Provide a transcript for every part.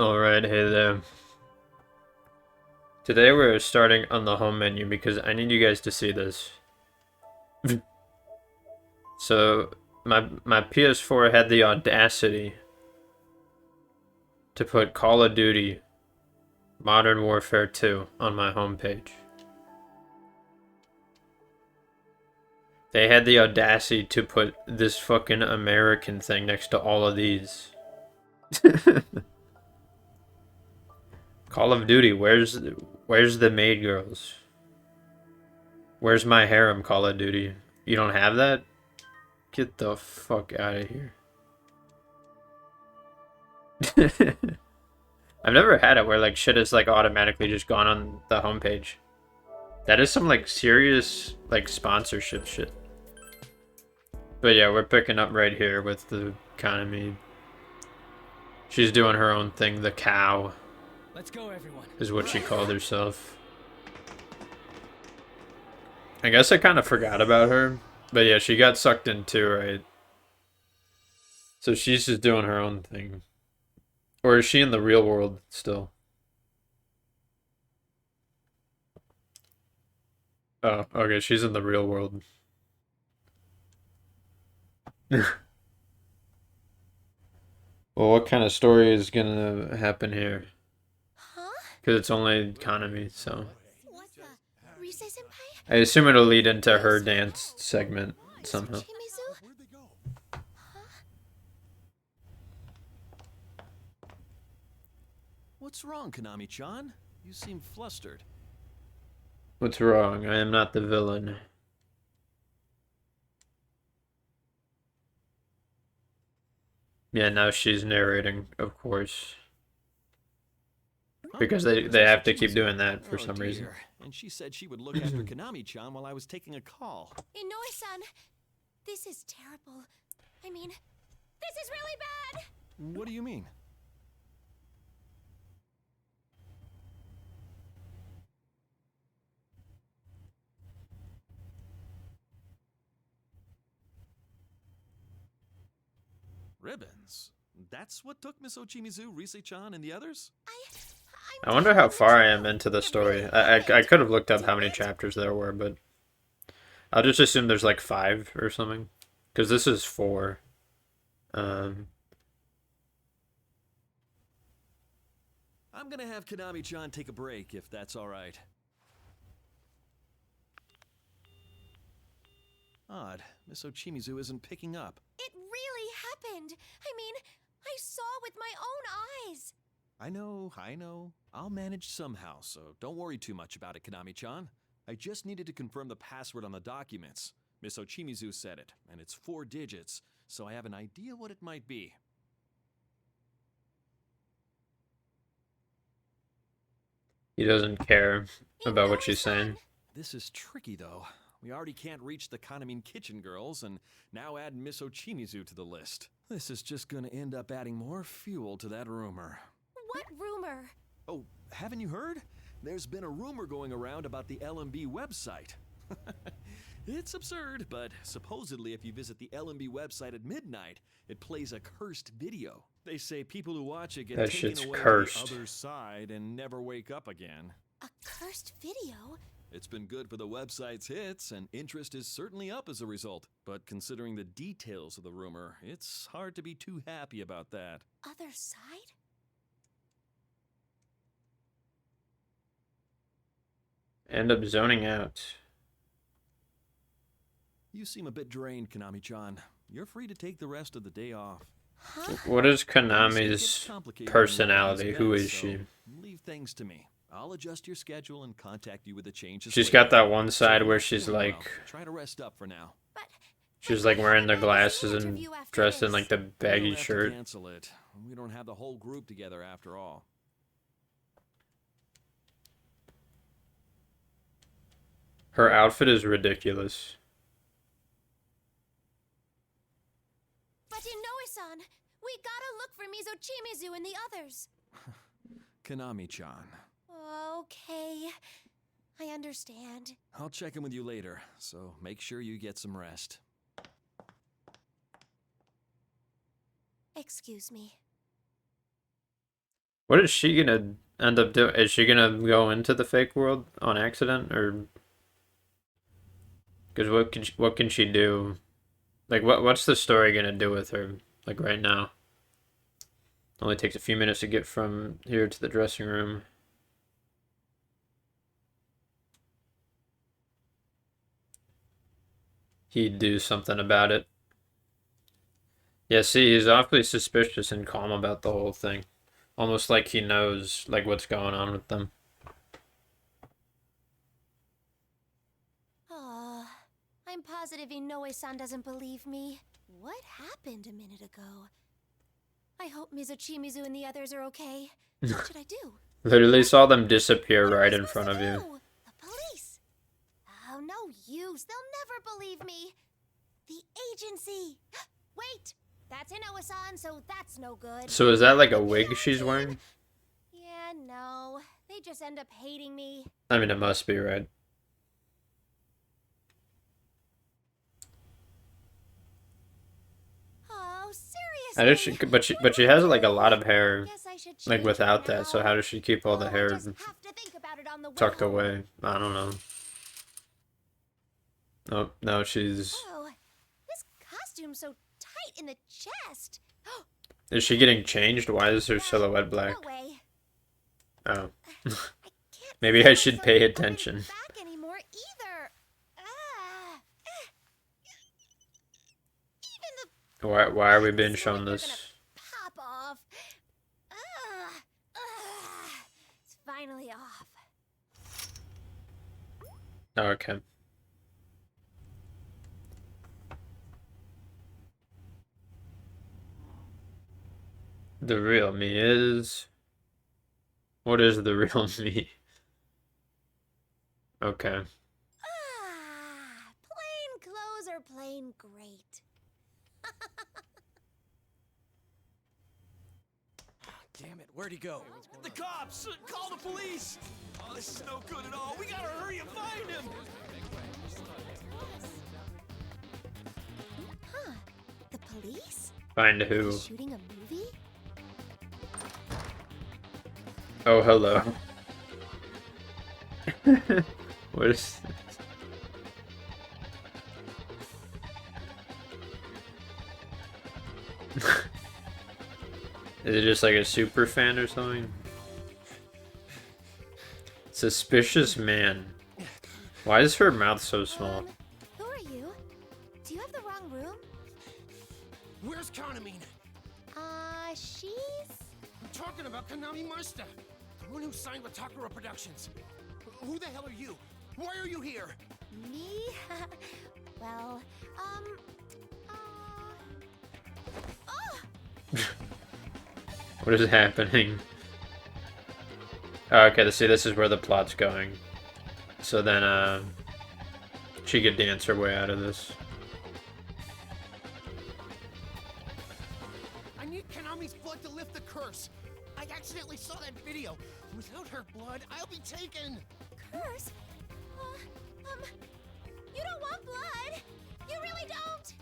Alright, hey there. Today we're starting on the home menu because I need you guys to see this. So, my PS4 had the audacity to put Call of Duty Modern Warfare 2 on my homepage. They had the audacity to put this fucking American thing next to all of these. Call of Duty, where's the maid girls? Where's my harem, Call of Duty? You don't have that? Get the fuck out of here. I've never had it where like shit is like automatically just gone on the homepage. That is some like serious like sponsorship shit. But yeah, we're picking up right here with the economy. She's doing her own thing. The cow. Let's go, everyone. Is what she called herself. I guess I kind of forgot about her. But yeah, she got sucked in too, right? So she's just doing her own thing. Or is she in the real world still? Oh, okay, she's in the real world. Well, what kind of story is gonna happen here? Huh? Because it's only economy, so. What the? Rise-senpai? I assume it'll lead into her dance segment somehow. Shimizu? Where'd they go? Huh? What's wrong, Konami-chan? You seem flustered. What's wrong? I am not the villain. Yeah, now she's narrating, of course. Huh? Because they have to keep doing that for some reason. Dear. And she said she would look after Konami-chan while I was taking a call. Inoue-san, this is terrible. I mean, this is really bad! What do you mean? Ribbons? That's what took Miss Ochimizu, Rise-chan, and the others? I wonder how far I am into the story. I could have looked up how many chapters there were, but I'll just assume there's like 5 or something. Because this is 4. I'm gonna have Konami-chan take a break, if that's alright. Odd. Miss Ochimizu isn't picking up. It really happened! I mean, I saw with my own eyes! I know. I'll manage somehow, so don't worry too much about it, Konami-chan. I just needed to confirm the password on the documents. Miss Ochimizu said it, and it's 4 digits, so I have an idea what it might be. He doesn't care about what she's Inoue-san! saying. This is tricky, though. We already can't reach the Kanamin Kitchen girls, and now add Miss Ochimizu to the list. This is just gonna end up adding more fuel to that rumor. What rumor? Oh, haven't you heard? There's been a rumor going around about the LMB website. It's absurd, but supposedly if you visit the LMB website at midnight, it plays a cursed video. They say people who watch it get That taken shit's away cursed. to the other side and never wake up again. A cursed video? It's been good for the website's hits, and interest is certainly up as a result. But considering the details of the rumor, it's hard to be too happy about that. Other side? End up zoning out. You seem a bit drained, Konami-chan. You're free to take the rest of the day off. Huh? What is It gets Konami's complicated personality? when Who we're is so she? leave things to me. I'll adjust your schedule and contact you with the changes. She's later. got that one side So, where she's well, like, try to rest up for now. But she's but like I wearing have the a glasses magazine and interview after dressed in this. like the baggy We'll have to shirt. cancel it. We don't have the whole group together after all. Her outfit is ridiculous. But Inoue-san, we gotta look for Mizo Chimizu and the others. Konami-chan. Okay, I understand. I'll check in with you later, so make sure you get some rest. Excuse me. What is she gonna end up doing? Is she gonna go into the fake world on accident, or because what can she do? Like what's the story gonna do with her? Like right now, only takes a few minutes to get from here to the dressing room. He'd do something about it. Yeah, see, he's awfully suspicious and calm about the whole thing. Almost like he knows like what's going on with them. Oh, I'm positive Inoue-san doesn't believe me. What happened a minute ago? I hope Mizuchimizu and the others are okay. What should I do? Literally saw them disappear What am I right in supposed front to of you. do? The police. Oh, no use. They'll never believe me. The agency. Wait, that's Inoue-san, so that's no good. So is that like a wig she's wearing? Yeah, no. They just end up hating me. I mean, it must be, right? Oh, seriously? How does she? But she has like a lot of hair, Guess I should like change without for that. So now. how does she keep all the Oh, I hair just have to think about it on the way tucked home. away? I don't know. Oh no, she's. Oh, this costume's so tight in the chest. Is she getting changed? Why is her Yeah, silhouette black? No way. Oh, I can't maybe feel I should myself pay opening attention. Back anymore either. Ah, even the Why are we being buttons shown look like they're this? gonna pop off. It's finally off. Oh, okay. The real me is. What is the real me? Okay. Plain clothes are plain great. Damn it, where'd he go? The cops! Call the police! Oh, this is no good at all. We gotta hurry and find him! Huh? The police? Find who? Shooting a movie? Oh, hello. What is this? Is it just like a super fan or something? Suspicious man. Why is her mouth so small? Who are you? Do you have the wrong room? Where's Kanamine? She's... I'm talking about Kanami Master, the one who signed with Takara Productions. Who the hell are you? Why are you here? Me? Well, oh! What is happening? Oh, okay, see, this is where the plot's going. So then, she could dance her way out of this. I need Kanami's blood to lift the curse. I accidentally saw that video. Without her blood, I'll be taken. Curse? You don't want blood! You really don't!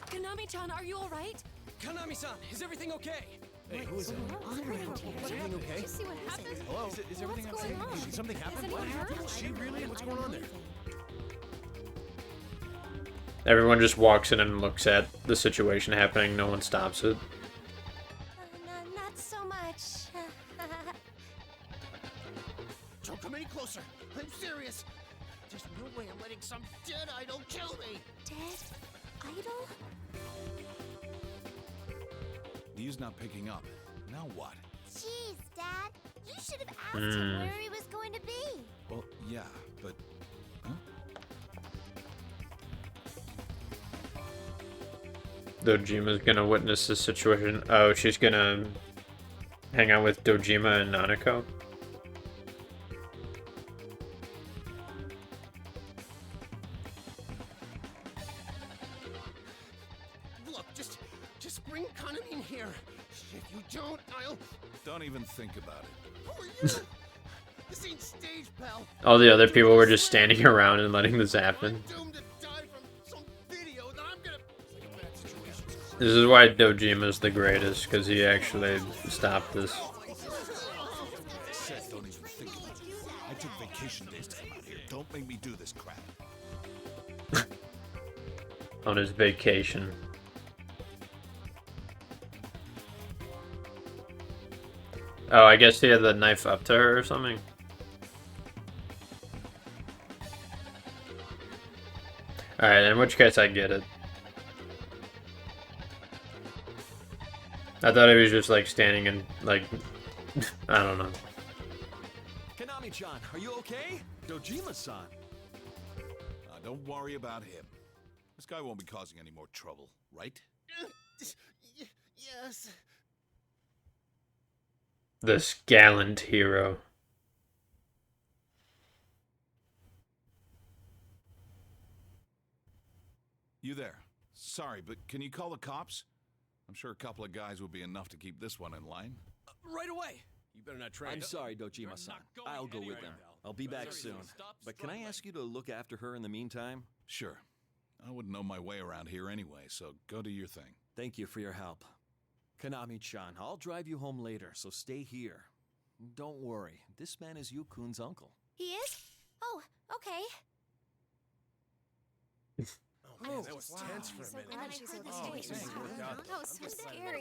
Kanami-chan, are you alright? Kanami-san, is everything okay? Hey, who is it? Is everything okay? Did you see what happened? Hello? Is everything What's okay? going on? Did something happen? anyone hurt? Is she really? What's going on there? Everyone just walks in and looks at the situation happening. No one stops it. Not so much. Don't come any closer. I'm serious. There's no way I'm letting some dead idol kill me. Dead idol? He's not picking up. Now what? Jeez, Dad. You should have asked him where he was going to be. Well, yeah, but... Huh? Dojima's gonna witness this situation. Oh, she's gonna hang out with Dojima and Nanako. Look, just bring Kanami in here. If you don't, I'll... Don't even think about it. Who are you? This ain't stage, pal. All the other people were just standing around and letting this happen. I'm doomed to die from some video that I'm gonna... It's like a bad situation. This is why Dojima's the greatest, because he actually stopped this. said don't even think about it. I took vacation days to come out here. Don't make me do this crap. On his vacation. Oh, I guess he had the knife up to her or something. Alright, in which case I get it. I thought he was just like standing and like, I don't know. Konami-chan, are you okay? Dojima-san. Don't worry about him. This guy won't be causing any more trouble, right? Yes. This gallant hero. You there? Sorry, but can you call the cops? I'm sure a couple of guys would be enough to keep this one in line. Right away. You better not try. I'm sorry, Dojima-san. I'll go with them. I'll be back soon. But can I ask you to look after her in the meantime? Sure. I wouldn't know my way around here anyway, so go do your thing. Thank you for your help. Konami-chan, I'll drive you home later, so stay here. Don't worry, this man is Yu-kun's uncle. He is? Oh, okay. Oh, that was tense for a minute. And then I heard the story. worked out. That was so scary.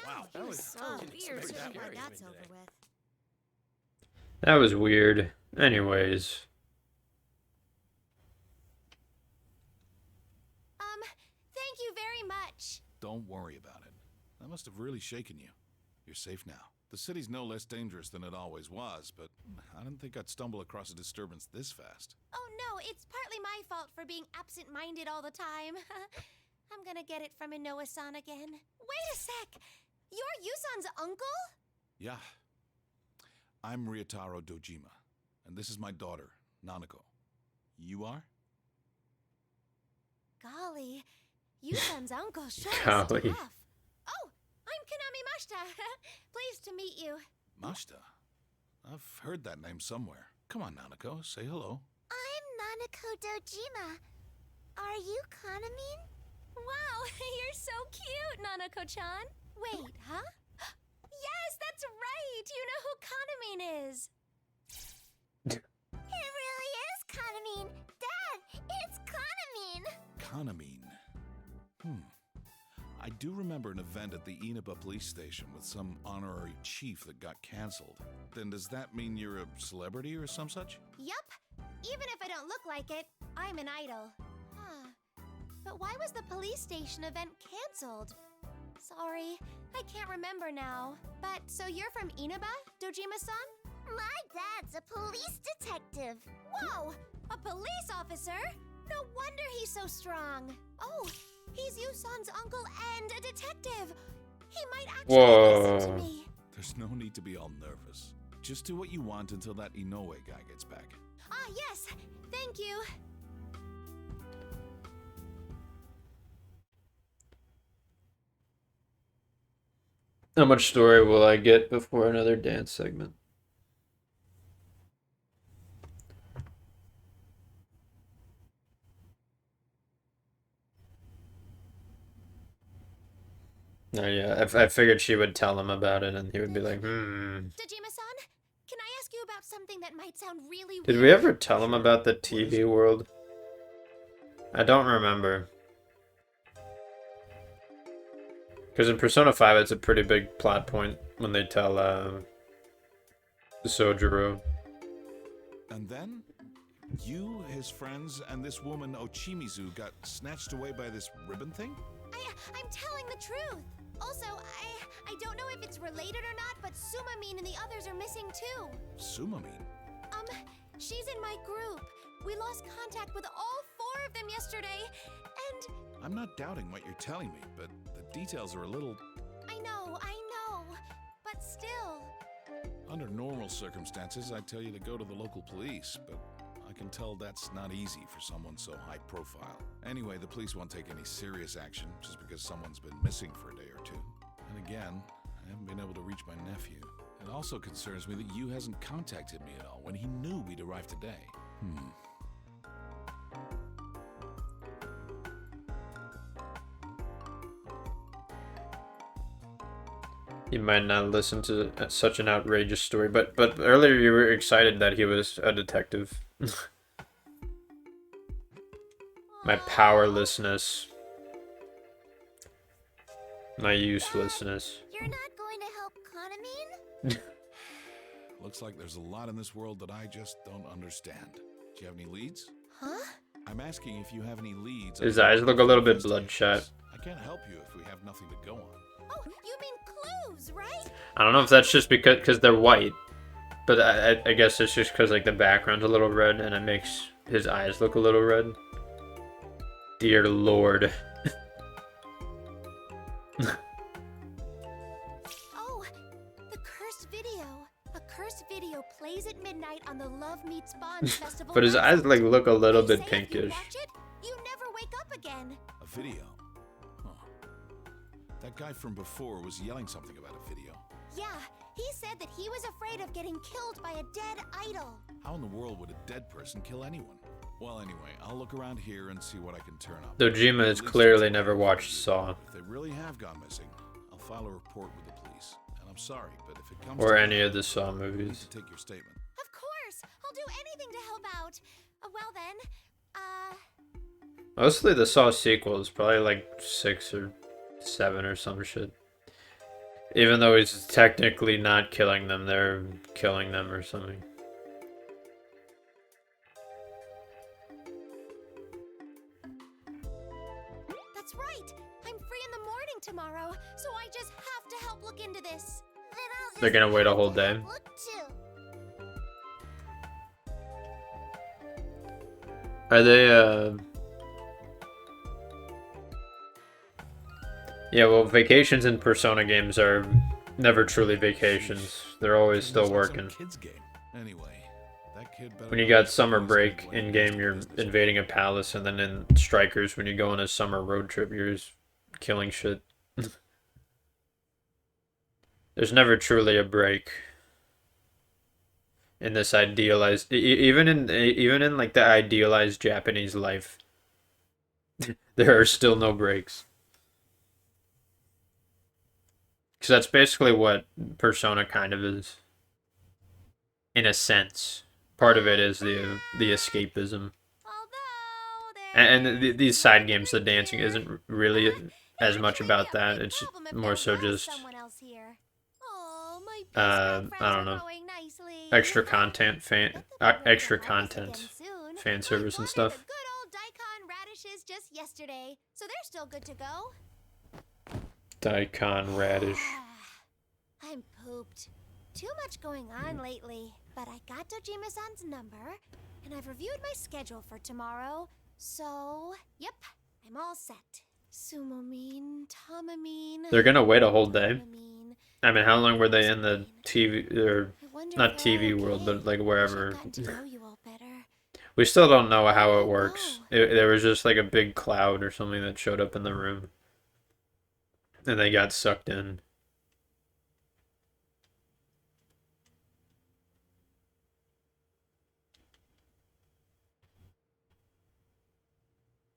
Wow, that was So weird. very So glad scary. that's over with. That was weird. Anyways. Thank you very much. Don't worry about it. That must have really shaken you. You're safe now. The city's no less dangerous than it always was, but I didn't think I'd stumble across a disturbance this fast. Oh no, it's partly my fault for being absent-minded all the time. I'm gonna get it from Inoue-san again. Wait a sec! You're Yusan's uncle? Yeah. I'm Ryotaro Dojima, and this is my daughter, Nanako. You are? Golly, Yusan's uncle sure Golly. is tough. Oh, I'm Konami Mashita. Pleased to meet you. Mashita? I've heard that name somewhere. Come on, Nanako, say hello. I'm Nanako Dojima. Are you Kanamine? Wow, you're so cute, Nanako-chan. Wait, huh? Yes, that's right. You know who Kanamine is. It really is Kanamine. Dad, it's Kanamine. Kanamine. I do remember an event at the Inaba police station with some honorary chief that got cancelled. Then does that mean you're a celebrity or some such? Yup. Even if I don't look like it, I'm an idol. Huh. But why was the police station event cancelled? Sorry, I can't remember now. But so you're from Inaba, Dojima-san? My dad's a police detective. Whoa! A police officer? No wonder he's so strong. Oh, he's Yusan's uncle and a detective. He might actually listen to me. There's no need to be all nervous. Just do what you want until that Inoue guy gets back. Ah, yes. Thank you. How much story will I get before another dance segment? No, yeah, I figured she would tell him about it and he would be like, Dojima-san, can I ask you about something that might sound really Did weird? we ever tell him about the TV world? I don't remember. Because in Persona 5, it's a pretty big plot point when they tell Sojiro. And then? You, his friends, and this woman Ochimizu got snatched away by this ribbon thing? I'm telling the truth. Also, I don't know if it's related or not, but Sumamine and the others are missing too. Sumamine? She's in my group. We lost contact with all 4 of them yesterday, and I'm not doubting what you're telling me, but the details are a little... I know, but still. Under normal circumstances, I'd tell you to go to the local police, but I can tell that's not easy for someone so high profile. Anyway, the police won't take any serious action just because someone's been missing for a day or two. And again, I haven't been able to reach my nephew. It also concerns me that Yu hasn't contacted me at all when he knew we'd arrive today. He might not listen to such an outrageous story, but earlier you were excited that he was a detective. My powerlessness. My uselessness. You're not going to help Kanamine? Looks like there's a lot in this world that I just don't understand. Do you have any leads? Huh? I'm asking if you have any leads. His on eyes look a little bit bloodshot. I can't help you if we have nothing to go on. Oh, you mean clues, right? I don't know if that's just because they're white, but I guess it's just because like the background's a little red and it makes his eyes look a little red. Dear Lord. Oh, the cursed video. A cursed video plays at midnight on the Love Meets Bond festival. But his eyes like look a little They bit say if you pinkish. watch it, you never wake up again. A video? Huh. That guy from before was yelling something about a video. Yeah, he said that he was afraid of getting killed by a dead idol. How in the world would a dead person kill anyone? Well, anyway, I'll look around here and see what I can turn up. Dojima has At least clearly it's- never watched Saw. If they really have gone missing, I'll file a report with the police. And I'm sorry, but if it comes Or to any that, of the Saw I need movies. to take your statement. Of course, I'll do anything to help out. Well then, Mostly the Saw sequels, probably like 6 or 7 or some shit. Even though he's technically not killing them, they're killing them or something. that's right. I'm free in the morning tomorrow, so I just have to help look into this. Then I'll They're gonna wait a whole day. look too. Are they, Yeah, well, vacations in Persona games are never truly vacations. They're always still Sounds like some working. kid's game. Anyway, that kid better When you not got be summer surprised break when he in game, gets you're business. invading a palace, and then in Strikers, when you go on a summer road trip, you're just killing shit. There's never truly a break in this idealized, even in like the idealized Japanese life. There are still no breaks. Because that's basically what Persona kind of is, in a sense. Part of it is the escapism, Although there and these side games, the right dancing here. isn't really as It much would about be a that. big It's problem if more there so was just someone else here. Oh, my I peace don't know, growing nicely. extra content Bet the public will extra love us content, again soon. fan service I and watered stuff. The good old daikon radishes just yesterday, so they're still good to go. Daikon radish. I'm pooped. Too much going on lately, but I got Dojima-san's number, and I've reviewed my schedule for tomorrow, so, yep, I'm all set. Sumomine, Tamamine... They're gonna wait a whole day. Tamamine. I mean, how long were they in the TV, or I wonder not if they're TV all world, okay. but like Wish I'd wherever? gotten to know you all better. We still don't know how it Oh, works. no. There was just like a big cloud or something that showed up in the room, and they got sucked in.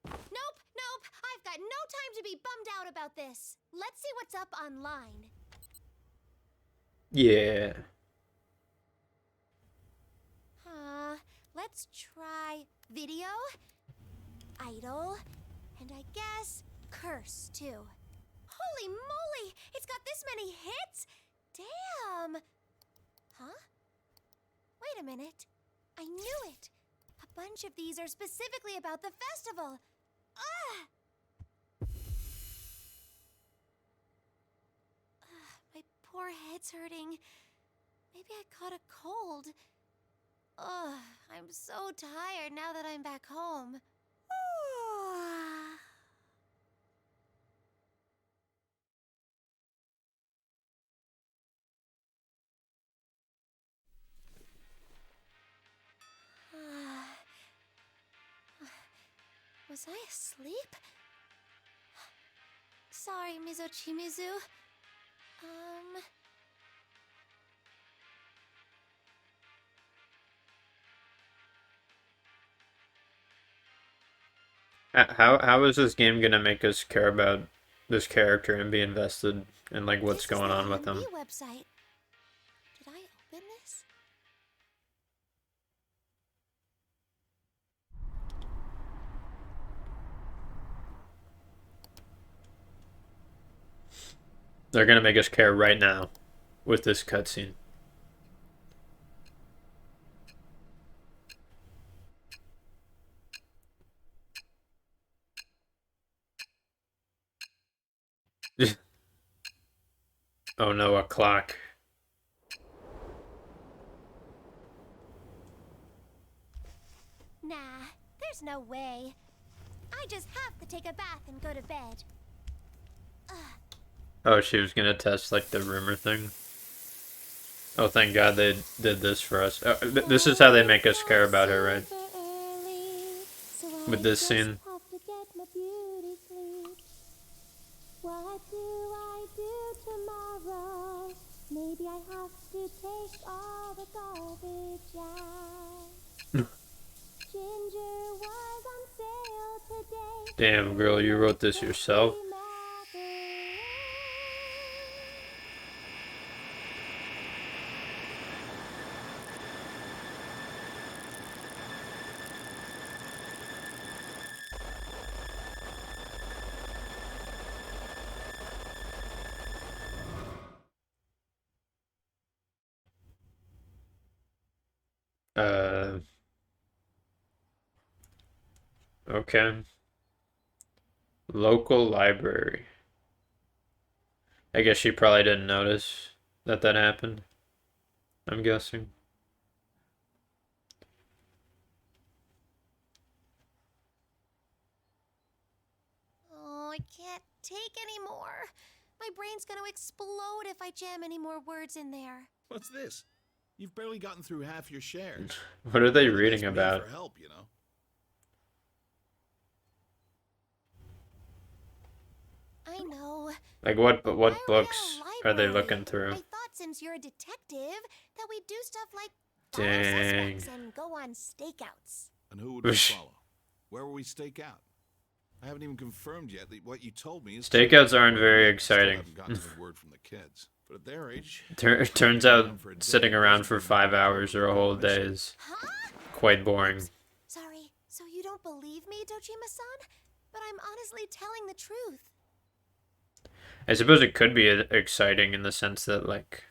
Nope, I've got no time to be bummed out about this. Let's see what's up online. Yeah. Let's try video, idol, and I guess curse too. Holy moly, it's got this many hits? Damn. Huh? Wait a minute. I knew it. A bunch of these are specifically about the festival. Ugh! My poor head's hurting. Maybe I caught a cold. Ugh, I'm so tired now that I'm back home. Was I asleep? Sorry, Mizochimizu. How is this game gonna make us care about this character and be invested in like what's This is going the on with LMB them. website. Did I open this? They're gonna make us care right now with this cutscene. Oh no, a clock. Nah, there's no way. I just have to take a bath and go to bed. Oh, she was gonna test like the rumor thing. Oh, thank God they did this for us. This is how they make us care about her, right? With this scene. What do I do tomorrow? Maybe I have to take all the garbage out. Ginger was on sale today. Damn, girl, you wrote this yourself? Okay. Local library. I guess she probably didn't notice that that happened. I'm guessing. Oh, I can't take any more. My brain's gonna explode if I jam any more words in there. What's this? You've barely gotten through half your shares. What are they Really reading needs me about? For help, you know. I know. Like what But what why books we are they library? looking through? I thought since you're a detective that we'd do stuff like Dang. follow suspects and go on stakeouts. And who would we follow? Where will we stake out? I haven't even confirmed yet that what you told me is true. Stakeouts aren't very Still exciting. haven't gotten a word from the kids. But at their age, Turns out sitting around for 5 hours or a whole day is Huh? quite boring. Sorry, so you don't believe me, Dojima-san? But I'm honestly telling the truth. I suppose it could be exciting in the sense that like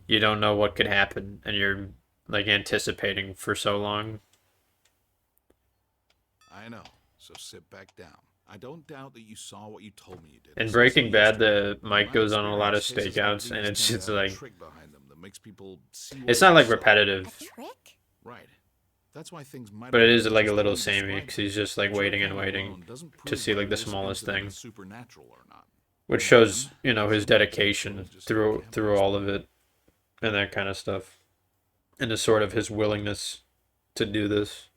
you don't know what could happen and you're like anticipating for so long. I know. So sit back down. I don't doubt that you saw what you told me you did. In Breaking Bad, the My mic goes on a lot of experience, cases stakeouts, like and these it's tend just to have a like trick behind them that makes people see it's what not they like saw. A repetitive, trick? Right. That's why things might. but it have is been like a just little the way you samey described because them. he's just like Trick waiting and alone waiting doesn't to prove see like whether the this smallest incident thing, is supernatural or not. which In the shows end, you know his sometimes dedication people just through can't all of respond. it and that kind of stuff, and the sort of his willingness to do this.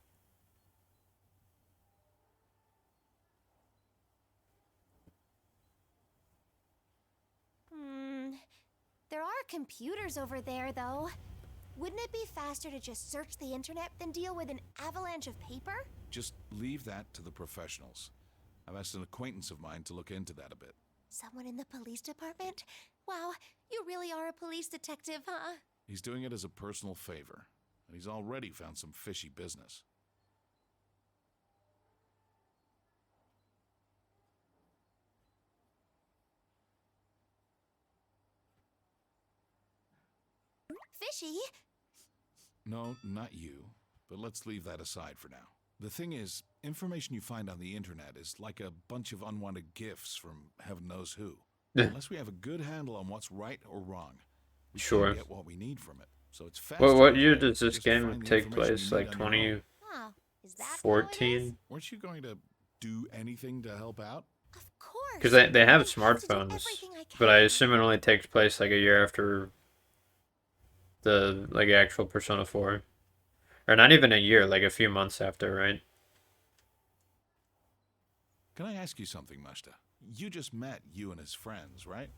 There are computers over there, though. Wouldn't it be faster to just search the internet than deal with an avalanche of paper? Just leave that to the professionals. I've asked an acquaintance of mine to look into that a bit. Someone in the police department? Wow, you really are a police detective, huh? He's doing it as a personal favor, and he's already found some fishy business. Fishy? No, not you. But let's leave that aside for now. The thing is, information you find on the internet is like a bunch of unwanted gifts from heaven knows who. Unless we have a good handle on what's right or wrong, we Sure. can't get what we need from it. So it's fast. Well, what year does this Just to game find the take information place? you Like need on your own. Oh, is that how it is? 2014? Weren't you going to do anything to help out? Of course. Because they have I have to do smartphones, everything I but I can. assume it only takes place like a year after the like actual Persona 4. Or not even a year, like a few months after, right? Can I ask you something, Mashta? You just met you and his friends, right?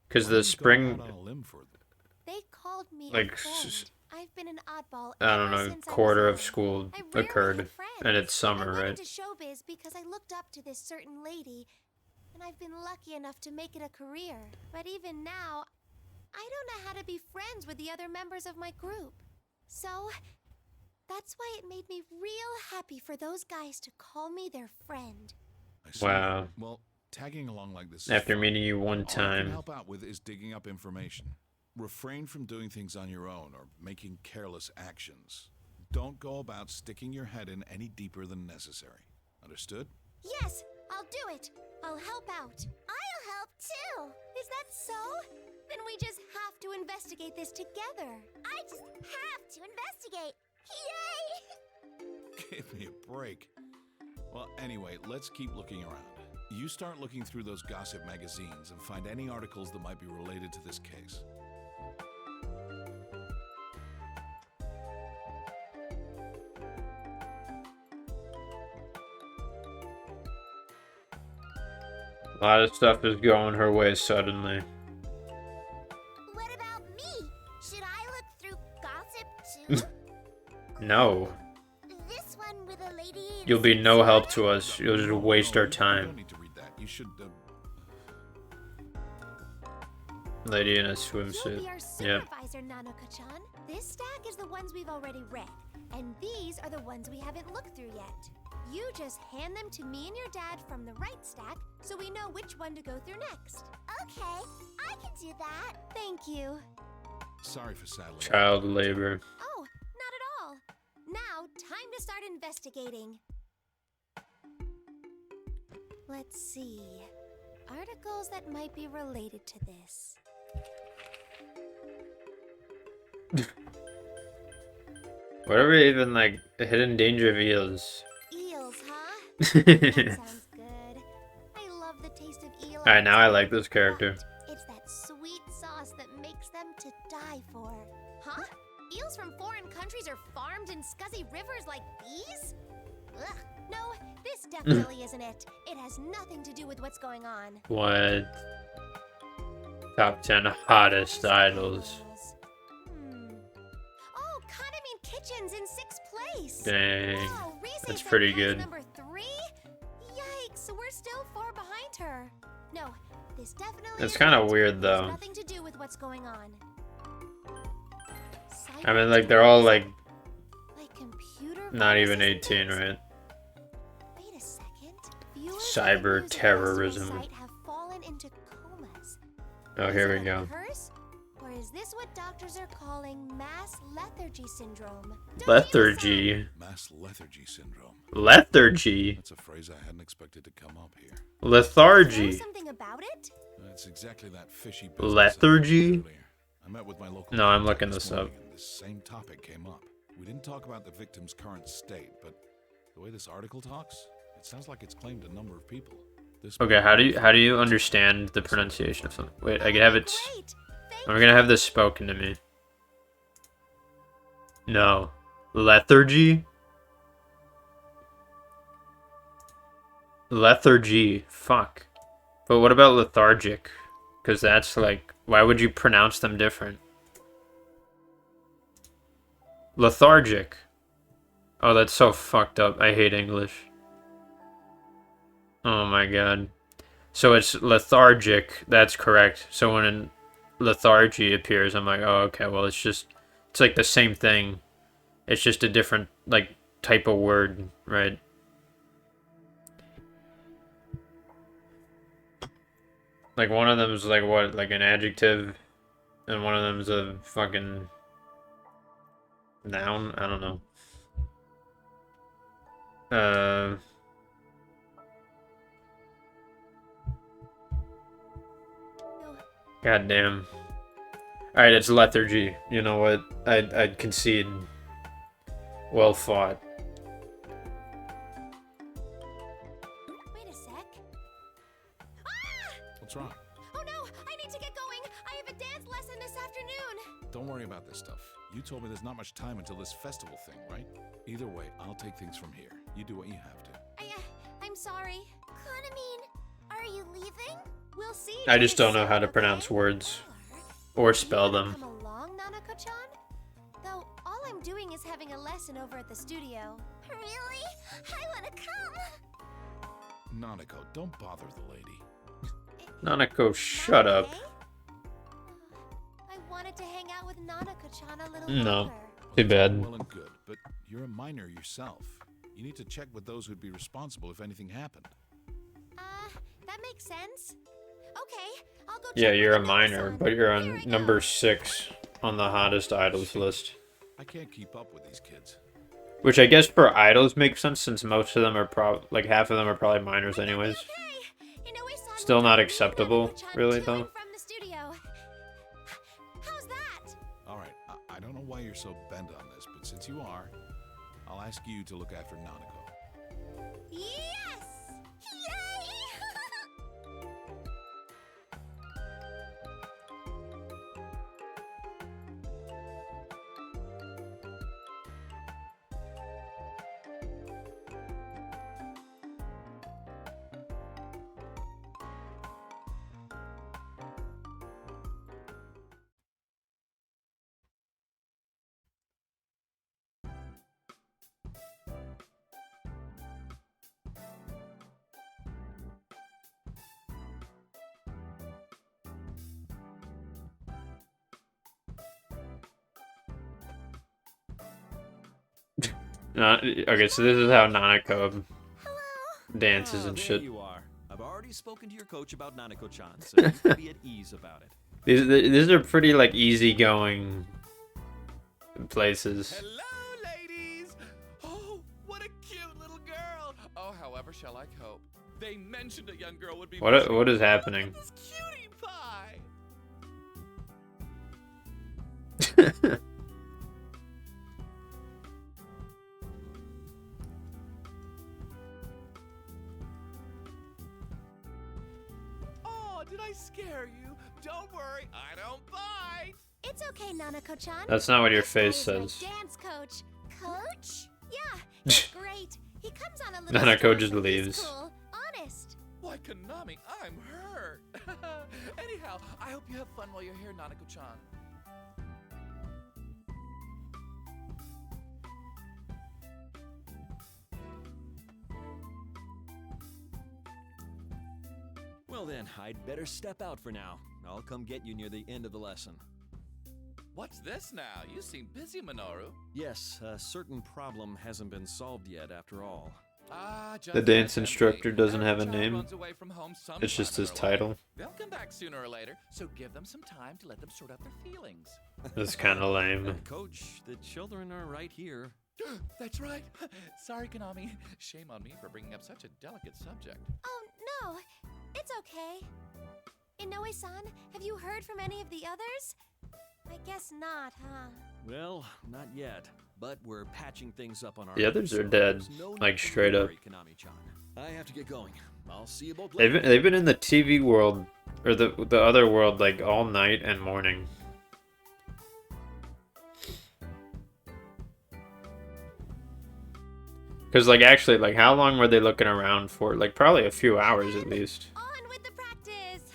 Because Why the are you going spring, out on a limb for them? They called me like, a friend. I've been an oddball I don't ever know, since I was quarter of young. school I rarely occurred, had friends. and it's summer, I went right? into showbiz because I looked up to this certain lady, and I've been lucky enough to make it a career. But even now, I don't know how to be friends with the other members of my group. So, that's why it made me real happy for those guys to call me their friend. I see. Wow. Well, tagging along like this is After fun. meeting you one All I can time. help out with is digging up information. Refrain from doing things on your own or making careless actions. Don't go about sticking your head in any deeper than necessary. Understood? Yes, I'll do it. I'll help out. I'll help too. Is that so? Then we just have to investigate this together. I just have to investigate. Yay! Give me a break. Well, anyway, let's keep looking around. You start looking through those gossip magazines and find any articles that might be related to this case. A lot of stuff is going her way suddenly. What about me? Should I look through gossip too? No. This one with a lady. You'll be no help to us. You'll just waste our You don't time. need to read that. You should. Lady in a You'll swimsuit. be our Yep. supervisor, Nanoka-chan. This stack is the ones we've already read, and these are the ones we haven't looked through yet. You just hand them to me and your dad from the right stack, so we know which one to go through next. Okay, I can do that. Thank you. Sorry for saddling. Child labor. Oh, not at all. Now, time to start investigating. Let's see. Articles that might be related to this. Whatever even like the hidden danger of eels. Eels, huh? That sounds good. I love the taste of eel. Alright, now I like this character. It's that sweet sauce that makes them to die for. Huh? Eels from foreign countries are farmed in scuzzy rivers like these? Ugh. No, this definitely isn't it. It has nothing to do with what's going on. What? Top 10 hottest idols. Oh, Kaname Kitchen's in 6th place. Dang. Wow, Rise's That's at pretty prize good. Number 3? Yikes, we're still far behind her. No, this definitely. It's isn't kinda it. weird, It has though. Nothing to do with what's going on. I mean, like, they're all, like, Like computer not even viruses and 18, things? right? Wait a second. Viewers of Cyber the news and terrorism. festival site have fallen into comas. Oh, Is here it we a go. curse? Or is this what doctors are calling mass lethargy syndrome? Don't Lethargy. Mass lethargy syndrome. Lethargy. That's a phrase I hadn't expected to come up here. you know Lethargy. something about it? It's exactly that fishy business Lethargy? I mentioned earlier. I met with my local No, I'm contact looking this up. morning, and this same topic came up. We didn't talk about the victim's current state, but the way this article talks, it sounds like it's claimed a number of people. This Okay, how do you understand the pronunciation of something? Wait, I can have it. Great. Thank I'm gonna have this spoken to me. No. Lethargy? Lethargy. Fuck. But what about lethargic? Because that's like, why would you pronounce them different? Lethargic. Oh, that's so fucked up. I hate English. Oh my god. So it's lethargic. That's correct. So when lethargy appears, I'm like, oh, okay, well, it's like the same thing. It's just a different, like, type of word, right? Like, one of them is, like, what, like an adjective, and one of them is a fucking noun? I don't know. Goddamn. Alright, it's lethargy. You know what? I'd concede. Well fought. Wait a sec. Ah! What's wrong? Oh no, I need to get going. I have a dance lesson this afternoon. Don't worry about this stuff. You told me there's not much time until this festival thing, right? Either way, I'll take things from here. You do what you have to. I'm sorry. Kaname, are you leaving? We'll see. I just don't know how to okay? pronounce words. Or spell You wanna them. Come along, Nanako-chan? Though all I'm doing is having a lesson over at the studio. Really? I want to come. Nanako, don't bother the lady. Nanako, shut up. Okay. I wanted to hang out with Nanako-chan a little No. longer. Too bad. Well and good, but you're a minor yourself. You need to check with those who'd be responsible if anything happened. That makes sense. Okay, I'll go Yeah, check you're a with minor, Nanako-san. but you're Here I on go. number 6 on the hottest idols list. I can't keep up with these kids. Which I guess for idols makes sense since most of them are like half of them are probably minors anyways. Okay. Inoue-san Still will not be acceptable, Nanako-chan really, to though. and from the studio. How's that? All right, I don't know why you're so bent on this, but since you are, I'll ask you to look after Nanako. Yes! Yay! Okay, so this is how Nanako Hello. dances and there shit. you are. I've already spoken to your coach about Nanako-chan, so you can be at ease about it. These are pretty like easygoing places. Hello, ladies! Oh, what a cute little girl! Oh, however shall I cope? They mentioned a young girl would be. What is happening? This cutie pie! Oh, did I scare you? Don't worry, I don't bite! It's okay, Nanako-chan. That's not what your This guy face is my says. Dance coach. Coach? Yeah, he's great. He comes on a little Nanako strong, just but he's leaves. Cool. Honest. Why, Konami, I'm hurt! Anyhow, I hope you have fun while you're here, Nanako-chan. Well then, I'd better step out for now. I'll come get you near the end of the lesson. What's this now? You seem busy, Minoru. Yes, a certain problem hasn't been solved yet after all. Ah, just The dance as empty. instructor doesn't have a Every child name. runs away from home It's just sometime his in their life. title. They'll come back sooner or later, so give them some time to let them sort out their feelings. That's kind of lame. Coach, the children are right here. That's right. Sorry, Konami. Shame on me for bringing up such a delicate subject. Oh, no. It's okay. Inoue-san, have you heard from any of the others? I guess not, huh? Well, not yet, but we're patching things up on our The end, others are so dead, there's no like, need to straight up. worry, Konami-chan. I have to get going. I'll see you both later. They've been in the TV world or the other world like all night and morning. Cause like actually like how long were they looking around for? Like probably a few hours at least. On with the practice.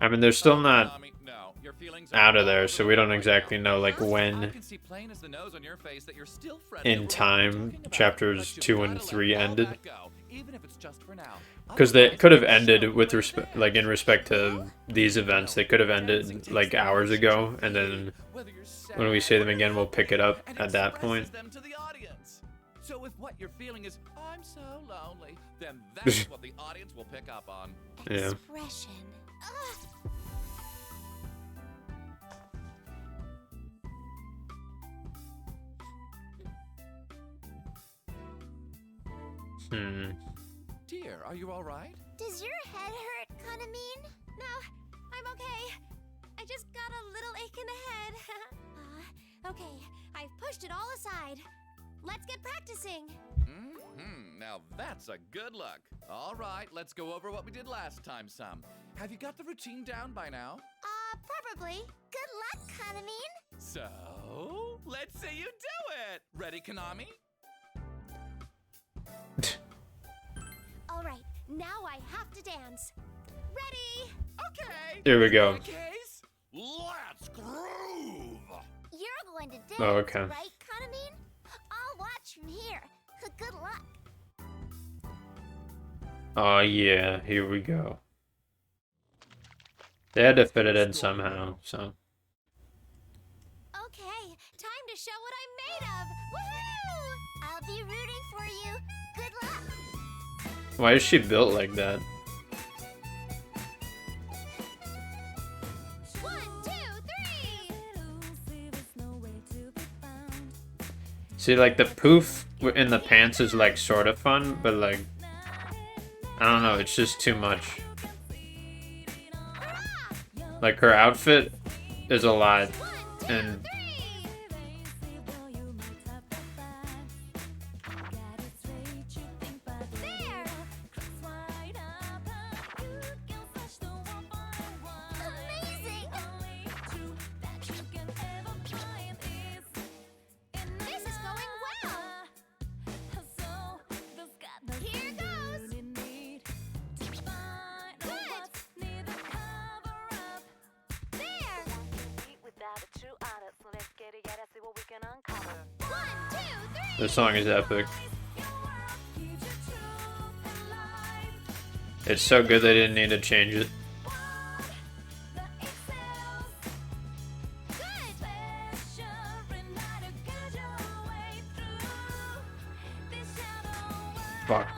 I mean they're still not Konami, no. Your feelings out are of there, all so the we way don't right exactly now. know like I when can see plain as the nose on your face that you're still friendly in over what we're time talking about, chapters but you've 2 and gotta let 3 all ended. that go, even if it's just for now. Because they Otherwise, could have the ended show with will respect, end. like in respect to these events, they could have ended like hours ago, and then Whether you're when we sad say them or again, we'll pick it up and at that expresses point. them to the audience. So if what you're feeling is I'm so lonely, then that's what the audience will pick up on. Yeah. Expression. Ugh. Hmm. Dear, are you all right? Does your head hurt, Kanamine? No, I'm okay. I just got a little ache in the head. Okay, I've pushed it all aside. Let's get practicing. Now that's a good look. All right, let's go over what we did last time some. Have you got the routine down by now? Probably. Good luck, Kanamine. So, let's see you do it. Ready, Konami? All right, now I have to dance. Ready? Okay. Here we in go. that case, let's groove. You're going to dance, Oh, okay. right, Kanamine? I'll watch from here. Good luck. Oh yeah, here we go. They had to fit it in somehow, so. Okay, time to show what I'm made of. Woohoo! I'll be rooting for you. Good luck. Why is she built like that? 1, 2, 3. See, like, the poof in the pants is, like, sort of fun, but, like, I don't know, it's just too much. Like, her outfit is a lot, and this song is epic. It's so good they didn't need to change it. Fuck.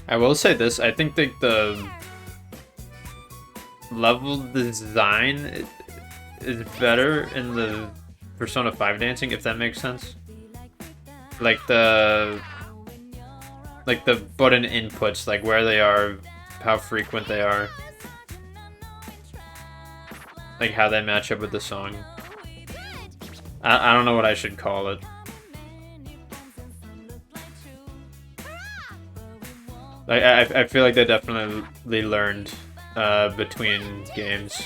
I will say this, I think that the level design is better in the Persona 5 dancing, if that makes sense. Like the button inputs, like where they are, how frequent they are. Like how they match up with the song. I don't know what I should call it. Like I feel like they definitely learned between games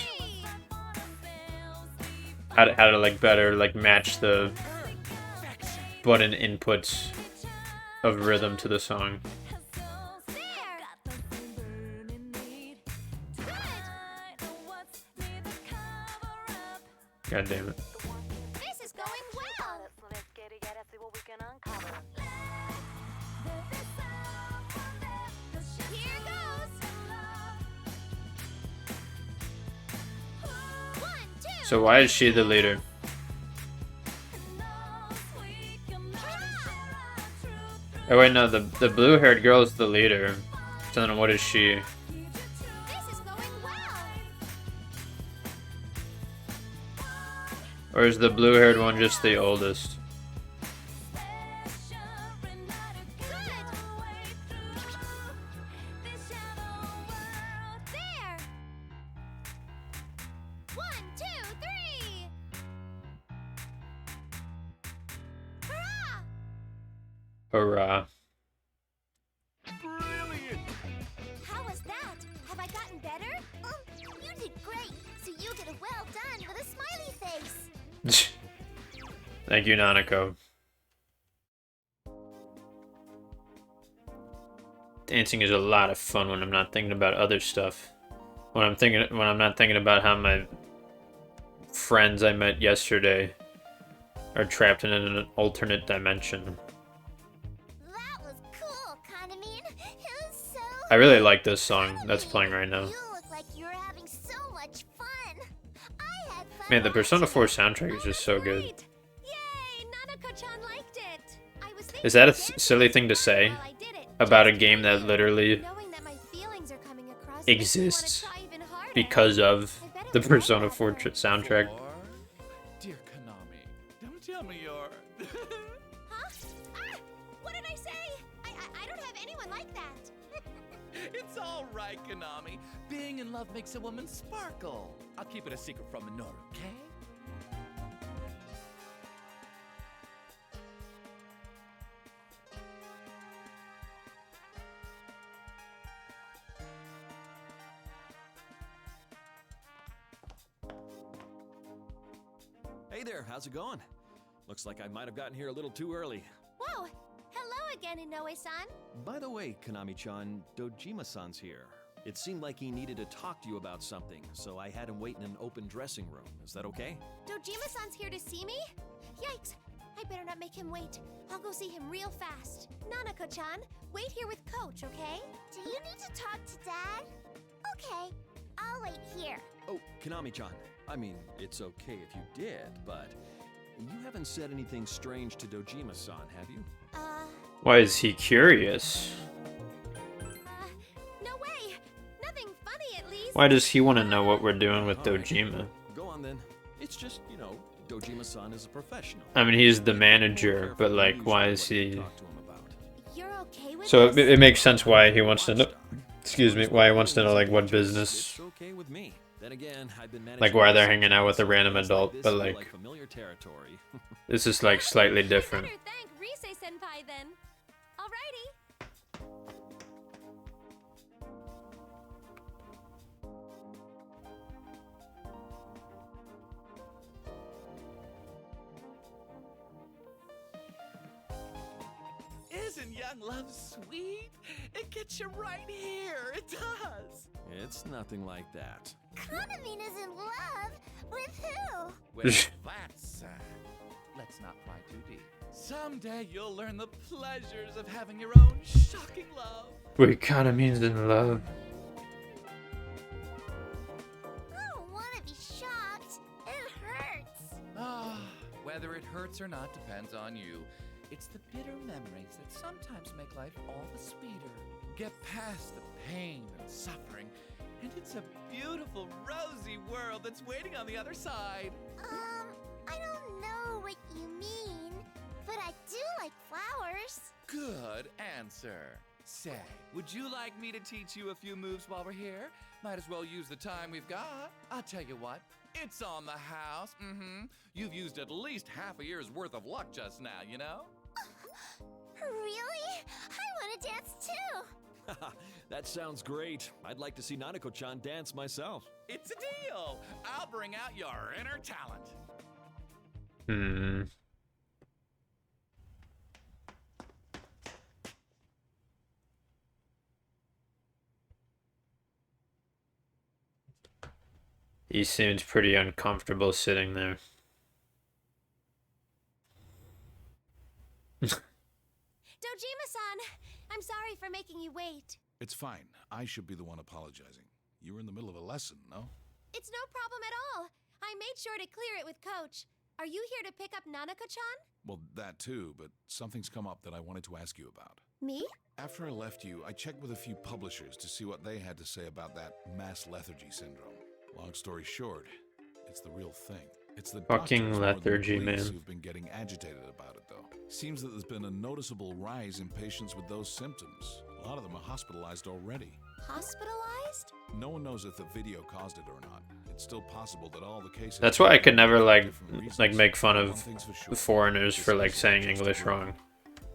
how to like better like match the button inputs of rhythm to the song. God damn it. This is going well. Here goes. 1, 2. So why is she the leader? Oh wait, no, the blue-haired girl is the leader. So then what is she? This is going well. Or is the blue-haired one just the oldest? There. 1, 2, 3. Hurrah! Hurrah. Brilliant! How was that? Have I gotten better? You did great. So you get a well done with a smiley face. Thank you, Nanako. Dancing is a lot of fun when I'm not thinking about other stuff. When I'm not thinking about how my friends I met yesterday are trapped in an alternate dimension. That was cool, Kanamine. It was so. I really like this song that's playing right now. You look like you were having so much fun. I had fun. Man, the Persona 4 watching it. soundtrack is just so good. Great. Yay! Nanako-chan liked it. I was Is that a thinking silly thing to say while I did it, about a just game that literally knowing that my feelings are coming across makes me wanna exists try even harder. because of I bet the it's like Persona that 4 for- soundtrack? Or, dear Konami, don't tell me you're. Huh? Ah! What did I say? I don't have anyone like that. It's all right, Konami. Being in love makes a woman sparkle. I'll keep it a secret from Minoru, okay? Hey there, how's it going? Looks like I might have gotten here a little too early. Whoa! Hello again, Inoue-san. By the way, Konami-chan, Dojima-san's here. It seemed like he needed to talk to you about something, so I had him wait in an open dressing room. Is that okay? Dojima-san's here to see me? Yikes! I better not make him wait. I'll go see him real fast. Nanako-chan, wait here with Coach, okay? Do you need to talk to Dad? Okay, I'll wait here. Oh, Konami-chan. I mean, it's okay if you did, but you haven't said anything strange to Dojima-san, have you? Why is he curious? No way! Nothing funny, at least. Why does he want to know what we're doing with Dojima? Go on then. It's just, Dojima-san is a professional. I mean, he's the manager, but like, why is he? Talk to him about. You're okay with So this? it makes sense why he wants to know. Excuse me, why he wants to know like what business, It's okay with me. Then again, I've been like why they're hanging out with a random adult, this but feel like familiar territory. this is like slightly different. Better thank Rise-senpai then. Alrighty. Isn't young love sweet? It gets you right here. It does. It's nothing like that. Konami is in love with who? Well, that's let's not pry too deep. Someday you'll learn the pleasures of having your own shocking love. Wait, kinda means in love. I don't want to be shocked. It hurts. Ah, whether it hurts or not depends on you. It's the bitter memories that sometimes make life all the sweeter. Get past the pain and suffering, and it's a beautiful, rosy world that's waiting on the other side. I don't know what you mean, but I do like flowers. Good answer. Say, would you like me to teach you a few moves while we're here? Might as well use the time we've got. I'll tell you what, it's on the house. You've used at least half a year's worth of luck just now, you know? Really? I want to dance too. That sounds great. I'd like to see Nanako-chan dance myself. It's a deal. I'll bring out your inner talent. He seems pretty uncomfortable sitting there. Dojima-san, I'm sorry for making you wait. It's fine. I should be the one apologizing. You were in the middle of a lesson, no? It's no problem at all. I made sure to clear it with Coach. Are you here to pick up Nanako-chan? Well, that too, but something's come up that I wanted to ask you about. Me? After I left you, I checked with a few publishers to see what they had to say about that mass lethargy syndrome. Long story short, it's the real thing. It's the Fucking doctors more than the lethargy, police man. who've been getting agitated about it, though. Seems that there's been a noticeable rise in patients with those symptoms. A lot of them are hospitalized already. Hospitalized? No one knows if the video caused it or not. It's still possible that all the cases. That's why I could never Different like reasons. make fun One of thing's for sure. foreigners This for like is saying just English a rumor. wrong,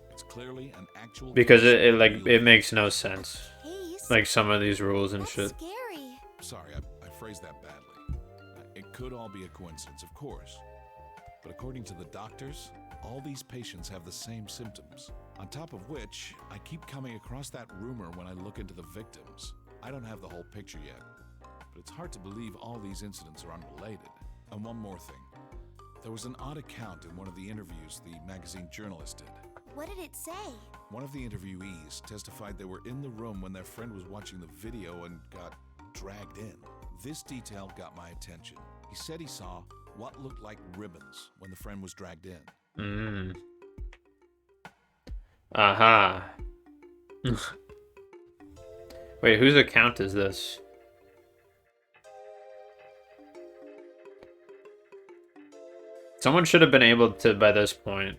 It's clearly an actual because case it of like real it makes no sense. Case? Like some of these rules and That's shit. scary. Sorry, I phrased that badly. It could all be a coincidence, of course. But according to the doctors, all these patients have the same symptoms. On top of which, I keep coming across that rumor when I look into the victims. I don't have the whole picture yet, but it's hard to believe all these incidents are unrelated. And one more thing. There was an odd account in one of the interviews the magazine journalist did. What did it say? One of the interviewees testified they were in the room when their friend was watching the video and got dragged in. This detail got my attention. He said he saw what looked like ribbons when the friend was dragged in. Aha. Wait, whose account is this? Someone should have been able to, by this point,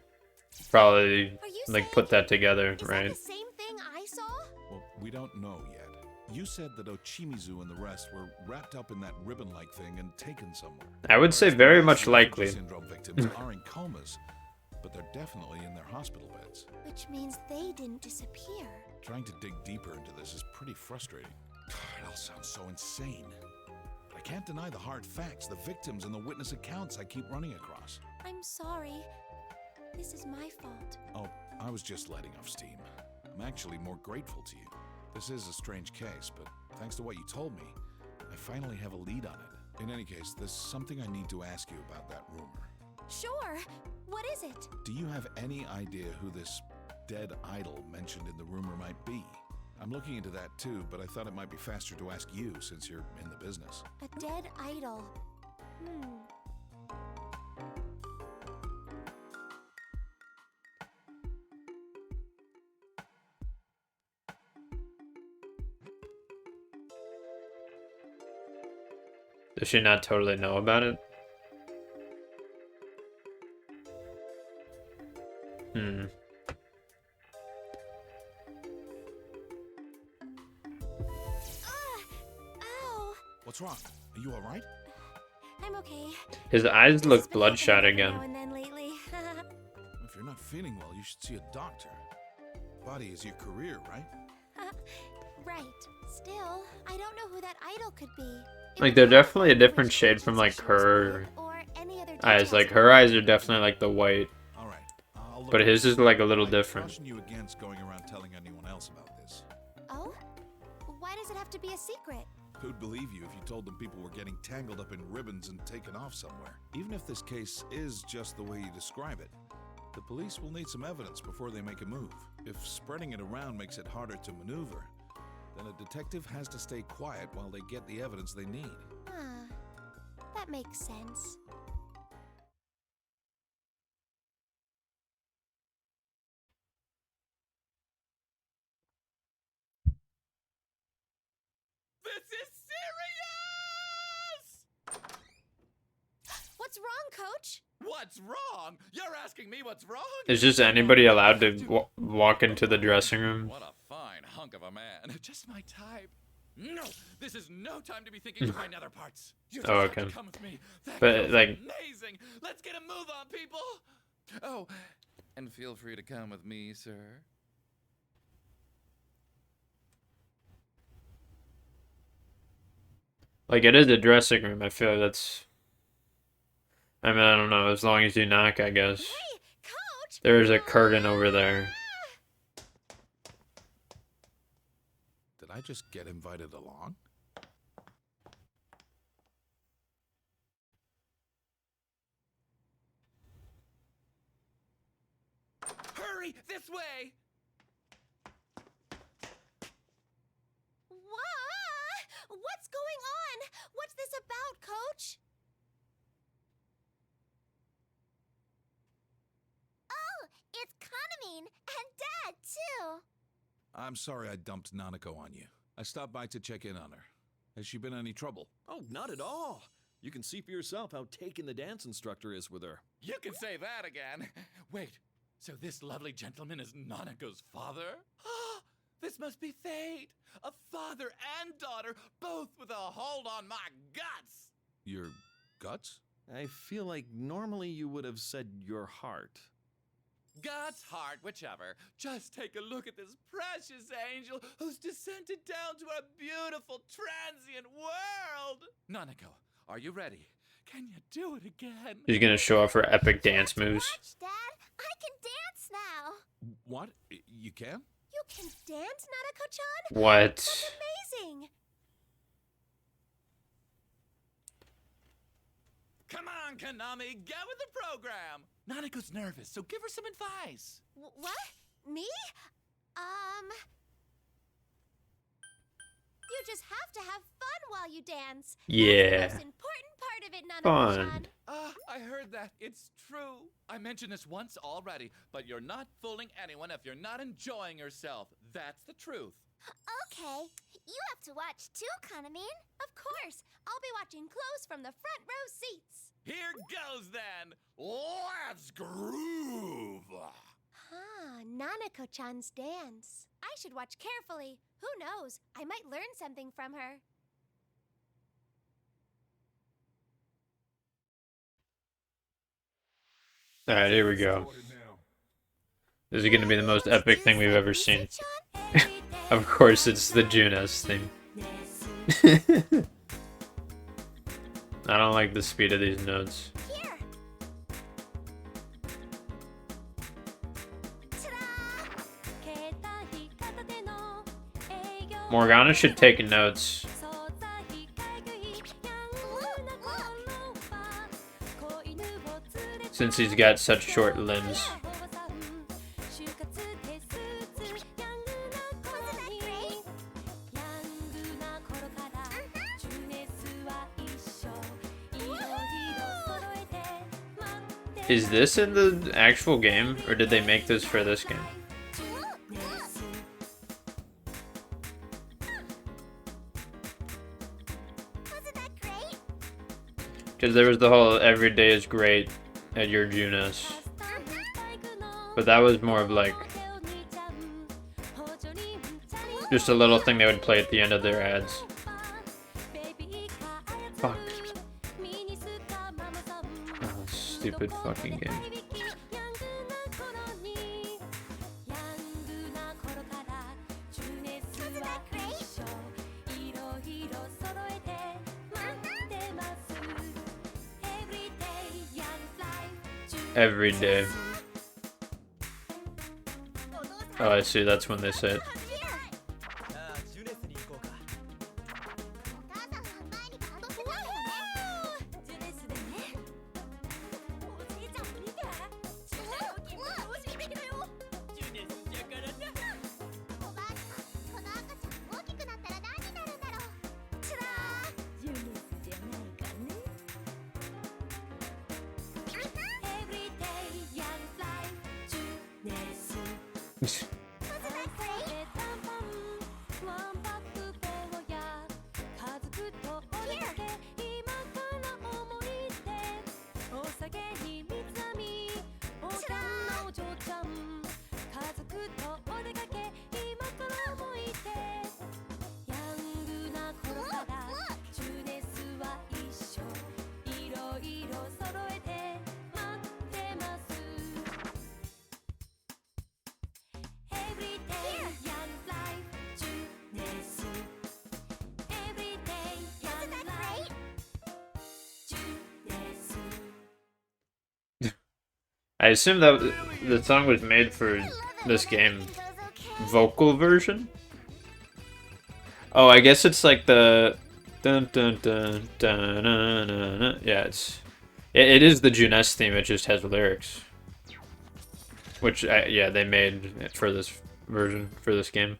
probably Are you like saying- put that together, Is that right? the same thing I saw? Well, we don't know yet. You said that Ochimizu and the rest were wrapped up in that ribbon-like thing and taken somewhere. I would say Whereas the very rest much of the lethargy likely. syndrome victims are in comas, but they're definitely in their hospital beds. Which means they didn't disappear. Trying to dig deeper into this is pretty frustrating. It all sounds so insane. But I can't deny the hard facts, the victims and the witness accounts I keep running across. I'm sorry. This is my fault. Oh, I was just letting off steam. I'm actually more grateful to you. This is a strange case, but thanks to what you told me, I finally have a lead on it. In any case, there's something I need to ask you about that rumor. Sure. What is it? Do you have any idea who this dead idol mentioned in the rumor might be? I'm looking into that too, but I thought it might be faster to ask you since you're in the business. A dead idol. Does she not totally know about it? Ow! What's wrong? Are you alright? I'm okay. His eyes This look has been bloodshot happening again. Now and then lately. If you're not feeling well, you should see a doctor. Body is your career, right? Right. Still, I don't know who that idol could be. It Like, would they're be helpful definitely a if you different mentioned shade which from, like, musician was her or any other eyes. details Like, about her it. eyes are definitely, like, the white. Alright, I'll look But into his it. is, like, a little I different. caution you against going around telling anyone else about this. Oh? Why does it have to be a secret? Who'd believe you if you told them people were getting tangled up in ribbons and taken off somewhere? Even if this case is just the way you describe it, the police will need some evidence before they make a move. If spreading it around makes it harder to maneuver, then a detective has to stay quiet while they get the evidence they need. That makes sense. This is serious! What's wrong, Coach? What's wrong? You're asking me what's wrong? Is just anybody allowed to walk into the dressing room? What a fine hunk of a man. Just my type. No, this is no time to be thinking of my nether parts. You just Oh, have to okay. come with me. That But, girl's like- amazing. Let's get a move on, people. Oh, and feel free to come with me, sir. Like, it is a dressing room. I feel that's... I mean, I don't know. As long as you knock, I guess. Hey, Coach! There's a curtain over there. Did I just get invited along? Hurry, this way. What's going on? What's this about, Coach? Oh, it's Kanamine and Dad, too. I'm sorry I dumped Nanako on you. I stopped by to check in on her. Has she been in any trouble? Oh, not at all. You can see for yourself how taken the dance instructor is with her. You can say that again. Wait, so this lovely gentleman is Nanako's father? This must be fate. A father and daughter, both with a hold on my guts. Your guts? I feel like normally you would have said your heart. Guts, heart, whichever. Just take a look at this precious angel who's descended down to our beautiful transient world. Nanako, are you ready? Can you do it again? She's gonna show off her epic dance moves. Watch, Dad. I can dance now. What? You can? You can dance, Nanako-chan? What? That's amazing! Come on, Konami, get with the program. Nanako's nervous, so give her some advice. What? Me? You just have to have fun while you dance. Yeah. That's the most important part of it, Fun. Nanako-chan. I heard that. It's true. I mentioned this once already, but you're not fooling anyone if you're not enjoying yourself. That's the truth. Okay, you have to watch too, Kanamine. Of course. I'll be watching close from the front row seats. Here goes then. Let's groove. Nanako-chan's dance. I should watch carefully. Who knows? I might learn something from her. Alright, here we go. This is gonna be the most epic thing we've ever seen. Of course, it's the Junes thing. I don't like the speed of these notes. Here. Morgana should take notes. Since he's got such short limbs. Is this in the actual game, or did they make this for this game? Because there was the whole every day is great at your Junas. But that was more of like just a little thing they would play at the end of their ads. Fuck. Oh, stupid fucking game. Every day. Oh, I see. That's when they say it. I assume that the song was made for this game. Vocal version? Oh, I guess it's like the dun dun dun dun dun dun dun. Yeah, it is the Junes theme. It just has lyrics, which yeah, they made for this version for this game.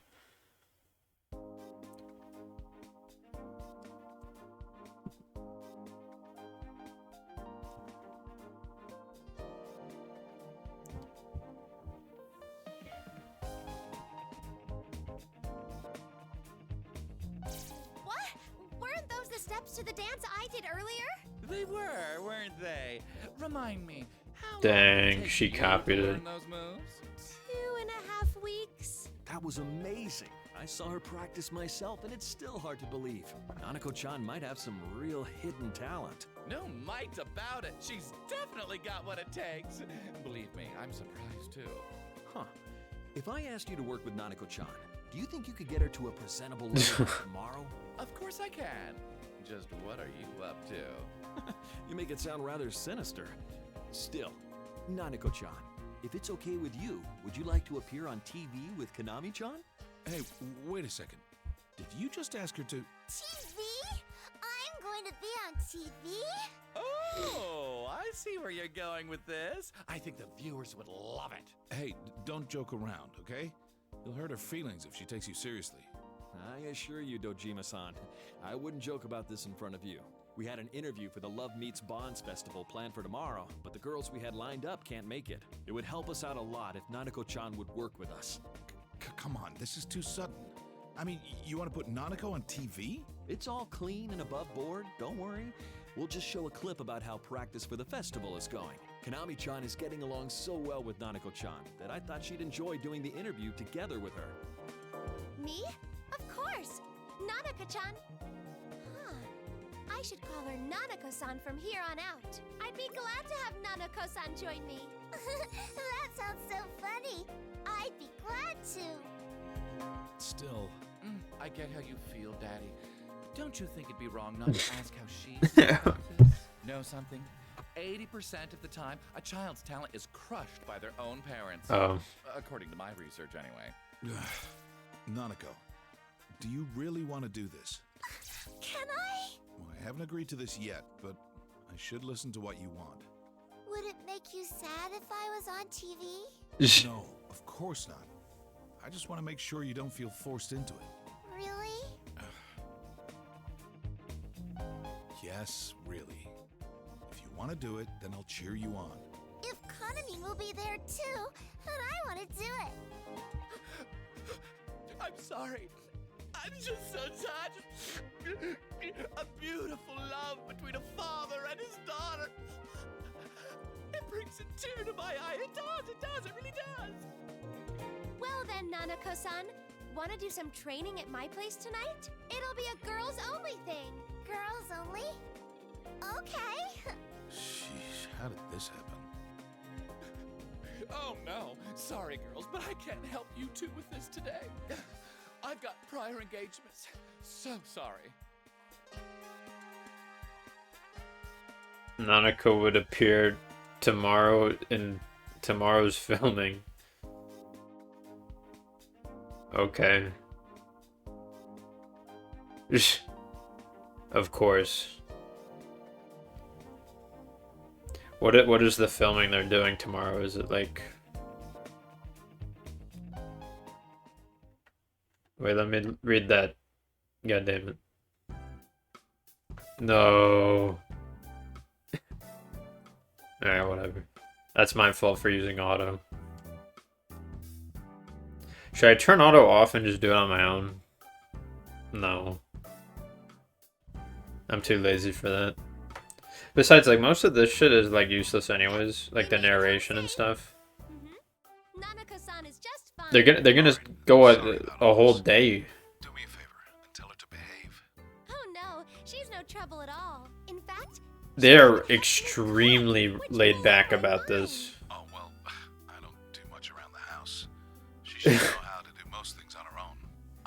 To the dance I did earlier? They were, weren't they? Remind me, how Dang, long did she you copied learn it. those moves? 2.5 weeks. That was amazing. I saw her practice myself, and it's still hard to believe. Nanako-chan might have some real hidden talent. No might about it. She's definitely got what it takes. Believe me, I'm surprised too. Huh. If I asked you to work with Nanako-chan, do you think you could get her to a presentable level tomorrow? Of course I can. Just what are you up to? You make it sound rather sinister. Still, Nanako-chan, if it's okay with you, would you like to appear on TV with Konami-chan? Hey, wait a second. Did you just ask her to... TV? I'm going to be on TV? Oh, I see where you're going with this. I think the viewers would love it. Hey, don't joke around, okay? You'll hurt her feelings if she takes you seriously. I assure you, Dojima-san, I wouldn't joke about this in front of you. We had an interview for the Love Meets Bonds festival planned for tomorrow, but the girls we had lined up can't make it. It would help us out a lot if Nanako-chan would work with us. Come on, this is too sudden. I mean, you want to put Nanako on TV? It's all clean and above board, don't worry. We'll just show a clip about how practice for the festival is going. Konami-chan is getting along so well with Nanako-chan that I thought she'd enjoy doing the interview together with her. Me? Of course! Nanako-chan! Huh. I should call her Nanako-san from here on out. I'd be glad to have Nanako-san join me. That sounds so funny. I'd be glad to. Still... I get how you feel, Daddy. Don't you think it'd be wrong not to ask how she feels about this? Know something? 80% of the time, a child's talent is crushed by their own parents. Oh. According to my research, anyway. Nanako, do you really want to do this? Can I? Well, I haven't agreed to this yet, but I should listen to what you want. Would Would it make you sad if I was on TV? No, of course not. I just want to make sure you don't feel forced into it. Really? Yes, really. If you want to do it, then I'll cheer you on. If Kanami will be there too, then I want to do it. I'm sorry. I'm just so touched. A beautiful love between a father and his daughter. It brings a tear to my eye. It does, it really does. Well then, Nanako-san, wanna do some training at my place tonight? It'll be a girls-only thing. Girls only? Okay. Sheesh, how did this happen? Oh no, sorry girls, but I can't help you two with this today. I've got prior engagements. So sorry. Nanako would appear tomorrow in tomorrow's filming. Okay. Of course. What is the filming they're doing tomorrow? Is it like... Wait, let me read that. God damn it. No. Alright, whatever. That's my fault for using auto. Should I turn auto off and just do it on my own? No. I'm too lazy for that. Besides, like, most of this shit is, like, useless anyways. Like, the narration and stuff. Nanako-san is just fine. They're gonna go a whole day. Do me a favor and tell her to behave. Oh no, she's no trouble at all. In fact, They're extremely laid back about this. Oh, well, I don't do much around the house. She should know how to do most things on her own.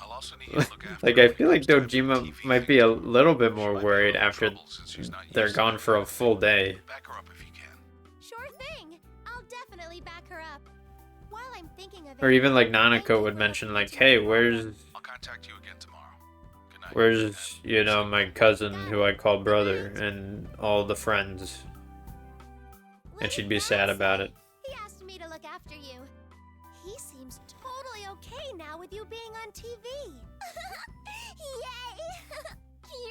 I'll also need you to look after Like, her I feel like when it comes time Dojima for TV might be a filming. little bit more She might be worried in a little after trouble since she's not they're used to gone it. for a full day. Back her up if you can. sure thing. I'll definitely back her up. While I'm thinking of it, Or even like thank you Nanako would for mention listening like, to hey, me. where's I'll contact you again tomorrow. Good night. where's, you know, my cousin who I call brother and all the friends? And she'd be sad about it. He asked me to look after you. He seems totally okay now with you being on TV. Yay!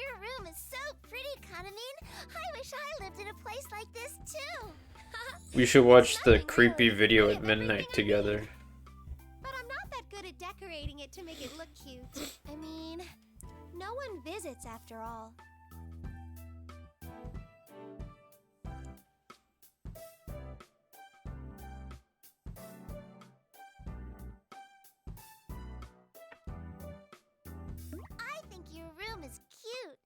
Your room is so pretty, Kanamine. I wish I lived in a place like this too. We should watch the Nothing creepy really. video I at have everything midnight I together. need. But I'm not that good at decorating it to make it look cute. I mean, no one visits after all. I think your room is cute.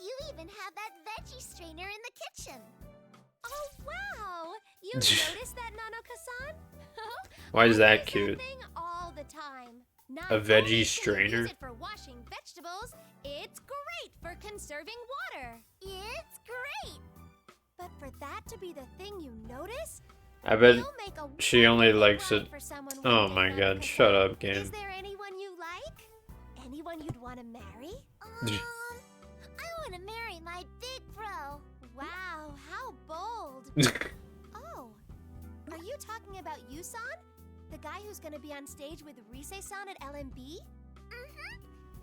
You even have that veggie strainer in the kitchen. Oh wow! You noticed that, Nanako-san? Why is I that use cute? thing all the time. Not A veggie only can you strainer? Use it for washing vegetables, it's great for conserving water. It's great. But for that to be the thing you notice, I bet you'll make a she only wonderful likes bride it. for someone Oh one day, my god, Nanako-san. shut up, game. Is there anyone you like? Anyone you'd want to marry? I want to marry my big bro. Wow, how bold. Oh, are you talking about Yusan? The guy who's gonna be on stage with Rise-san at LMB?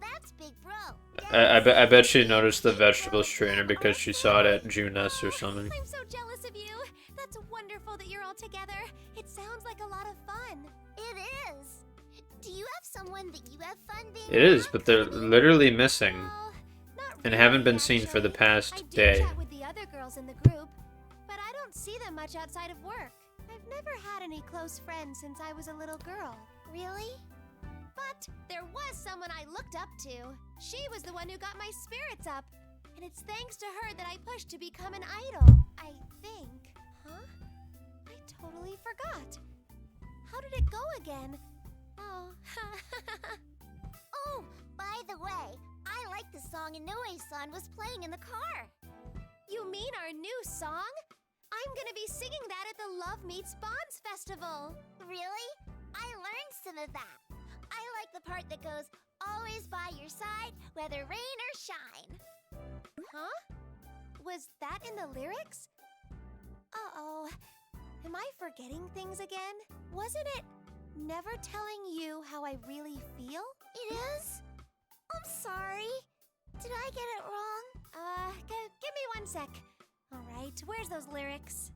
That's big bro. I bet she noticed the vegetable strainer because she saw it at Junes or something. I'm so jealous of you. That's wonderful that you're all together. It sounds like a lot of fun. It is. Do you have someone that you have fun being It is, around, but they're Kanamine? literally missing. Well, not And haven't been really, seen for the actually. past I do day. chat with the other girls in the group, but I don't see them much outside of work. I've never had any close friends since I was a little girl. Really? But there was someone I looked up to. She was the one who got my spirits up. And it's thanks to her that I pushed to become an idol. I think. Huh? I totally forgot. How did it go again? Oh. Oh, by the way, I like the song Inoue-san was playing in the car. You mean our new song? I'm gonna be singing that at the Love Meets Bonds Festival. Really? I learned some of that. I like the part that goes, always by your side, whether rain or shine. Huh? Was that in the lyrics? Uh-oh. Am I forgetting things again? Wasn't it never telling you how I really feel? It is? I'm sorry. Did I get it wrong? Give me 1 sec. Alright, where's those lyrics?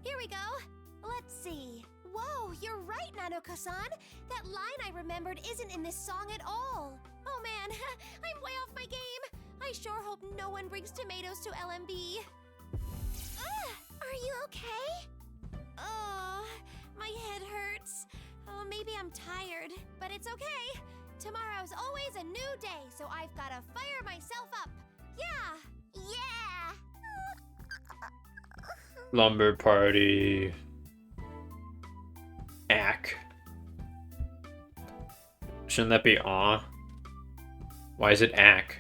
Here we go. Let's see. Whoa, you're right, Nanoka-san. That line I remembered isn't in this song at all. Oh man, I'm way off my game. I sure hope no one brings tomatoes to LMB. Are you okay? Oh, my head hurts. Oh, maybe I'm tired, but it's okay. Tomorrow's always a new day, so I've gotta fire myself up. Yeah! Yeah! Lumber party. Ack. Shouldn't that be aw? Why is it ack?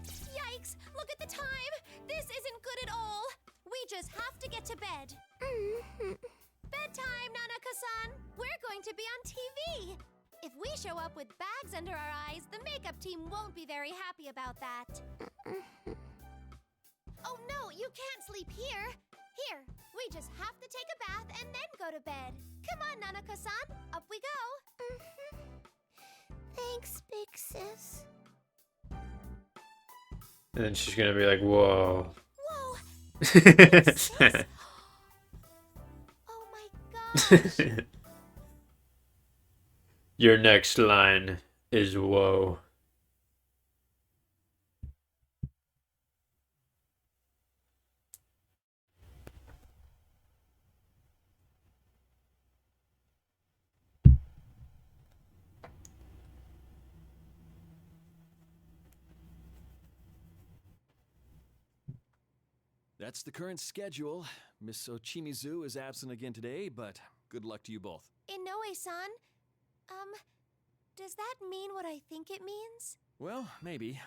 Yikes! Look at the time! This isn't good at all! We just have to get to bed. Bedtime, Nanaka-san! We're going to be on TV! If we show up with bags under our eyes, the makeup team won't be very happy about that. Oh no, you can't sleep here! Here, we just have to take a bath and then go to bed. Come on, Nanaka-san, up we go! Thanks, big sis. And then she's gonna be like, whoa. Whoa! Sis? Oh my gosh! Your next line is whoa. That's the current schedule. Miss Ochimizu is absent again today, but good luck to you both. Inoue-san, does that mean what I think it means? Well, maybe.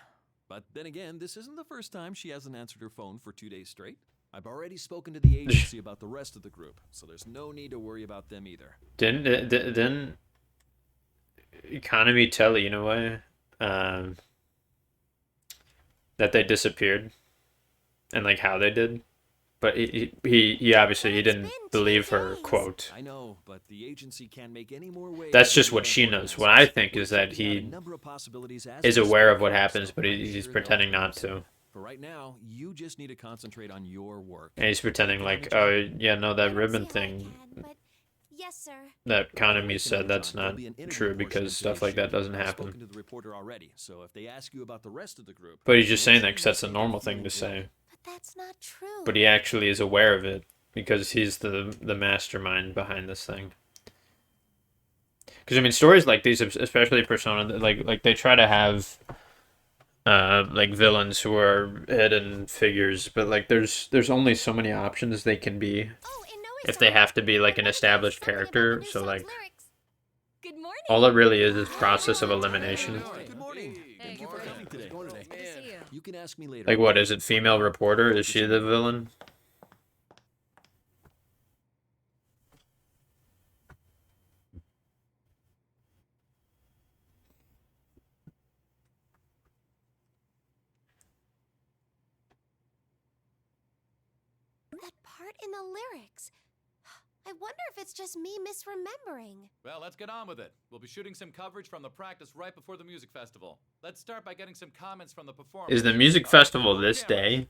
But then again, this isn't the first time she hasn't answered her phone for 2 days straight. I've already spoken to the agency about the rest of the group, so there's no need to worry about them either. Didn't Economy tell Inoue that they disappeared and like how they did? But he obviously he didn't believe her quote. I know, but the agency can't make any more waves. That's just what she knows. What I think is that he is aware of what happens, but he's pretending not to. For right now, you just need to concentrate on your work. And he's pretending like, oh yeah, no, that ribbon thing Yes, sir. that Kanami said that's not There'll be an interview true portion because of stuff today's like that show. doesn't I've happen. spoken to the reporter already, so if they ask you about the rest of the group, But he's just saying that because that's a normal thing to say. But that's not true. But he actually is aware of it because he's the mastermind behind this thing. Because I mean, stories like these, especially Persona, like they try to have like villains who are hidden figures, but like there's only so many options they can be Oh, if they have to be like an established character. So like Good morning. all it really is process of elimination. Good morning. Thank you for coming today. You can ask me later. Like what is it? Female reporter? Is she the villain? That part in the lyrics. I wonder if it's just me misremembering. Well, let's get on with it. We'll be shooting some coverage from the practice right before the music festival. Let's start by getting some comments from the performers. Is the music festival this day?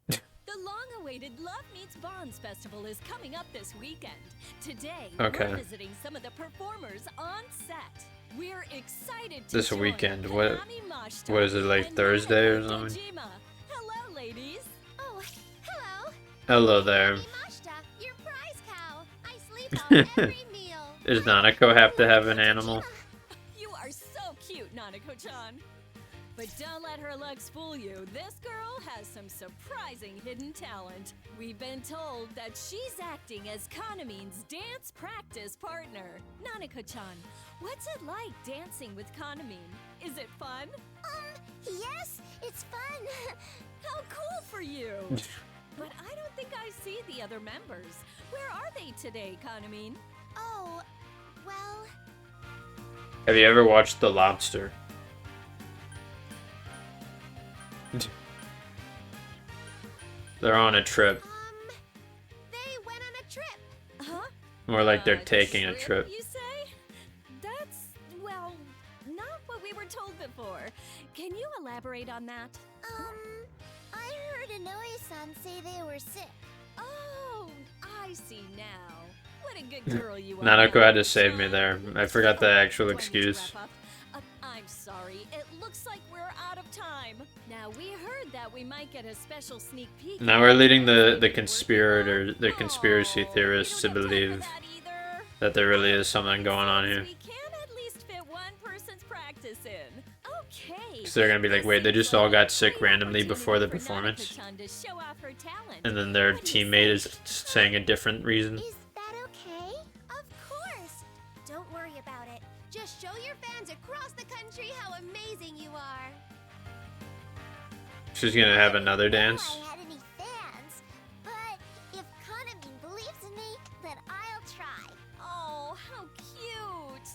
The long-awaited Love Meets Bonds Festival is coming up this weekend. Today, Okay. we're visiting some of the performers on set. We're excited to This join weekend, what- Hanami Mashita what is it, like and Thursday or Nanako something? Dojima. Hello, ladies. Oh, hello. Hello there. Mashita, your prize cow. I sleep on every meal. Does Nanako have to have an animal? You are so cute, Nanako-chan. But don't let her looks fool you. This girl has some surprising hidden talent. We've been told that she's acting as Kanamin's dance practice partner. Nanako-chan, what's it like dancing with Kanamin? Is it fun? Yes, it's fun. How cool for you! But I don't think I see the other members. Where are they today, Kanamin? Oh, well, Have you ever watched The Lobster? They're on a trip. they went on a trip. Huh? More like they're taking a trip. You say? That's, well, not what we were told before. Can you elaborate on that? I heard Inoue-san say they were sick. Oh, I see now. What a good girl you are. Nanako had to save me there. I forgot the actual Do I need to excuse. wrap up? I'm sorry. It looks like we're out of time. Now, we heard that we might get a special sneak peek. Now we're leading the conspiracy theorists to believe that there really is something going on here. We can at least fit one person's practice in. Okay. So they're gonna be like, wait, they just all got sick randomly before the performance, Nanako-chan to show off her talent. and then their What do you teammate say? is saying a different reason. Is that okay? Of course. Don't worry about it. Just show your fans across the country how amazing you are. She's gonna have another I didn't know dance. I had any fans, but if Kanamin believes in me, then I'll try. Oh, how cute!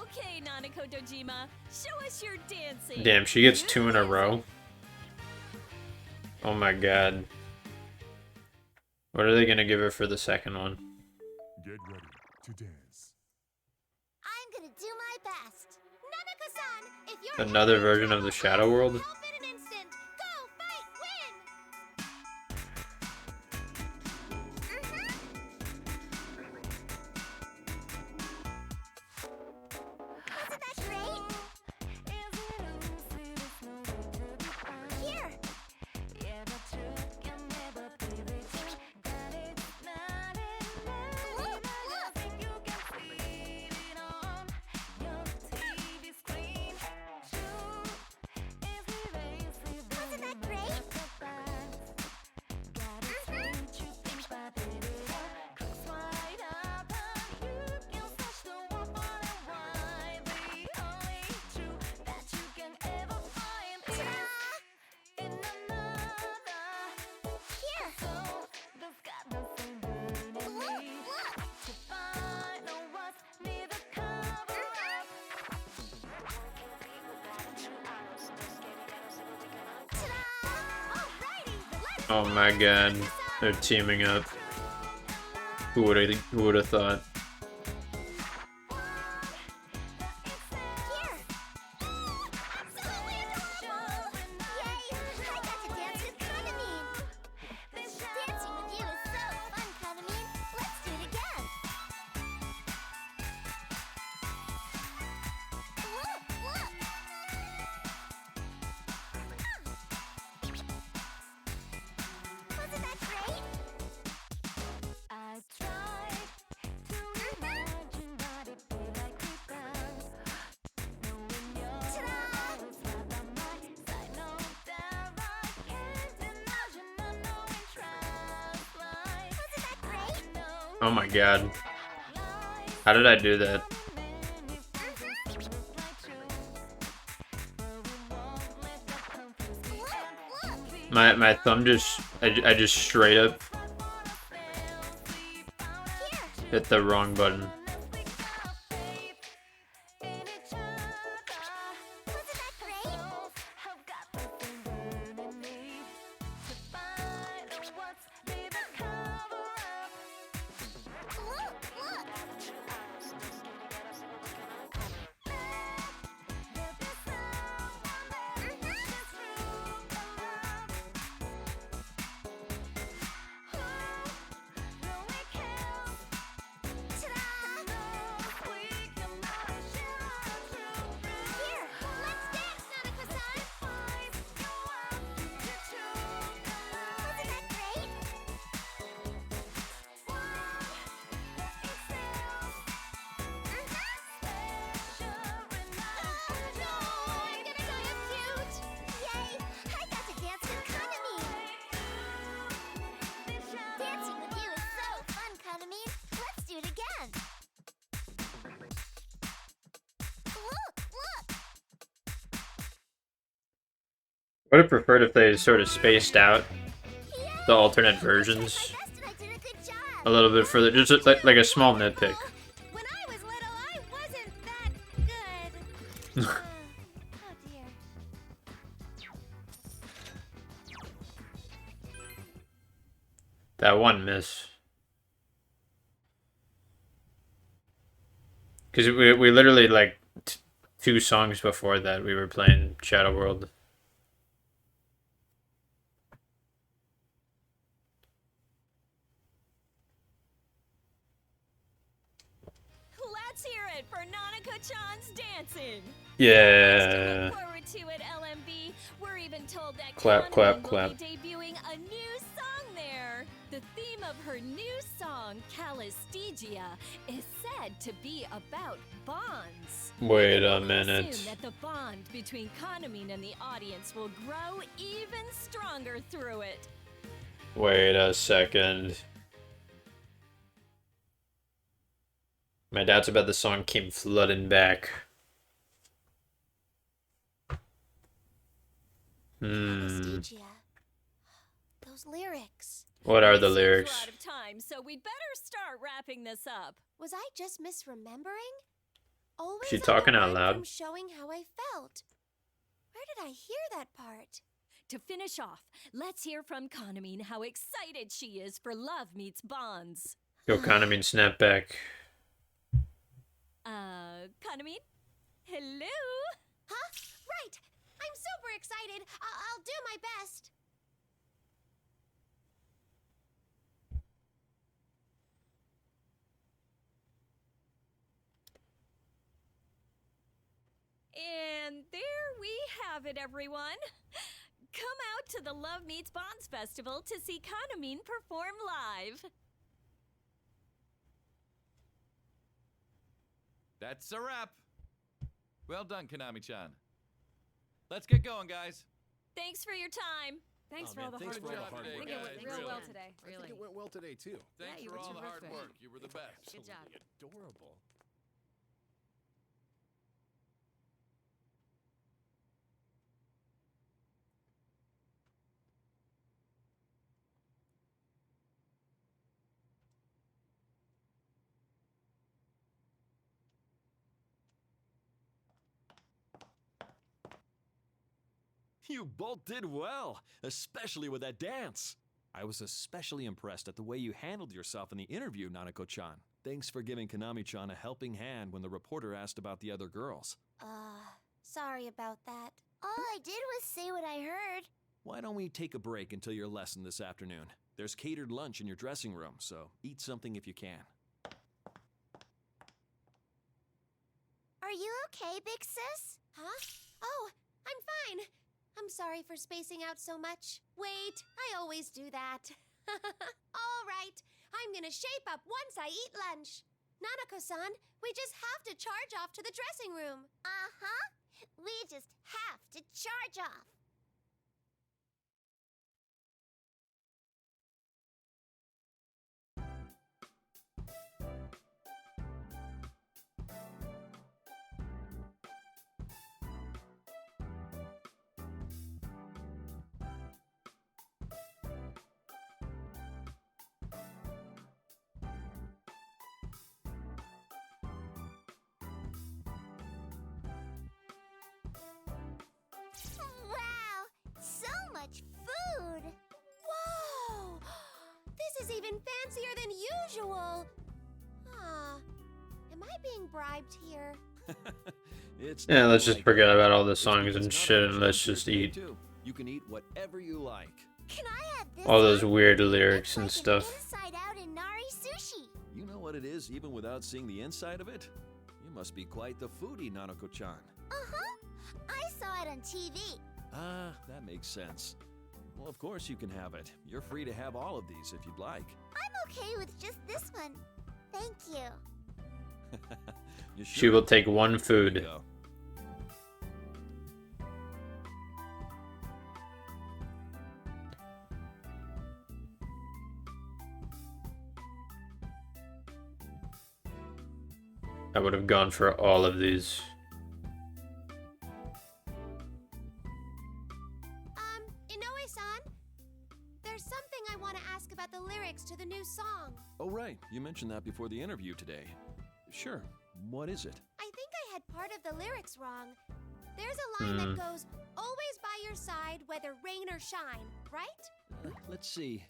Okay, Nanako Dojima, show us your dancing. Damn, she gets 2 in a row. Oh my god. What are they gonna give her for the second one? Get ready to dance. I'm gonna do my best. Nanako-san, if you're Another version of the Shadow World? help in an instant. Go, fight, win. Wasn't that great? Here. Wasn't that great? Oh my god, they're teaming up. Who would have thought? Oh my god. How did I do that? My thumb just I just straight up hit the wrong button. I would have preferred if they sort of spaced out the alternate versions a little bit further, just like a small nitpick. When I was little, I wasn't that good. Oh dear. That one miss. Because we literally, like, 2 songs before that, we were playing Shadow World. Let's hear it for Nanako-chan's dancing. Yeah. Look forward to it, LMB. We're even told that Clap, clap, Kaname clap. will be debuting a new song there. The theme of her new song, Calistigia, is said to be about bonds. Wait a We'll minute. assume that the bond between Kaname and the audience will grow even stronger through it. Wait a second. My doubts about the song came flooding back. Anastasia. Those lyrics. What are It the seems lyrics? We're out of time, so we'd better start wrapping this up. Was I just misremembering? Always She on the talking out run loud? From showing how I felt. Where did I hear that part? To finish off, let's hear from Kaname how excited she is for Love Meets Bonds. Yo, Kaname, snap back. Kaname? Hello? Huh? Right! I'm super excited. I'll do my best. And there we have it, everyone. Come out to the Love Meets Bonds Festival to see Kaname perform live. That's a wrap. Well done, Konami-chan. Let's get going, guys. Thanks for your time. Thanks Oh, for man, all the thanks hard for all work. the hard I think work, it guys, went real really. well today. I Really. think it went well today, too. Thanks you for were all the hard terrific. work. You were the best. Good job. Adorable. You both did well, especially with that dance. I was especially impressed at the way you handled yourself in the interview, Nanako-chan. Thanks for giving Konami-chan a helping hand when the reporter asked about the other girls. Sorry about that. All I did was say what I heard. Why don't we take a break until your lesson this afternoon? There's catered lunch in your dressing room, so eat something if you can. Are you okay, big sis? Huh? Oh, I'm fine. I'm sorry for spacing out so much. Wait, I always do that. All right, I'm gonna shape up once I eat lunch. Nanako-san, we just have to charge off to the dressing room. Uh-huh. We just have to charge off. Wow, so much food. Whoa! This is even fancier than usual. Am I being bribed here? It's Yeah, not let's just like forget that. about all the It's songs because and Nanako-chan's shit and let's here just today, eat. too. You can eat whatever you like. Can I have this? All those one? weird lyrics It's and like stuff. An inside out in Nari sushi. You know what it is even without seeing the inside of it? You must be quite the foodie, Nanako-chan. Uh-huh. I saw it on TV. Ah, that makes sense. Well, of course you can have it. You're free to have all of these if you'd like. I'm okay with just this one. Thank you. You She sure? will take one Here you food. go. I would have gone for all of these. song. Oh, right. You mentioned that before the interview today. Sure. What is it? I think I had part of the lyrics wrong. There's a line that goes, always by your side, whether rain or shine, right? Let's see.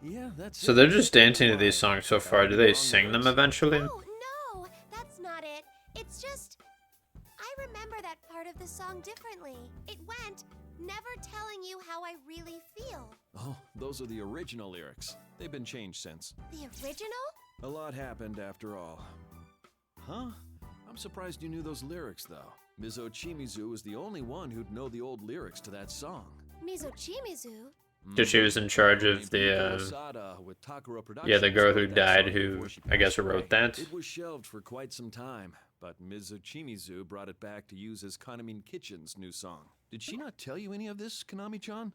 Yeah, that's So it. they're just dancing to these Right. songs so far. Do they sing them eventually? Oh, no, that's not it. It's just, I remember that part of the song differently. It went, never telling you how I really feel. Oh, those are the original lyrics. They've been changed since. The original? A lot happened after all. Huh? I'm surprised you knew those lyrics, though. Ms. Ochimizu was the only one who'd know the old lyrics to that song. Mizochimizu? Because she was in charge of the, yeah, the girl who died who, I guess, wrote that. It was shelved for quite some time, but Ms. Ochimizu brought it back to use as Kanamin Kitchen's new song. Did she not tell you any of this, Konami-chan?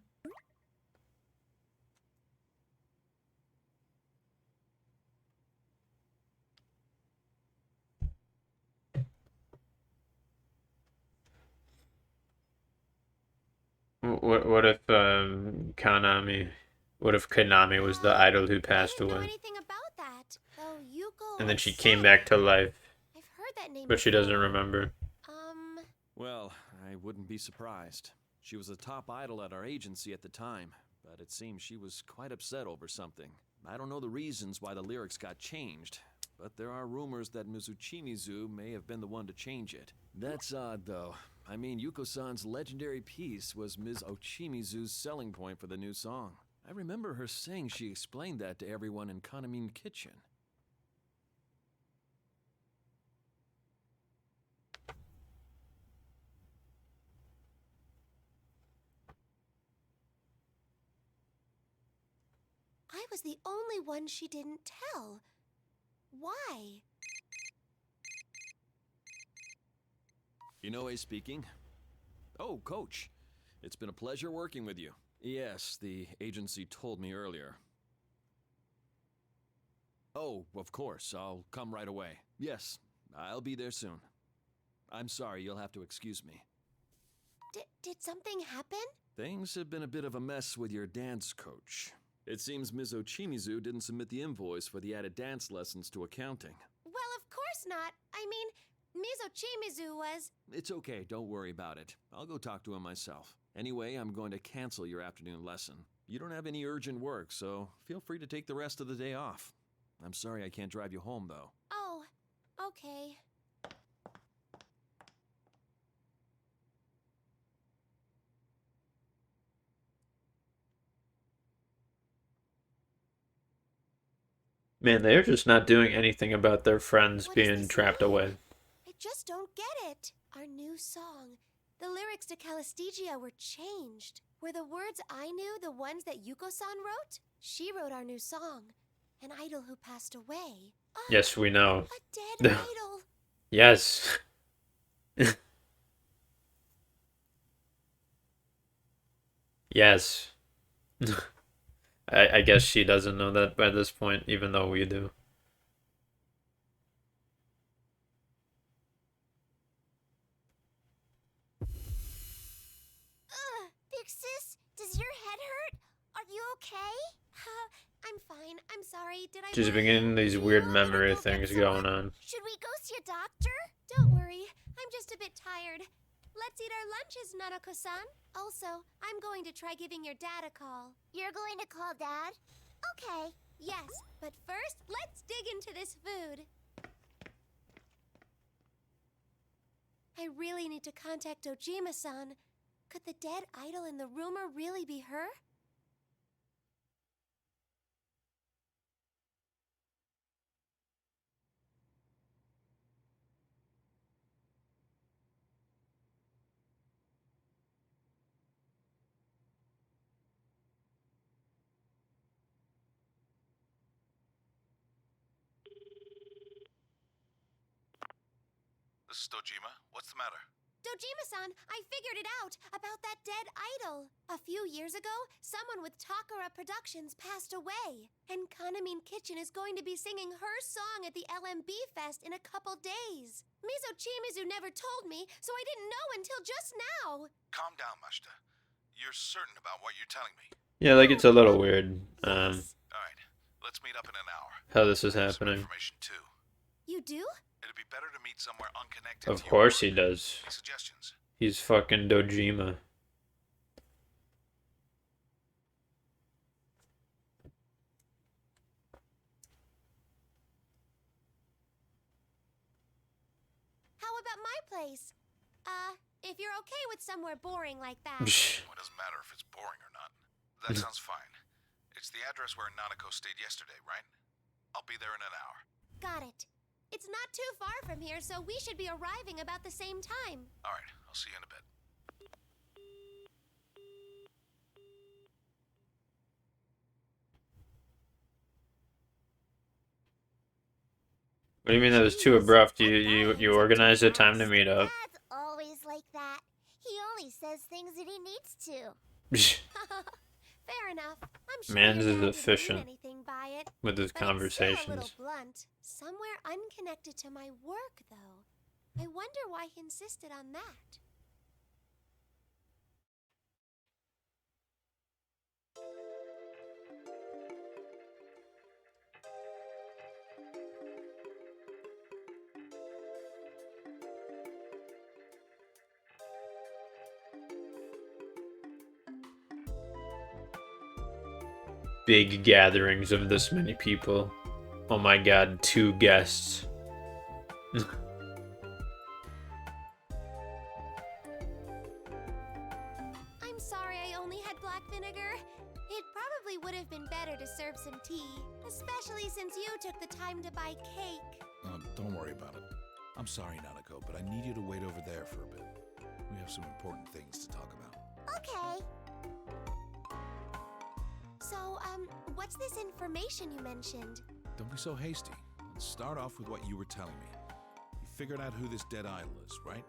What if Konami? What if Konami was the idol who passed I didn't know away, anything about that. Though Yuko and then she said came back to it. life, I've heard that name but she doesn't before. remember? Well, I wouldn't be surprised. She was a top idol at our agency at the time, but it seems she was quite upset over something. I don't know the reasons why the lyrics got changed, but there are rumors that Mizuchimizu may have been the one to change it. That's odd, though. I mean, Yuko-san's legendary piece was Ms. Ochimizu's selling point for the new song. I remember her saying she explained that to everyone in Kanamin Kitchen. I was the only one she didn't tell. Why? Inoue speaking. Oh, Coach. It's been a pleasure working with you. Yes, the agency told me earlier. Oh, of course. I'll come right away. Yes, I'll be there soon. I'm sorry, you'll have to excuse me. Did something happen? Things have been a bit of a mess with your dance coach. It seems Ms. Ochimizu didn't submit the invoice for the added dance lessons to accounting. Well, of course not. I mean, Mizochimizu was... It's okay, don't worry about it. I'll go talk to him myself. Anyway, I'm going to cancel your afternoon lesson. You don't have any urgent work, so feel free to take the rest of the day off. I'm sorry I can't drive you home, though. Oh, okay. Man, they're just not doing anything about their friends What does being this trapped mean? away. I just don't get it. Our new song. The lyrics to Calistegia were changed. Were the words I knew the ones that Yuko-san wrote? She wrote our new song. An idol who passed away. Oh, Yes, we know. a dead idol. Yes. Yes. I guess she doesn't know that by this point, even though we do. Big sis, does your head hurt? Are you okay? I'm fine. I'm sorry. Did I She's worry beginning you? these Do weird you want me to memory go get things someone? going on. Should we go see a doctor? Don't worry. I'm just a bit tired. Let's eat our lunches, Nanako-san. Also, I'm going to try giving your dad a call. You're going to call Dad? Okay. Yes, but first, let's dig into this food. I really need to contact Ojima-san. Could the dead idol in the rumor really be her? This is Dojima. What's the matter? Dojima-san, I figured it out about that dead idol. A few years ago, someone with Takara Productions passed away. And Kanamin Kitchen is going to be singing her song at the LMB Fest in a couple days. Mizochimizu never told me, so I didn't know until just now. Calm down, Mashita. You're certain about what you're telling me. Yeah, like it's a little weird. Yes. Alright, Let's meet up in an hour. How this is I have some happening. information too. You do? It'd be better to meet somewhere unconnected. Of to your course work. he does. Any suggestions? He's fucking Dojima. How about my place? If you're okay with somewhere boring like that. Well, it doesn't matter if it's boring or not. That sounds fine. It's the address where Nanako stayed yesterday, right? I'll be there in an hour. Got it. It's not too far from here, so we should be arriving about the same time. All right, I'll see you in a bit. What do you mean that was too abrupt? You organized a time to meet up. Dad's always like that. He only says things that he needs to. Fair enough. I'm sure Mans your is dad didn't efficient mean anything by it, with his but it's still a little conversations. blunt. Somewhere unconnected to my work, though. I wonder why he insisted on that. Big gatherings of this many people. Oh my god, 2 guests. I'm sorry I only had black vinegar. It probably would have been better to serve some tea, especially since you took the time to buy cake. Don't worry about it. I'm sorry, Nanako, but I need you to wait over there for a bit. We have some important things to talk about. Okay. So, what's this information you mentioned? Don't be so hasty. Let's start off with what you were telling me. You figured out who this dead idol is, right?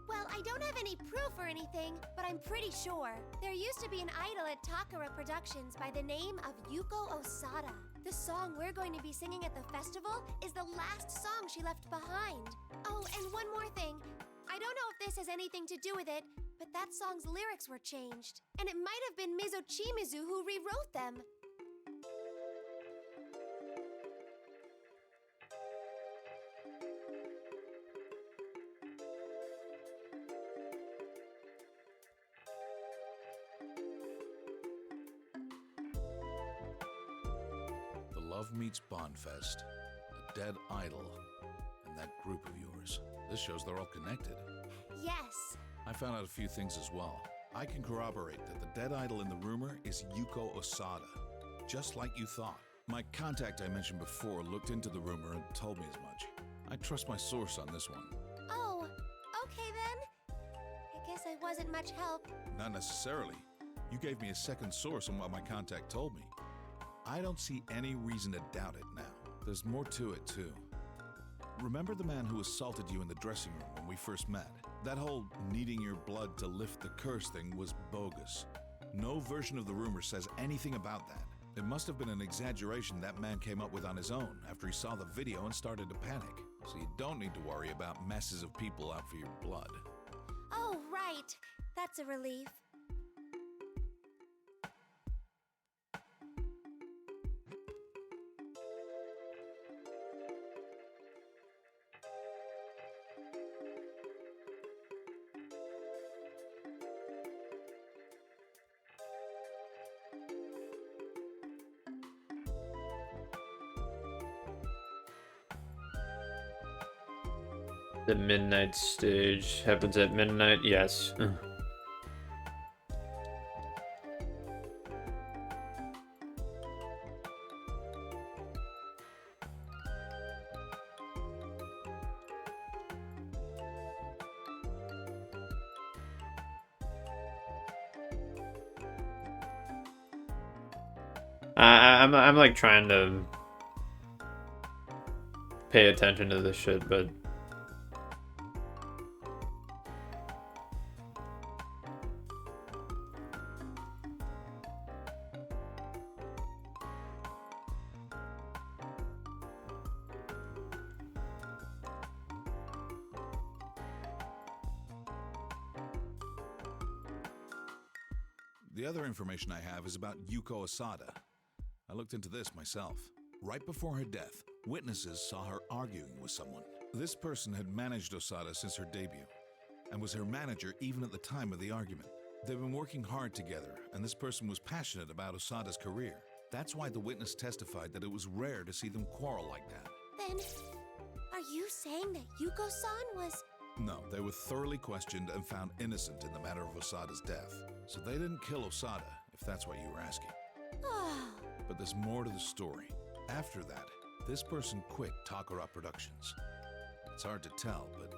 Well, I don't have any proof or anything, but I'm pretty sure. There used to be an idol at Takara Productions by the name of Yuko Osada. The song we're going to be singing at the festival is the last song she left behind. Oh, and one more thing. I don't know if this has anything to do with it, but that song's lyrics were changed. And it might have been Mizo Chimizu who rewrote them. The Love Meets Bondfest, a dead idol, and that group of yours. This shows they're all connected. Yes. I found out a few things as well. I can corroborate that the dead idol in the rumor is Yuko Osada, just like you thought. My contact I mentioned before looked into the rumor and told me as much. I trust my source on this one. Oh, okay then. I guess I wasn't much help. Not necessarily. You gave me a second source on what my contact told me. I don't see any reason to doubt it now. There's more to it, too. Remember the man who assaulted you in the dressing room when we first met? That whole needing your blood to lift the curse thing was bogus. No version of the rumor says anything about that. It must have been an exaggeration that man came up with on his own after he saw the video and started to panic. So you don't need to worry about masses of people out for your blood. Oh, right. That's a relief. The midnight stage happens at midnight, yes. I'm like trying to pay attention to this shit, but The other information I have is about Yuko Osada. I looked into this myself. right before her death, witnesses saw her arguing with someone. This person had managed Osada since her debut, and was her manager even at the time of the argument. They've been working hard together, and this person was passionate about Osada's career. That's why the witness testified that it was rare to see them quarrel like that. Then, are you saying that Yuko-san was... No, they were thoroughly questioned and found innocent in the matter of Osada's death. So they didn't kill Osada, if that's what you were asking. Oh, But there's more to the story. After that, this person quit Takara Productions. It's hard to tell, but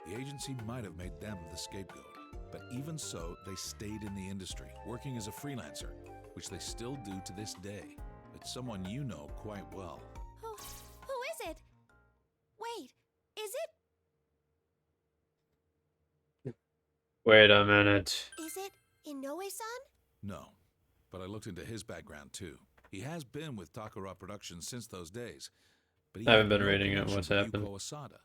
the agency might have made them the scapegoat. But even so, they stayed in the industry, working as a freelancer, which they still do to this day. It's someone you know quite well. who is it? Wait, is Wait a minute. it Inoue-san? No, but I looked into his background too. He has been with Takara Productions since those days, but he I haven't had been no reading it. connection What's to happened? Yuko Osada.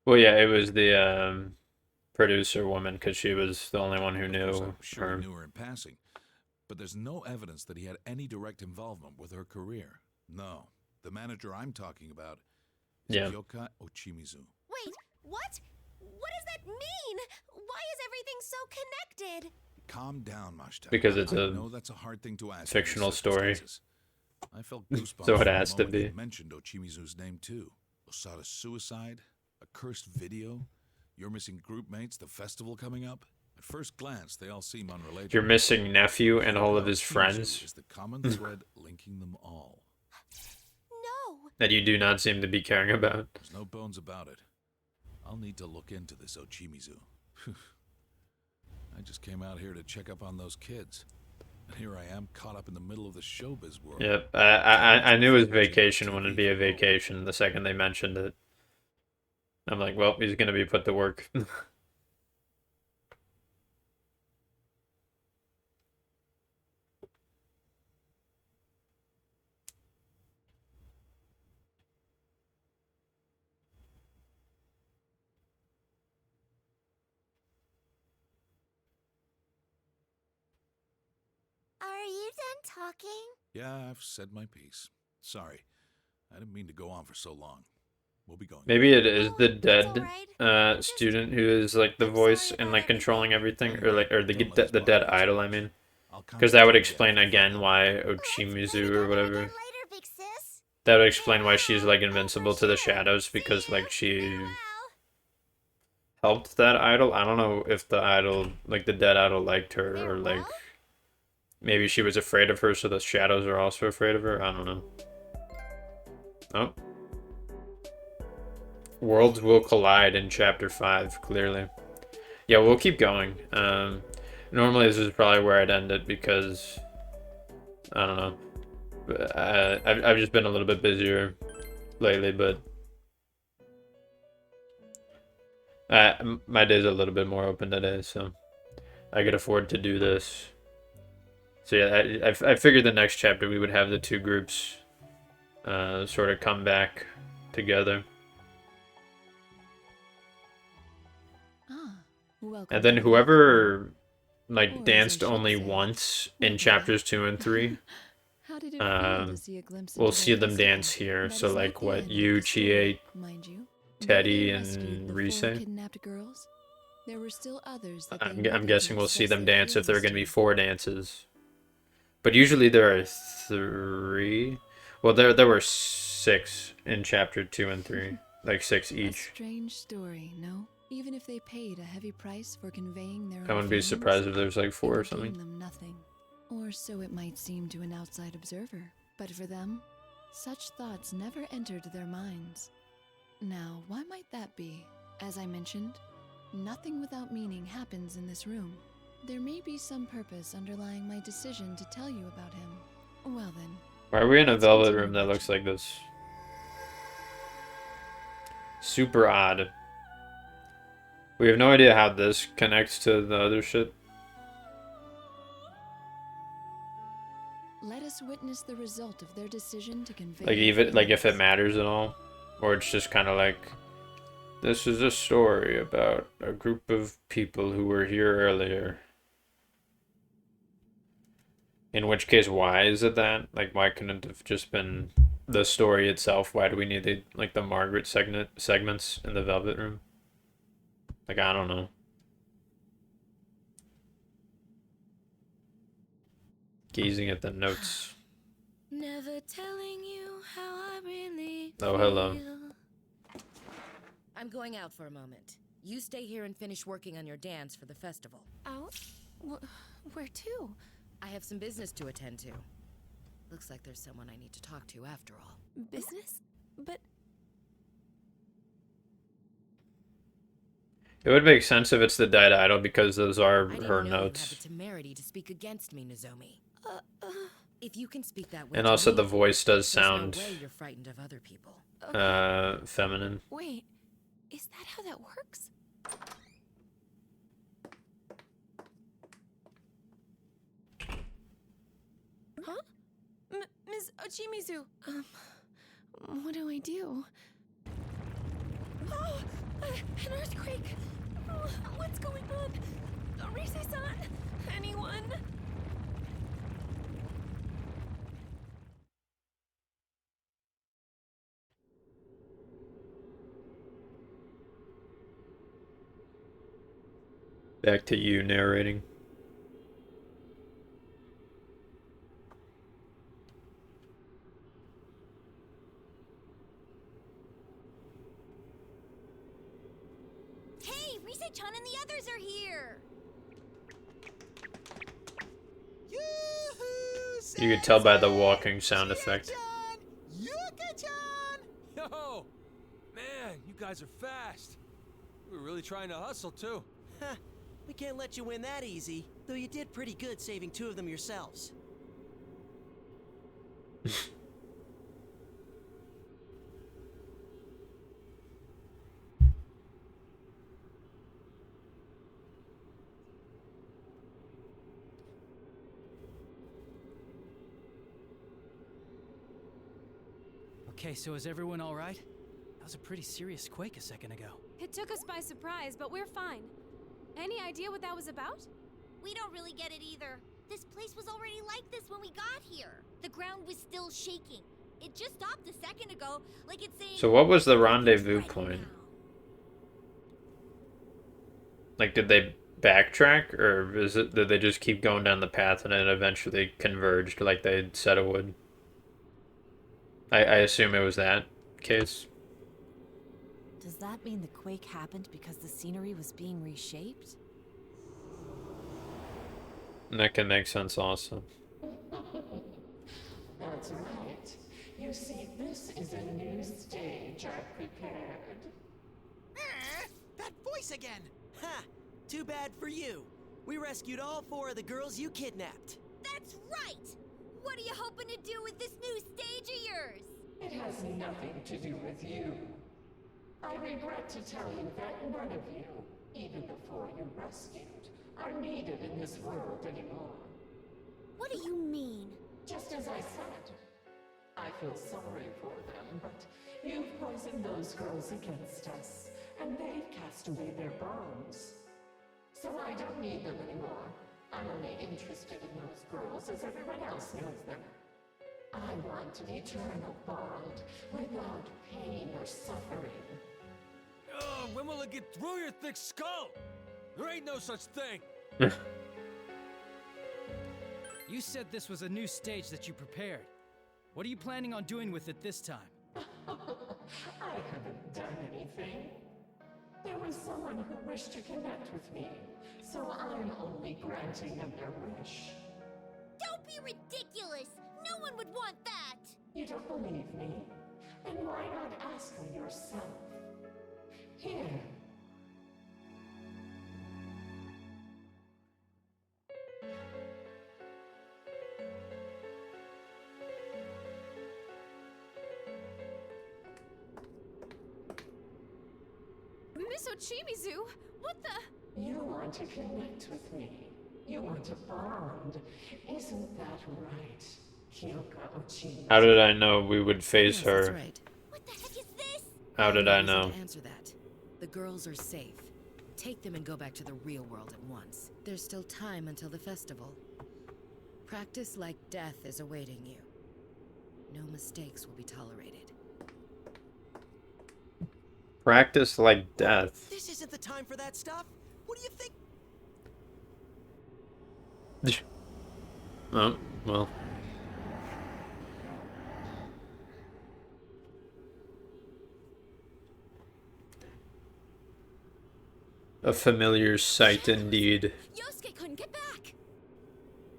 Well, yeah, it was the producer woman because she was the only one who Of course, knew I'm sure her. he knew her in passing, but there's no evidence that he had any direct involvement with her career. No, the manager I'm talking about is Yeah. Yoka Ochimizu. Wait, what? What does that mean? Why is everything so connected? Calm down, Mashita. Because it's I a know that's a hard thing to ask. in these fictional story. circumstances. I felt goosebumps So it from the has to moment he be. mentioned Ochimizu's name too. Osada's suicide, a cursed video, your missing group mates, the festival coming up. At first glance, they all seem unrelated. Your missing nephew and all of Yoka his Ochimizu friends is the common thread linking them all. No. that you do not seem to be caring about. There's no bones about it. I'll need to look into this Ochimizu. I just came out here to check up on those kids. And here I am, caught up in the middle of the showbiz world. Yep, I knew his vacation wouldn't be a vacation the second they mentioned it. I'm like, well, he's gonna be put to work. Are you done talking? Yeah, I've said my piece. Sorry. I didn't mean to go on for so long. We'll be going. Maybe it is the It's dead alright. student who is like the I'm voice sorry and about like controlling everything, or like or the Don't let us the bother dead you too idol. I much. mean, I'll because that would contact you explain again. again why Let's Ochimizu maybe or go whatever. later, big sis. That would explain why she's like invincible to the shadows, because like she Wow. helped that idol. I don't know if the idol, like the dead idol, liked her, or like Farewell? maybe she was afraid of her, so the shadows are also afraid of her. I don't know. Oh. Worlds will collide in chapter 5, clearly. Yeah, we'll keep going. Normally this is probably where I'd end it because I don't know. I've just been a little bit busier lately, but my day's a little bit more open today, so I could afford to do this. So yeah, I figured the next chapter we would have the two groups sort of come back together. Welcome And then to the whoever Or like as I danced should only say, once in welcome chapters back. 2 and 3, How did it feel to um, see a glimpse we'll into see their them history? dance here. That So is not like the what end of you, the story, Chie, mind you. Teddy, Though they rescued and the 4 Rise. kidnapped girls, there were still others that they I'm never guessing could we'll see access them their dance if there are feelings going to be to. 4 dances. But usually there are 3. Well, there were 6 in chapter 2 and 3, like 6 A each. strange story, no? Even if they paid a heavy price for conveying their I own wouldn't be feelings, surprised if there's like it 4 or would gain something. them nothing. Or so it might seem to an outside observer. But for them, such thoughts never entered their minds. Now, why might that be? As I mentioned, nothing without meaning happens in this room. There may be some purpose underlying my decision to tell you about him. Well then, Why are we in a let's velvet continue room that watching. looks like this? Super odd. We have no idea how this connects to the other shit. just witnessed the result of their decision to convey. Like even like if it matters at all, or it's just kind of like, this is a story about a group of people who were here earlier. In which case, why is it that? Like, why couldn't it have just been the story itself? Why do we need the Margaret segments in the Velvet Room? Like, I don't know. Gazing at the notes. Never telling you how I really Oh, hello. feel. I'm going out for a moment. You stay here and finish working on your dance for the festival. Out? Where to? I have some business to attend to. Looks like there's someone I need to talk to after all. Business? But It would make sense if it's the Dead Idol because those are I didn't her know notes. you had the temerity to speak against me, Nozomi. If you can speak that way, And to also me, the voice does there's sound no way you're frightened of other people. feminine. wait, is that how that works? Huh? Ms. Ochimizu. What do I do? Oh, an earthquake! Oh, what's going on? Rise-san? Anyone? Back to you narrating. Hey, Rise-chan and the others are here! You could tell by the walking sound effect. Yo! Man, you guys are fast. We were really trying to hustle, too. Huh. We can't let you win that easy, though you did pretty good saving 2 of them yourselves. Okay, so is everyone all right? That was a pretty serious quake a second ago. It took us by surprise, but we're fine. Any idea what that was about? We don't really get it either. This place was already like this when we got here. The ground was still shaking. It just stopped a second ago, like it's saying... So what was the rendezvous point? Like, did they backtrack, or did they just keep going down the path and then eventually converged like they said it would? I assume it was that case. Does that mean the quake happened because the scenery was being reshaped? That can make sense also. That's right. You see, this is a new stage I've prepared. That voice again! Ha! Too bad for you. We rescued all 4 of the girls you kidnapped. That's right! What are you hoping to do with this new stage of yours? It has nothing to do with you. I regret to tell you that none of you, even the 4 you rescued, are needed in this world anymore. What do you mean? Just as I said, I feel sorry for them, but you've poisoned those girls against us, and they've cast away their bonds. So I don't need them anymore. I'm only interested in those girls as everyone else knows them. I want an eternal bond without pain or suffering. Oh, when will it get through your thick skull? There ain't no such thing. You said this was a new stage that you prepared. What are you planning on doing with it this time? I haven't done anything. There was someone who wished to connect with me, so I'm only granting them their wish. Don't be ridiculous! No one would want that! You don't believe me? Then why not ask me yourself? Here. Miss Ochimizu, what the? You want to connect with me. You want to bond. Isn't that right? How did I know we would face Yes, her? that's right. What the heck is this? How did I have no reason know? to answer that. The girls are safe. Take them and go back to the real world at once. There's still time until the festival. Practice like death is awaiting you. No mistakes will be tolerated. Practice like death. This isn't the time for that stuff. What do you think? Oh, well. A familiar sight indeed. Yosuke-kun, get back!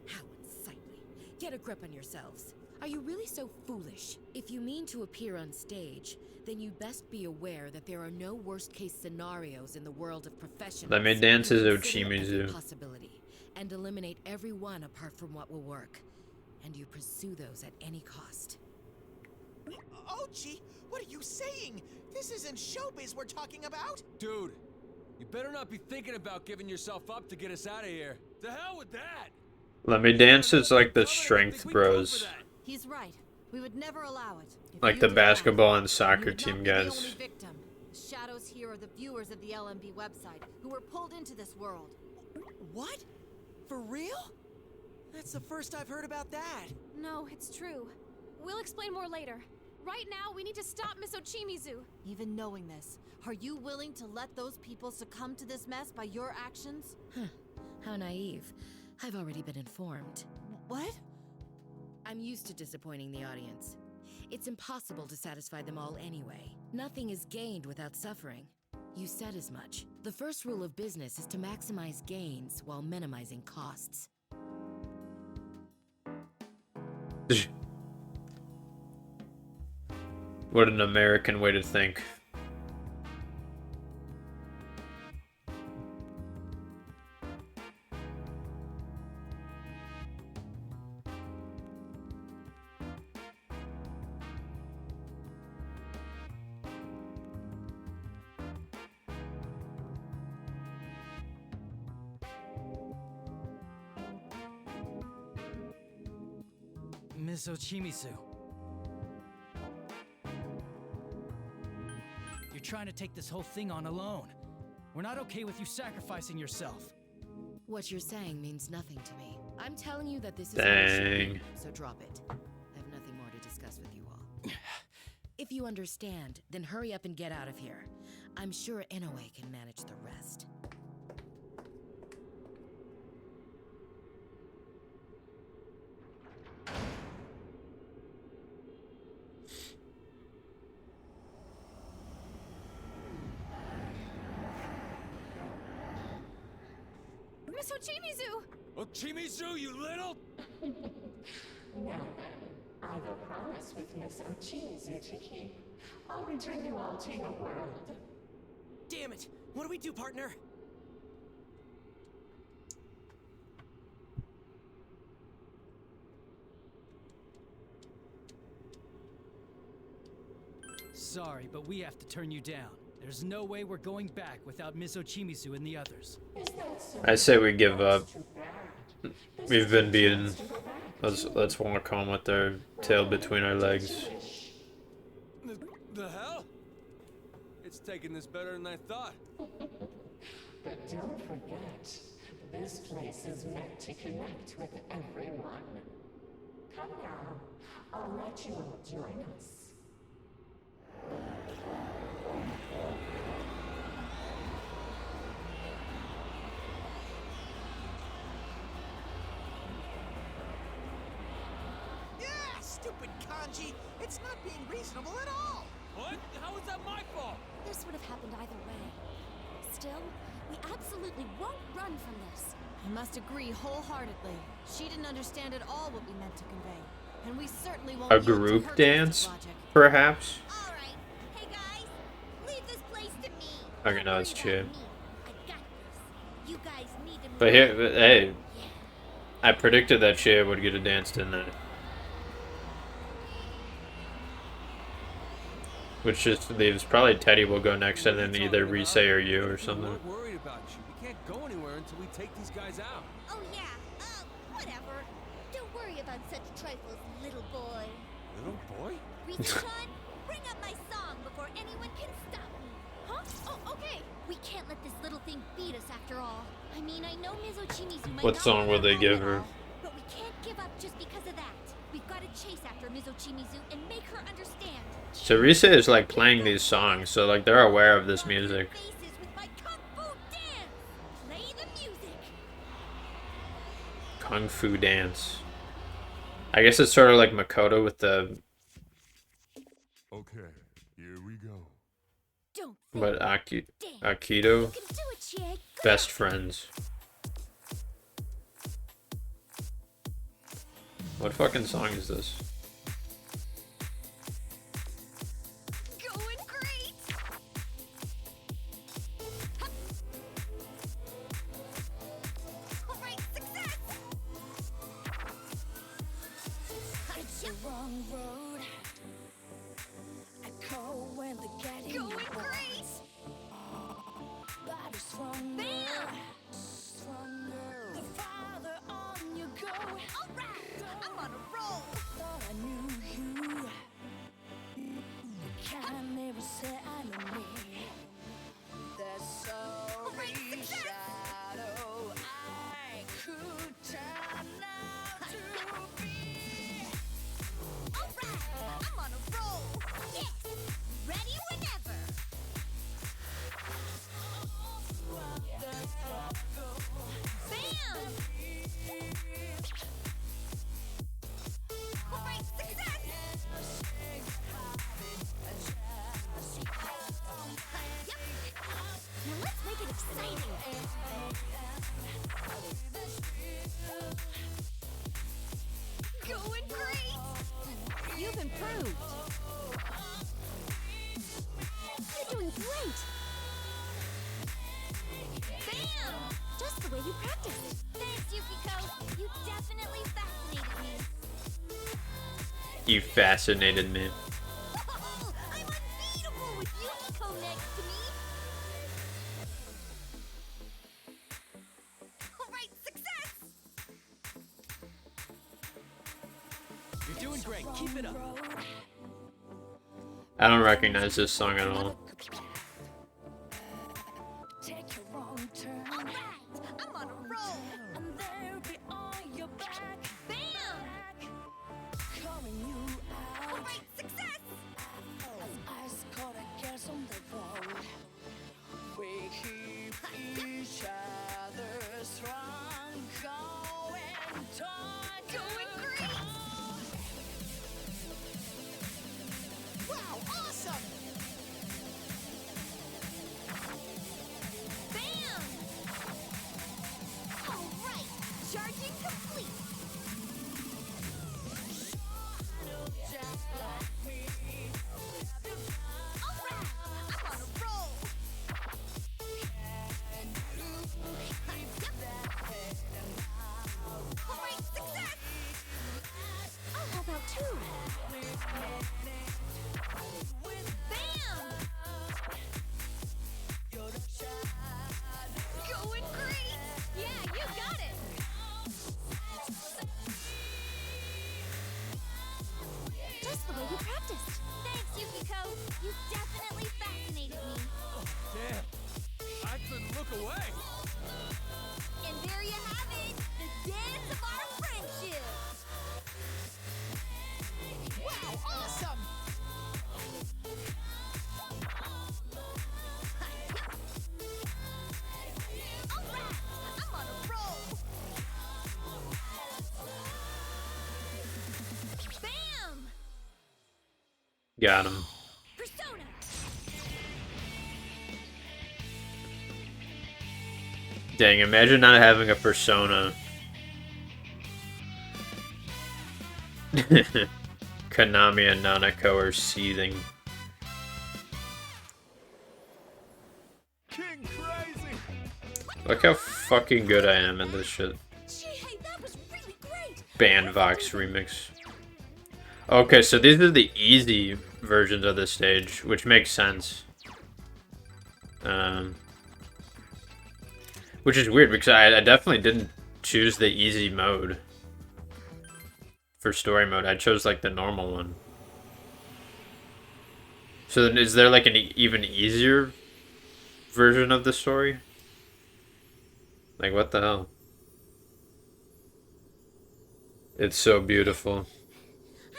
How unsightly. Get a grip on yourselves. Are you really so foolish? If you mean to appear on stage, then you best be aware that there are no worst-case scenarios in the world of professionals. Let me dance as Consider every Ochimizu. possibility and eliminate every one apart from what will work. And you pursue those at any cost. Ochi, what are you saying? This isn't showbiz we're talking about. Dude, you better not be thinking about giving yourself up to get us out of here. The hell with that! Let me dance as like the strength bros. He's right. We would never allow it. If Like you the did that, basketball and you soccer would not team be the guys. only victim. The shadows here are the viewers of the LMB website who were pulled into this world. What? For real? That's the first I've heard about that. No, it's true. We'll explain more later. Right now, we need to stop Miss Ochimizu. Even knowing this, are you willing to let those people succumb to this mess by your actions? Huh. How naive. I've already been informed. What? I'm used to disappointing the audience. It's impossible to satisfy them all anyway. Nothing is gained without suffering. You said as much. The first rule of business is to maximize gains while minimizing costs. What an American way to think. Miss Ochimizu. You're trying to take this whole thing on alone. We're not okay with you sacrificing yourself. What you're saying means nothing to me. I'm telling you that this is Dang. so drop it. I have nothing more to discuss with you all. If you understand, then hurry up and get out of here. I'm sure Inoue can manage the rest. Miss Ochimizu! Ochimizu, you little... Now then, I've a promise with Miss Ochimizu to keep. I'll return you all to your world. Damn it! What do we do, partner? Sorry, but we have to turn you down. There's no way we're going back without Miss Ochimizu and the others. I say we give up. We've been beaten. Let's walk home with our tail between our legs. The hell? It's taking this better than I thought. But don't forget, this place is meant to connect with everyone. Come now, I'll let you all join us. Yeah, stupid kanji! It's not being reasonable at all! What? How is that my fault? This would have happened either way. Still, we absolutely won't run from this. I must agree wholeheartedly. She didn't understand at all what we meant to convey. And we certainly won't A yield to group her dance, twisted logic. perhaps? Alright. Hey guys, leave this place to me. Okay, no, it's chill. I got this. You guys need to But here, hey, I predicted that Shea would get a dance, didn't I? Which just leaves probably Teddy will go next, and then either Rise or you or something. We're worried about you. We can't go anywhere until we take these guys out. Oh yeah, whatever. Don't worry about on such trifles, little boy. Little boy? Riza-chan, bring up my song before anyone can stop me. Huh? Oh, okay. We can't let this little thing beat us after all. I mean, I know Mizochimizu might What not song be would they our give home her? at all, but we can't give up just because of that. We've got to chase after Mizochimizu and make her understand. So Risa is like playing these songs, so like they're aware of this music. Faces with my kung fu dance. Play the music. Kung Fu Dance. I guess it's sort of like Makoto with the Okay, here we go. Don't what dance. Aikido You can do it, Chie. Go. best friends. What fucking song is this? Going great. All right, success. It's the wrong road. I go when the getting Going great. But it's stronger. Bam. Stronger. The farther on you go. All right, I'm on a roll. Thought I knew you. Can never say I know me. There's so many shadow I could turn out to be. All right, I'm on a roll. Yes, ready whenever. Bam. All right, success. Yep. Now let's make it exciting. Going great. You've improved. You're doing great. Bam! Just the way you practiced. Thanks, Yukiko. You definitely fascinated me. You fascinated me. Oh, I'm unbeatable with Yukiko next to me. All right, success. You're doing great. Keep it up. I don't recognize this song at all. Take your wrong turn. All right, I'm on a roll. And they'll be on your back. Bam! Calling you All out. right, success. As ice cold against on the road. We keep each other strong. Going toward Going great. Wow, awesome. Bam! All right, charging complete. just like me. All right, I'm on a roll. All right, success. I'll help out too. Bam! Going great. Yeah, you got it. Just the way you practiced. Thanks, Yukiko. You definitely fascinated me. Damn. I couldn't look away. And there you have it, the dance of our friendship. Wow, awesome! All right, I'm on a roll. Bam! Got him. Persona. Dang, imagine not having a persona. Konami and Nanako are seething. King Crazy! Look how fucking good I am at this shit. Hey, that was really great. Bandvox remix. Okay, so these are the easy versions of this stage, which makes sense. Which is weird because I definitely didn't choose the easy mode. for story mode. I chose like the normal one. So then is there like an even easier version of the story? Like what the hell? It's so beautiful.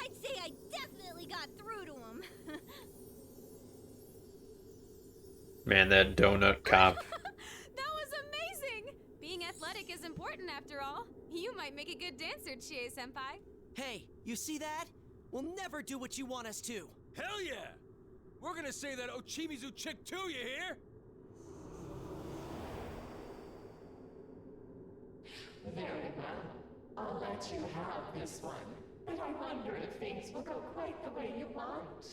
I'd say I definitely got through to him. Man, that donut cop. That was amazing! Being athletic is important after all. You might make a good dancer, Chie-senpai. Hey, you see that? We'll never do what you want us to. Hell yeah! We're gonna say that Ochimizu chick too, you hear? Very well. I'll let you have this one. But I wonder if things will go quite the way you want.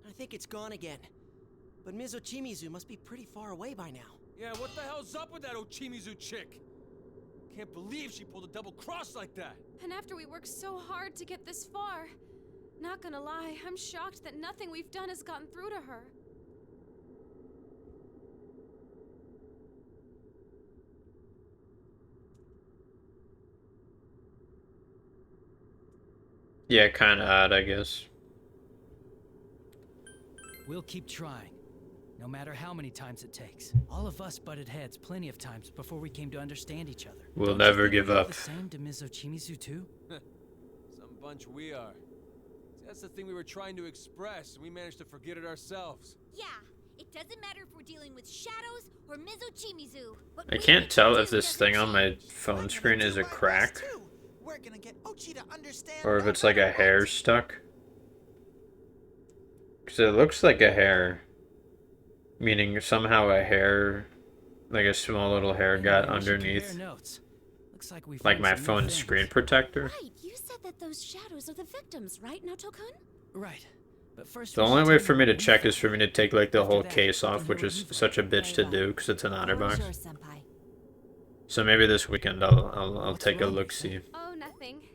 I think it's gone again. But Ms. Ochimizu must be pretty far away by now. Yeah, what the hell's up with that Ochimizu chick? Can't believe she pulled a double cross like that. And after we worked so hard to get this far, not gonna lie, I'm shocked that nothing we've done has gotten through to her. Yeah, kind of odd, I guess. We'll keep trying, no matter how many times it takes. All of us butted heads plenty of times before we came to understand each other. We'll Don't never you think give we're up. The same to Ms. Ochimizu too? Some bunch we are. See, that's the thing we were trying to express, and we managed to forget it ourselves. Yeah, it doesn't matter if we're dealing with shadows or Ms. Ochimizu. I can't tell if this thing on my phone screen is a crack We're gonna get Ochi to understand. or if it's like a hair stuck. Because it looks like a hair. Meaning somehow a hair, like a small little hair got underneath. Looks like we Like found my some new phone things. screen protector. Right, you said that those shadows are the victims, right, Noto-kun? Right. But first The only way for me to check is for me to take like the whole case off, which is such a bitch to do because it's an OtterBox. So maybe this weekend I'll take a look-see. Oh, nothing.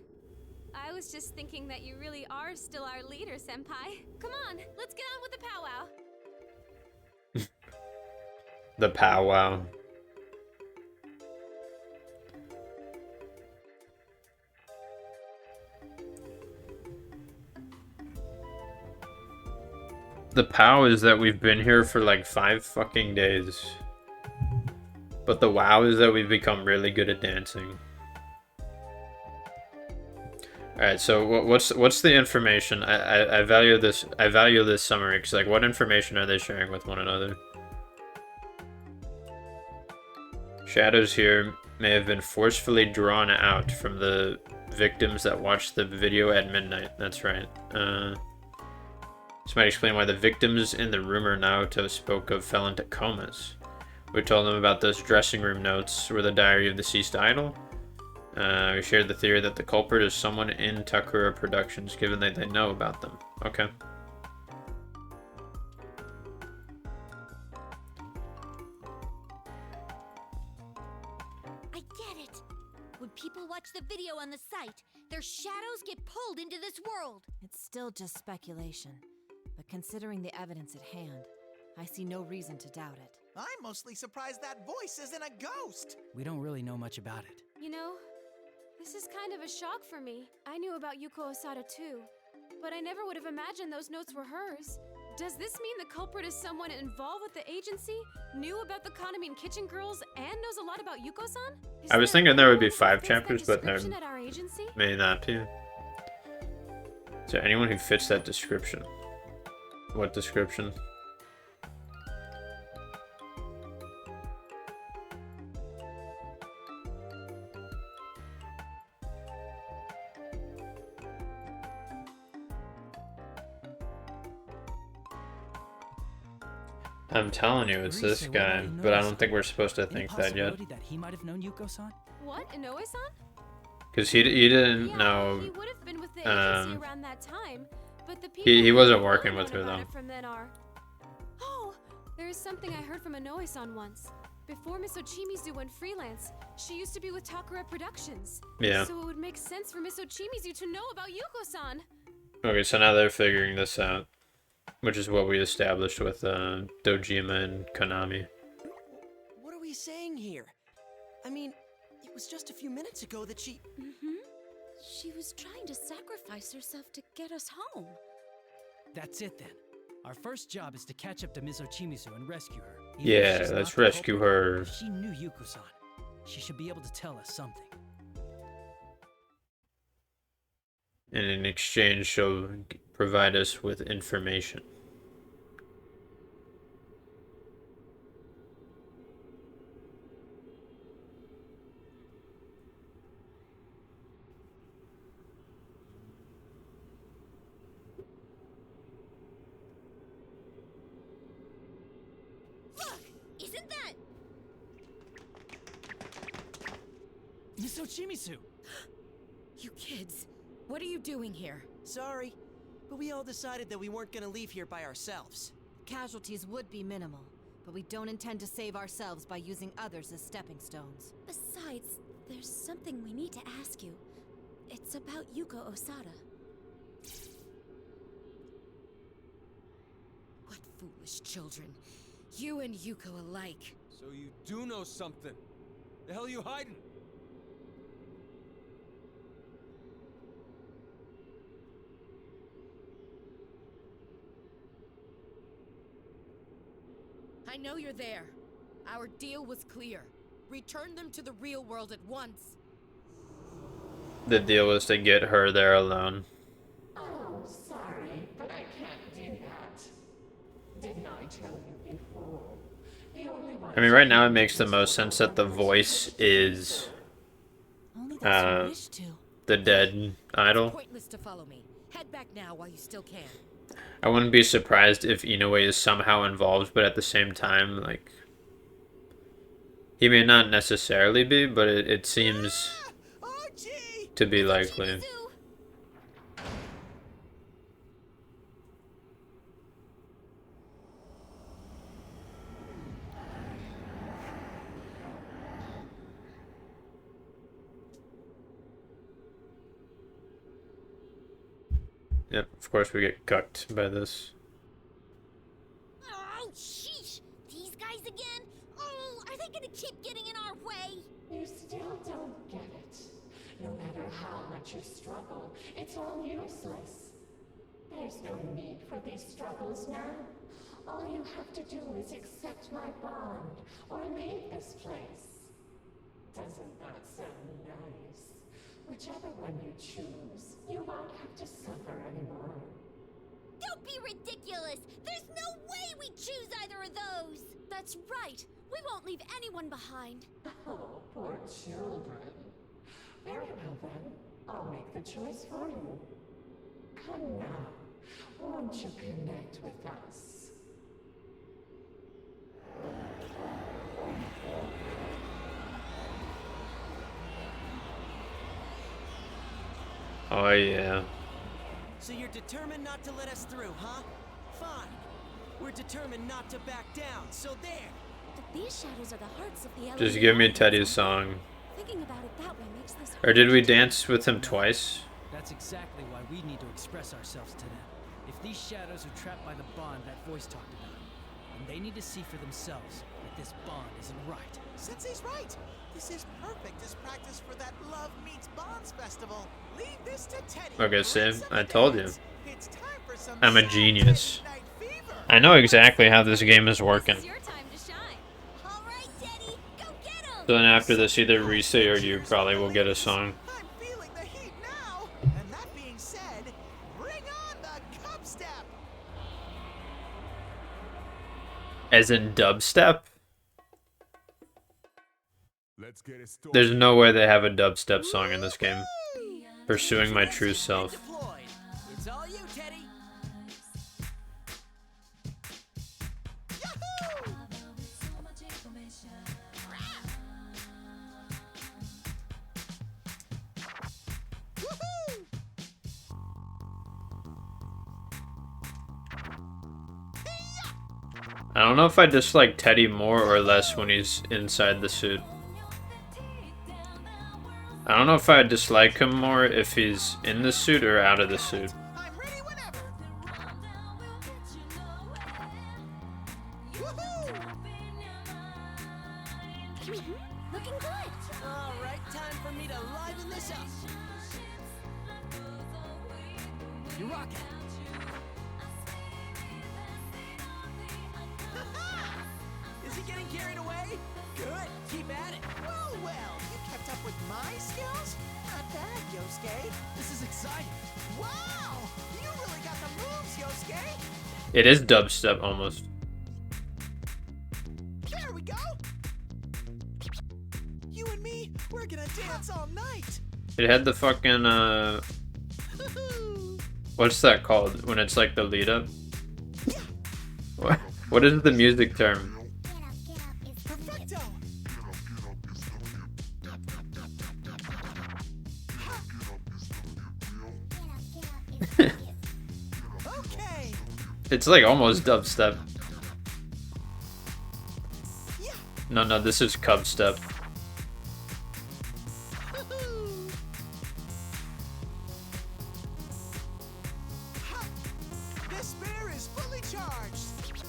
I was just thinking that you really are still our leader, Senpai. Come on, let's get on with the powwow. The powwow. The pow is that we've been here for like 5 fucking days. But the wow is that we've become really good at dancing. Alright, so what's the information? I value this summary, because like what information are they sharing with one another? Shadows here may have been forcefully drawn out from the victims that watched the video at midnight. That's right. This might explain why the victims in the rumor Naoto spoke of fell into comas. We told them about those dressing room notes were the diary of the deceased idol. We shared the theory that the culprit is someone in Takura Productions, given that they know about them. Okay. I get it. When people watch the video on the site, their shadows get pulled into this world. It's still just speculation, but considering the evidence at hand, I see no reason to doubt it. I'm mostly surprised that voice isn't a ghost. We don't really know much about it. You know, this is kind of a shock for me. I knew about Yuko Osada too, but I never would have imagined those notes were hers. Does this mean the culprit is someone involved with the agency, knew about the Kanami and Kitchen Girls, and knows a lot about Yuko-san? I was thinking there would be 5 chapters, but there Description at our agency? may not be. Is there anyone who fits that description? What description? I'm telling you, it's this guy, but I don't think we're supposed to think that yet. That he might have known Yuko-san? What, Inoue-san? Because he didn't Yeah, know. he would have been with the agency around that time, but the people He who wasn't have working known with her, about though. it From then are. Oh, there is something I heard from Inoue-san once. Before Miss Ochimizu went freelance, she used to be with Takura Productions. Yeah. So it would make sense for Miss Ochimizu to know about Yuko-san. Okay, so now they're figuring this out, which is what we established with Dojima and Konami. he saying here? I mean, it was just a few minutes ago that she... She was trying to sacrifice herself to get us home. That's it then. Our first job is to catch up to Miss Ochimizu and rescue her. Even if Yeah, she's let's not the rescue culprit, her. if she knew Yuko-san, she should be able to tell us something. And in exchange, she'll provide us with information. Look! Isn't that... Miss Ochimizu! You kids, what are you doing here? Sorry, but we all decided that we weren't gonna leave here by ourselves. Casualties would be minimal, but we don't intend to save ourselves by using others as stepping stones. Besides, there's something we need to ask you. It's about Yuko Osada. What foolish children. You and Yuko alike. So you do know something. The hell are you hiding? I know you're there. Our deal was clear. Return them to the real world at once. The deal was to get her there alone. Oh, sorry, but I can't do that. Didn't I tell you before? The only one I mean, right now it makes the most sense that the voice is the dead idol. Pointless to follow me. Head back now while you still can. I wouldn't be surprised if Inoue is somehow involved, but at the same time, like, he may not necessarily be, but it seems to be likely. Yep, of course we get cucked by this. Oh, sheesh! These guys again? Oh, are they gonna keep getting in our way? You still don't get it. No matter how much you struggle, it's all useless. There's no need for these struggles now. All you have to do is accept my bond, or leave this place. Doesn't that sound nice? Whichever one you choose, you won't have to suffer anymore. Don't be ridiculous! There's no way we choose either of those! That's right. We won't leave anyone behind. Oh, poor children. Very well then, I'll make the choice for you. Come now, won't you connect with us? Oh yeah. So you're determined not to let us through, huh? Fine. We're determined not to back down, so there. But these shadows are the hearts of the Just give me Teddy's song. Thinking about it that way makes this Or did we dance with him twice? That's exactly why we need to express ourselves to them. If these shadows are trapped by the bond that voice talked about, and they need to see for themselves that this bond isn't right. Sensei's right. This is perfect as practice for that Love Meets Bonds festival. Leave this to Teddy. Okay, see, I told you. It's time for some I'm a genius. I know exactly how this game is working. So then after this, either Rise or you probably will get a song. And that being said, bring on the cup step. As in dubstep? Let's get it started. There's no way they have a dubstep song in this game. Pursuing my true self. It's all you, Teddy. I don't know if I dislike Teddy more or less when he's inside the suit. I don't know if I dislike him more if he's in the suit or out of the suit. to liven this up. You're rocking. Is he getting carried away? Good. Keep at it. Well, you kept up with my skills? Not bad, Yosuke. This is exciting. Wow! You really got the moves, Yosuke! It is dubstep almost. There we go! You and me, we're gonna dance all night! It had the fucking, what's that called? When it's like the lead up? What is the music term? Perfecto! Okay! It's like almost dubstep. No, this is cub step. This spear is fully charged!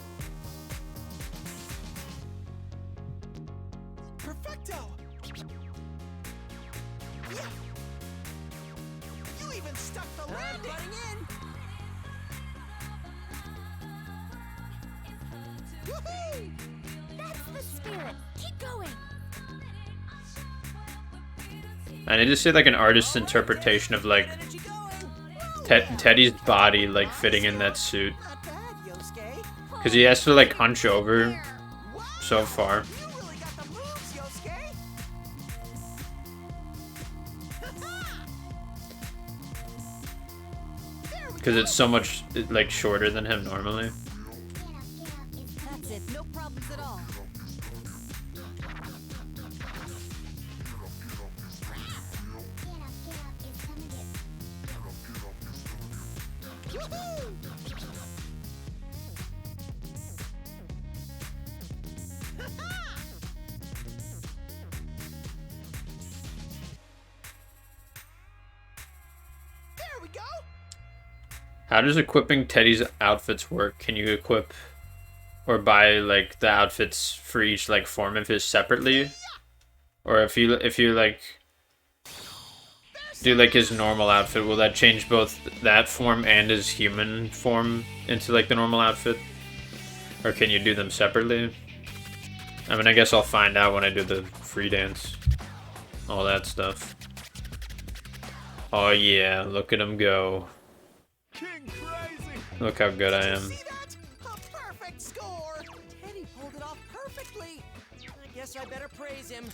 Perfecto! Yeah! You even stuck the landing! Butting in. Woohoo! That's the spirit. Keep going. I need to see like an artist's interpretation of like Teddy's body like fitting in that suit. Because he has to like hunch over so far. Because it's so much like shorter than him normally. That's it, no problems at all. There we go! How does equipping Teddy's outfits work? Can you equip or buy like the outfits for each like form of his separately? Or if you like do like his normal outfit, will that change both that form and his human form into like the normal outfit? Or can you do them separately? I mean, I guess I'll find out when I do the free dance. All that stuff. Oh yeah, look at him go. Look how good I am. Perfect score! Teddy pulled it off perfectly. I guess I better praise him.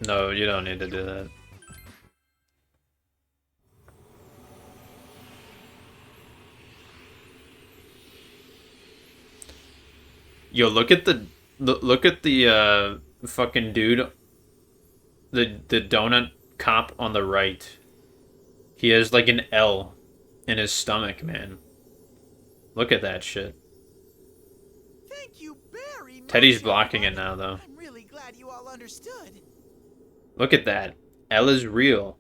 No, you don't need to do that. Yo, look at the fucking dude, the donut cop on the right. He has like an L in his stomach, man. Look at that shit. Thank you very much. Teddy's blocking it now, though. I'm really glad you all understood. Look at that. L is real.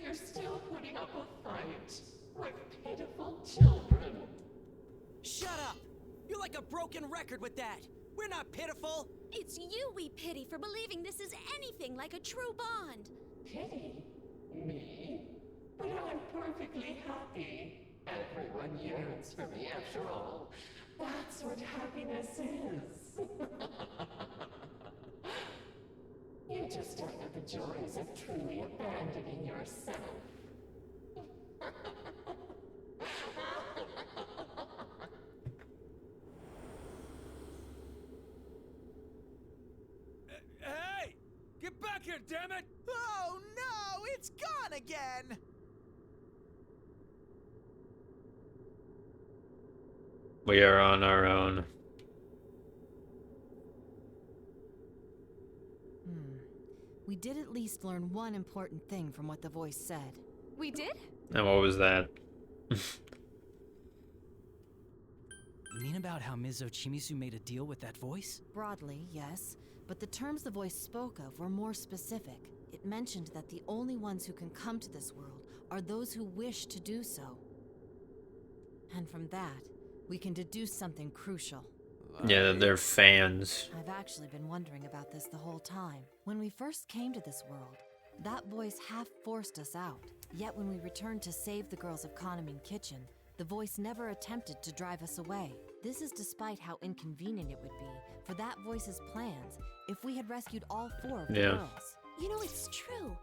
You're still putting up a fight like pitiful children. Shut up! You're like a broken record with that. We're not pitiful. It's you we pity for believing this is anything like a true bond. Pity? Me? But I'm perfectly happy. Everyone yearns for me after all. That's what happiness is. You just don't know the joys of truly abandoning yourself. Hey! Get back here, damn it! Oh no, it's gone again! We are on our own. We did at least learn one important thing from what the voice said. We did? And what was that? You mean about how Ms. Ochimizu made a deal with that voice? Broadly, yes. But the terms the voice spoke of were more specific. It mentioned that the only ones who can come to this world are those who wish to do so. And from that, we can deduce something crucial. Yeah, they're fans. I've actually been wondering about this the whole time. When we first came to this world, that voice half forced us out. Yet when we returned to save the girls of Kahneman Kitchen, the voice never attempted to drive us away. This is despite how inconvenient it would be for that voice's plans if we had rescued all 4 of the girls. You know, it's true.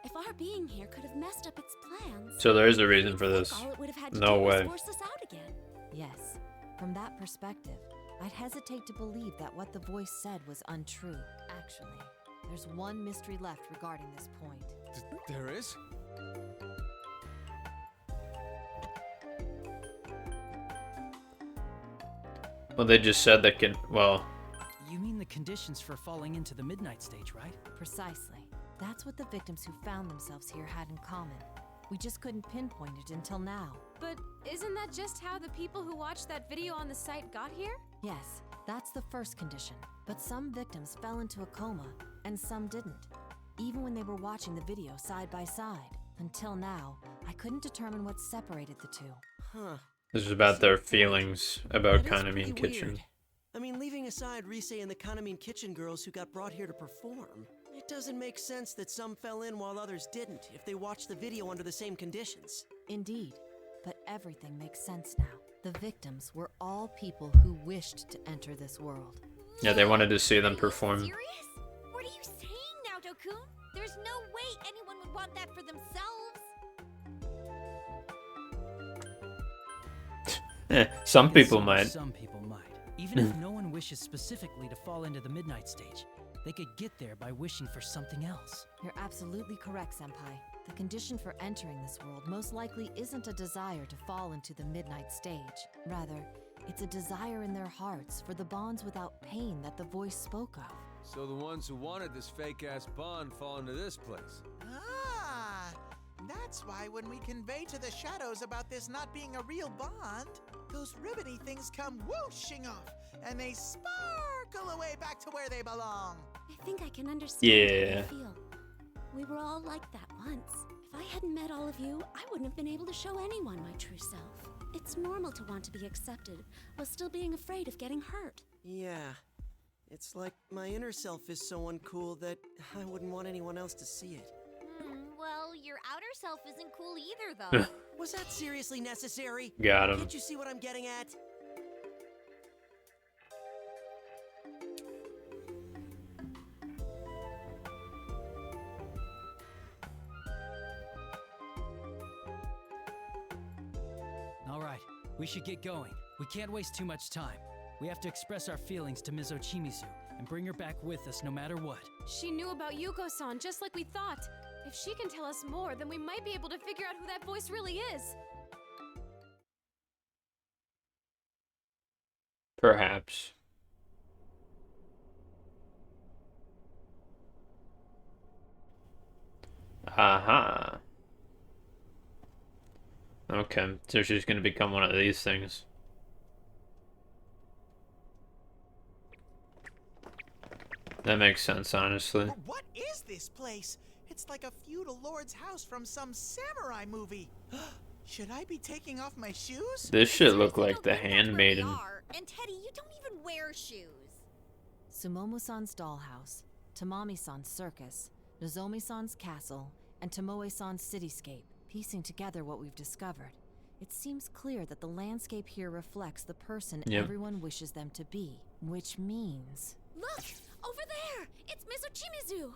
If our being here could have messed up its plans... So there is a reason for this. All it would have had to No do was way. force us out again. Yes, from that perspective, I'd hesitate to believe that what the voice said was untrue. Actually, there's one mystery left regarding this point. There is? Well, they just said that can. Well, You mean the conditions for falling into the midnight stage, right? Precisely. That's what the victims who found themselves here had in common. We just couldn't pinpoint it until now. But isn't that just how the people who watched that video on the site got here? Yes, that's the first condition. But some victims fell into a coma, and some didn't. Even when they were watching the video side by side. Until now, I couldn't determine what separated the two. Huh. this is about their feelings about That is Kaname pretty Kitchen. weird. I mean, leaving aside Rise and the Kaname Kitchen girls who got brought here to perform, it doesn't make sense that some fell in while others didn't if they watched the video under the same conditions. Indeed, but everything makes sense now. The victims were all people who wished to enter this world. Yeah, they wanted to see them perform. Serious? What are you saying now, Dokun? There's no way anyone would want that for themselves. Some people might. Some people might. Even if no one wishes specifically to fall into the midnight stage, they could get there by wishing for something else. You're absolutely correct, Senpai. The condition for entering this world most likely isn't a desire to fall into the midnight stage. Rather, it's a desire in their hearts for the bonds without pain that the voice spoke of. So the ones who wanted this fake-ass bond fall into this place. Ah, that's why when we convey to the shadows about this not being a real bond, those ribbony things come whooshing off, and they sparkle away back to where they belong. I think I can understand Yeah. how you feel. We were all like that once. If I hadn't met all of you, I wouldn't have been able to show anyone my true self. It's normal to want to be accepted while still being afraid of getting hurt. Yeah. It's like my inner self is so uncool that I wouldn't want anyone else to see it. Well, your outer self isn't cool either, though. Was that seriously necessary? Got him. Can't you see what I'm getting at? All right, we should get going. We can't waste too much time. We have to express our feelings to Ms. Ochimizu and bring her back with us no matter what. She knew about Yuko-san just like we thought. If she can tell us more, then we might be able to figure out who that voice really is. Perhaps. Aha. Okay, so she's gonna become one of these things. That makes sense, honestly. What is this place? It's like a feudal lord's house from some samurai movie. Should I be taking off my shoes? This shit look like the Handmaiden. And Teddy, you don't even wear shoes. Sumomo-san's dollhouse, Tamami-san's circus, Nozomi-san's castle, and Tomoe-san's cityscape. Piecing together what we've discovered, it seems clear that the landscape here reflects the person everyone wishes them to be, which means... Look! Over there! It's Ms. Ochimizu!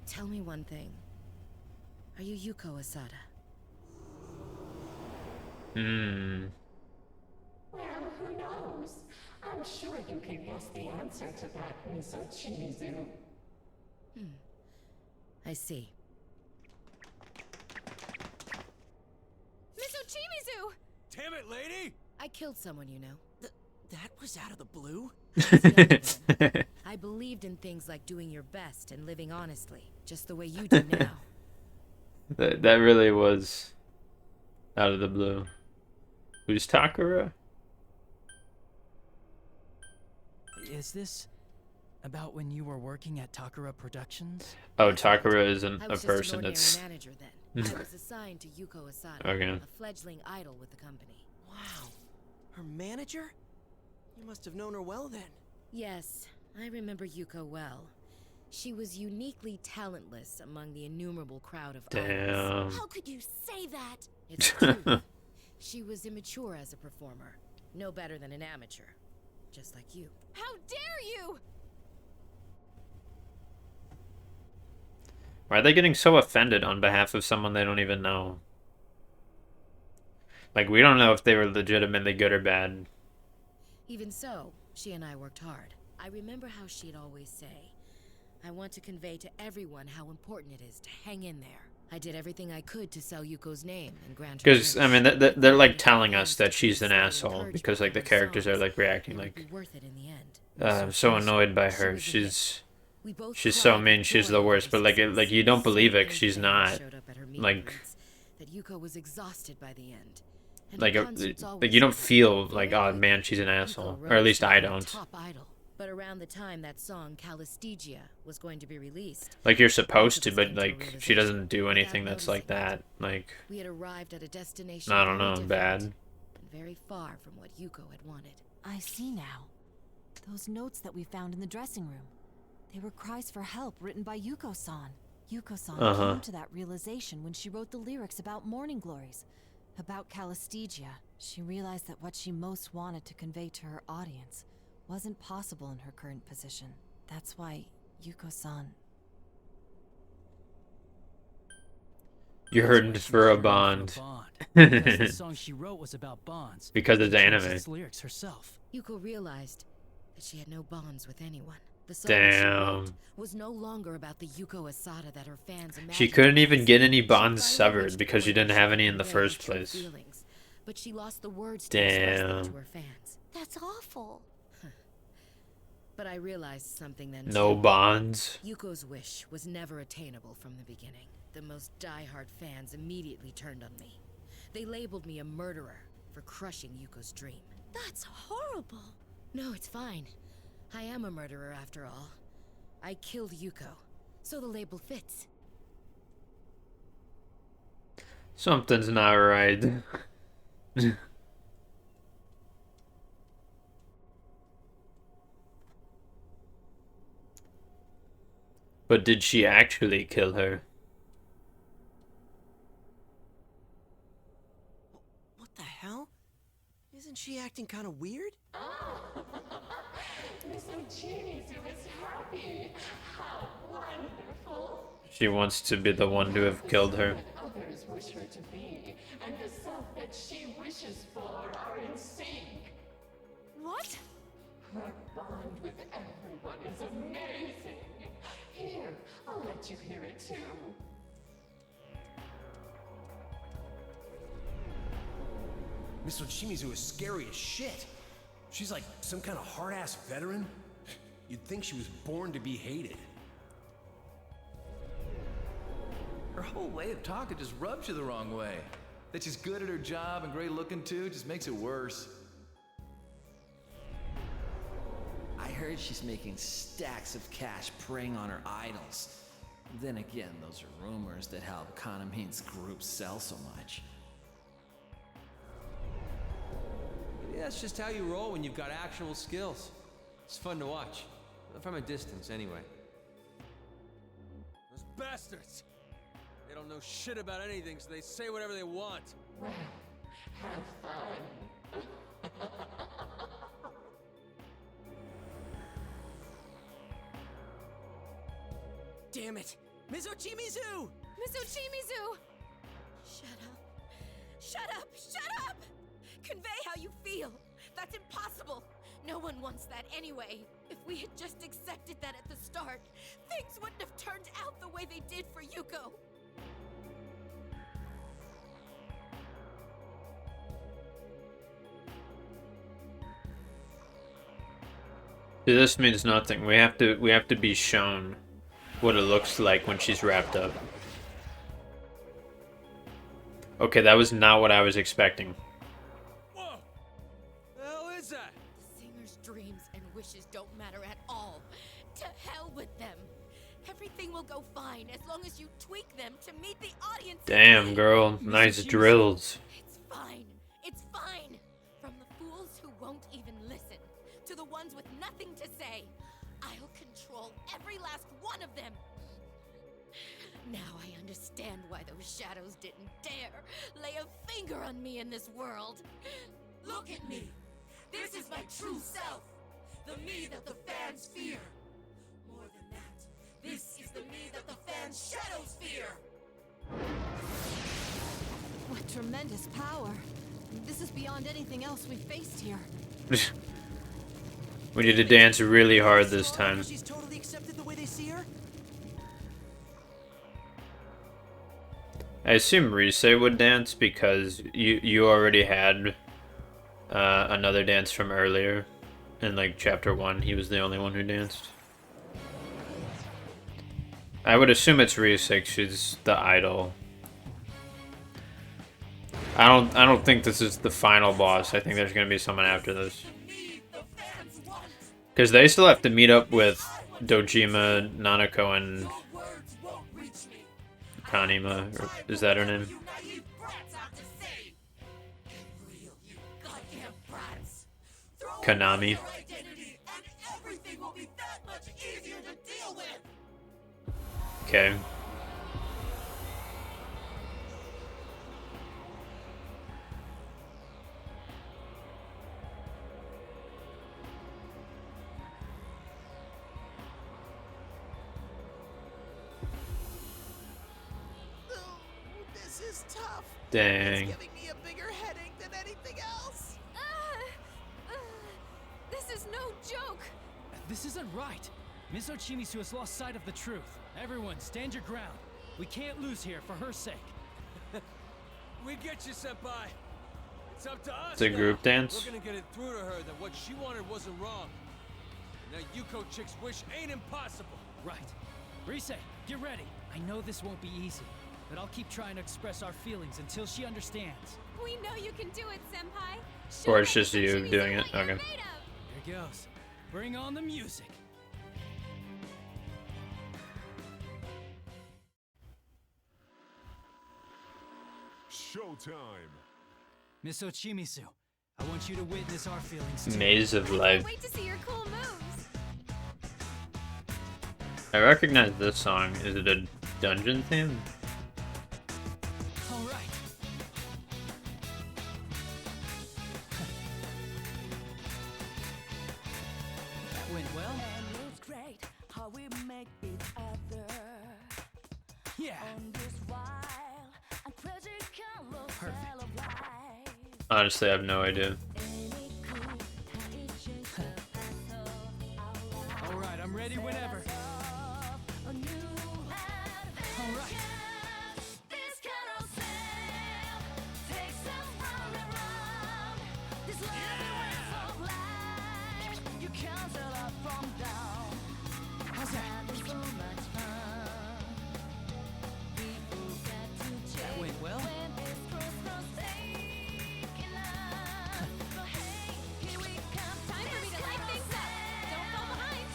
Tell me one thing. Are you Yuko Asada? Well, who knows? I'm sure you can guess the answer to that, Miss Ochimizu. I see. Miss Ochimizu! Damn it, lady! I killed someone, you know. That was out of the blue? I believed in things like doing your best and living honestly, just the way you do now. That really was out of the blue. Who's Takara? Is this about when you were working at Takara Productions? Oh, Takara isn't I a was just person, an ordinary it's... manager then. I was assigned to Yuko Asada, Okay. a fledgling idol with the company. Wow. Her manager? You must have known her well then. Yes, I remember Yuko well. She was uniquely talentless among the innumerable crowd of idols. Damn. How could you say that? It's true. She was immature as a performer. No better than an amateur. Just like you. How dare you! Why are they getting so offended on behalf of someone they don't even know? Like, we don't know if they were legitimately good or bad. Even so, she and I worked hard. I remember how she'd always say, I want to convey to everyone how important it is to hang in there. I did everything I could to sell Yuko's name and grant her. Because, I mean, they're like telling us that she's an asshole because, like, the characters are, like, reacting like, I'm so annoyed by her. She's so mean. She's the worst. But, like, you don't believe it 'cause she's not. Like, that Yuko was exhausted by the end. like you don't feel like, oh man, she's an asshole, or at least I don't. Top idol. But around the time that song Calistegia was going to be released, like you're supposed to, but like she doesn't do anything that's like that. Like, we had arrived at a destination I don't know, bad. And very far from what Yuko had wanted. I see now. Those notes that we found in the dressing room. They were cries for help written by Yuko-san. Yuko-san came to that realization when she wrote the lyrics about Morning Glories. About Calistegia, she realized that what she most wanted to convey to her audience wasn't possible in her current position. That's why Yuko-san... You're hurting for a bond. Because the song she wrote was about bonds. Because it's She chose anime. its lyrics herself. Yuko realized that she had no bonds with anyone. The song Damn. she wrote was no longer about the Yuko Asada that her fans imagined. She couldn't even get any bonds severed because she didn't have any in the first place. Feelings, but she lost the words to express them to her fans. That's awful. But I realized something then. No too. bonds. Yuko's wish was never attainable from the beginning. The most diehard fans immediately turned on me. They labeled me a murderer for crushing Yuko's dream. That's horrible. No, it's fine. I am a murderer after all. I killed Yuko, so the label fits. Something's not right. But did she actually kill her? What the hell? Isn't she acting kind of weird? Mr. Chimizu is happy. How wonderful. She wants to be the one to have killed her. Others wish her to be, and the self that she wishes for are in sync. What? Her bond with everyone is amazing. Here, I'll let you hear it too. Miss Ochimizu is scary as shit. She's like some kind of hard-ass veteran. You'd think she was born to be hated. Her whole way of talking just rubs you the wrong way. That she's good at her job and great looking too just makes it worse. I heard she's making stacks of cash preying on her idols. Then again, those are rumors that help Kanamine's group sell so much. Yeah, that's just how you roll when you've got actual skills. It's fun to watch. From a distance, anyway. Those bastards! They don't know shit about anything, so they say whatever they want. Well, have fun. Damn it! Miss Ochimizu! Miss Ochimizu! Shut up. Shut up! Shut up! Convey how you feel. That's impossible. No one wants that anyway. If we had just accepted that at the start, things wouldn't have turned out the way they did for Yuko. See, this means nothing. We have to be shown what it looks like when she's wrapped up. Okay, that was not what I was expecting. Whoa! The hell is that? The singer's dreams and wishes don't matter at all. To hell with them. Everything will go fine as long as you tweak them to meet the audience. Damn, girl. Nice drills. It's fine. It's fine. From the fools who won't even listen to the ones with nothing to say. I'll control every last one of them. Now I understand why those shadows didn't dare lay a finger on me in this world. Look at me. This is my true self. The me that the fans fear. More than that, this is the me that the fans' shadows fear. What tremendous power. This is beyond anything else we've faced here. We need to dance really hard this time. She's totally accepted the way they see her? I assume Rise would dance because you already had another dance from earlier. In like chapter 1, he was the only one who danced. I would assume it's Rise, she's the idol. I don't think this is the final boss. I think there's gonna be someone after this. Because they still have to meet up with Dojima, Nanako, and Kanima. Or is that her name? Konami. Okay. This is tough. Dang. It's giving me a bigger headache than anything else. This is no joke. This isn't right. Miss Ochimisu has lost sight of the truth. Everyone, stand your ground. We can't lose here for her sake. We get you, Senpai. It's up to us. It's a group now. dance. We're gonna get it through to her that what she wanted wasn't wrong. And that Yuko chick's wish ain't impossible. Right. Rise, get ready. I know this won't be easy, but I'll keep trying to express our feelings until she understands. We know you can do it, Senpai. Or it's just you doing it. Okay. Here goes. Bring on the music. Showtime. Miss Ochimisu, I want you to witness our feelings too. Maze of Life. Wait to see your cool moves. I recognize this song. Is it a dungeon theme? All right. That went well. And it's great how we make each other. Yeah. On this wild and crazy carousel of life. Honestly, I have no idea. All right, I'm ready whenever. All right. How's that? That went well. Time for me to light things up. Don't fall behind.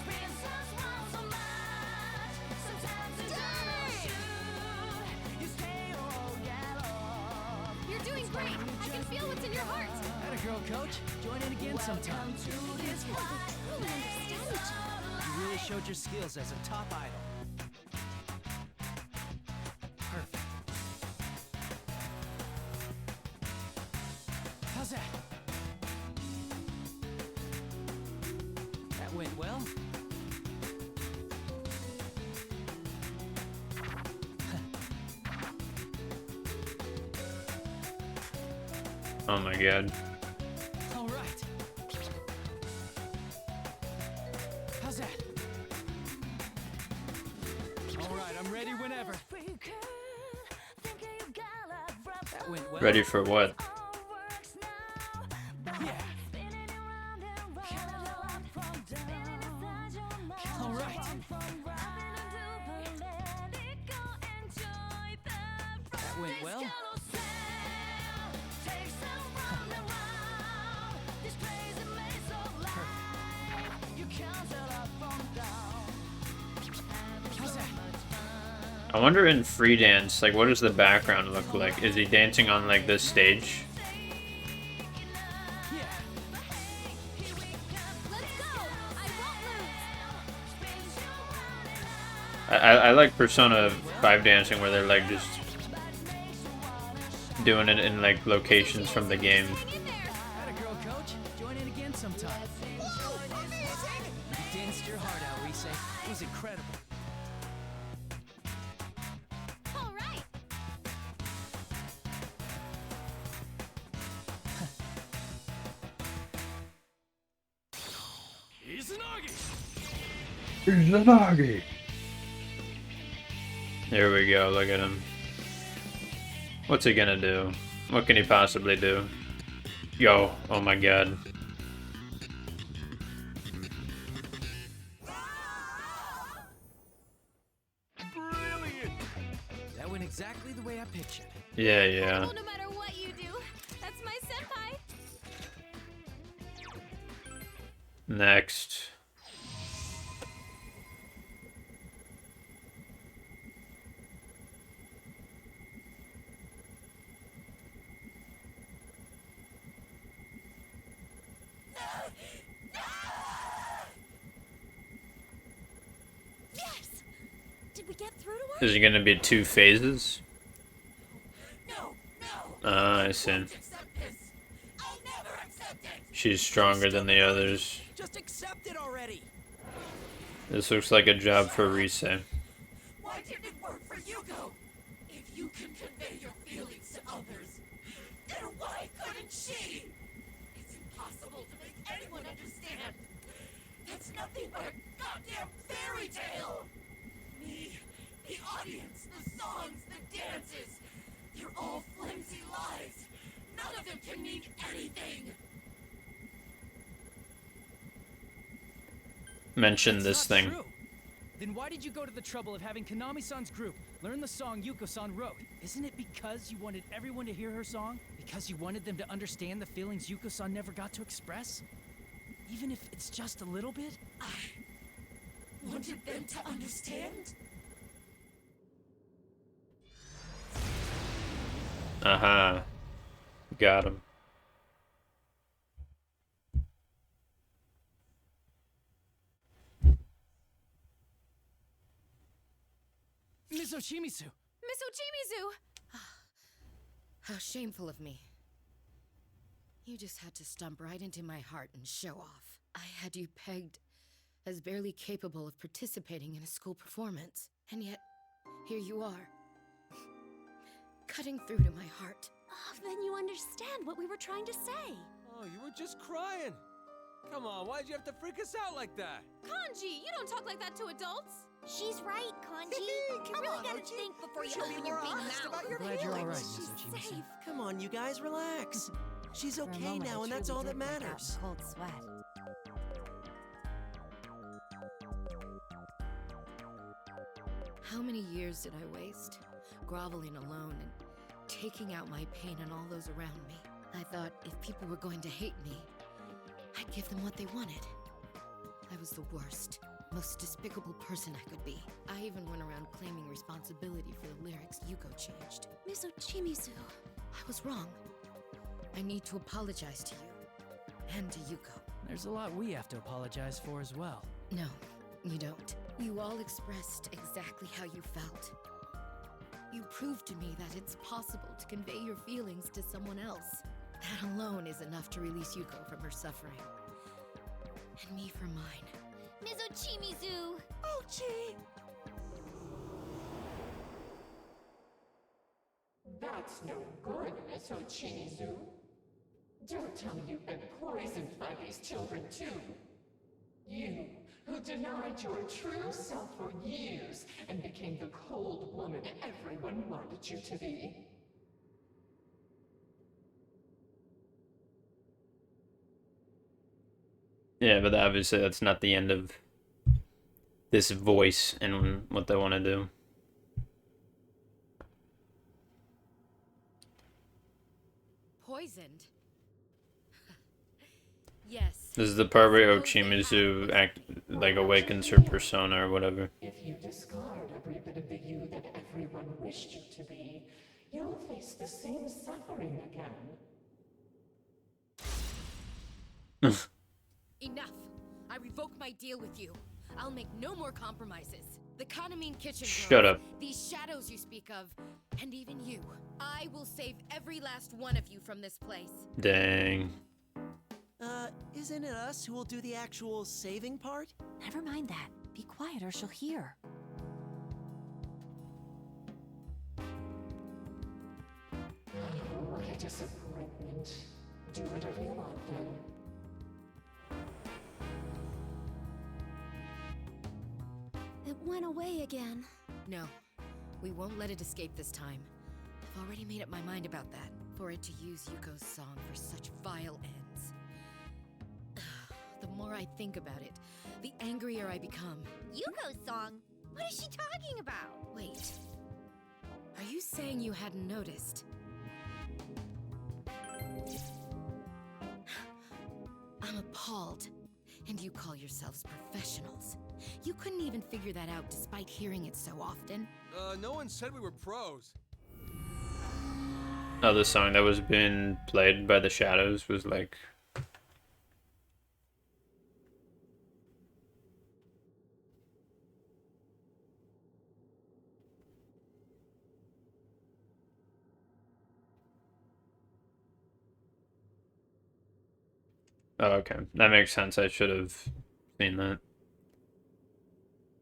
You're doing great. I can feel what's in your heart. Atta girl, coach. Join in again sometime. You really showed your skills as a top idol. Perfect. How's that? That went well. Oh my god. All right. How's that? All right, I'm ready whenever. That went well. Ready for what? Yeah. All right. That went well. How's that? I wonder in free dance, like, what does the background look like? Is he dancing on like this stage? Yeah. I like Persona 5 dancing where they're like just doing it in like locations from the game. Atta girl, coach. Join in again sometime. You danced your heart out, Rise. It was incredible. All right. Izanagi. There we go, look at him. What's he gonna do? What can he possibly do? Yo, oh my god. Brilliant! That went exactly the way I pictured. Yeah, yeah. Well, no matter what you do, that's my senpai. Next. Yes! Did we get through to her? Is it gonna be 2 phases? No, no. Ah, I see. She's stronger than the others. Just accept it already. This looks like a job for Rise. Why didn't it work for Yuko? If you can convey your feelings to others, then why couldn't she? It's impossible to make anyone understand. That's nothing but a goddamn fairy tale. Me, the audience, the songs, the dances, they're all flimsy lies. None of them can mean anything. Mention That's this not thing. true. Then why did you go to the trouble of having Konami-san's group learn the song Yuko-san wrote? Isn't it because you wanted everyone to hear her song? Because you wanted them to understand the feelings Yuko-san never got to express? Even if it's just a little bit? I wanted them to understand. Aha. Got him. Miss Ochimizu! Miss Ochimizu! How shameful of me. You just had to stomp right into my heart and show off. I had you pegged as barely capable of participating in a school performance. And yet, here you are. Cutting through to my heart. Oh, then you understand what we were trying to say. Oh, you were just crying. Come on, why'd you have to freak us out like that? Kanji, you don't talk like that to adults. She's right, Kanji. You really gotta think before you open your big mouth. Your Glad you're all right, feelings. Miss Ochimizu. Come on, you guys, relax. She's For a okay moment, now, I and that's truly all that did break out in matters. Cold sweat. How many years did I waste? Groveling alone and taking out my pain on all those around me. I thought if people were going to hate me, I'd give them what they wanted. I was the worst, most despicable person I could be. I even went around claiming responsibility for the lyrics Yuko changed. Miss Ochimizu. I was wrong. I need to apologize to you. And to Yuko. There's a lot we have to apologize for as well. No, you don't. You all expressed exactly how you felt. You proved to me that it's possible to convey your feelings to someone else. That alone is enough to release Yuko from her suffering. And me from mine. Miss Ochimizu. Ochi! That's no good, Miss Ochimizu. Don't tell me you've been poisoned by these children, too. You, who denied your true self for years and became the cold woman everyone wanted you to be. Yeah, but obviously that's not the end of this voice and what they want to do. Poisoned? Yes. This is the part where Ochimizu awakens her persona or whatever. If you discard every bit of the you that everyone wished you to be, you'll face the same suffering again. Enough! I revoke my deal with you. I'll make no more compromises. The Kanamine kitchen Shut girls, up. these shadows you speak of, and even you. I will save every last one of you from this place. Dang. Isn't it us who will do the actual saving part? Never mind that. Be quiet or she'll hear. What a disappointment. Do whatever you want then. It went away again. No, we won't let it escape this time. I've already made up my mind about that. For it to use Yuko's song for such vile ends. The more I think about it, the angrier I become. Yuko's song? What is she talking about? Wait. Are you saying you hadn't noticed? I'm appalled. And you call yourselves professionals. You couldn't even figure that out despite hearing it so often. No one said we were pros. Oh, the song that was being played by the Shadows was like... Oh, okay. That makes sense. I should have seen that.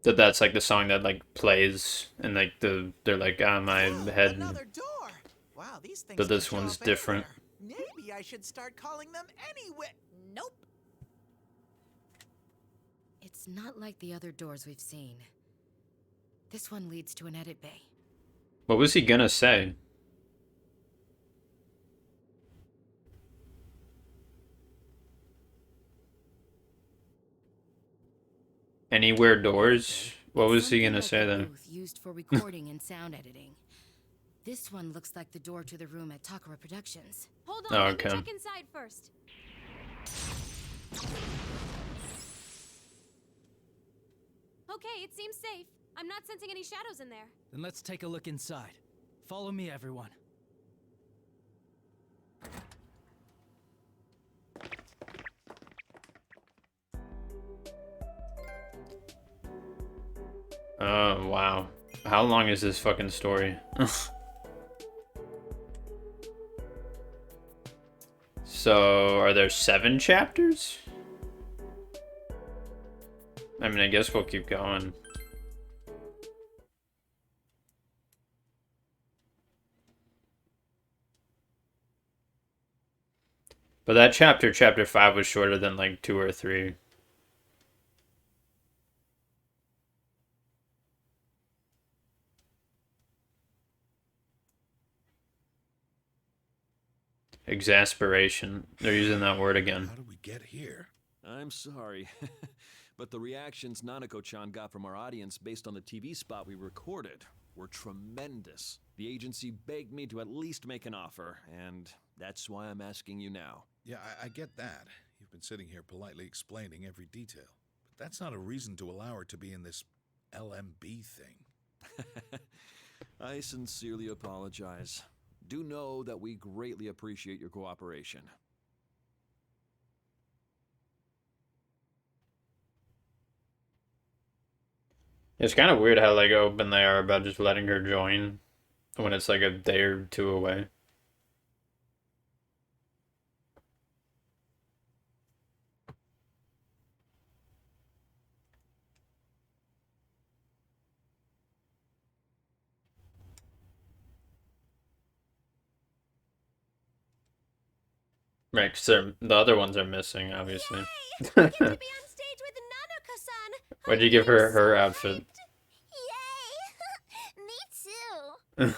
That's like the song that like plays and like they're like on my head. Another door. Wow, these things But this can show one's up different. anywhere. Maybe I should start calling them anyway. Nope. It's not like the other doors we've seen. This one leads to an edit bay. What was he gonna say? Anywhere doors? What was he gonna say then? Booth used for recording and sound editing. This one looks like the door to the room at Takara Productions. Hold Oh, on, let okay. me check inside first. Okay, it seems safe. I'm not sensing any shadows in there. Then let's take a look inside. Follow me, everyone. Oh, wow. How long is this fucking story? So, are there 7 chapters? I mean, I guess we'll keep going. But that chapter 5, was shorter than like 2 or 3. Exasperation. They're using that word again. How did we get here? I'm sorry, but the reactions Nanako-chan got from our audience based on the TV spot we recorded were tremendous. The agency begged me to at least make an offer, and that's why I'm asking you now. Yeah, I get that. You've been sitting here politely explaining every detail. But that's not a reason to allow her to be in this LMB thing. I sincerely apologize. Do know that we greatly appreciate your cooperation. It's kind of weird how like open they are about just letting her join when it's like a day or 2 away. Right, 'cause the other ones are missing, obviously. I get to be on stage with Nanako-san. Why'd you give her her outfit? Yay! Me too.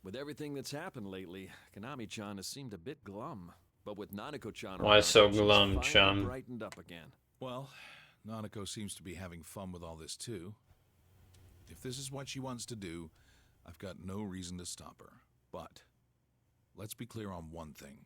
With everything that's happened lately, Konami-chan has seemed a bit glum. But with Nanako-chan Why around, so she's glum, finally Chan? brightened up again. Well, Nanako seems to be having fun with all this too. If this is what she wants to do, I've got no reason to stop her. But let's be clear on one thing.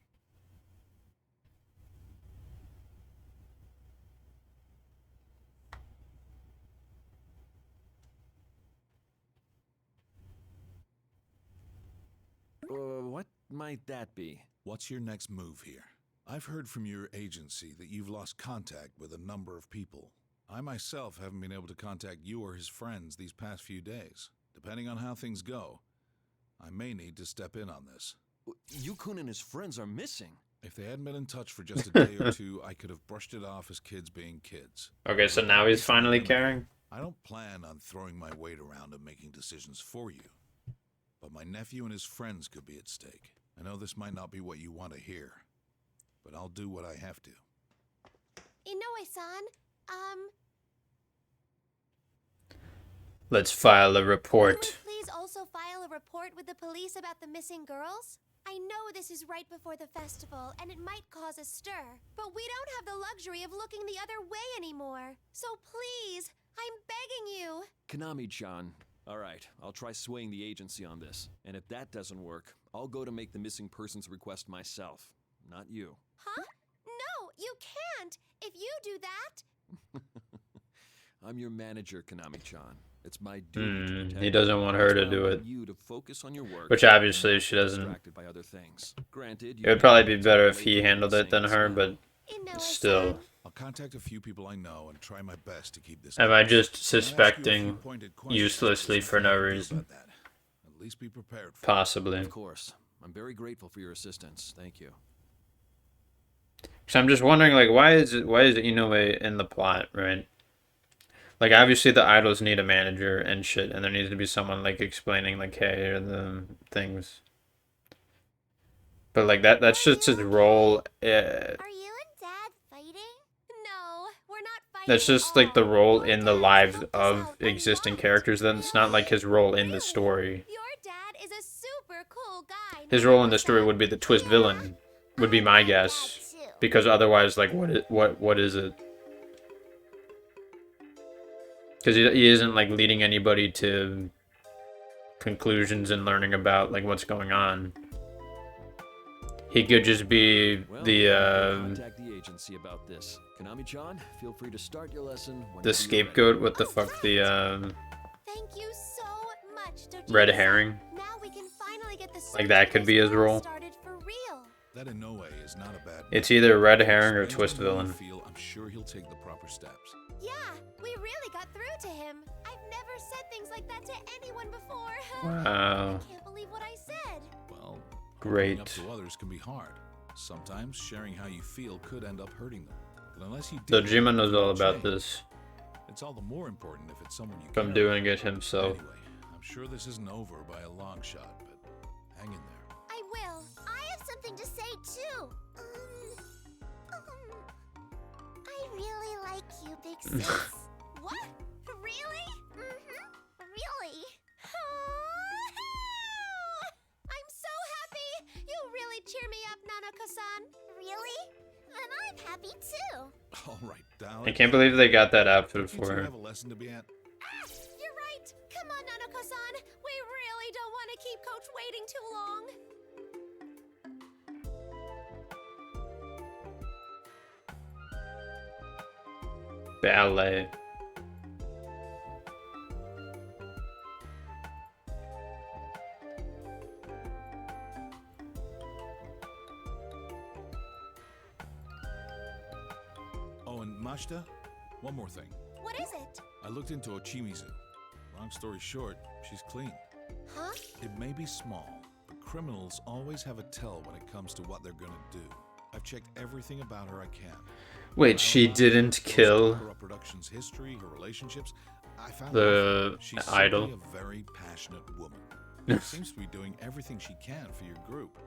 What might that be? What's your next move here? I've heard from your agency that you've lost contact with a number of people. I myself haven't been able to contact you or his friends these past few days. Depending on how things go, I may need to step in on this. Yukun and his friends are missing. If they hadn't been in touch for just a day or two, I could have brushed it off as kids being kids. Okay, so now he's finally caring? I don't plan on throwing my weight around and making decisions for you. But my nephew and his friends could be at stake. I know this might not be what you want to hear, but I'll do what I have to. Inoue-san, Let's file a report. Can we please also file a report with the police about the missing girls? I know this is right before the festival, and it might cause a stir, but we don't have the luxury of looking the other way anymore. So please, I'm begging you. Konami-chan. Alright, I'll try swaying the agency on this. And if that doesn't work, I'll go to make the missing persons request myself. Not you. Huh? No, you can't! If you do that... I'm your manager, Konami-chan. It's my duty to protect he doesn't want her to That's why I do want it. You to focus on your work, Which obviously she doesn't. distracted by other things. Granted, It would probably be better if he handled it than her, but still. I'll contact a few people I know and try my best to keep this. Am I just suspecting uselessly for no reason? At least be prepared for Possibly. Of course. I'm very grateful for your assistance. Thank you. So I'm just wondering, like, why is it Inoue in the plot, right? Like, obviously the idols need a manager and shit, and there needs to be someone, like, explaining, like, hey, here are the things. But, like, that's just his role. Are you and Dad fighting? No, we're not fighting. That's just, like, the role in the lives of existing characters. Then it's not, like, his role in the story. Your dad is a super cool guy. His role in the story would be the twist villain, would be my guess. Because otherwise, like, what is it? Because he isn't, like, leading anybody to conclusions and learning about, like, what's going on. He could just be Contact the agency about this. Konami-chan, feel free to start your lesson. The scapegoat. What the fuck? The Thank you so much, red herring. Now we can finally get the Like that could be his role. started for real. that. Inoue is not a bad. It's either red herring or twist villain. I'm sure he'll take the proper steps. Yeah, we really got through to him. I've never said things like that to anyone before. Wow. I can't believe what I said. Well, Great. opening up to others can be hard. Sometimes sharing how you feel could end up hurting them. But unless you do, Dojima knows all about this. it's all the more important if it's someone you From care doing it himself. Anyway, I'm sure this isn't over by a long shot, but hang in there. I will. I have something to say too. I really like you, Big Sis. What? Really? Really? I'm so happy! You really cheer me up, Nanako-san. Really? And I'm happy too. All right, darling. I can't believe they got that outfit You for two her. have a lesson to be at. You're right. Come on, Nanako-san. We really don't want to keep Coach waiting too long. Ballet. Oh, and Mashita, one more thing. What is it? I looked into Ochimizu. Long story short, she's clean. Huh? It may be small, but criminals always have a tell when it comes to what they're gonna do. I've checked everything about her I can. Wait, she didn't kill Her production's history, her relationships. I found the out she's idol? simply a very passionate woman. She seems to be doing everything she can for your group,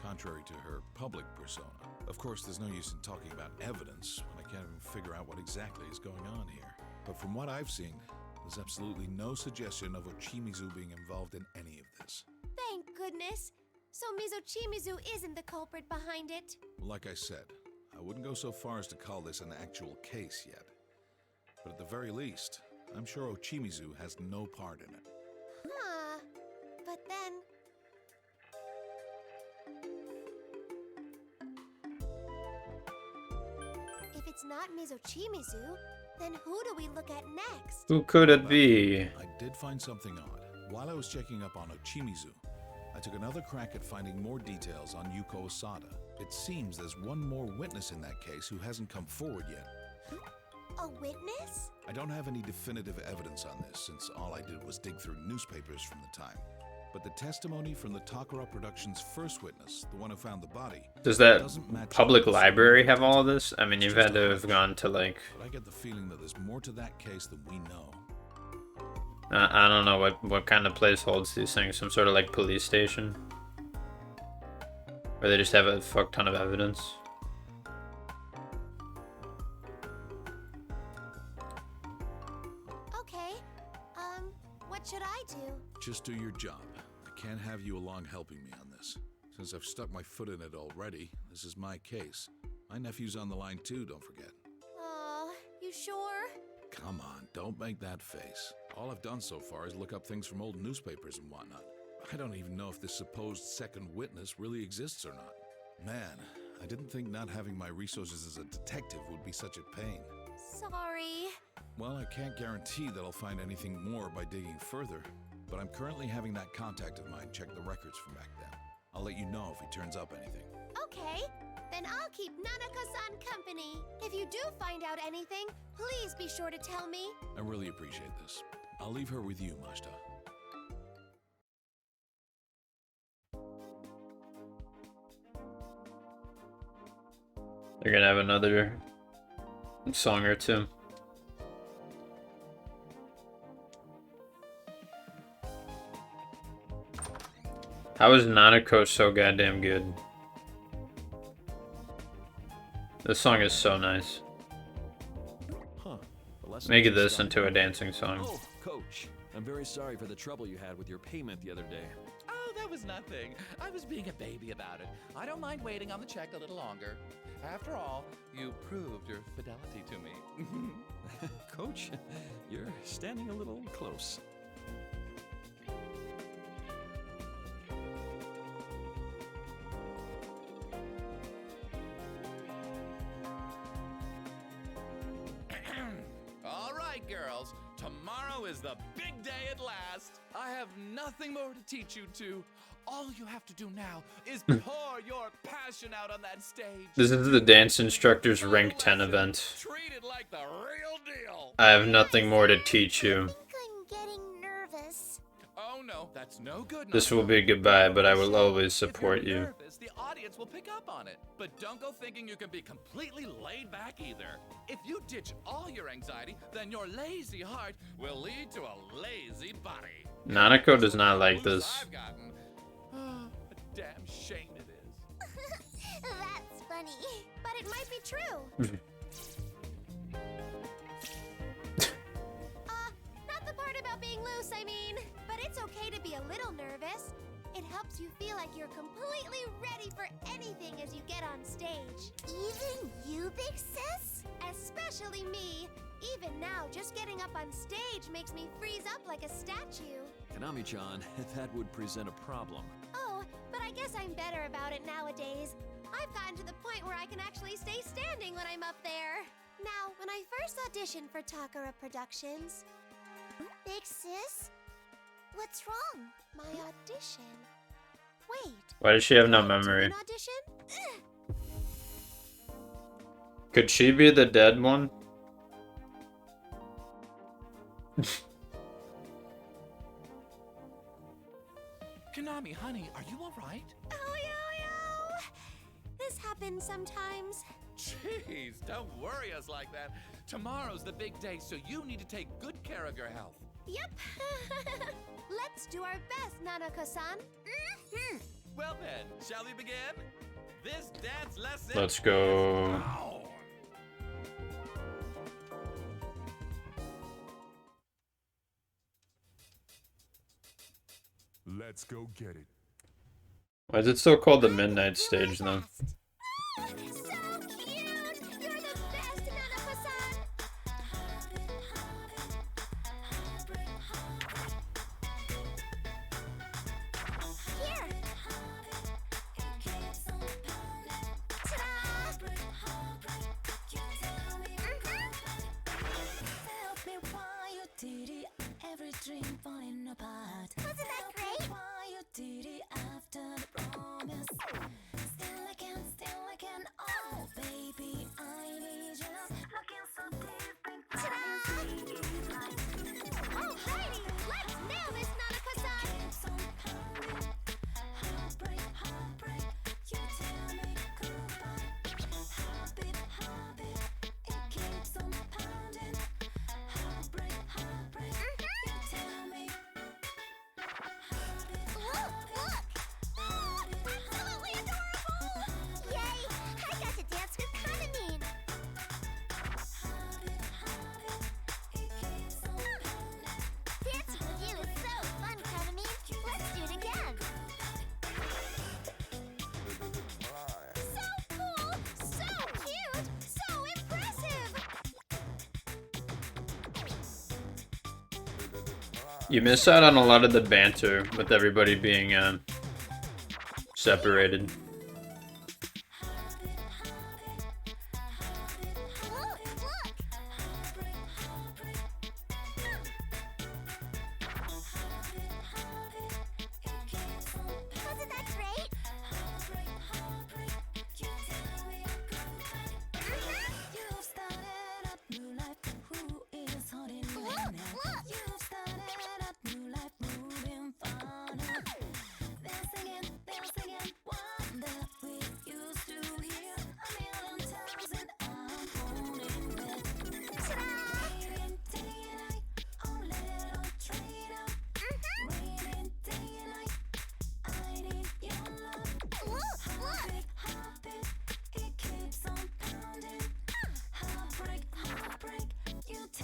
contrary to her public persona. Of course, there's no use in talking about evidence when I can't even figure out what exactly is going on here. But from what I've seen, there's absolutely no suggestion of Ochimizu being involved in any of this. Thank goodness. So Mizochimizu isn't the culprit behind it. Like I said, I wouldn't go so far as to call this an actual case yet. But at the very least, I'm sure Ochimizu has no part in it. Huh. But then... If it's not Mizochimizu, then who do we look at next? Who could it be? I did find something odd. While I was checking up on Ochimizu, I took another crack at finding more details on Yuko Osada. It seems there's one more witness in that case who hasn't come forward yet. A witness? I don't have any definitive evidence on this, since all I did was dig through newspapers from the time. But the testimony from the Takara Productions' first witness, the one who found the body, Does that doesn't match public up with library have all of this? I mean, you've had to have gone to like... But I get the feeling that there's more to that case than we know. I don't know what kind of place holds these things. Some sort of like police station? Or they just have a fuck ton of evidence? Okay. What should I do? Just do your job. I can't have you along helping me on this. Since I've stuck my foot in it already, this is my case. My nephew's on the line too, don't forget. Aw, you sure? Come on, don't make that face. All I've done so far is look up things from old newspapers and whatnot. I don't even know if this supposed second witness really exists or not. Man, I didn't think not having my resources as a detective would be such a pain. Sorry. Well, I can't guarantee that I'll find anything more by digging further, but I'm currently having that contact of mine check the records from back then. I'll let you know if he turns up anything. Okay, then I'll keep Nanako-san company. If you do find out anything, please be sure to tell me. I really appreciate this. I'll leave her with you, Majta. They're gonna have another song or two. How is Nanako so goddamn good? This song is so nice. Huh. Make this into a dancing song. Oh, Coach. I'm very sorry for the trouble you had with your payment the other day. Oh, that was nothing. I was being a baby about it. I don't mind waiting on the check a little longer. After all, you proved your fidelity to me. Coach, you're standing a little close. All right, girls. Tomorrow is the big day at last. I have nothing more to teach you two. All you have to do now is pour your passion out on that stage. This is the dance instructor's rank 10 event. Treat it like the real deal. I have nothing more to teach you. I'm getting nervous. Oh no, that's no good. This will be goodbye, but I will always support you. Nervous, the audience will pick up on it. But don't go thinking you can be completely laid back either. If you ditch all your anxiety, then your lazy heart will lead to a lazy body. Nanako does not like this. I've gotten. Oh, a damn shame it is. That's funny, but it might be true. Not the part about being loose, I mean. But it's okay to be a little nervous. It helps you feel like you're completely ready for anything as you get on stage. Even you, big sis? Especially me. Even now, just getting up on stage makes me freeze up like a statue. Konami-chan, that would present a problem. Oh, but I guess I'm better about it nowadays. I've gotten to the point where I can actually stay standing when I'm up there. Now, when I first auditioned for Takara Productions... Big sis? What's wrong? My audition. Wait. Why does she have no memory? An audition? Could she be the dead one? Konami, honey, are you alright? Oh, yo. This happens sometimes. Jeez, don't worry us like that. Tomorrow's the big day, so you need to take good care of your health. Yep. Let's do our best, Nanako-san. Well then, shall we begin? This dance lesson. Let's go. Let's go get it. Why is it still called the Midnight Stage, though? So cute! You're the best, Nanako-san! Here! Ta-da! Every dream falling apart. Wasn't that great? Why you did it after the promise? Still I can't You miss out on a lot of the banter with everybody being separated. Wasn't that great?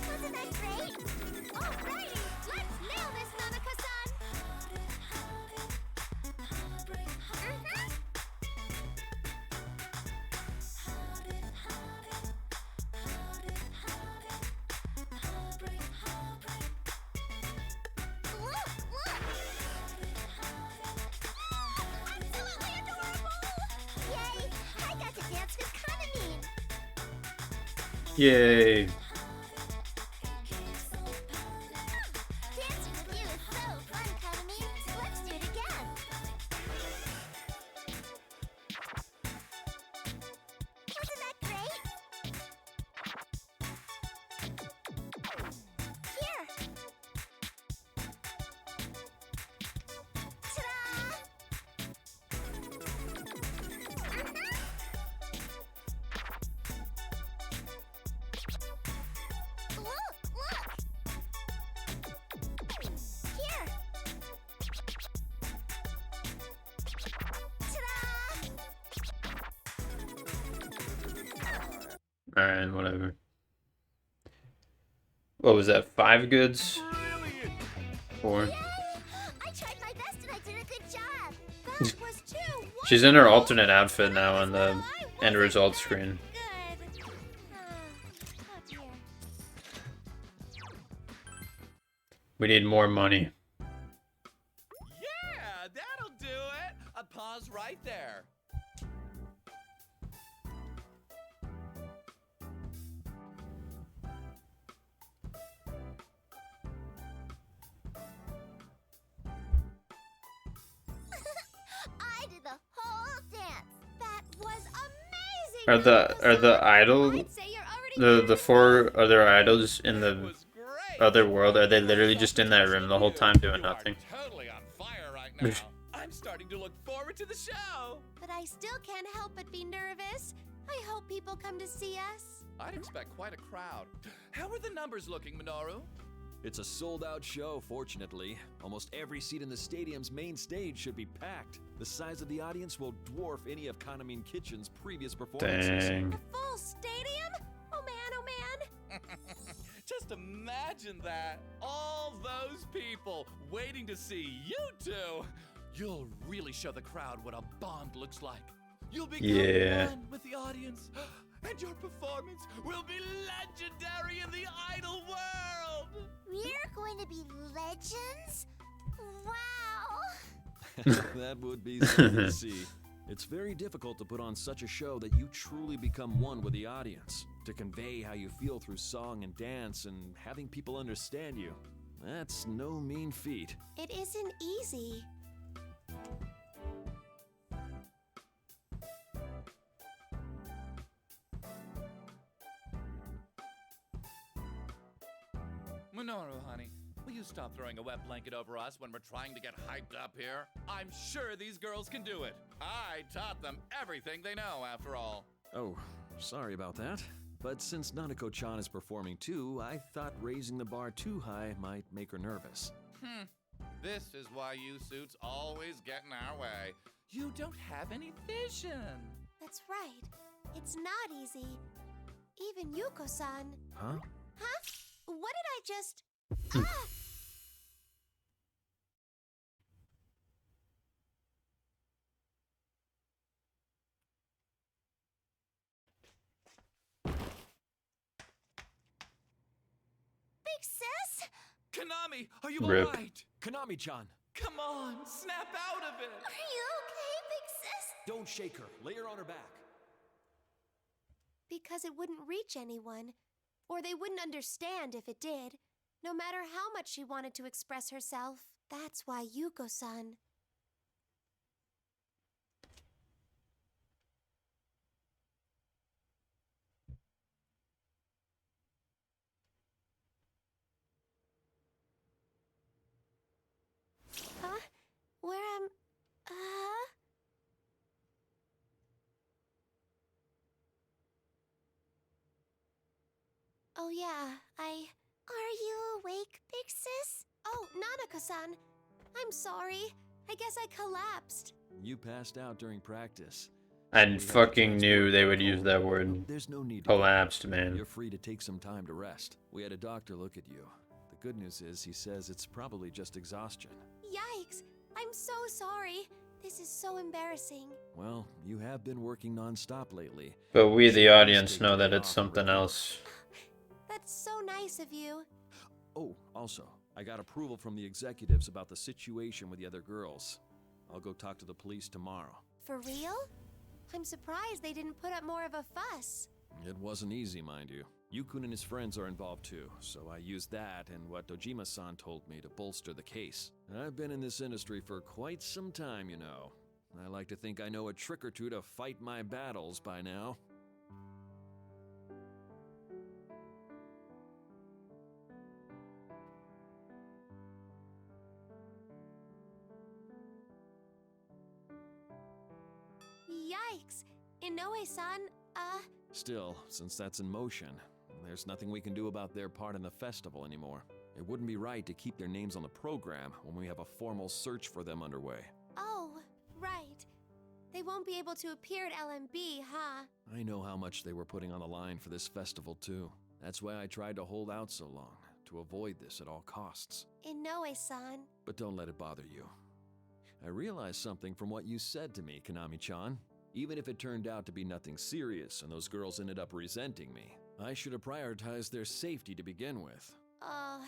Wasn't that great? Alrighty, let's nail this, Nanako-san! Absolutely adorable! Yay! I got to dance with Kaname! Yay. Dancing with you is so fun, Kaname. Let's do it again. Wasn't that great? Here. Ta-da! Look! Here. Ta-da! Alright, whatever. What was that? 5 goods? 4. I tried my best and I did a good job. That was too She's in her alternate outfit now on the end results screen. We need more money. Yeah, that'll do it. A pause right there. I did the whole dance. That was amazing. Are the idol the 4 other idols in the other world, are they literally just in that room the whole time doing nothing? Totally on fire right now. I'm starting to look forward to the show. But I still can't help but be nervous. I hope people come to see us. I'd expect quite a crowd. How are the numbers looking, Minoru? It's a sold-out show, fortunately. Almost every seat in the stadium's main stage should be packed. The size of the audience will dwarf any of Kaname Kitchen's previous performances. Dang. Full stadium? Oh man, oh man. Just imagine that. All those people waiting to see you two. You'll really show the crowd what a bond looks like. You'll become one with the audience. And your performance will be legendary in the idol world! We're going to be legends? Wow! That would be something to see. It's very difficult to put on such a show that you truly become one with the audience. To convey how you feel through song and dance and having people understand you. That's no mean feat. It isn't easy. Minoru, honey, will you stop throwing a wet blanket over us when we're trying to get hyped up here? I'm sure these girls can do it. I taught them everything they know, after all. Oh, sorry about that. But since Nanako-chan is performing too, I thought raising the bar too high might make her nervous. This is why you suits always get in our way. You don't have any vision. That's right. It's not easy. Even Yuko-san. Huh? Huh? What did I just... Ah! Big sis? Konami, are you Rip. alright? Konami-chan, Come on, snap out of it! Are you okay, Big Sis? don't shake her. Lay her on her back. Because it wouldn't reach anyone. Or they wouldn't understand if it did. No matter how much she wanted to express herself. That's why Yuko-san. Huh? Where am... Oh yeah, Are you awake, Big Sis? Oh, Nanako-san. I'm sorry. I guess I collapsed. You passed out during practice. I fucking knew they would use that word. There's no need to collapsed, man. You're free to take some time to rest. We had a doctor look at you. The good news is he says it's probably just exhaustion. Yikes! I'm so sorry. This is so embarrassing. Well, you have been working non-stop lately. But we, the audience, know that it's something else. That's so nice of you. Oh, also, I got approval from the executives about the situation with the other girls. I'll go talk to the police tomorrow. For real? I'm surprised they didn't put up more of a fuss. It wasn't easy, mind you. Yukun and his friends are involved too, so I used that and what Dojima-san told me to bolster the case. I've been in this industry for quite some time, you know. I like to think I know a trick or two to fight my battles by now. Yikes! Inoue-san, Still, since that's in motion, there's nothing we can do about their part in the festival anymore. It wouldn't be right to keep their names on the program when we have a formal search for them underway. Oh, right. They won't be able to appear at LMB, huh? I know how much they were putting on the line for this festival too. That's why I tried to hold out so long, to avoid this at all costs. Inoue-san. But don't let it bother you. I realized something from what you said to me, Konami-chan. Even if it turned out to be nothing serious and those girls ended up resenting me, I should have prioritized their safety to begin with. Oh,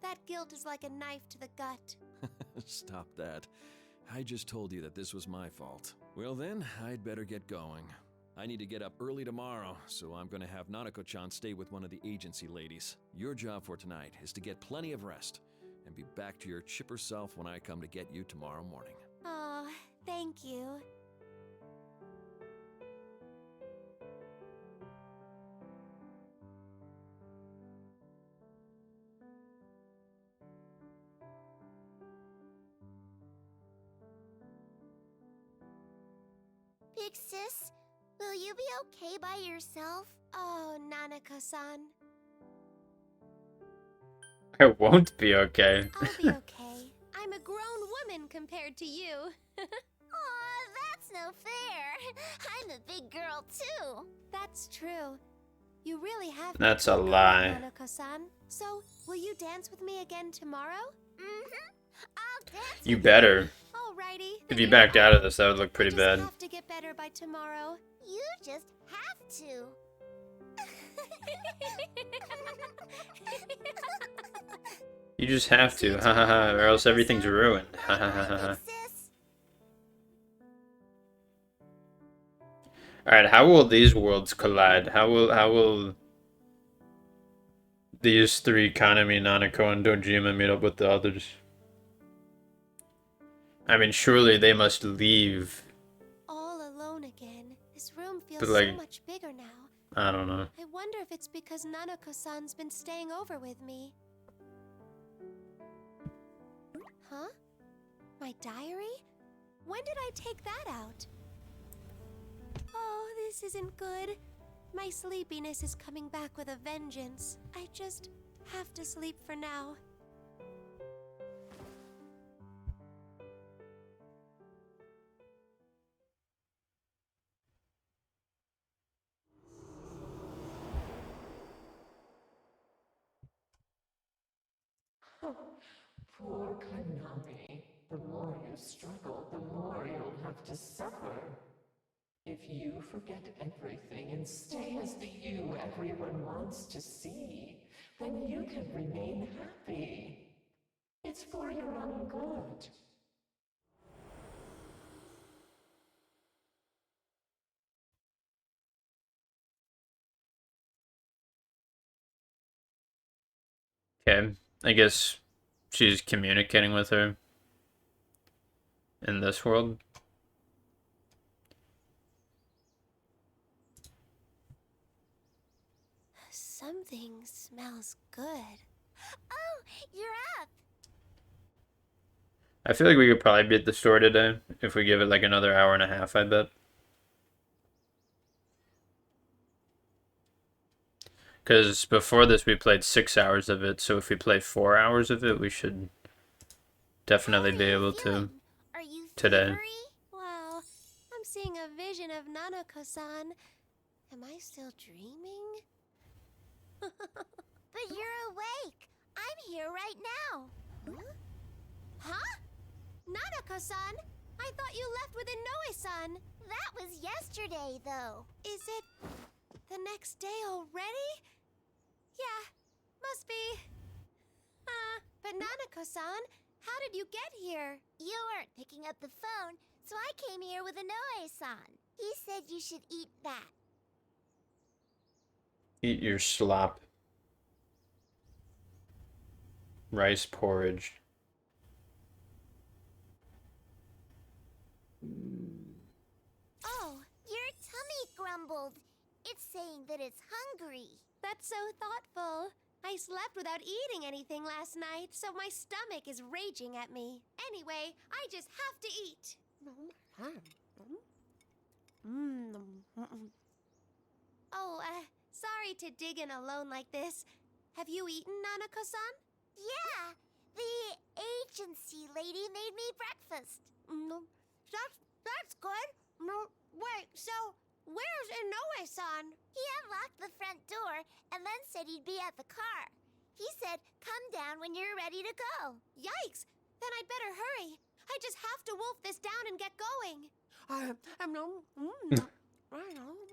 that guilt is like a knife to the gut. Stop that. I just told you that this was my fault. Well then, I'd better get going. I need to get up early tomorrow, so I'm gonna have Nanako-chan stay with one of the agency ladies. Your job for tonight is to get plenty of rest, and be back to your chipper self when I come to get you tomorrow morning. Oh, thank you. Big Sis, will you be okay by yourself? Oh, Nanako-san. I won't be okay. I'll be okay. I'm a grown woman compared to you. Aw, that's no fair. I'm a big girl too. That's true. You really have. That's a lie. Nanako-san. So, will you dance with me again tomorrow? I'll dance. You better. Alrighty. If you backed out of this, that would look pretty bad. Have to get better by tomorrow. You just have to. You just have to, ha ha ha, or else everything's ruined. Ha ha ha ha. Alright, how will these worlds collide? How will these three, Kanami, Nanako, and Dojima, meet up with the others? I mean, surely they must leave. All alone again. This room feels But, like, so much bigger now. I don't know. I wonder if it's because Nanako-san's been staying over with me. Huh? My diary? When did I take that out? Oh, this isn't good. My sleepiness is coming back with a vengeance. I just have to sleep for now. Poor Konami. The more you struggle, the more you'll have to suffer. If you forget everything and stay as the you everyone wants to see, then you can remain happy. It's for your own good. Okay, I guess she's communicating with her in this world. Something smells good. Oh, you're up! I feel like we could probably beat the store today if we give it like another hour and a half, I bet. Because before this we played 6 hours of it, so if we play 4 hours of it, we should definitely be able to Are you today. fevery? Wow, I'm seeing a vision of Nanako-san. Am I still dreaming? But you're awake. I'm here right now. Huh? Nanako-san? I thought you left with Inoue-san. That was yesterday, though. Is it the next day already? Yeah, must be. But Nanako-san, how did you get here? You weren't picking up the phone, so I came here with Inoue-san. He said you should eat that. Eat your slop. Rice porridge. Oh, your tummy grumbled. It's saying that it's hungry. That's so thoughtful. I slept without eating anything last night, so my stomach is raging at me. Anyway, I just have to eat. Oh, sorry to dig in alone like this. Have you eaten, Nanako-san? Yeah, the agency lady made me breakfast. That's good. Wait, so where's Inoue-san? He unlocked the front door and then said he'd be at the car. He said, come down when you're ready to go. Yikes! Then I'd better hurry. I just have to wolf this down and get going.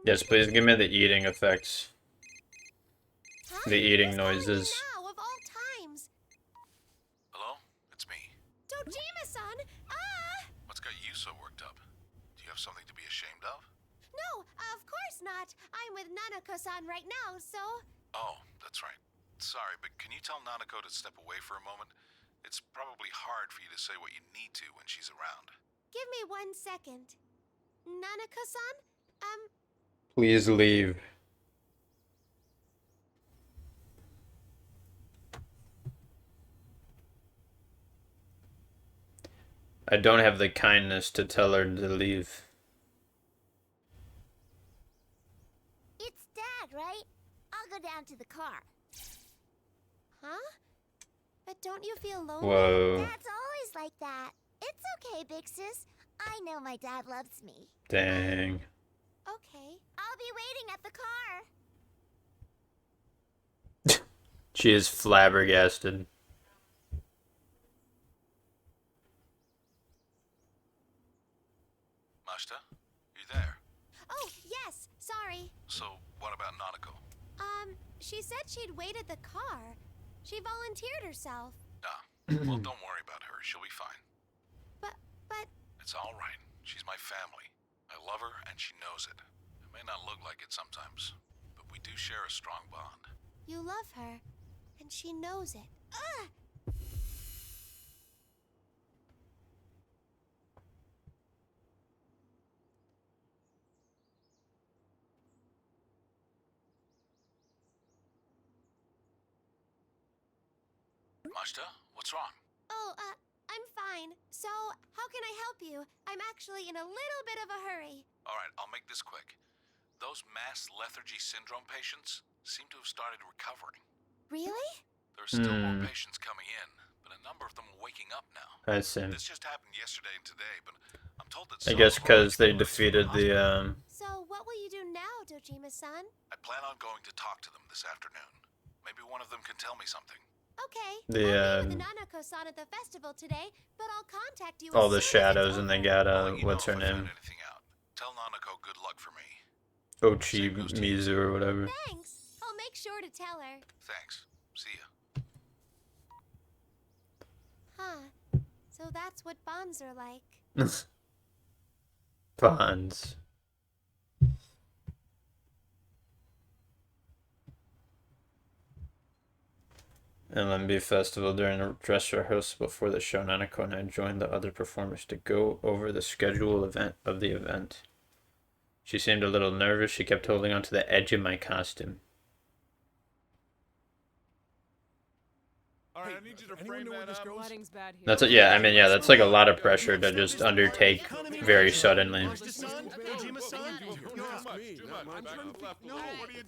Yes, please give me the eating effects. The eating noises. Now, of all times. Hello? It's me. Dojima-san! What's got you so worked up? Do you have something to be ashamed of? No, of course not. I'm with Nanako-san right now, so... Oh, that's right. Sorry, but can you tell Nanako to step away for a moment? It's probably hard for you to say what you need to when she's around. Give me 1 second. Nanako-san? Please leave. I don't have the kindness to tell her to leave. It's Dad, right? I'll go down to the car. Huh? But don't you feel lonely? Whoa. Dad's always like that. It's okay, Big Sis. I know my dad loves me. Dang. Okay. I'll be waiting at the car. She is flabbergasted. Mashita, you there? Oh, yes. Sorry. So, what about Nanako? She said she'd wait at the car. She volunteered herself. Well, don't worry about her. She'll be fine. But... It's all right. She's my family. I love her, and she knows it. It may not look like it sometimes, but we do share a strong bond. You love her, and she knows it. Ugh! Mashita, what's wrong? Oh, I'm fine. So, how can I help you? I'm actually in a little bit of a hurry. All right, I'll make this quick. Those mass lethargy syndrome patients seem to have started recovering. Really? There are still more patients coming in, but a number of them are waking up now. I see. This just happened yesterday and today, but I'm told that I guess because they defeated the, So, what will you do now, Dojima-san? I plan on going to talk to them this afternoon. Maybe one of them can tell me something. Okay. The, I'll meet with the Nanako-san at the festival today, but I'll contact you all as the soon as it's shadows, and they got, what's her name? Tell Nanako good luck for me. Ochi Mizu or whatever. Thanks. I'll make sure to tell her. Thanks. See ya. Huh. So that's what bonds are like. Bonds. LMB Festival. During a dress rehearsal before the show, Nanako and I joined the other performers to go over the schedule of the event. She seemed a little nervous. She kept holding onto the edge of my costume. Alright, I need you to frame that up. That's it. Yeah, I mean, yeah, that's like a lot of pressure to just undertake very suddenly. Too much. What are you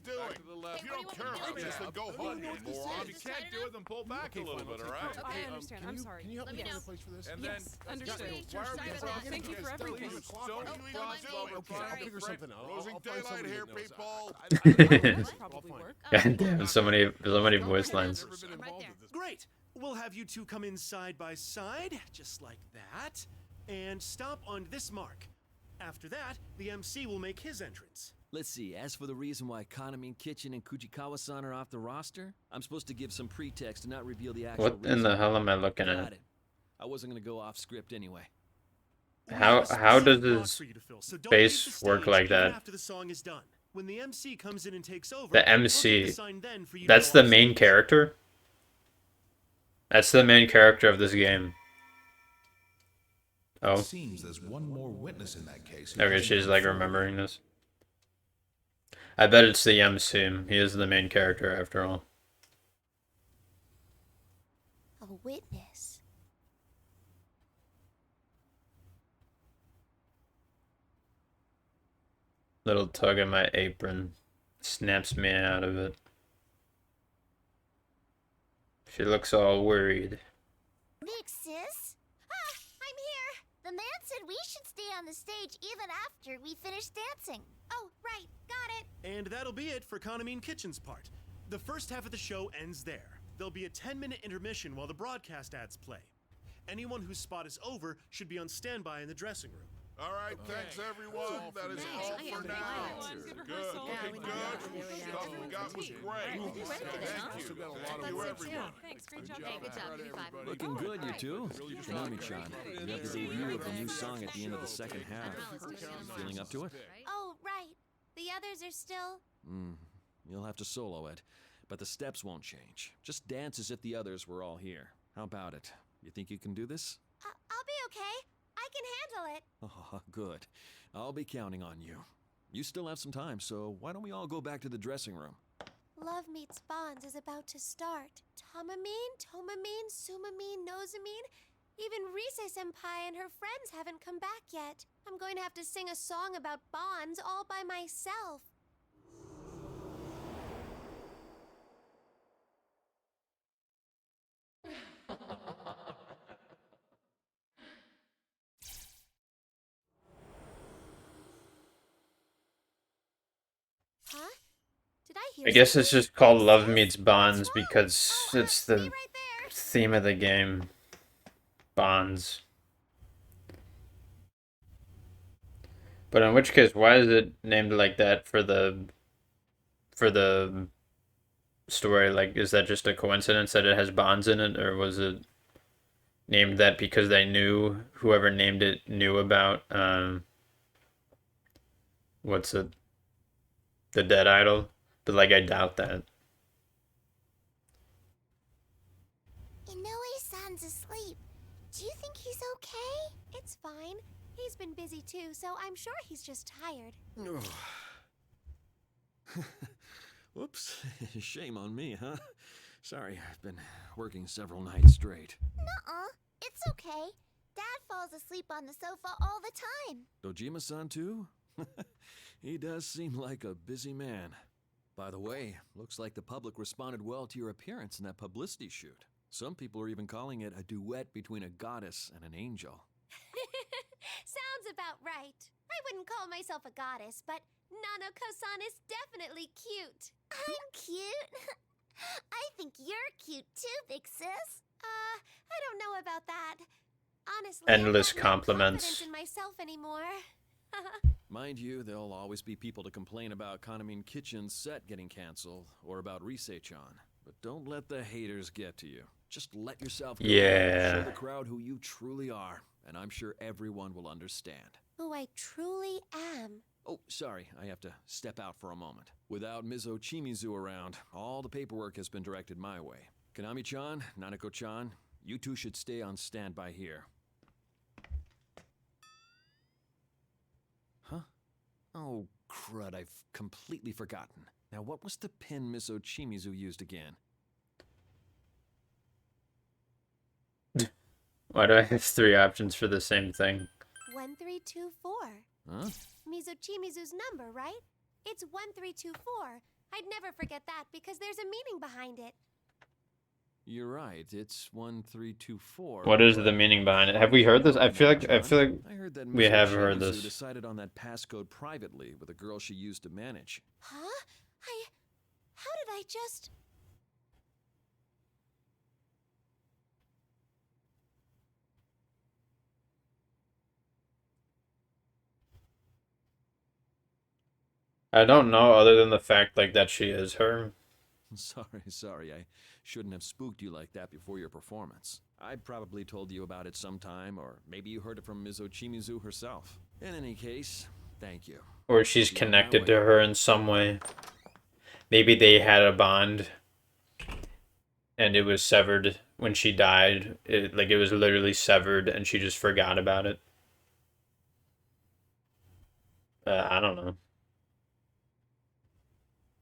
doing? If you don't care about this, then go home, you moron. If you can't do it, then pull back a little bit, alright? Okay, I understand. I'm sorry. Can you help me find a place for this? And then, Understood. Thank you for everything. I'll figure something out. Losing daylight here, people. God damn, so many voice lines. Great. We'll have you two come in side by side, just like that, and stop on this mark. After that, the MC will make his entrance. Let's see, as for the reason why Kaname Kitchen and Kujikawa-san are off the roster, I'm supposed to give some pretext and not reveal the actual What in the hell am I looking Got at? it. I wasn't gonna go off script anyway. How does his face work like that? After the song is done, when the MC comes in and takes over, The MC. That's the main character? That's the main character of this game. Oh. Seems there's one more witness in that case. Okay, she's like remembering this. I bet it's the MC. He is the main character after all. A witness. Little tug at my apron snaps me out of it. She looks all worried. Big sis? Ah, I'm here. The man said we should stay on the stage even after we finish dancing. Oh, right. Got it. And that'll be it for Kaname Kitchen's part. The first half of the show ends there. There'll be a 10-minute intermission while the broadcast ads play. Anyone whose spot is over should be on standby in the dressing room. All right, thanks everyone. That is all for now. Good, looking good. Stuff we got was great. Thank you. Thank you, everyone. Thanks, great job. Good job, you five. Looking good, you two. Kaname-chan, you have the debut of the new song at the end of the second half. Feeling up to it? Oh, right. The others are still... You'll have to solo it, but the steps won't change. Just dance as if the others were all here. How about it? You think you can do this? I'll be okay. I can handle it. Oh, good. I'll be counting on you. You still have some time, so why don't we all go back to the dressing room? Love Meets Bonds is about to start. Tamamine, Tomamine, Sumamine, Nozamine. Even Rise-senpai and her friends haven't come back yet. I'm going to have to sing a song about bonds all by myself. Huh? Did I hear I guess it's just called Love Meets Bonds because it's the theme of the game. Bonds. But in which case, why is it named like that for the story? Like, is that just a coincidence that it has bonds in it, or was it named that because they knew, whoever named it knew about what's it? The dead idol? But like, I doubt that. Inoue-san's asleep. Do you think he's okay? It's fine. He's been busy too, so I'm sure he's just tired. Whoops. Shame on me, huh? Sorry, I've been working several nights straight. Nuh-uh. It's okay. Dad falls asleep on the sofa all the time. Dojima-san too? He does seem like a busy man. By the way, looks like the public responded well to your appearance in that publicity shoot. Some people are even calling it a duet between a goddess and an angel. Sounds about right. I wouldn't call myself a goddess, but Nanako-san is definitely cute. I'm cute? I think you're cute too, big sis. I don't know about that. Honestly, Endless I'm not compliments. confident in myself anymore. Mind you, there'll always be people to complain about Kaname Kitchen's set getting canceled, or about Rise-chan. But don't let the haters get to you. Just let yourself go. Yeah. Show the crowd who you truly are, and I'm sure everyone will understand. Who I truly am. Oh, sorry, I have to step out for a moment. Without Ms. Ochimizu around, all the paperwork has been directed my way. Konami-chan, Nanako-chan, you two should stay on standby here. Huh? Oh, crud, I've completely forgotten. Now, what was the pin Miss Ochimizu used again? Why do I have 3 options for the same thing? 1324. Huh? Mizochimizu's number, right? It's 1324. I'd never forget that because there's a meaning behind it. You're right, it's 1324. What is the meaning behind it? Have we heard this? I feel like I heard that we Miss have heard Ochimizu this. decided on that passcode privately with a girl she used to manage. Huh? How did I just... I don't know other than the fact like that she is her. Sorry, I shouldn't have spooked you like that before your performance. I probably told you about it sometime, or maybe you heard it from Ms. Ochimizu herself. In any case, thank you. Or she's connected to her in some way. Maybe they had a bond and it was severed when she died. It was literally severed and she just forgot about it. I don't know.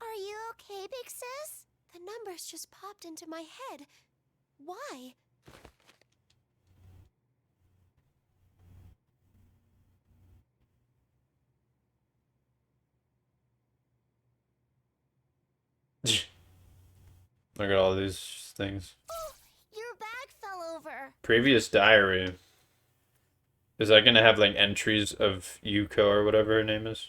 Are you okay, big sis? The numbers just popped into my head. Why? Look at all these things. Oh, your bag fell over. Previous diary. Is that gonna have like entries of Yuko or whatever her name is?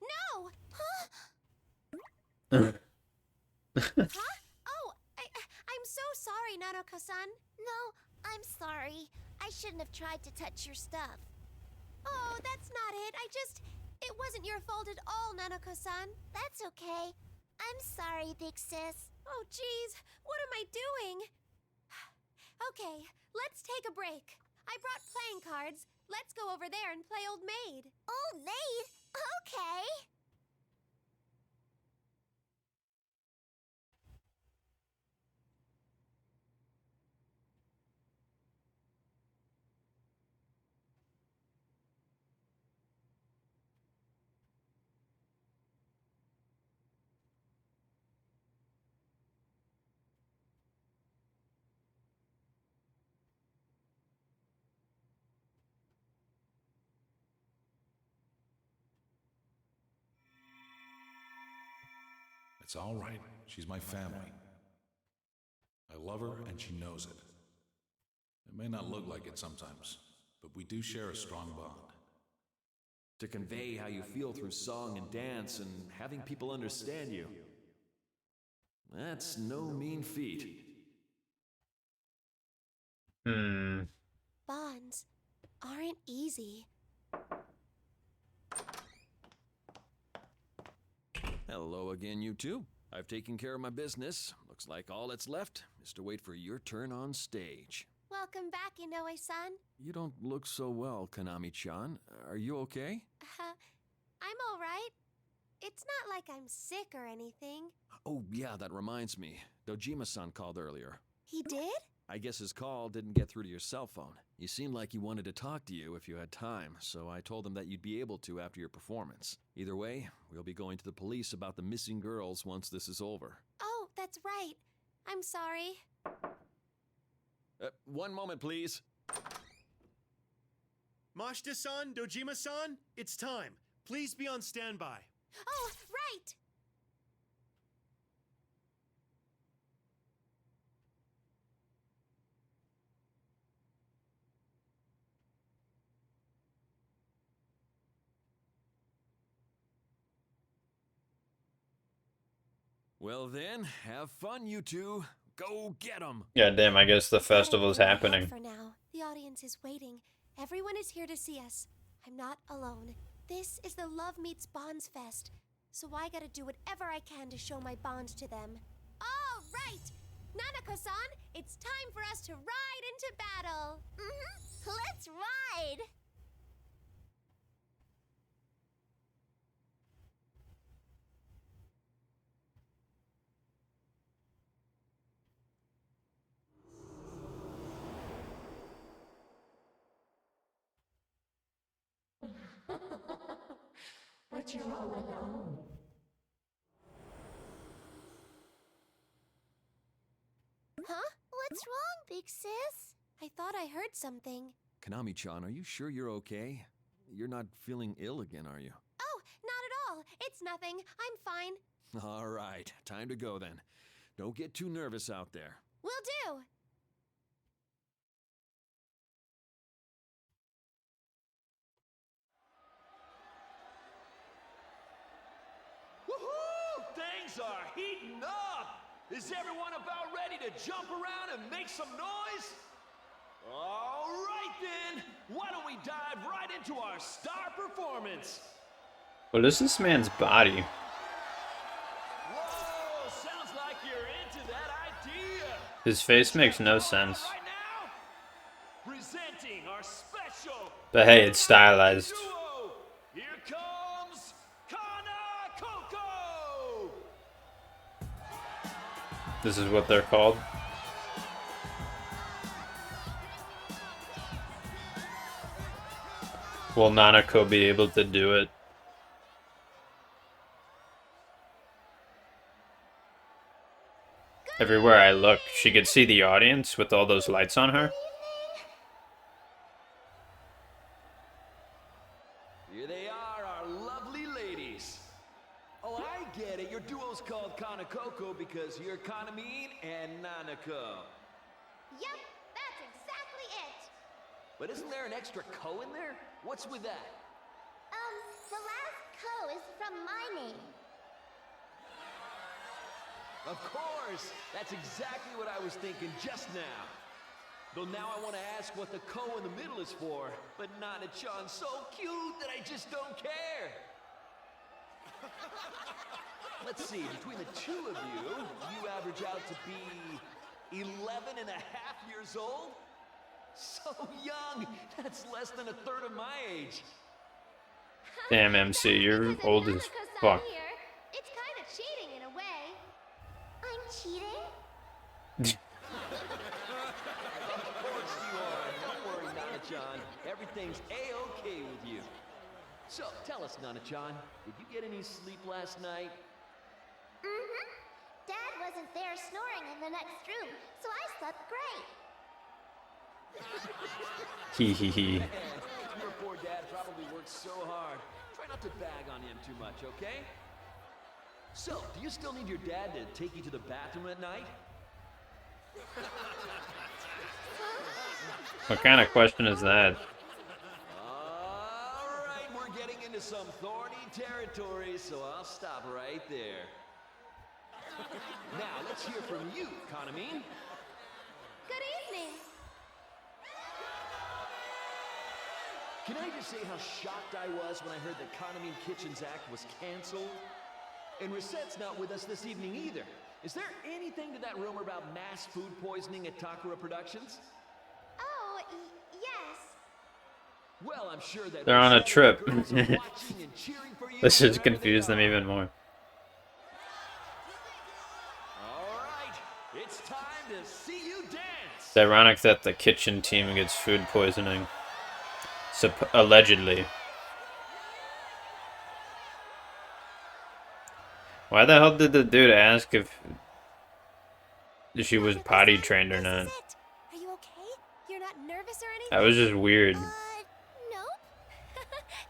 No! Huh? Huh? Oh, I'm so sorry, Nanako-san. No, I'm sorry. I shouldn't have tried to touch your stuff. Oh, that's not it. It wasn't your fault at all, Nanako-san. That's okay. I'm sorry, big sis. Oh, jeez. What am I doing? Okay, let's take a break. I brought playing cards. Let's go over there and play Old Maid. Old Maid? Okay. It's all right. She's my family. I love her, and she knows it. It may not look like it sometimes, but we do share a strong bond. To convey how you feel through song and dance and having people understand you. That's no mean feat. Bonds aren't easy. Hello again, you two. I've taken care of my business. Looks like all that's left is to wait for your turn on stage. Welcome back, Inoue-san. You don't look so well, Konami-chan. Are you okay? I'm all right. It's not like I'm sick or anything. Oh, yeah, that reminds me. Dojima-san called earlier. He did? I guess his call didn't get through to your cell phone. He seemed like he wanted to talk to you if you had time, so I told him that you'd be able to after your performance. Either way, we'll be going to the police about the missing girls once this is over. Oh, that's right. I'm sorry. One moment, please. Mashita-san, Dojima-san, it's time. Please be on standby. Oh, right! Well then, have fun, you two. Go get 'em! Yeah, damn, I guess the festival's happening. For now, the audience is waiting. Everyone is here to see us. I'm not alone. This is the Love Meets Bonds Fest. so I gotta do whatever I can to show my bond to them. All right! Nanako-san, it's time for us to ride into battle! Let's ride! But you're all alone. Huh? What's wrong, big sis? I thought I heard something. Konami-chan, are you sure you're okay? You're not feeling ill again, are you? Oh, not at all. It's nothing. I'm fine. All right, time to go then. Don't get too nervous out there. Will do. Woohoo! Things are heating up! Is everyone about ready to jump around and make some noise? All right then, why don't we dive right into our star performance? What is this man's body? Whoa, sounds like you're into that idea. His face makes no sense. Presenting our special But hey, it's stylized. duo. Here comes Kana Coco. This is what they're called. Will Nanako be able to do it? Everywhere I look, she could see the audience with all those lights on her. Here they are, our lovely ladies. Oh, I get it. Your duo's called Kana Coco because you're Kanamine and Nanako. Yep, that's exactly it. But isn't there an extra ko in there? What's with that? The last ko is from my name. Of course! That's exactly what I was thinking just now. Though now I want to ask what the ko in the middle is for, but Nana-chan's so cute that I just don't care. Let's see, between the two of you, you average out to be 11 and a half years old? So young! That's less than a third of my age. Damn, MC, you're old as fuck. It's kind of cheating in a way. I'm cheating? Of course you are. Don't worry, Nana-chan. Everything's A-okay with you. So, tell us, Nana-chan, did you get any sleep last night? Dad wasn't there snoring in the next room, so I slept great. Hee hee hee. Your poor dad probably worked so hard. Try not to bag on him too much, okay? So, do you still need your dad to take you to the bathroom at night? What kind of question is that? All right, we're getting into some thorny territory, so I'll stop right there. Now, let's hear from you, Kanamine. Good evening. Can I just say how shocked I was when I heard that Kanamine Kitchen's act was canceled? And Resette's not with us this evening either. Is there anything to that rumor about mass food poisoning at Takara Productions? Oh, yes. Well, I'm sure that They're on a trip. girls are watching and cheering for you This should wherever they confuse them are. even more. All right, it's time to see you dance. It's ironic that the kitchen team gets food poisoning. Allegedly. Why the hell did the dude ask if she was potty trained or not? Are you okay? You're not nervous or anything? That was just weird. Nope.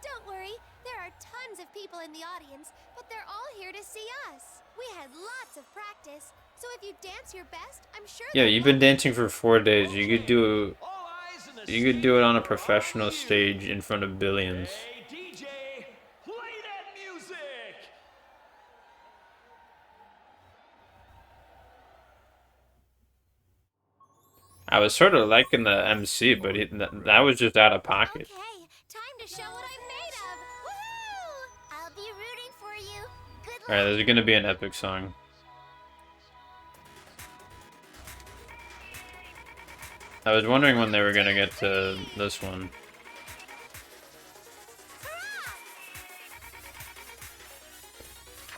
Don't worry. There are tons of people in the audience, but they're all here to see us. We had lots of practice, so if you dance your best, I'm sure. Yeah, you've been dancing for 4 days. You could do it on a professional stage in front of billions. Hey, DJ, play that music. I was sort of liking the MC, but that was just out of pocket. Okay, time to show what I'm made of. Woohoo! I'll be rooting for you. Alright, there's gonna be an epic song. I was wondering when they were gonna get to this one.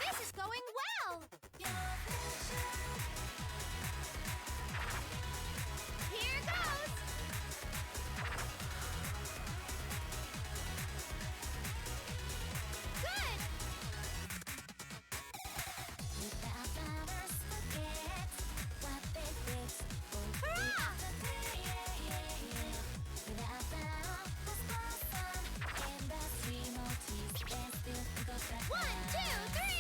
This is going well. Here goes. Good. Hurrah! 1, 2, 3.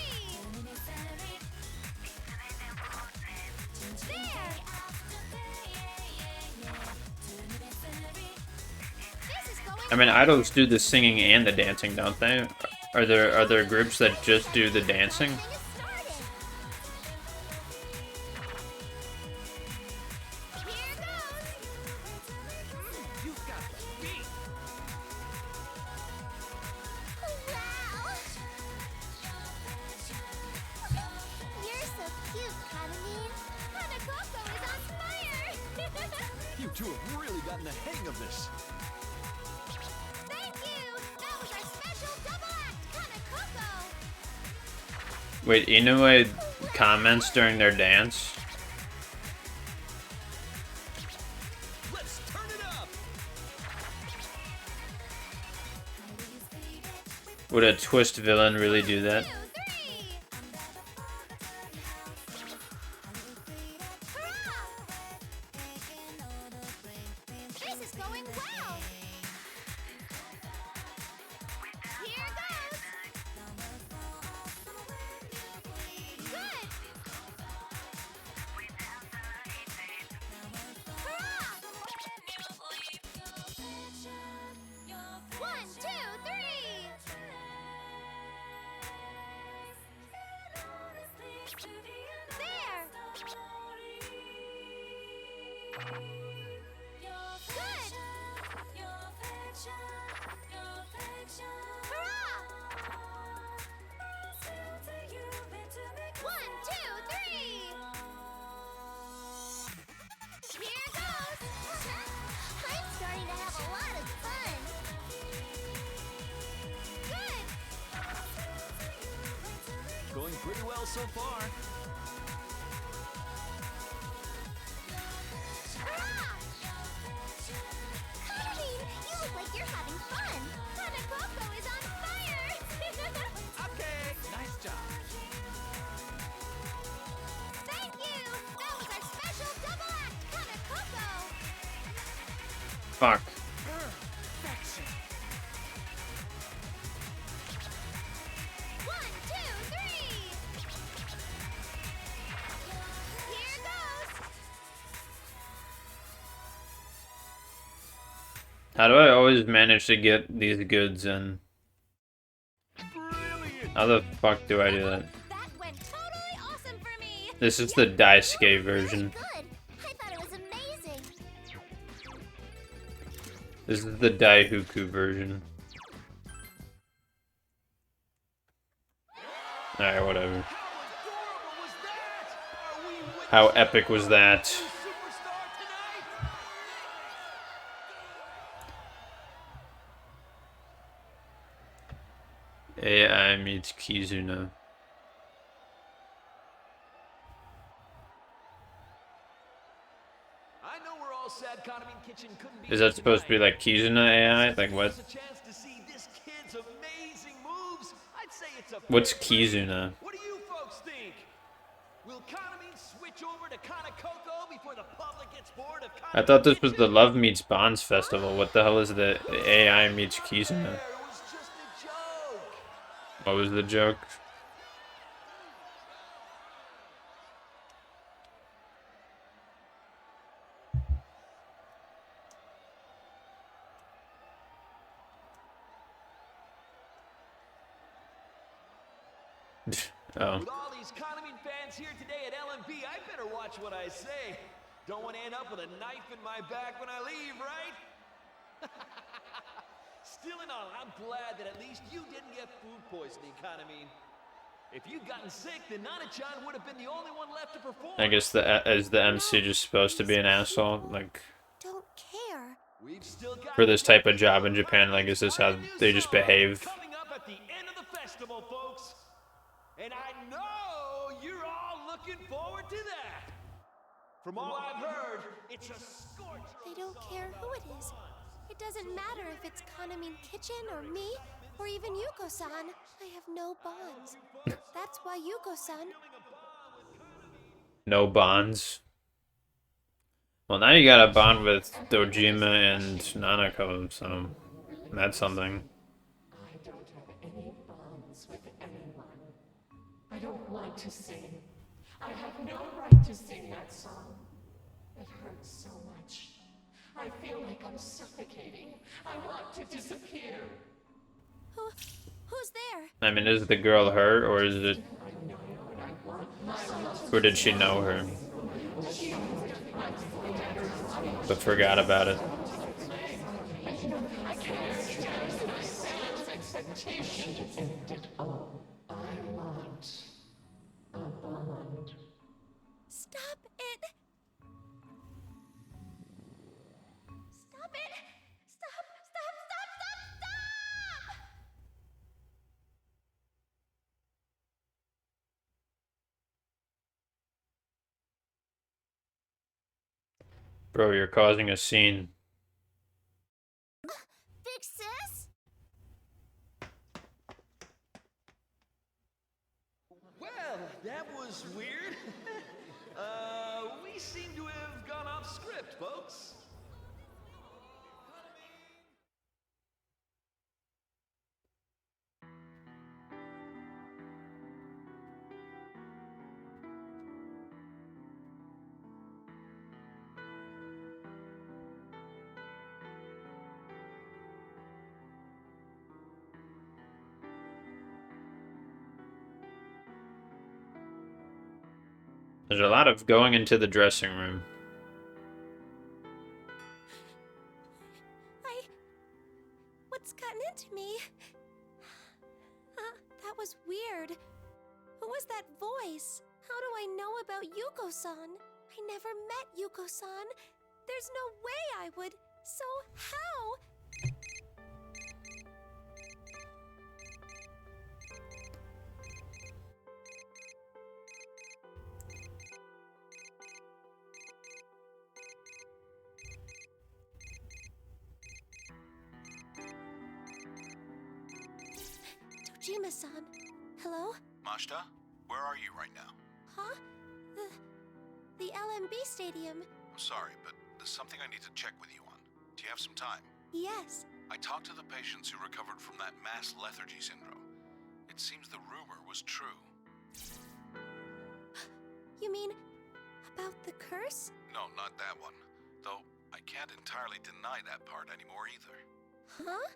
There. This is going I mean, idols do the singing and the dancing, don't they? Are there groups that just do the dancing? You're so cute, Kanamine. Hanakoko is on fire. You two have really gotten the hang of this. Thank you. That was our special double act, Hanakoko. Wait, Inoue comments during their dance? Let's turn it up. Would a twist villain really do that? This is going well. Here goes. Good. Hurrah! 1, 2, 3. There. Good. Hurrah! 1, 2, 3. Here goes. I'm starting to have a lot of fun. Good. Going pretty well so far. Hurrah! Kanamine, you look like you're having fun. Hanakoko is on fire. Okay, nice job. Thank you. That was our special double act, Hanakoko. Fuck. Perfection. 1, 2, 3. Here goes. How do I always manage to get these goods in? How the fuck do I do that? That went totally awesome for me. This is the Daisuke version. Good. I thought it was amazing. This is the Daihuku version. Alright, whatever. How epic was that? AI meets Kizuna. I know we're all sad Kanamine Kitchen couldn't be Is that supposed to be like Kizuna AI? Like what? a chance to see this kid's amazing moves. I'd say it's a What's Kizuna? What do you folks think? Will Kanamine switch over to Kanakoko before the public gets bored of I thought this was the Love Meets Bonds festival. What the hell is the AI meets Kizuna? What was the joke? Oh. With all these Kanamine fans here today at LMB, I better watch what I say. Don't want to end up with a knife in my back when I leave, right? Still in all, I'm glad that at least you didn't get food poisoning, Kanamine. If you'd gotten sick, then Nana-chan would have been the only one left to perform. I guess is the MC just supposed to be an asshole? Like, Don't care. We've still got for this type of job in Japan, like, is this how they just behave? coming up at the end of the festival, folks. And I know you're all looking forward to that. From all I've heard, it's a scorcher. They don't care who it is. It doesn't matter if it's Kanamin Kitchen or me or even Yuko-san. I have no bonds. That's why Yuko-san. No bonds. Well, now you got a bond with Dojima and Nanako, so that's something. I don't have any bonds with anyone. I don't want to sing. I have no right to sing that song. It hurts so much. I feel like I'm suffocating. I want to disappear. Who's there? I mean, is the girl her, or is it... Or did she know her? But forgot about it. I can't stand this sad expectation to end it all. I want a bond. Stop it! Stop it! Stop! Stop! Stop! Stop! Stop! Bro, you're causing a scene. Big sis? Well, that was weird. We seem to have gone off script, folks. There's a lot of going into the dressing room. What's gotten into me? That was weird. Who was that voice? How do I know about Yuko-san? I never met Yuko-san. There's no way I would. So how? Dojima-san. Hello? Mashita, where are you right now? Huh? The LMB Stadium. I'm sorry, but there's something I need to check with you on. Do you have some time? Yes. I talked to the patients who recovered from that mass lethargy syndrome. It seems the rumor was true. You mean about the curse? No, not that one. Though I can't entirely deny that part anymore either. Huh?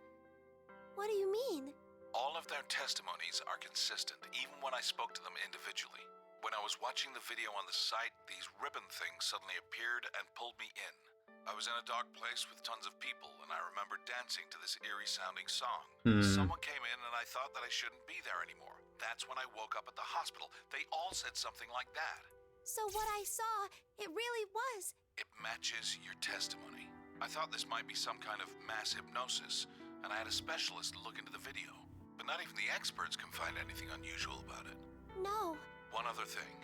What do you mean? All of their testimonies are consistent, even when I spoke to them individually. When I was watching the video on the site, these ribbon things suddenly appeared and pulled me in. I was in a dark place with tons of people, and I remember dancing to this eerie-sounding song. Someone came in, and I thought that I shouldn't be there anymore. That's when I woke up at the hospital. They all said something like that. So what I saw, it really was. It matches your testimony. I thought this might be some kind of mass hypnosis, and I had a specialist look into the video. But not even the experts can find anything unusual about it. No. One other thing.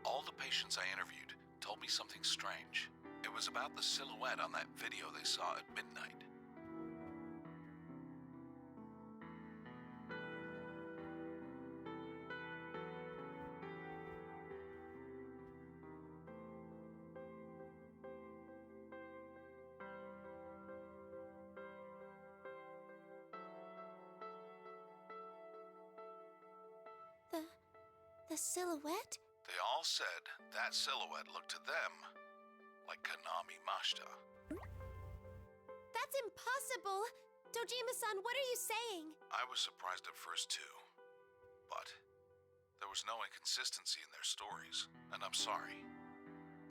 All the patients I interviewed told me something strange. It was about the silhouette on that video they saw at midnight. The silhouette? They all said that silhouette looked to them like Kanami Mashita. That's impossible! Dojima-san, what are you saying? I was surprised at first too, but there was no inconsistency in their stories, and I'm sorry.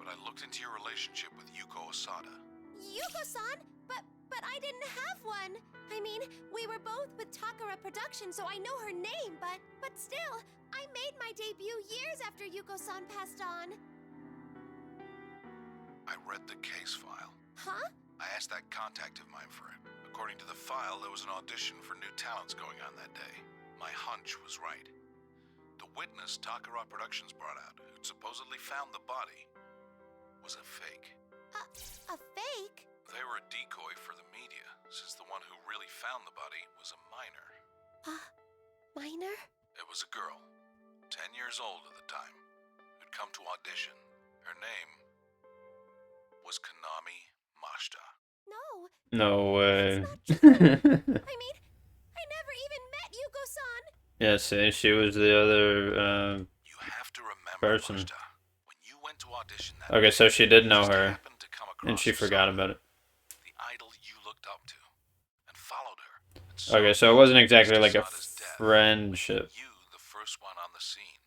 But I looked into your relationship with Yuko Osada. Yuko-san? But I didn't have one! I mean, we were both with Takara Productions, so I know her name, but still, I made my debut years after Yuko-san passed on. I read the case file. Huh? I asked that contact of mine for it. According to the file, there was an audition for new talents going on that day. My hunch was right. The witness Takara Productions brought out, who'd supposedly found the body, was a fake. A fake? They were a decoy for the media, since the one who really found the body was a minor. Minor? It was a girl, 10 years old at the time, who'd come to audition. Her name was Konami Mashita. No. No way. I mean, I never even met Yuko-san. Yeah, see, she was the other person. When you went to audition that Okay, so she did know her, happened to come and she across forgot about it. the idol you looked up to, and followed her. Okay, so it wasn't exactly like a friendship. The first one on the scene.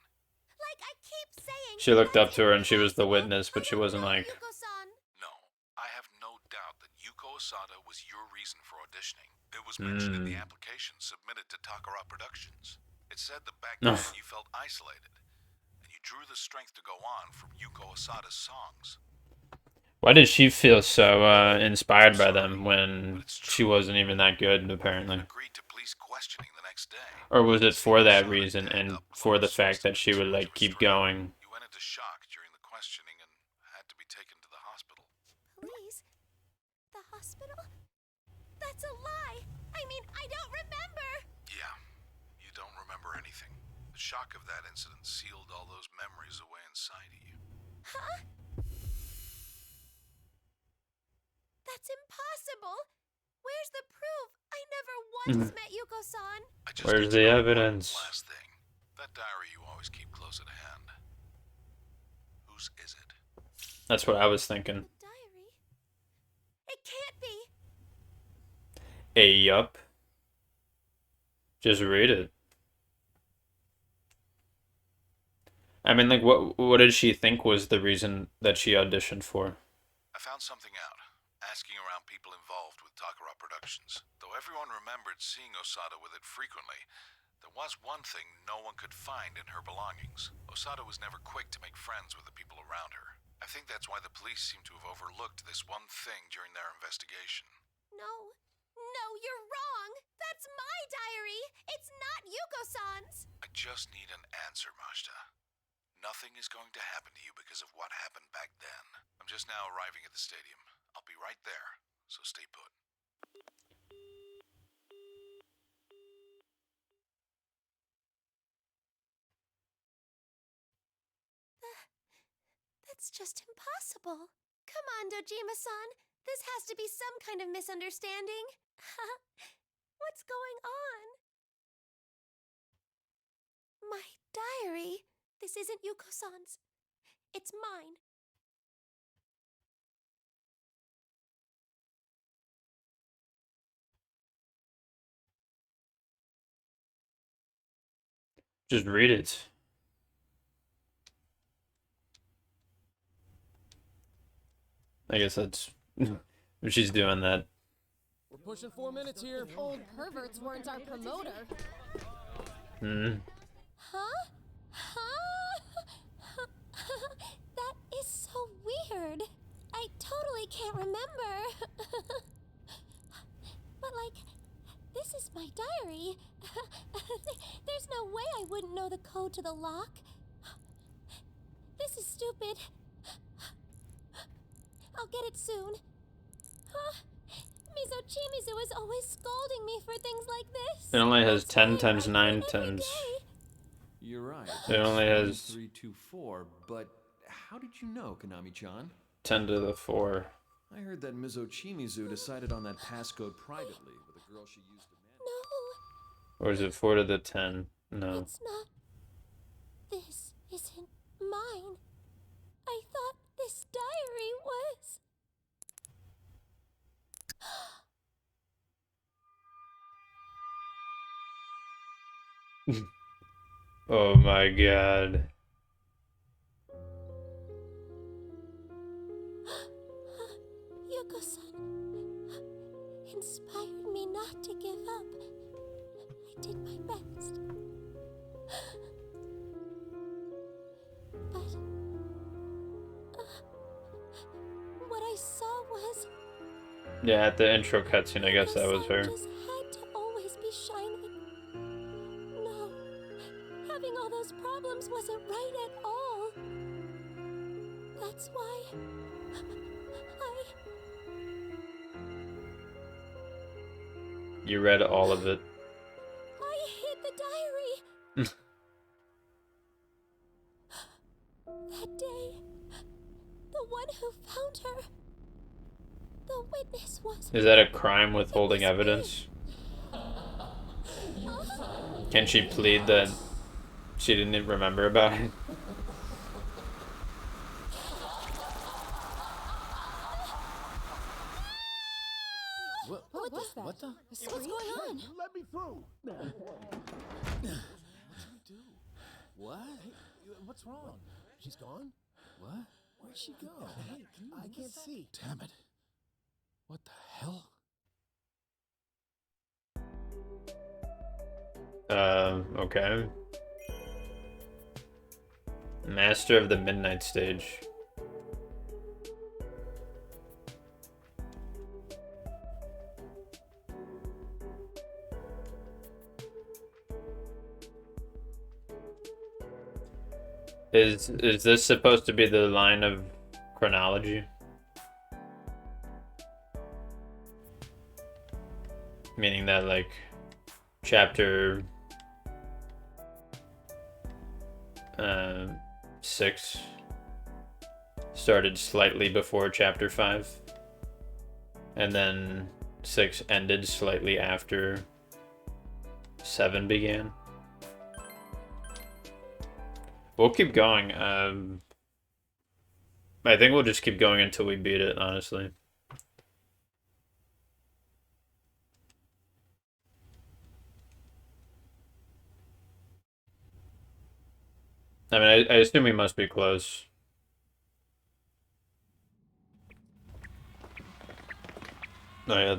Like I keep saying. She looked up to her and she was the witness, but she wasn't like... Yuko-san. No, I have no doubt that Yuko Osada was your reason for auditioning. It was mentioned in the application submitted to Takara Productions. It said that back then you felt isolated, and you drew the strength to go on from Yuko Osada's songs. Why did she feel so inspired by them when she wasn't even that good, apparently? Agreed to police questioning the next day. Or was it for that reason and for the fact that she would, like, keep going? You went into shock during the questioning and had to be taken to the hospital. Police? The hospital? That's a lie. I mean, I don't remember. Yeah, you don't remember anything. The shock of that incident sealed all those memories away inside of you. Huh? That's impossible. Where's the proof? I never once met Yuko-san. Where's the evidence? Last thing. That diary you always keep close at hand. Whose is it? That's what I was thinking. Diary? It can't be. Yup. Just read it. I mean, like, what did she think was the reason that she auditioned for? I found something out, asking around people involved with Takara Productions. Though everyone remembered seeing Osada with it frequently, there was one thing no one could find in her belongings. Osada was never quick to make friends with the people around her. I think that's why the police seem to have overlooked this one thing during their investigation. No. No, you're wrong. That's my diary. It's not Yuko-san's. I just need an answer, Mashita. Nothing is going to happen to you because of what happened back then. I'm just now arriving at the stadium. I'll be right there, so stay put. That's just impossible. Come on, Dojima-san. This has to be some kind of misunderstanding. What's going on? My diary. This isn't Yuko-san's. It's mine. Just read it. I guess that's if she's doing that. We're pushing 4 minutes here. Old perverts weren't our promoter. Huh? That is so weird. I totally can't remember. But like, this is my diary. There's no way I wouldn't know the code to the lock. This is stupid. I'll get it soon. Mizochimizu is always scolding me for things like this. It only has 10 times 9 times. You're right. It only has 324, but how did you know, Konami-chan? 10 to the 4. I heard that Mizochimizu decided on that passcode privately with a girl she used to manage. Or is it 4 to the 10? No. It's not. This isn't mine. I thought this diary was. Oh my god. Yuko-san inspired me not to give up. I did my best. I saw was Yeah, at the intro cutscene, I guess that was her. just had to always be shining. No, having all those problems wasn't right at all. That's why You read all of it. I hid the diary. That day, the one who found her, the witness was... Is that a crime withholding evidence? Can she plead that she didn't even remember about it? What was that? What the? What's going on? Let me through. What'd you do? What? Hey, what's wrong? She's gone? What? Where'd she go? Hey, I can't see. Damn it. What the hell? Okay. Master of the Midnight Stage. Is this supposed to be the line of chronology? Meaning that, like, chapter 6 started slightly before chapter 5, and then 6 ended slightly after 7 began. We'll keep going. I think we'll just keep going until we beat it, honestly. I mean, I assume we must be close. Oh yeah,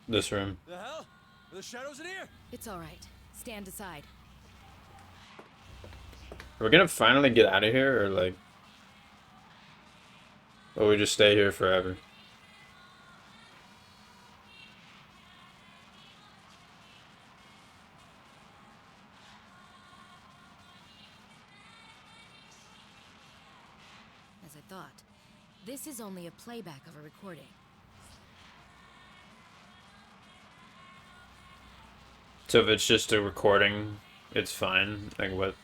this room. The hell? Are the shadows in here? It's all right. Stand aside. We're gonna finally get out of here, or like, or we just stay here forever? As I thought, this is only a playback of a recording. So if it's just a recording, it's fine. Like what?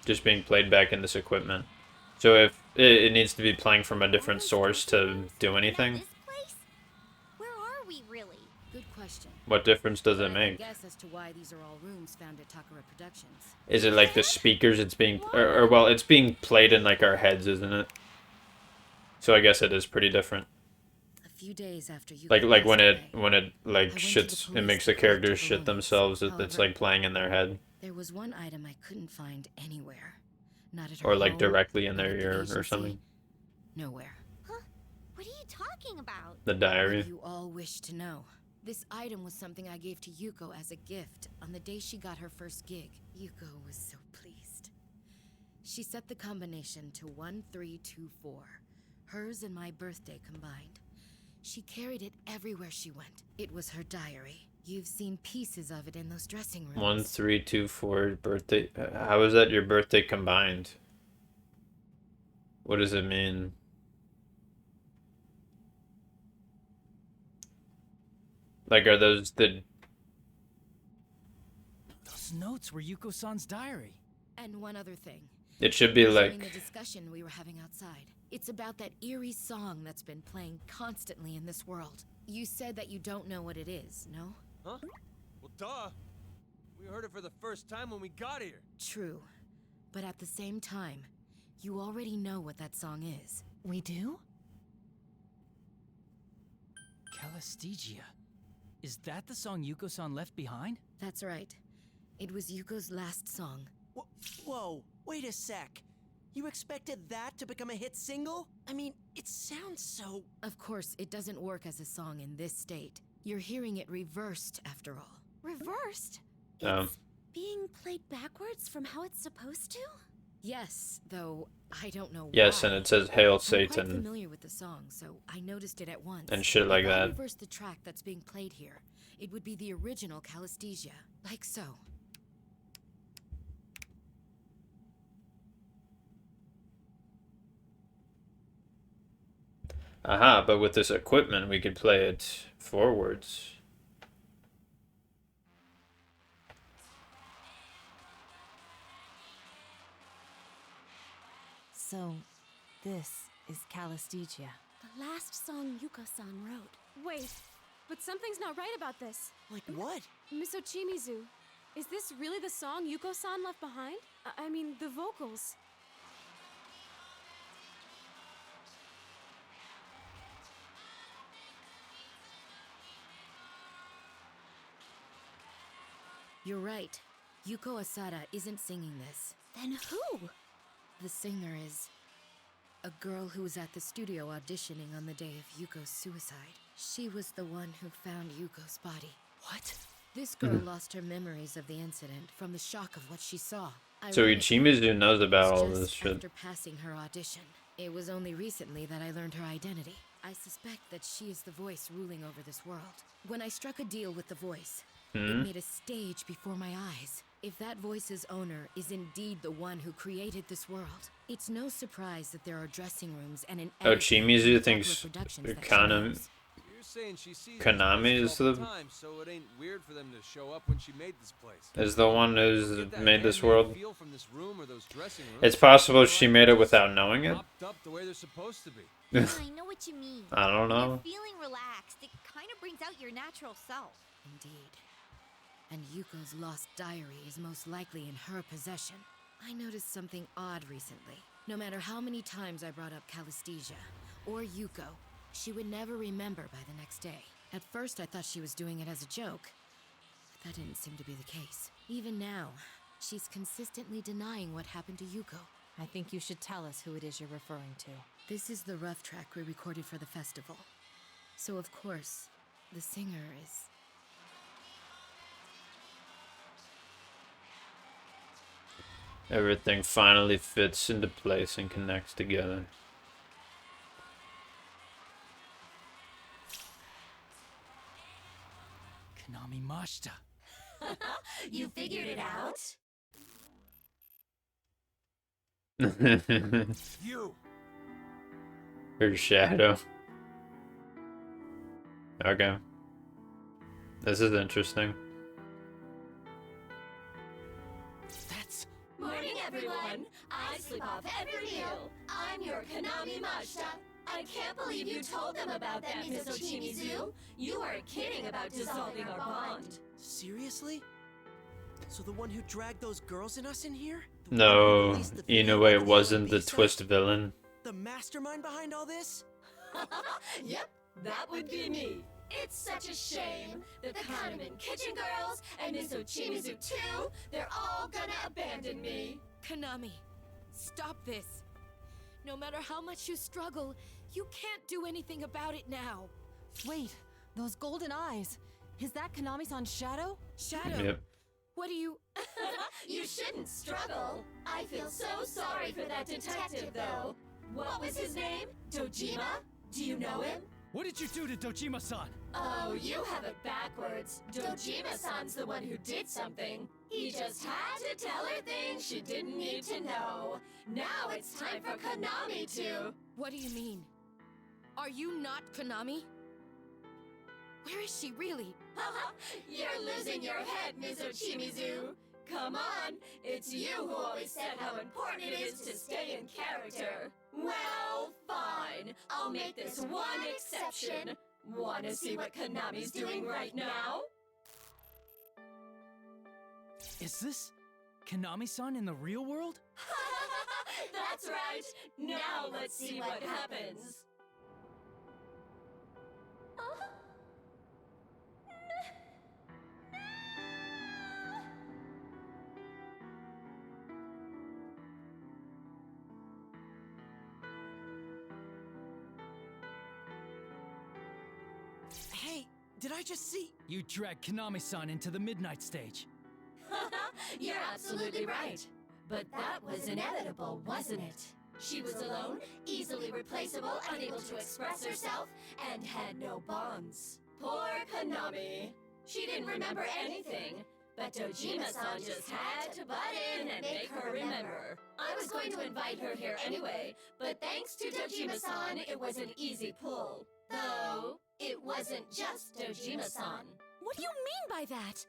Just being played back in this equipment. So if it needs to be playing from a different source to do anything, Where are we really? Good question. what difference does it I make? guess as to why these are all rooms found at Takara Productions. Is it like the speakers it's being, or well, it's being played in like our heads, isn't it? So I guess it is pretty different. A few days after you Like when passed it away, like shits, it makes the characters shit themselves. It's However, like playing in their head, there was one item I couldn't find anywhere. Not at her or like home, directly in not their at the ear or agency, something. Nowhere. Huh? What are you talking about? The diary. You all wish to know. This item was something I gave to Yuko as a gift on the day she got her first gig. Yuko was so pleased. She set the combination to 1324, hers and my birthday combined. She carried it everywhere she went. It was her diary. You've seen pieces of it in those dressing rooms. 1324 birthday. How is that your birthday combined? What does it mean? Like, are those the... Those notes were Yuko-san's diary. And one other thing. It should be During the like... discussion we were having outside. It's about that eerie song that's been playing constantly in this world. You said that you don't know what it is, no? Huh? Well, duh. We heard it for the first time when we got here. True. But at the same time, you already know what that song is. We do? Calistigia. Is that the song Yuko-san left behind? That's right. It was Yuko's last song. Whoa, wait a sec. You expected that to become a hit single? I mean, it sounds so... Of course, it doesn't work as a song in this state. You're hearing it reversed, after all. Reversed? Um, Being played backwards from how it's supposed to? Yes, though I don't know Yes, why. and it says Hail I'm quite Satan familiar with the song, so I noticed it at once. and shit like if I that. reverse the track that's being played here, it would be the original Calasthesia, like so. Aha, but with this equipment we could play it forwards. So, this is Calasthesia. The last song Yuko-san wrote. Wait, but something's not right about this. Like what? Miss Ochimizu, is this really the song Yuko-san left behind? I mean, the vocals. You're right. Yuko Asada isn't singing this. Then who? The singer is a girl who was at the studio auditioning on the day of Yuko's suicide. She was the one who found Yuko's body. What? This girl lost her memories of the incident from the shock of what she saw. So Uchimizu knows about all Just this shit. After passing her audition, it was only recently that I learned her identity. I suspect that she is the voice ruling over this world. When I struck a deal with the voice, it made a stage before my eyes. If that voice's owner is indeed the one who created this world, it's no surprise that there are dressing rooms and an Uchimizu thinks Konami is the Times, so it ain't weird for them to show up when she made this place. is the one who's made this world. Feel from this room or those dressing rooms. It's possible she made it without knowing it. Popped up the way they're supposed to be. I know what you mean. I don't When know. you're feeling relaxed, it kind of brings out your natural self. Indeed. And Yuko's lost diary is most likely in her possession. I noticed something odd recently. No matter how many times I brought up Calasthesia or Yuko, she would never remember by the next day. At first, I thought she was doing it as a joke, but that didn't seem to be the case. Even now, she's consistently denying what happened to Yuko. I think you should tell us who it is you're referring to. This is the rough track we recorded for the festival. So, of course, the singer is... Everything finally fits into place and connects together. Konami Mashita. You figured it out? You. Her shadow. Okay. This is interesting. Morning, everyone. I sleep off every meal. I'm your Konami Mashita. I can't believe you told them about that, Miss Ochimizu. You weren't kidding about dissolving our bond. Seriously? So the one who dragged those girls and us in here? No, Inoue wasn't the twist villain. The mastermind behind all this? Yep, that would be me. It's such a shame. The Kahneman Kitchen Girls and Miss Ochimizu too, they're all gonna abandon me. Konami, stop this. No matter how much you struggle, you can't do anything about it now. Wait, those golden eyes. Is that Konami-san's shadow? Shadow? Yep. What do you... You shouldn't struggle. I feel so sorry for that detective, though. What was his name? Dojima? Do you know him? What did you do to Dojima-san? Oh, you have it backwards. Dojima-san's the one who did something. He just had to tell her things she didn't need to know. Now it's time for Konami to... What do you mean? Are you not Konami? Where is she really? You're losing your head, Miss Ochimizu. Come on, it's you who always said how important it is to stay in character. Well, fine. I'll make this one exception. Wanna see what Konami's doing right now? Is this Konami-san in the real world? That's right. Now let's see what happens. Hey, did I just see... You dragged Konami-san into the midnight stage. You're absolutely right. But that was inevitable, wasn't it? She was alone, easily replaceable, unable to express herself, and had no bonds. Poor Konami. She didn't remember anything, but Dojima-san just had to butt in and make her remember. I was going to invite her here anyway, but thanks to Dojima-san, it was an easy pull. Though, it wasn't just Dojima-san. What do you mean by that?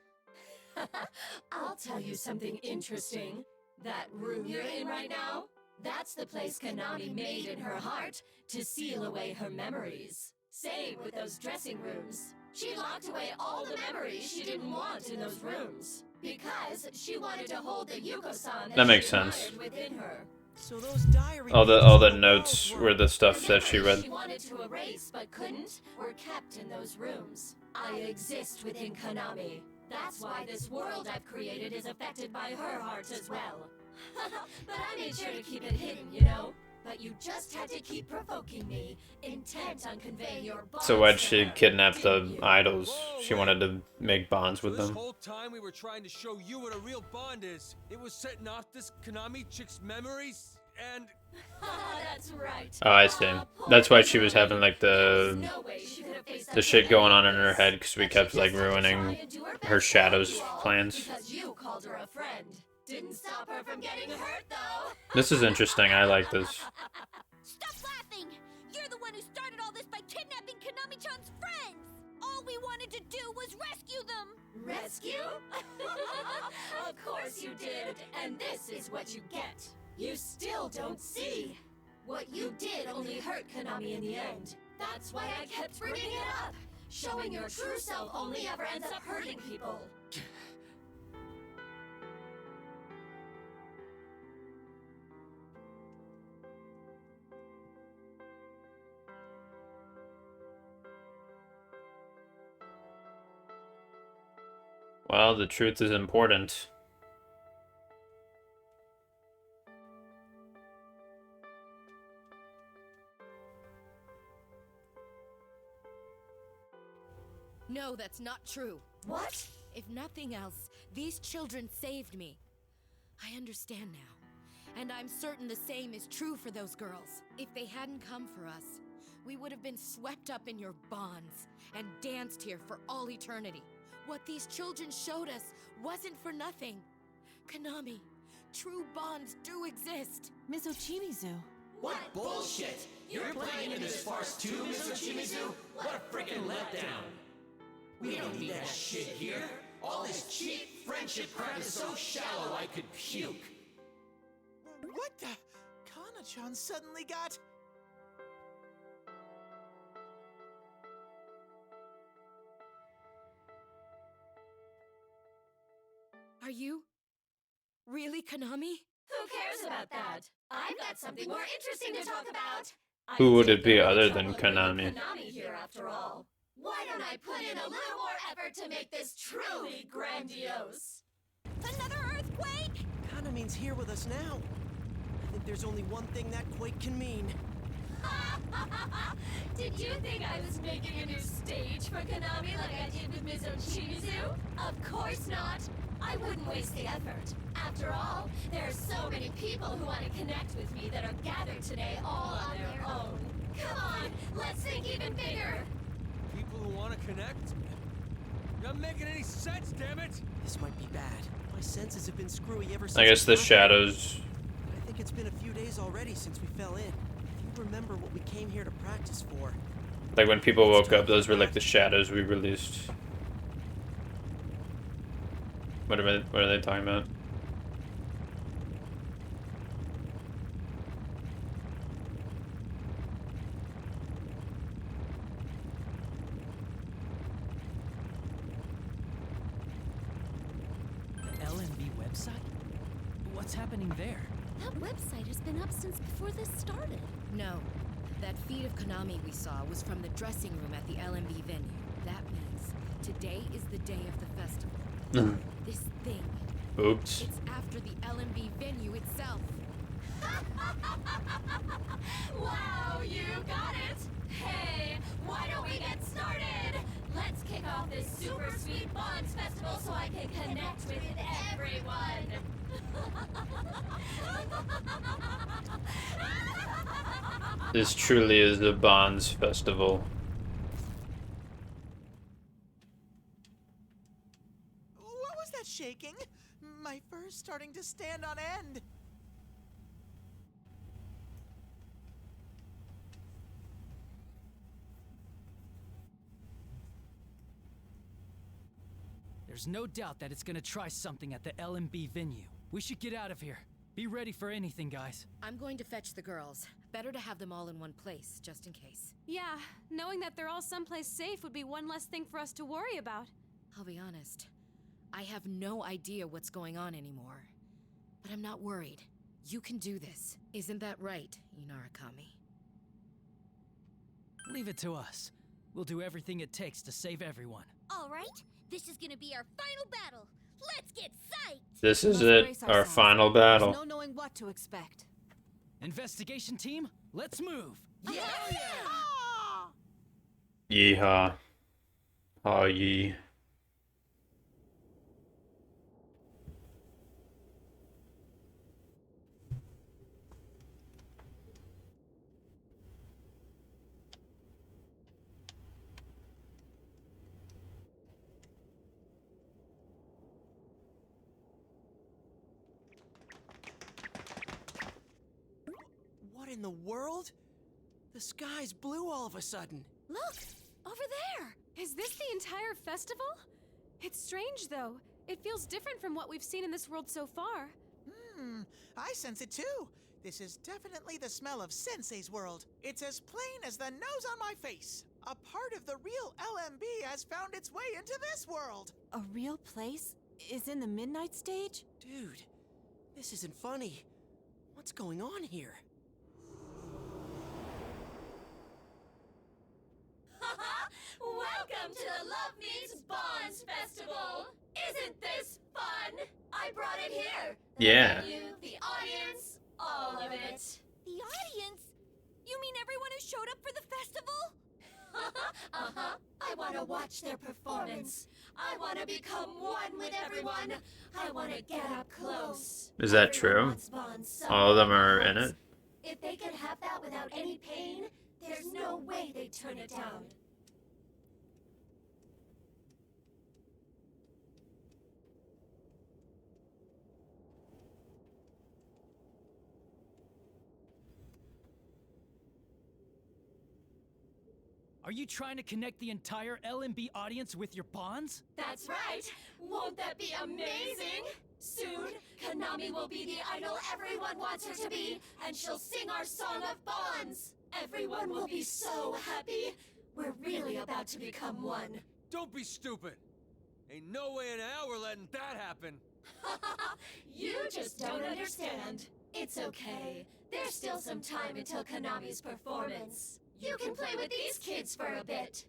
I'll tell you something interesting. That room you're in right now, that's the place Konami made in her heart to seal away her memories. Same with those dressing rooms. She locked away all the memories she didn't want in those rooms because she wanted to hold the Yuko-san That makes she sense. admired within her. So those diary All pages the were notes Carl's were the stuff that she Memories read. she wanted to erase but couldn't were kept in those rooms. I exist within Konami. That's why this world I've created is affected by her heart as well. But I made sure to keep it hidden, you know? But you just had to keep provoking me, intent on conveying your bonds. So why'd to she her, kidnap didn't the you? idols? She wanted to make bonds with This them. whole time we were trying to show you what a real bond is. It was setting off this Konami chick's memories, and... That's right. Oh, I see. That's why she was having like the shit going on in her head because we kept like ruining her Shadow's plans. Because you called her a friend. Didn't stop her from getting hurt, though. This is interesting. I like this. Stop laughing! You're the one who started all this by kidnapping Konami-chan's friends! All we wanted to do was rescue them! Rescue? Of course you did. And this is what you get. You still don't see. What you did only hurt Konami in the end. That's why I kept bringing it up. Showing your true self only ever ends up hurting people. Well, the truth is important. No, that's not true. What? If nothing else, these children saved me. I understand now. And I'm certain the same is true for those girls. If they hadn't come for us, we would have been swept up in your bonds and danced here for all eternity. What these children showed us wasn't for nothing. Konami, true bonds do exist. Miss Ochimizu. What bullshit! You're playing in this farce too, Miss Ochimizu? What a freaking letdown! We don't need that shit here. All this cheap friendship crap is so shallow I could puke. What the? Kana-chan suddenly got... Are you really Konami? Who cares about that? I've got something more interesting to talk about. Who would it be other than Konami? Konami here, after all. Why don't I put in a little more effort to make this truly grandiose? Another earthquake? Kanami's here with us now. I think there's only one thing that quake can mean. Did you think I was making a new stage for Konami like I did with Miss Ochimizu? Of course not. I wouldn't waste the effort. After all, there are so many people who want to connect with me that are gathered today all on their own. Come on, let's think even bigger. People who want to connect? You're not making any sense, damn it! This might be bad. My senses have been screwy ever since. I guess we the got shadows. here. I think it's been a few days already since we fell in. If you remember what we came here to practice for. Like when people woke up, those were like the shadows we released. What are they talking about? The LMB website? What's happening there? That website has been up since before this started. No. That feed of Konami we saw was from the dressing room at the LMB venue. That means today is the day of the festival. This thing. Oops. It's after the LMB venue itself. Wow, you got it! Hey, why don't we get started? Let's kick off this super sweet Bonds Festival so I can connect with everyone. This truly is the Bonds Festival. What was that shaking? My fur's starting to stand on end. There's no doubt that it's gonna try something at the LMB venue. We should get out of here. Be ready for anything, guys. I'm going to fetch the girls. Better to have them all in one place, just in case. Yeah, knowing that they're all someplace safe would be one less thing for us to worry about. I'll be honest. I have no idea what's going on anymore. But I'm not worried. You can do this. Isn't that right, Unarakami? Leave it to us. We'll do everything it takes to save everyone. All right, this is gonna be our final battle. Let's get psyched! This is it, our final battle. There's no knowing what to expect. Investigation team, let's move! Yeah! Yeehaw. Haw yee. What in the world? The sky's blue all of a sudden. Look! Over there! Is this the entire festival? It's strange, though. It feels different from what we've seen in this world so far. I sense it too. This is definitely the smell of Sensei's world. It's as plain as the nose on my face. A part of the real LMB has found its way into this world. A real place is in the midnight stage? Dude, this isn't funny. What's going on here? Welcome to the Love Meets Bonds Festival! Isn't this fun? I brought it here. Yeah. The venue, the audience, all of it. The audience? You mean everyone who showed up for the festival? I want to watch their performance. I want to become one with everyone. I want to get up close. Is that true? All of them are in it? If they could have that without any pain, there's no way they'd turn it down. Are you trying to connect the entire LMB audience with your bonds? That's right! Won't that be amazing? Soon, Konami will be the idol everyone wants her to be, and she'll sing our song of bonds! Everyone will be so happy! We're really about to become one. Don't be stupid! Ain't no way in hell we're letting that happen! You just don't understand. It's okay. There's still some time until Konami's performance. You can play with these kids for a bit.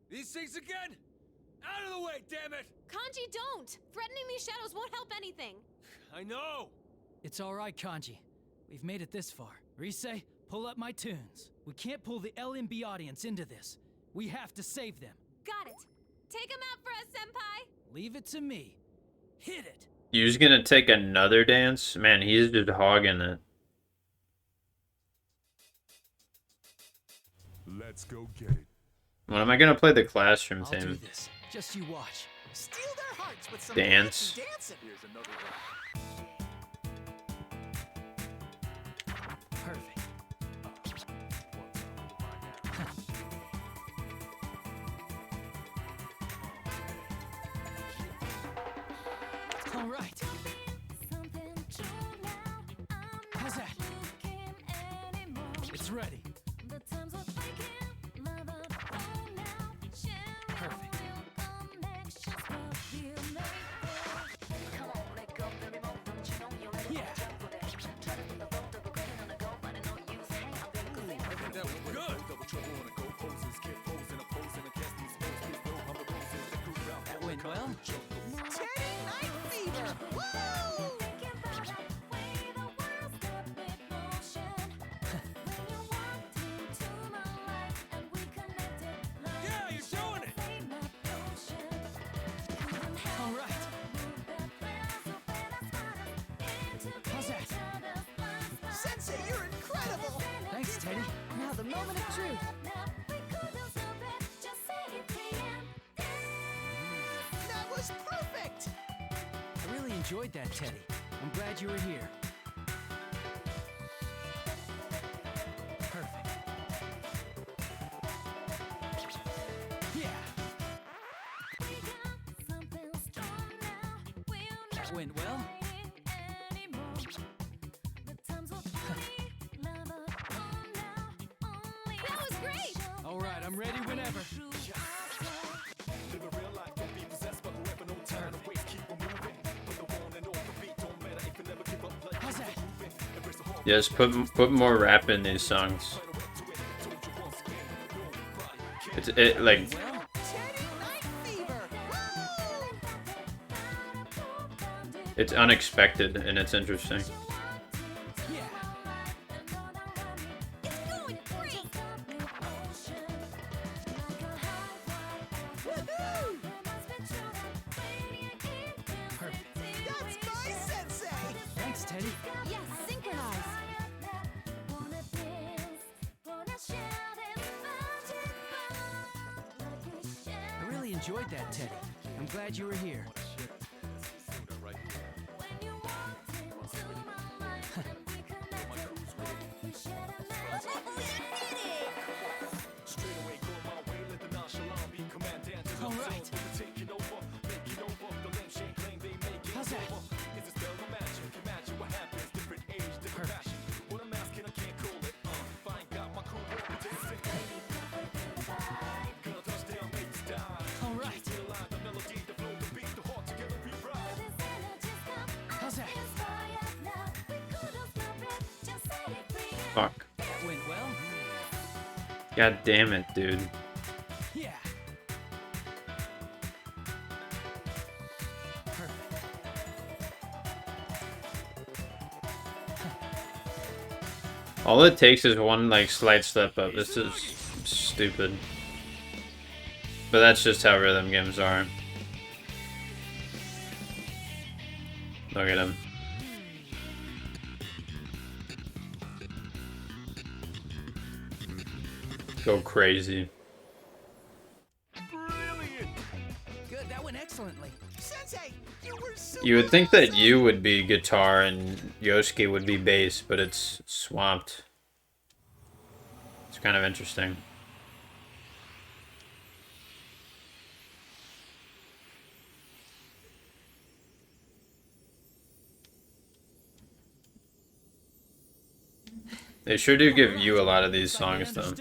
These things again? Out of the way, damn it! Kanji, don't! Threatening these shadows won't help anything. I know! It's alright, Kanji. We've made it this far. Rise, pull up my tunes. We can't pull the LMB audience into this. We have to save them. Got it. Take him out for us, Senpai! Leave it to me. Hit it! You's gonna take another dance? Man, he's just hogging it. Let's go get it. When am I gonna play the classroom I'll do theme? this. Just you watch. Steal their hearts with some Dance. fancy dancing. Here's another one. Perfect. All right. How's that? It's ready. Perfect. Yeah. That was good! That went went well. Teddy Night Fever! Woo! Yeah, you're doing it! All right. How's that? Sensei, you're incredible! Thanks, Teddy. Now the moment of truth. That was perfect! I really enjoyed that, Teddy. I'm glad you were here. Perfect. Yeah. That went well. That was great! All right, I'm ready whenever. How's that? Yes, put more rap in these songs. It like it's unexpected and it's interesting. That's my sensei! Thanks, Teddy. Yes, synchronize. I really enjoyed that, Teddy. I'm glad you were here. All right. How's that? Perfect. All right. How's that? Fuck. That went well. God damn it, dude. Yeah. All it takes is one like slight step up. This is stupid. But that's just how rhythm games are. Look at him. Go crazy. Good, that went excellently. Sensei, you were so You would think that you would be guitar and Yosuke would be bass, but it's swamped. It's kind of interesting. They sure do give you a lot of these songs, though.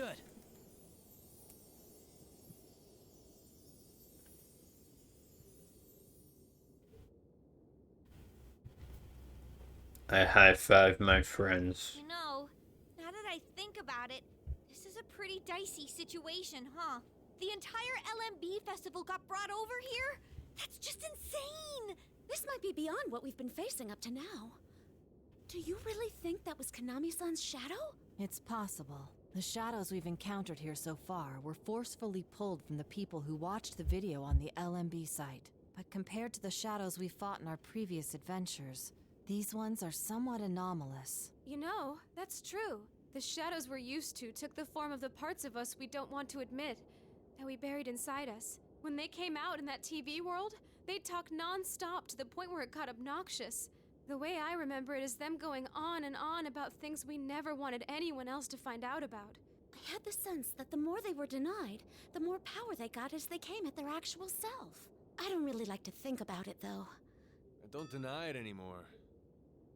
I high-five my friends. You know, now that I think about it, this is a pretty dicey situation, huh? The entire LMB festival got brought over here? That's just insane! This might be beyond what we've been facing up to now. Do you really think that was Konami-san's shadow? It's possible. The shadows we've encountered here so far were forcefully pulled from the people who watched the video on the LMB site. But compared to the shadows we fought in our previous adventures, these ones are somewhat anomalous. You know, that's true. The shadows we're used to took the form of the parts of us we don't want to admit, that we buried inside us. When they came out in that TV world, they'd talk non-stop to the point where it got obnoxious. The way I remember it is them going on and on about things we never wanted anyone else to find out about. I had the sense that the more they were denied, the more power they got as they came at their actual self. I don't really like to think about it, though. I don't deny it anymore.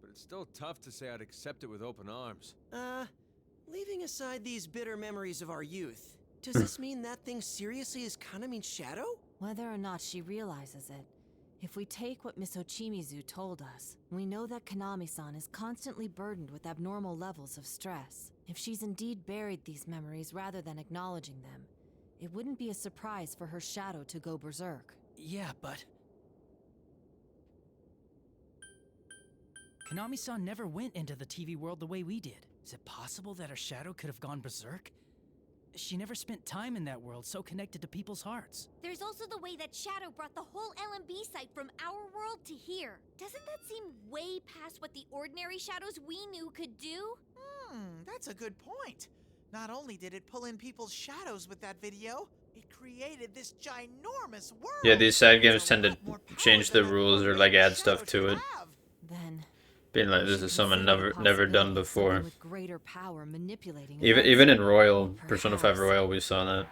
But it's still tough to say I'd accept it with open arms. Leaving aside these bitter memories of our youth, does this mean that thing seriously is Kanami's shadow? Whether or not she realizes it, if we take what Miss Ochimizu told us, we know that Konami-san is constantly burdened with abnormal levels of stress. If she's indeed buried these memories rather than acknowledging them, it wouldn't be a surprise for her shadow to go berserk. Yeah, but... Konami-san never went into the TV world the way we did. Is it possible that her shadow could have gone berserk? She never spent time in that world so connected to people's hearts. There's also the way that Shadow brought the whole LMB site from our world to here. Doesn't that seem way past what the ordinary shadows we knew could do? That's a good point. Not only did it pull in people's shadows with that video, it created this ginormous world. Yeah, these side games tend to change the rules or like add stuff to it. Then Being like, this is something never done before. with greater power manipulating Even in Royal, Persona 5 Royal, we saw that.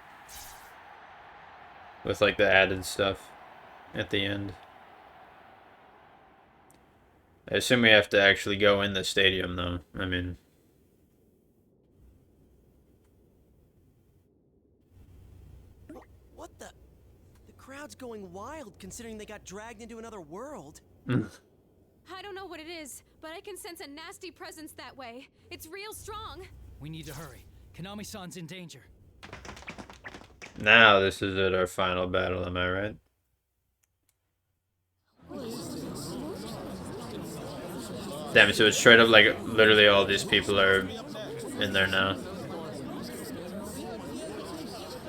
With like the added stuff at the end. I assume we have to actually go in the stadium though. I mean... What the? The crowd's going wild considering they got dragged into another world. I don't know what it is, but I can sense a nasty presence that way. It's real strong. We need to hurry. Konami-san's in danger. Now this is it, our final battle, am I right? Damn, so it's straight up like literally all these people are in there now.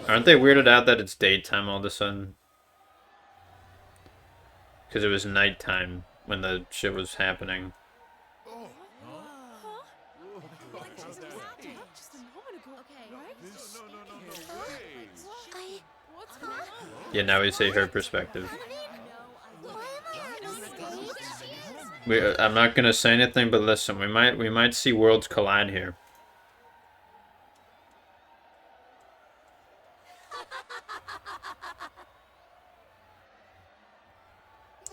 Aren't they weirded out that it's daytime all of a sudden? Because it was nighttime when the shit was happening. Yeah, now we see her perspective. I'm not gonna say anything, but listen, we might see worlds collide here.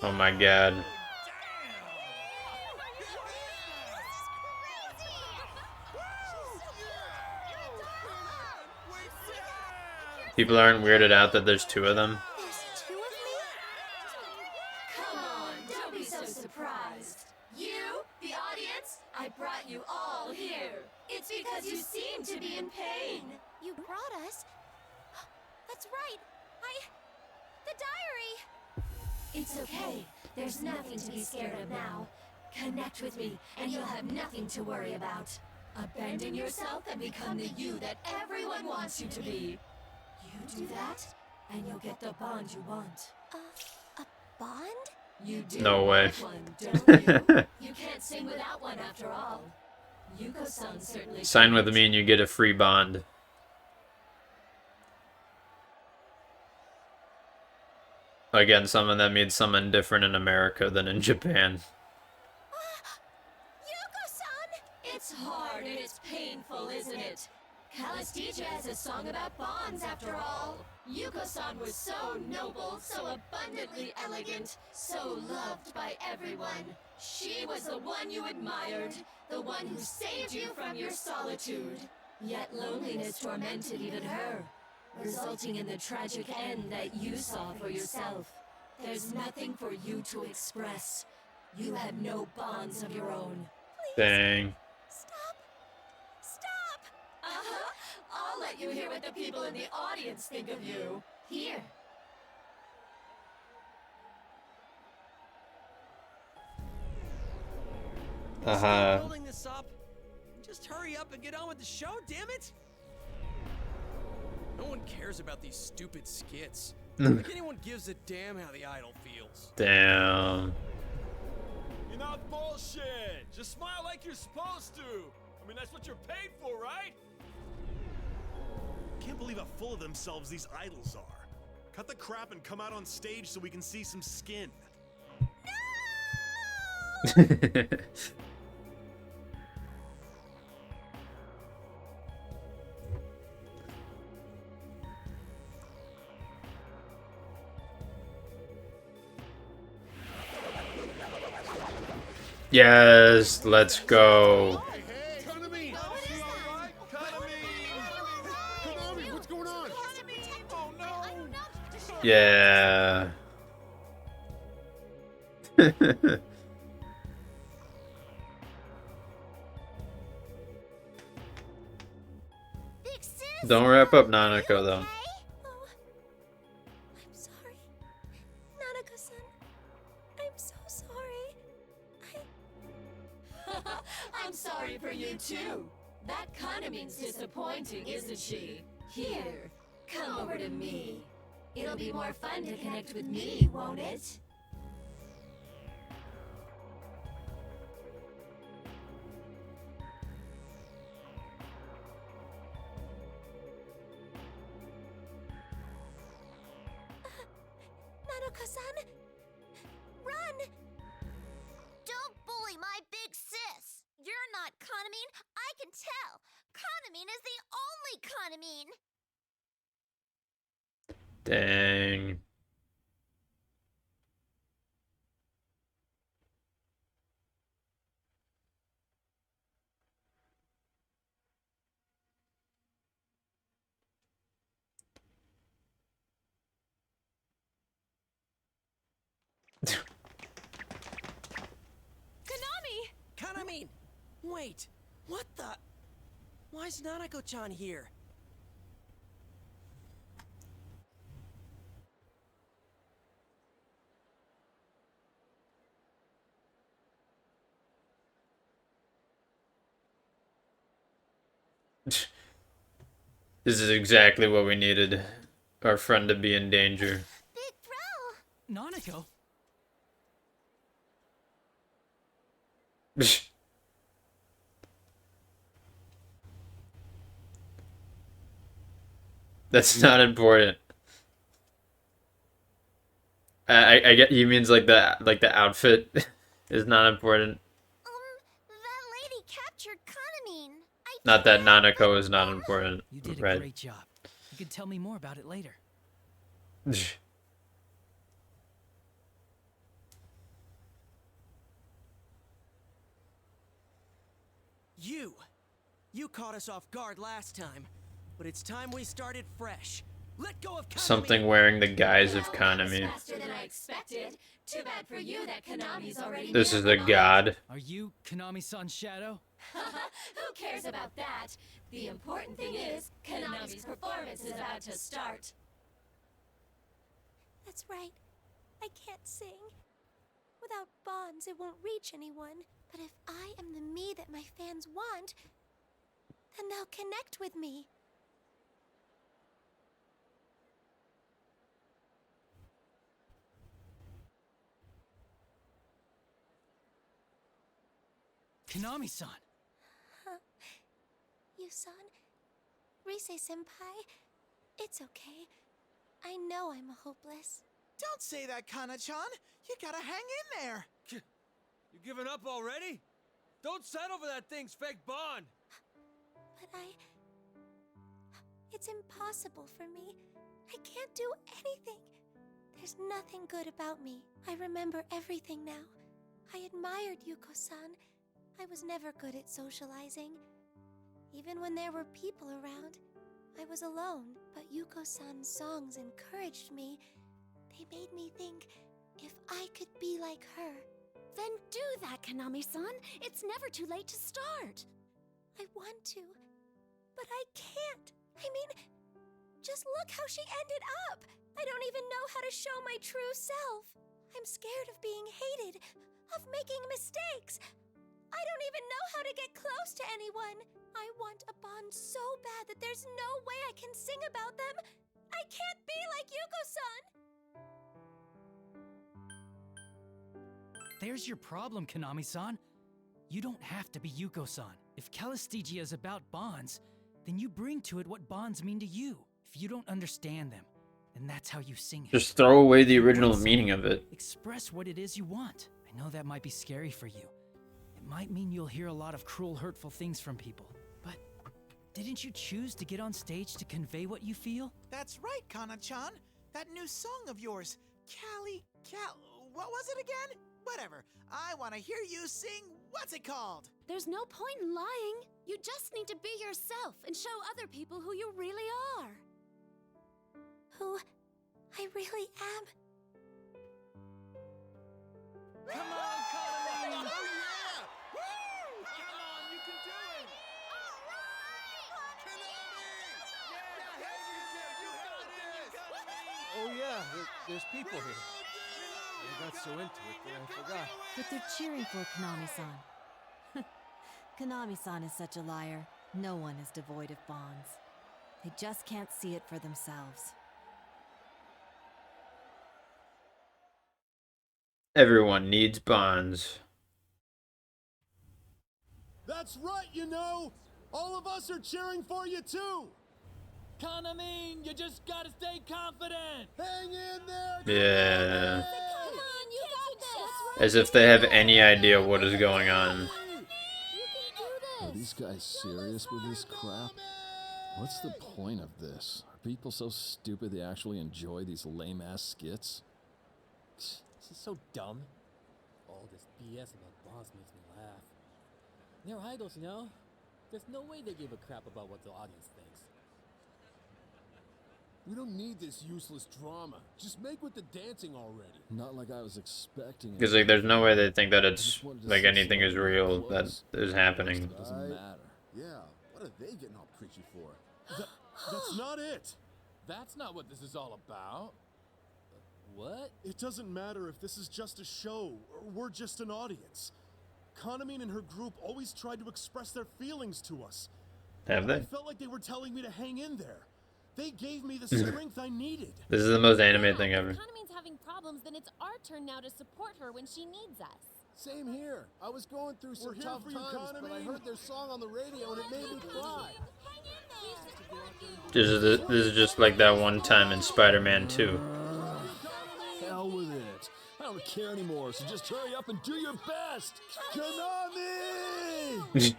Oh my god. People aren't weirded out that there's two of them. Come on, don't be so surprised. You, the audience, I brought you all here. It's because you seem to be in pain. You brought us? That's right. The diary! It's okay. There's nothing to be scared of now. Connect with me, and you'll have nothing to worry about. Abandon yourself and become the you that everyone wants you to be. You do that, and you'll get the bond you want. A bond? You do No way. want one, don't you? You can't sing without one after all. Yuko-san certainly Sign with me and you get a free bond. Again, something that means something different in America than in Japan. Yuko-san! It's hard and it's painful, isn't it? Calistija has a song about bonds after all. Yuko-san was so noble, so abundantly elegant, so loved by everyone. She was the one you admired, the one who saved you from your solitude. Yet loneliness tormented even her, resulting in the tragic end that you saw for yourself. There's nothing for you to express. You have no bonds of your own. Dang. I'll let you hear what the people in the audience think of you. Here. Building this up. Just hurry up and get on with the show, damn it! No one cares about these stupid skits. Like anyone gives a damn how the idol feels. Damn. You're not bullshit. Just smile like you're supposed to. I mean, that's what you're paid for, right? Can't believe how full of themselves these idols are. Cut the crap and come out on stage so we can see some skin. Yes, let's go. What's going on? Yeah. Don't wrap up Nanako though. I'm sorry. Nanako-san, I'm so sorry. I'm sorry for you too. That Kanamine's disappointing, isn't she? Here, come over to me. It'll be more fun to connect with me, won't it? Nanako-san! Run! Don't bully my big sis! You're not Kanamine, I can tell! Kanamine is the only Kanamine! Dang. Kanamine! Wait! What the? Why's Nanako-chan here? This is exactly what we needed. Our friend to be in danger. Big bro! Nanako? That's not important. I get he means like the outfit is not important. That lady captured Kanamine. Not that Nanako is not important. You did a Right. great job. You can tell me more about it later. You caught us off guard last time, but it's time we started fresh. Let go of Kanami. Something wearing the guise of Kanami. Faster than I expected. Too bad for you that Kanami's already This there is the for god. Are you Kanami-san's shadow? Who cares about that? The important thing is, Kanami's performance is about to start. That's right. I can't sing. Without bonds, it won't reach anyone. But if I am the me that my fans want, then they'll connect with me. Kanami-san! You-san, Rise-senpai, it's okay. I know I'm hopeless. Don't say that, Kana-chan. You gotta hang in there. You giving up already? Don't settle for that thing's fake bond. But it's impossible for me. I can't do anything. There's nothing good about me. I remember everything now. I admired Yuko-san. I was never good at socializing. Even when there were people around, I was alone. But Yuko-san's songs encouraged me. They made me think if I could be like her. Then do that, Kanami-san. It's never too late to start. I want to, but I can't. I mean, just look how she ended up. I don't even know how to show my true self. I'm scared of being hated, of making mistakes. I don't even know how to get close to anyone. I want a bond so bad that there's no way I can sing about them. I can't be like Yuko-san. There's your problem, Kanami-san. You don't have to be Yuko-san. If Calistigia is about bonds, then you bring to it what bonds mean to you. If you don't understand them, then that's how you sing it. Just throw away the original meaning of it. Express what it is you want. I know that might be scary for you. It might mean you'll hear a lot of cruel, hurtful things from people. But didn't you choose to get on stage to convey what you feel? That's right, Kana-chan. That new song of yours, what was it again? Whatever. I want to hear you sing. What's it called? There's no point in lying. You just need to be yourself and show other people who you really are. Who I really am. Come on, Kanami! Oh, yeah! Woo! Come on, you can do it! Kanami! Yeah, you got it! Oh, yeah, there's people here. I got so into it that I forgot. But they're cheering for Konami-san. Konami-san is such a liar. No one is devoid of bonds. They just can't see it for themselves. Everyone needs bonds. That's right, you know! All of us are cheering for you too! Kanamine, you just gotta stay confident! Hang in there! Yeah. Come on, you got this! As if they have any idea what is going on. Are these guys serious with this crap? What's the point of this? Are people so stupid they actually enjoy these lame-ass skits? This is so dumb. All this BS about bonds makes me laugh. They're idols, you know? There's no way they give a crap about what the audience thinks. We don't need this useless drama. Just make with the dancing already. Not like I was expecting it. Because like, there's no way they think that it's like anything is real that is happening. It doesn't matter. Yeah, what are they getting all preachy for? That's not it! That's not what this is all about. What? It doesn't matter if this is just a show, or we're just an audience. Kanamine and her group always tried to express their feelings to us. Have they? I felt like they were telling me to hang in there. They gave me the strength I needed. This is the most anime thing ever. Kanamine's having problems, then it's our turn now to support her when she needs us. Same here. I was going through some here tough for you, times, but I Kanamine. heard their song on the radio and it made me cry. This is just like that one time in Spider-Man 2. Hell with it. I don't care anymore, so just hurry up and do your best! Konami!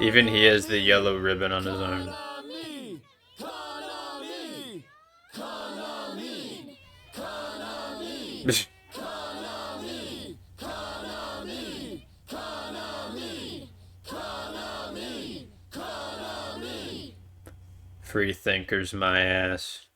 Even he has the yellow ribbon on his arm. Konami! Konami! Konami! Konami! Konami! Konami! Konami! Konami! Konami! Free thinkers, my ass.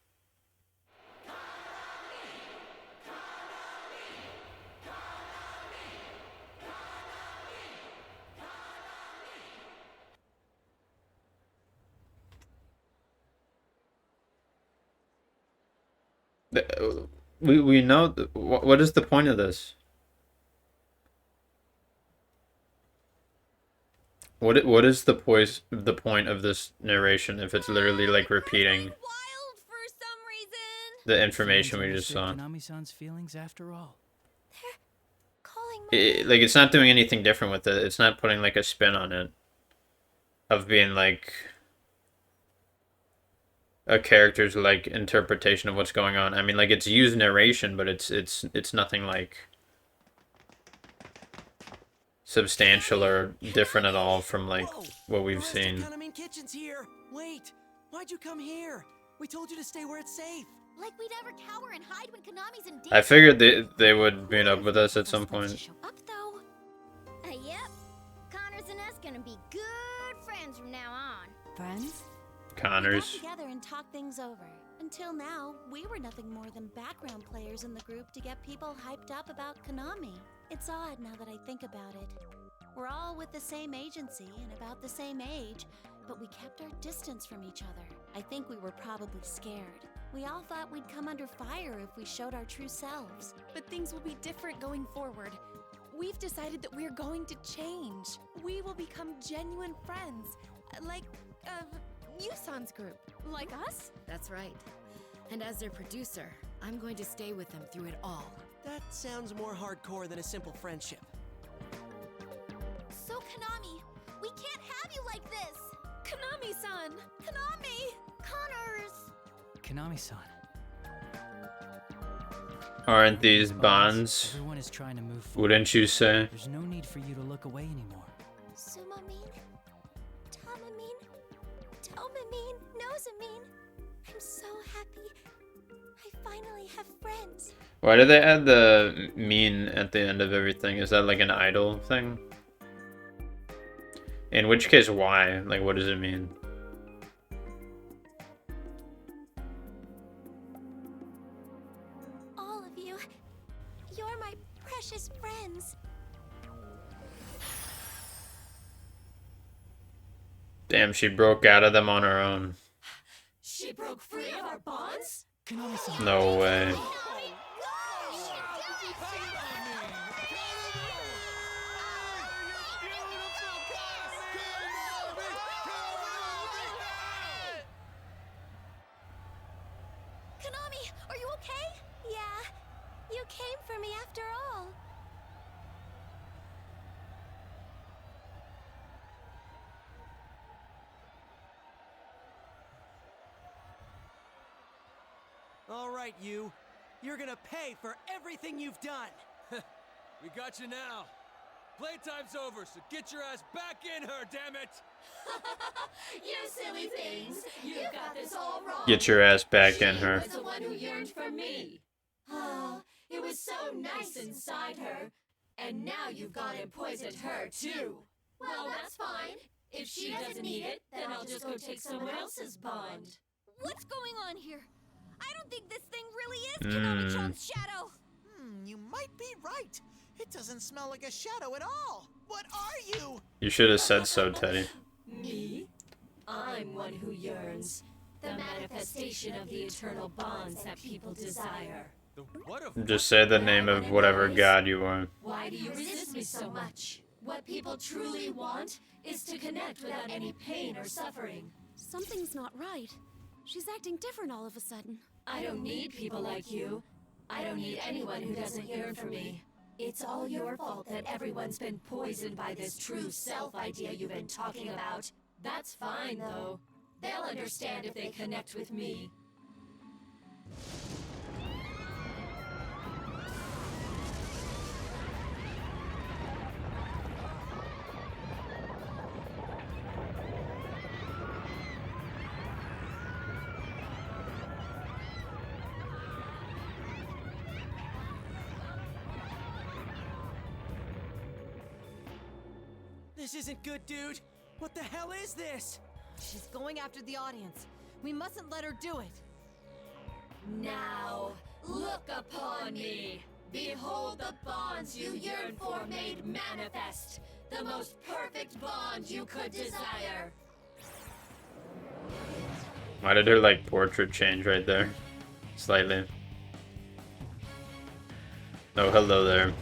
We know what is the point of this? What is the point of this narration if it's literally like repeating the information we just saw? Konami-san's feelings after all. Like it's not doing anything different with it. It's not putting like a spin on it of being like a character's like interpretation of what's going on. I mean, like it's used narration, but it's nothing like substantial or different at all from like what we've seen. Kanamine Kitchen's here. Wait, why'd you come here? We told you to stay where it's safe. Like we'd ever cower and hide when Konami's in danger. I figured they would meet up with us at some point. Up though. Yep. Connors and us gonna be good friends from now on. Friends? Connors. We got together and talked things over. Until now, we were nothing more than background players in the group to get people hyped up about Konami. It's odd now that I think about it. We're all with the same agency and about the same age, but we kept our distance from each other. I think we were probably scared. We all thought we'd come under fire if we showed our true selves. But things will be different going forward. We've decided that we're going to change. We will become genuine friends. Like, Yusan's group. Like us? That's right. And as their producer, I'm going to stay with them through it all. That sounds more hardcore than a simple friendship. So Konami, we can't have you like this! Konami-san! Konami! Connors! Konami-san. Aren't these bonds? Everyone is trying to move forward. Wouldn't you say? There's no need for you to look away anymore. Sumamine, Tamamine, Tomamine, Nosamine. I'm so happy. I finally have friends. Why do they add the mean at the end of everything? Is that like an idol thing? In which case, why? Like, what does it mean? All of you, you're my precious friends. Damn, she broke out of them on her own. She broke free of our bonds? No way. me after all. All right, you. You're gonna pay for everything you've done. We got you now. Playtime's over, so get your ass back in her, damn it! You silly things! You've got this all wrong. Get your ass back in her. She was the one who yearned for me. Oh, it was so nice inside her. And now you've gone and poisoned her, too. Well, that's fine. If she doesn't need it, then I'll just go take someone else's bond. What's going on here? I don't think this thing really is Konami-chan's shadow. You might be right. It doesn't smell like a shadow at all. What are you? You should have said so, Teddy. Me? I'm one who yearns. The manifestation of the eternal bonds that people desire. Just say the name of whatever god you are. Why do you resist me so much? What people truly want is to connect without any pain or suffering. Something's not right. She's acting different all of a sudden. I don't need people like you. I don't need anyone who doesn't yearn for me. It's all your fault that everyone's been poisoned by this true self idea you've been talking about. That's fine, though. They'll understand if they connect with me. This isn't good, dude. What the hell is this? She's going after the audience. We mustn't let her do it. Now, look upon me. Behold the bonds you yearn for made manifest. The most perfect bond you could desire. Why did her, like, portrait change right there? Slightly. Oh, hello there.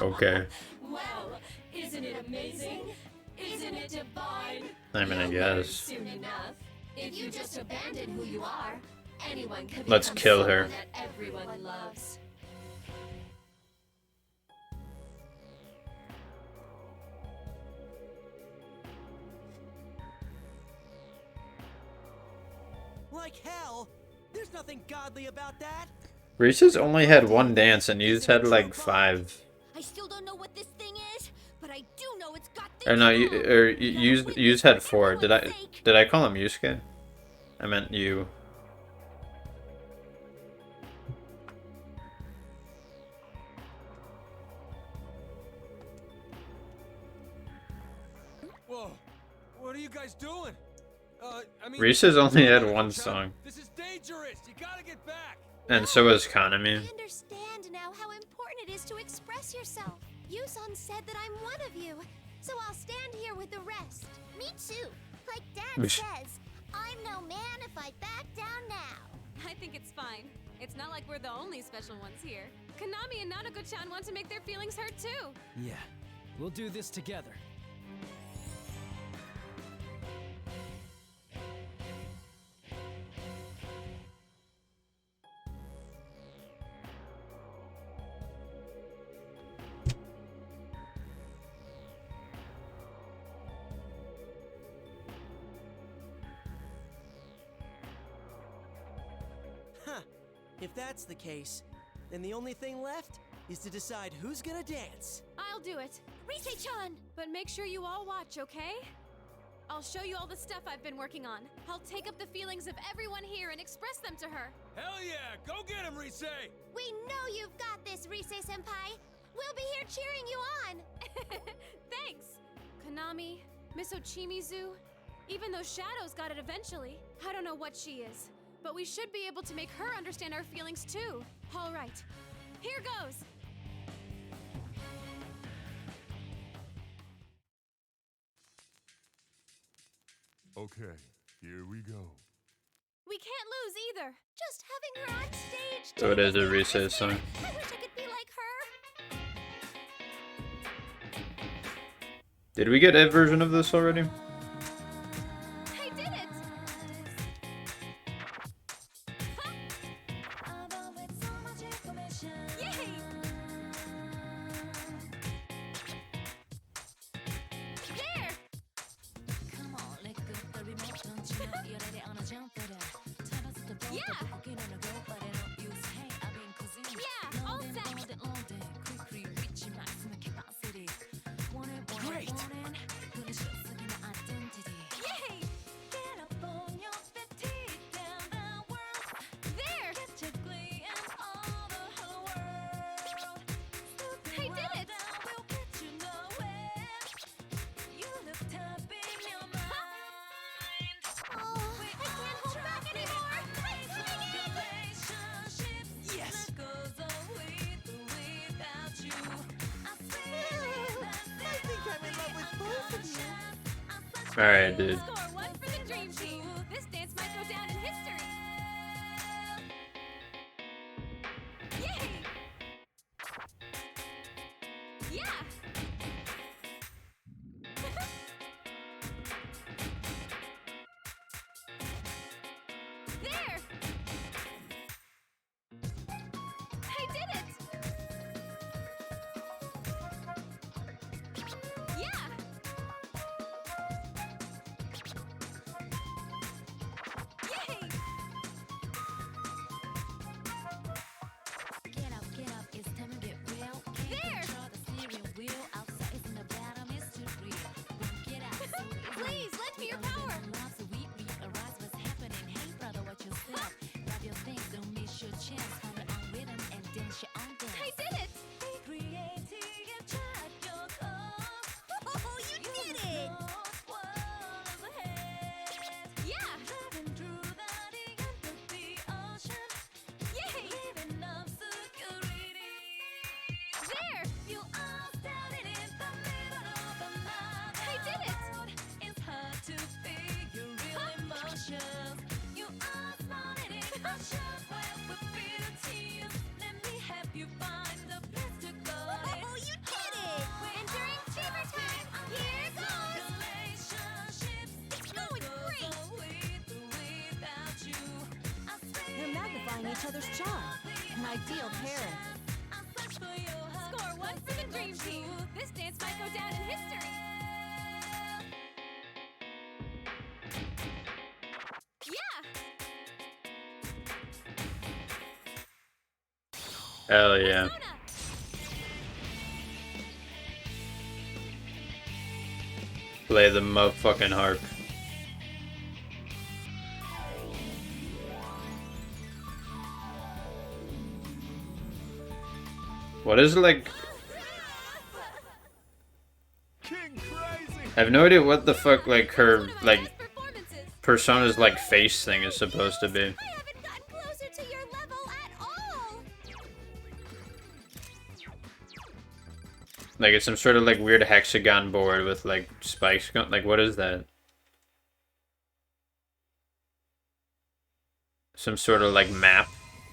Okay. Well, isn't it amazing? Isn't it divine? I mean, I You'll guess. learn soon enough. If you just abandon who you are, anyone can Let's become kill her. someone that everyone loves. Like hell? There's nothing godly about that. Reese's only had one dance and you've had like 5. I still don't know what this thing is, but I do know it's got Or no, you's had 4. Did I call him Yusuke? I meant you. Whoa, what are you guys doing? I mean, Reese's only had one song. This is dangerous. You gotta get back. And so is Kanami. I understand now how important it is to express yourself. Yuson said that I'm one of you, so I'll stand here with the rest. Me too. Like Dad says, I'm no man if I back down now. I think it's fine. It's not like we're the only special ones here. Konami and Nanako-chan want to make their feelings heard too. Yeah, we'll do this together. Huh. If that's the case, then the only thing left is to decide who's gonna dance. I'll do it. Rise-chan! But make sure you all watch, okay? I'll show you all the stuff I've been working on. I'll take up the feelings of everyone here and express them to her. Hell yeah! Go get him, Rise! We know you've got this, Rise-senpai. We'll be here cheering you on. Thanks! Konami, Miss Ochimizu, even though Shadow's got it eventually, I don't know what she is. But we should be able to make her understand our feelings too. All right, here goes. Okay, here we go. We can't lose either. Just having her on stage. So it is a Reese's song. I wish I could be like her. Did we get a version of this already? I did it! Yeah, all set. Great! Yay! There! I did it! Oh, I can't hold back anymore! I'm coming in! Yes! I think I'm in love with both of you. Alright, dude. Score one for the Dream Team. This dance might go down in history. Yay! Yeah! There! I did it! Yeah! Yay! Get up, it's time to get real. There! Control the steering wheel. Outside is in the bottom mystery. Get out, so Please, lend me your power! love, so we realize what's happening. Hey, brother, watch yourself. Grab your things, don't miss your chance. Find your own rhythm and dance your own dance. I did it! Oh, you did it! Yeah! Yay! There! I did it! Oh, you did it! Entering fever time! Here goes! It's going great! You're magnifying each other's charm. An ideal pairing. Score one for the Dream Team. This dance might go down in history. Yeah! Hell yeah. Play the motherfucking harp. What is it like? I have no idea what the fuck like her like persona's like face thing is supposed to be. Closer to your level at all! Like it's some sort of like weird hexagon board with like spikes going. Like what is that? Some sort of like map.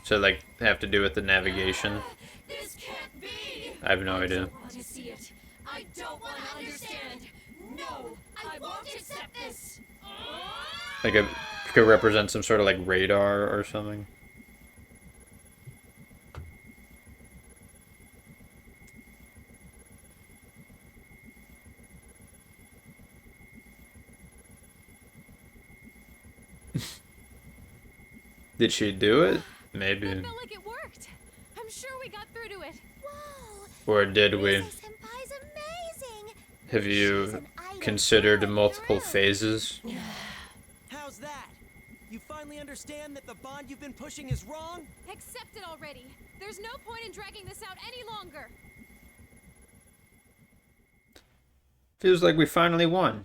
So like have to do with the navigation. This can't be. I have no idea. Want to see it? I don't want to understand. No, I won't accept this. Like it could represent some sort of like radar or something. Did she do it? Maybe. It felt like it worked. I'm sure we got through to it. Or did we? Senpai's amazing. Have you considered multiple phases? How's that? You finally understand that the bond you've been pushing is wrong? Accept it already. There's no point in dragging this out any longer. Feels like we finally won.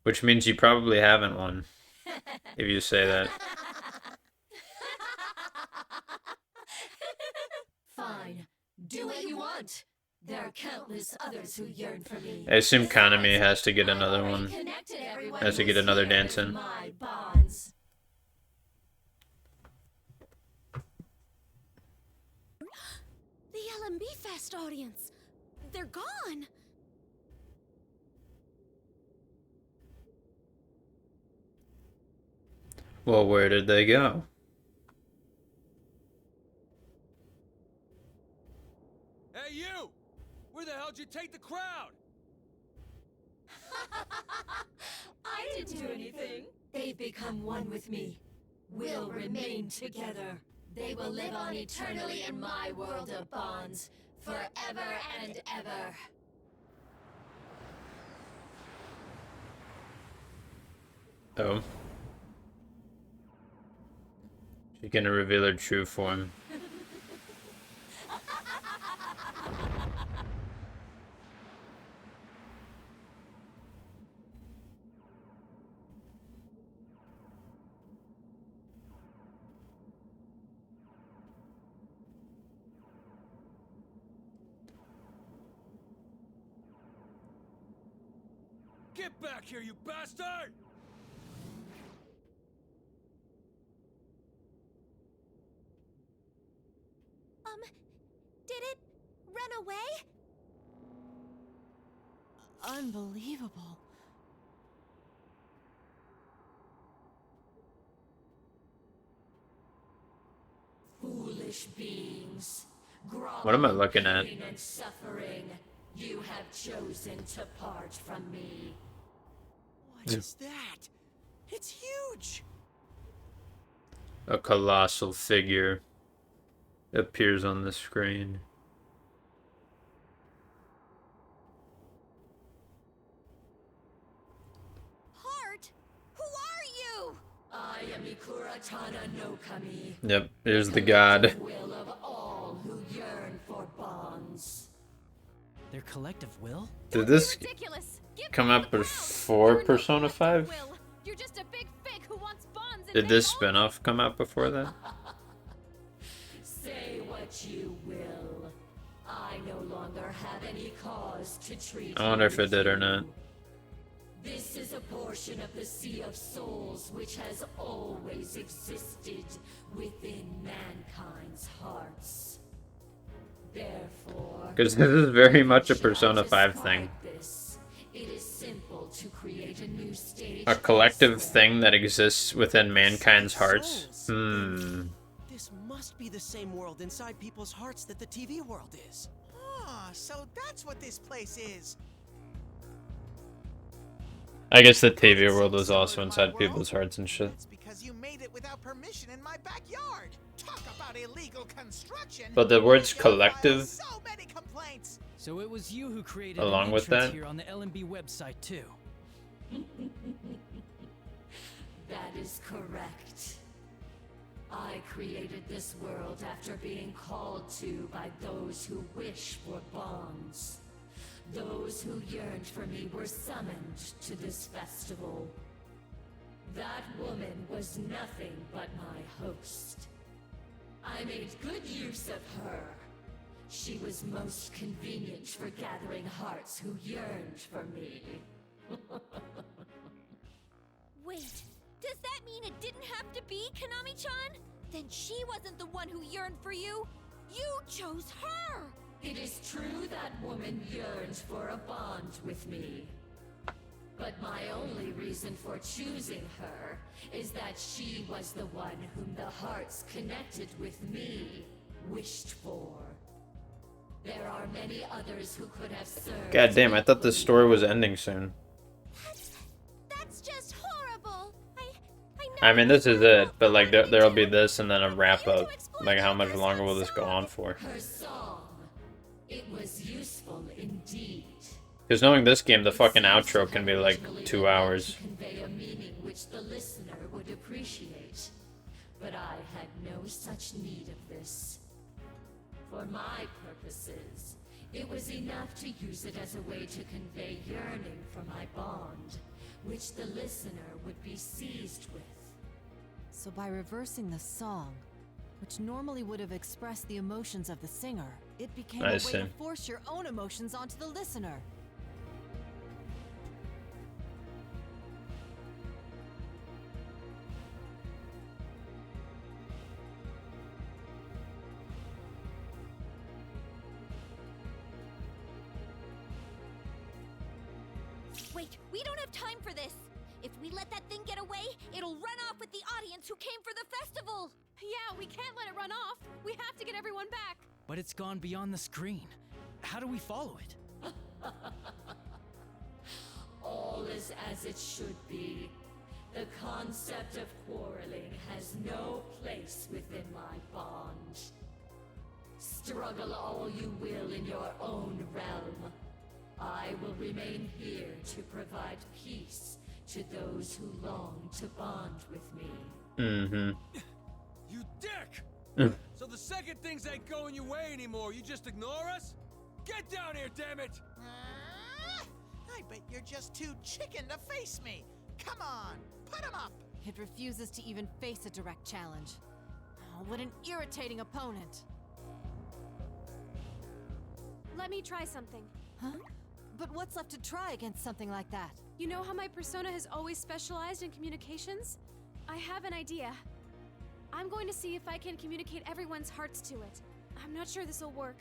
Which means you probably haven't won. If you say that. Fine. Do what you want. There are countless others who yearn for me. I assume Kanami has to get another one. Has to get another dance in. My bonds. The LMB Fest audience. They're gone. Well, where did they go? Hey, you! Where the hell did you take the crowd? I didn't do anything. They've become one with me. will remain together. They will live on eternally in my world of bonds, forever and ever. Oh. She's gonna reveal her true form. Get back here, you bastard! Did it run away? Unbelievable. Foolish beings, What am I looking at? groveling and suffering, you have chosen to part from me. What is that? It's huge! A colossal figure appears on the screen. Heart? Who are you? I am Ikuratana no Kami. Yep, here's the god. Will of all who yearn for bonds. Their collective will? Did this come up before Persona 5? You're just a big fig who wants bonds and Did this spin-off come out before that? Say what you will. I no longer have any cause to treat I wonder you if it did or not. This is a portion of the Sea of Souls which has always existed within mankind's hearts. Therefore, Because this is very much a Persona 5 thing. this, it is simple to create a new stage. A collective thing that exists within mankind's hearts? This must be the same world inside people's hearts that the TV world is. Ah, so that's what this place is. I guess the TV world was also inside people's hearts and shit. Because you made it without permission in my backyard. Talk about illegal construction. But the words collective, So many complaints. So it was you who created along an with entrance that, here on the LMB website too. That is correct. I created this world after being called to by those who wish for bonds. Those who yearned for me were summoned to this festival. That woman was nothing but my host. I made good use of her. She was most convenient for gathering hearts who yearned for me. Wait, does that mean it didn't have to be Konami-chan? Then she wasn't the one who yearned for you. You chose her! It is true that woman yearned for a bond with me. But my only reason for choosing her is that she was the one whom the hearts connected with me wished for. There are many others who could have served. God damn, I thought this story was ending soon. That's just horrible. I mean, this is it, but like there'll be this and then a wrap up. Like, how much longer will this go on for? Her song. It was useful indeed. Because knowing this game, the fucking outro can be like 2 hours. Convey a meaning which the listener would appreciate. But I had no such need of this. For my purposes, it was enough to use it as a way to convey yearning for my bond, which the listener would be seized with. So by reversing the song, which normally would have expressed the emotions of the singer, it became a way to force your own emotions onto the listener. Wait, we don't have time for this. If we let that thing get away, it'll run off with the audience who came for the festival. Yeah, we can't let it run off. We have to get everyone back. But it's gone beyond the screen. How do we follow it? All is as it should be. The concept of quarreling has no place within my bond. Struggle all you will in your own realm. I will remain here to provide peace to those who long to bond with me. Mm-hmm. You dick! So the second things ain't going your way anymore, you just ignore us? Get down here, damn it! I bet you're just too chicken to face me. Come on, put him up. It refuses to even face a direct challenge. Oh, what an irritating opponent. Let me try something. Huh? But what's left to try against something like that? You know how my persona has always specialized in communications? I have an idea. I'm going to see if I can communicate everyone's hearts to it. I'm not sure this will work,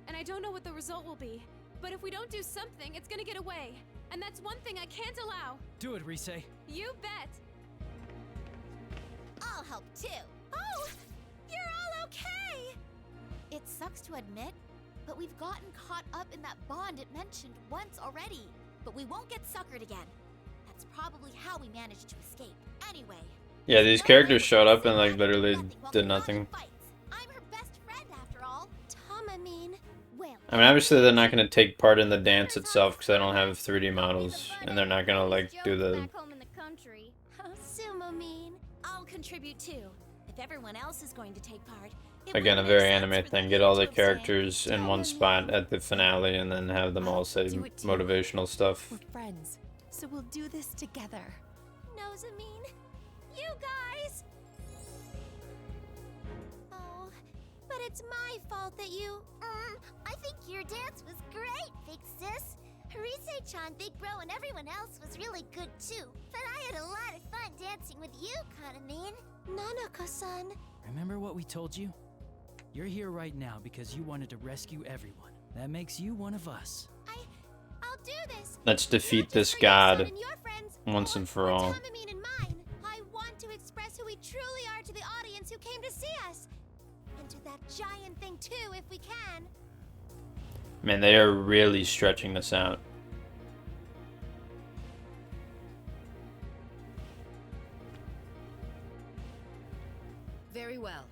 and I don't know what the result will be. But if we don't do something, it's gonna get away. And that's one thing I can't allow. Do it, Rise. You bet. I'll help too. Oh, you're all okay. It sucks to admit, but we've gotten caught up in that bond it mentioned once already. But we won't get suckered again. That's probably how we managed to escape. Anyway. Yeah, these characters showed up and like literally did nothing. I'm her best friend after all. Tamamine. Well. I mean, obviously they're not gonna take part in the dance itself because they don't have 3D models, and they're not gonna like do the. Back home in the country. Sumamine. I'll contribute too. If everyone else is going to take part. Again, a very anime thing. Get all the characters in one spot at the finale, and then have them all say motivational stuff. We're friends, so we'll do this together. Nosamine, you guys. Oh, but it's my fault that you. I think your dance was great, big sis. Harise-chan, Big Bro, and everyone else was really good too. But I had a lot of fun dancing with you, Kanamine. Nanako-san. Remember what we told you? You're here right now because you wanted to rescue everyone. That makes you one of us. I'll do this. Let's defeat this god once and for all. Tamamine and mine. I want to express who we truly are to the audience who came to see us. And to that giant thing too, if we can. Man, they are really stretching this out. Very well.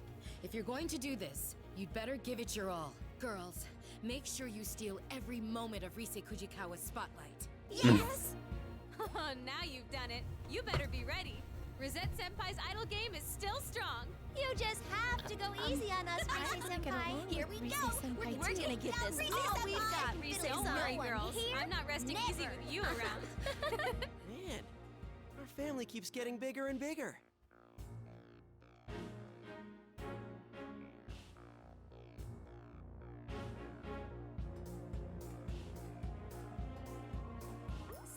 If you're going to do this, you'd better give it your all. Girls, make sure you steal every moment of Rise Kujikawa's spotlight. Yes! Oh, now you've done it. You better be ready. Rosette Senpai's idol game is still strong. You just have to go easy on us, Rise Senpai. Here we go. We're gonna get this all we've got, Rise. Don't worry, girls. I'm not resting easy with you around. Man, our family keeps getting bigger and bigger.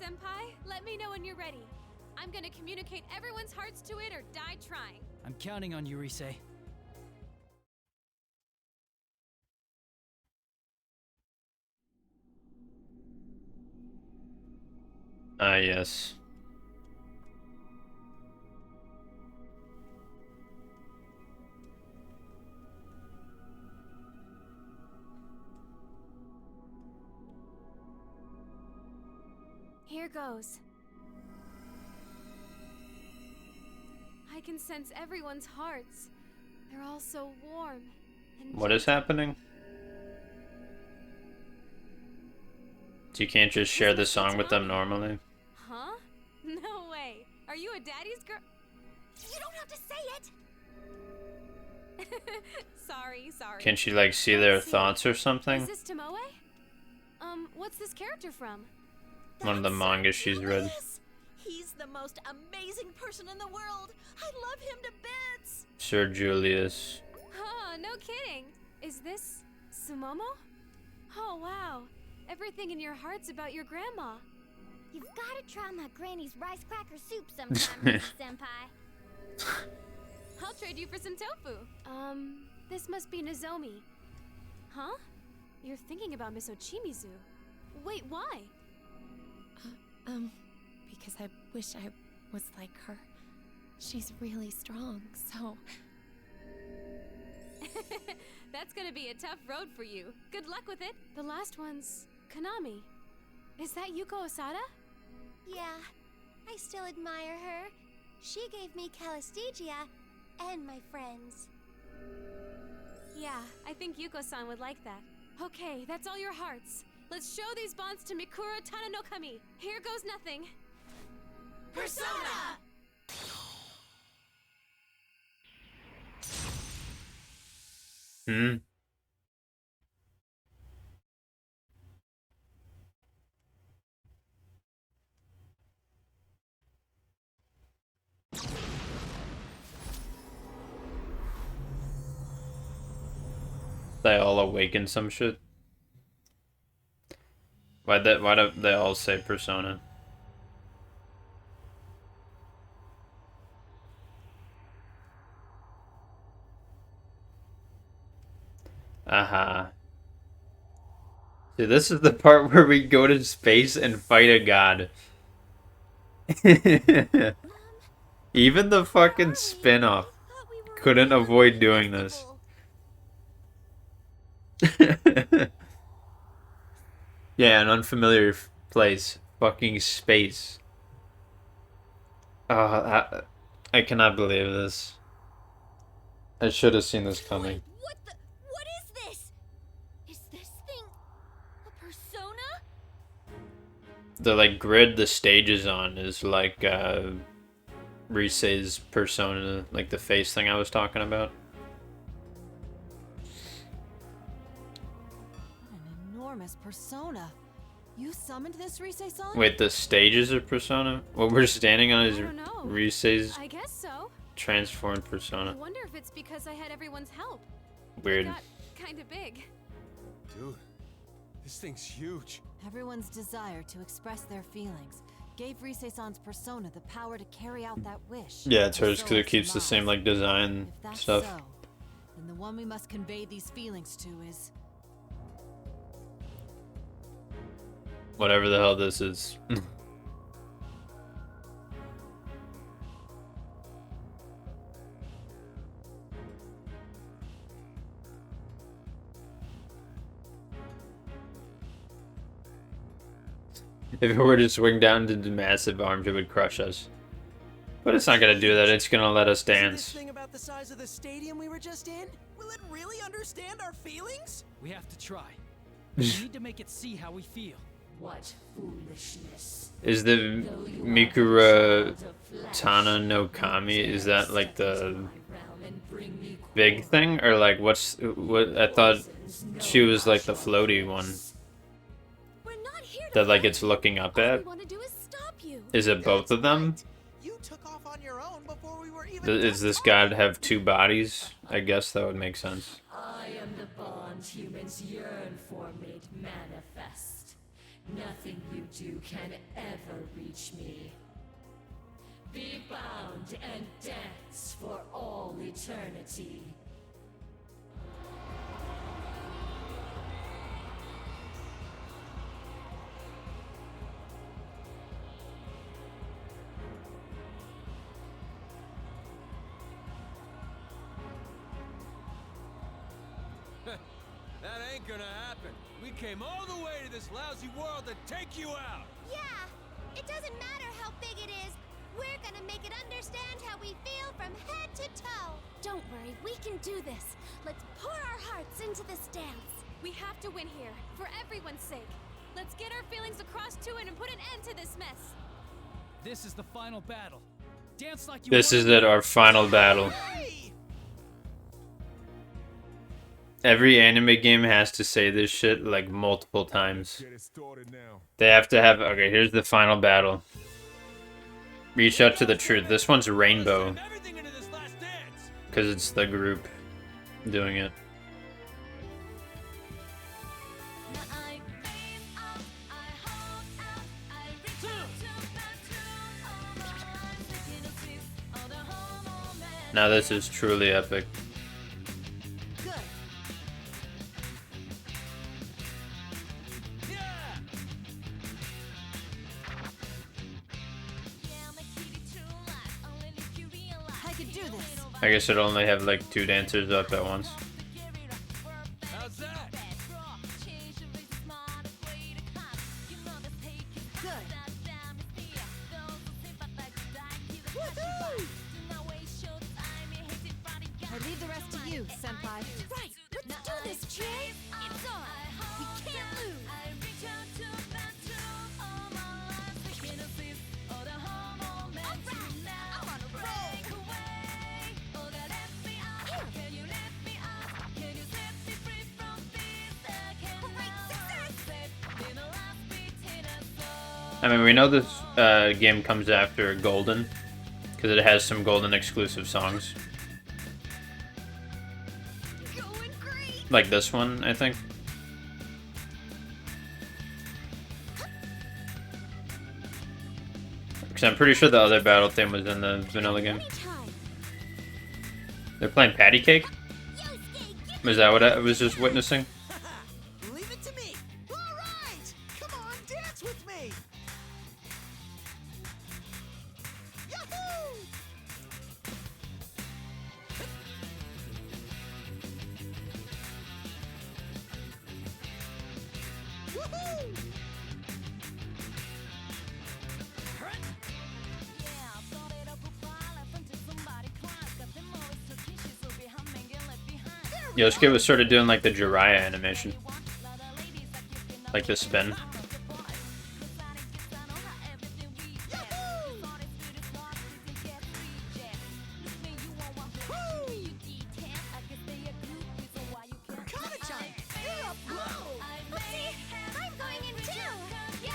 Senpai, let me know when you're ready. I'm gonna communicate everyone's hearts to it or die trying. I'm counting on you, Rise. Ah, yes. Here goes. I can sense everyone's hearts. They're all so warm. And What is happening? So you can't just share the song with them normally? Huh? No way. Are you a daddy's girl? You don't have to say it. Sorry. Can she like see their thoughts or something? Is this Tomoe? What's this character from? One of the mangas she's read. He's the most amazing person in the world. I love him to bits. Sir Julius. Huh, no kidding. Is this Sumomo? Oh, wow. Everything in your heart's about your grandma. You've got to try my granny's rice cracker soup sometime, Senpai. I'll trade you for some tofu. This must be Nozomi. Huh? You're thinking about Miss Ochimizu. Wait, why? Because I wish I was like her. She's really strong, so... That's gonna be a tough road for you. Good luck with it. The last one's Konami. Is that Yuko Osada? Yeah, I still admire her. She gave me Calistegia and my friends. Yeah, I think Yuko-san would like that. Okay, that's all your hearts. Let's show these bonds to Mikura Tana no Kami. Here goes nothing. Persona! Hmm. They all awaken some shit. Why do they all say persona? Aha. See, this is the part where we go to space and fight a god. Even the fucking spin-off couldn't avoid doing this. Yeah, an unfamiliar place. Fucking space. Oh, I cannot believe this. I should have seen this coming. What is this? Is this thing a persona? The like grid the stage is on is like Risei's persona, like the face thing I was talking about. What an enormous persona. You summoned this, Risei-san? Wait, the stages of persona? What we're standing on is I don't know. Risei's I guess so. transformed I persona. wonder if it's because I had everyone's help. Weird. I got kind of big. Dude, this thing's huge. Everyone's desire to express their feelings gave Risei-san's persona the power to carry out that wish. Yeah, it's hers So because it keeps the same like design If that's stuff. so, then the one we must convey these feelings to is... Whatever the hell this is. If it were to swing down into the massive arms, it would crush us. But it's not gonna do that, it's gonna let us Isn't this dance. thing about the size of the stadium we were just in? Will it really understand our feelings? We have to try. We need to make it see how we feel. What foolishness. Is the Mikura Tana no Kami, is that like the big thing? Or like what I thought she was like the floaty one. That like it's looking up at? Is it both of them? Does this god have two bodies? I guess that would make sense. I am the bond humans yearn for made manifest. Nothing you do can ever reach me. Be bound and dance for all eternity. That ain't gonna happen. We came all the way to this lousy world to take you out. Yeah, it doesn't matter how big it is. We're gonna make it understand how we feel from head to toe. Don't worry, we can do this. Let's pour our hearts into this dance. We have to win here, for everyone's sake. Let's get our feelings across to it and put an end to this mess. This is the final battle. Dance like you This want is to. it, our final battle. Every anime game has to say this shit like multiple times. They have to have, okay, here's the final battle. Reach out to the truth. This one's rainbow. Because it's the group doing it. Now this is truly epic. I could do this. I guess it'll only have like 2 dancers up at once. How's that? Good. Woohoo! too, Senpai. Right, let's do this, Jay. It's on. We can't lose. I mean, we know this game comes after Golden, because it has some Golden exclusive songs. Like this one, I think. Because I'm pretty sure the other battle theme was in the vanilla game. They're playing Patty Cake? Was that what I was just witnessing? Leave it to me. All right, come on, dance with me. Yahoo! Woohoo! Yosuke was sort of doing like the Jiraiya animation. Like the spin. I'm going in too. Yeah,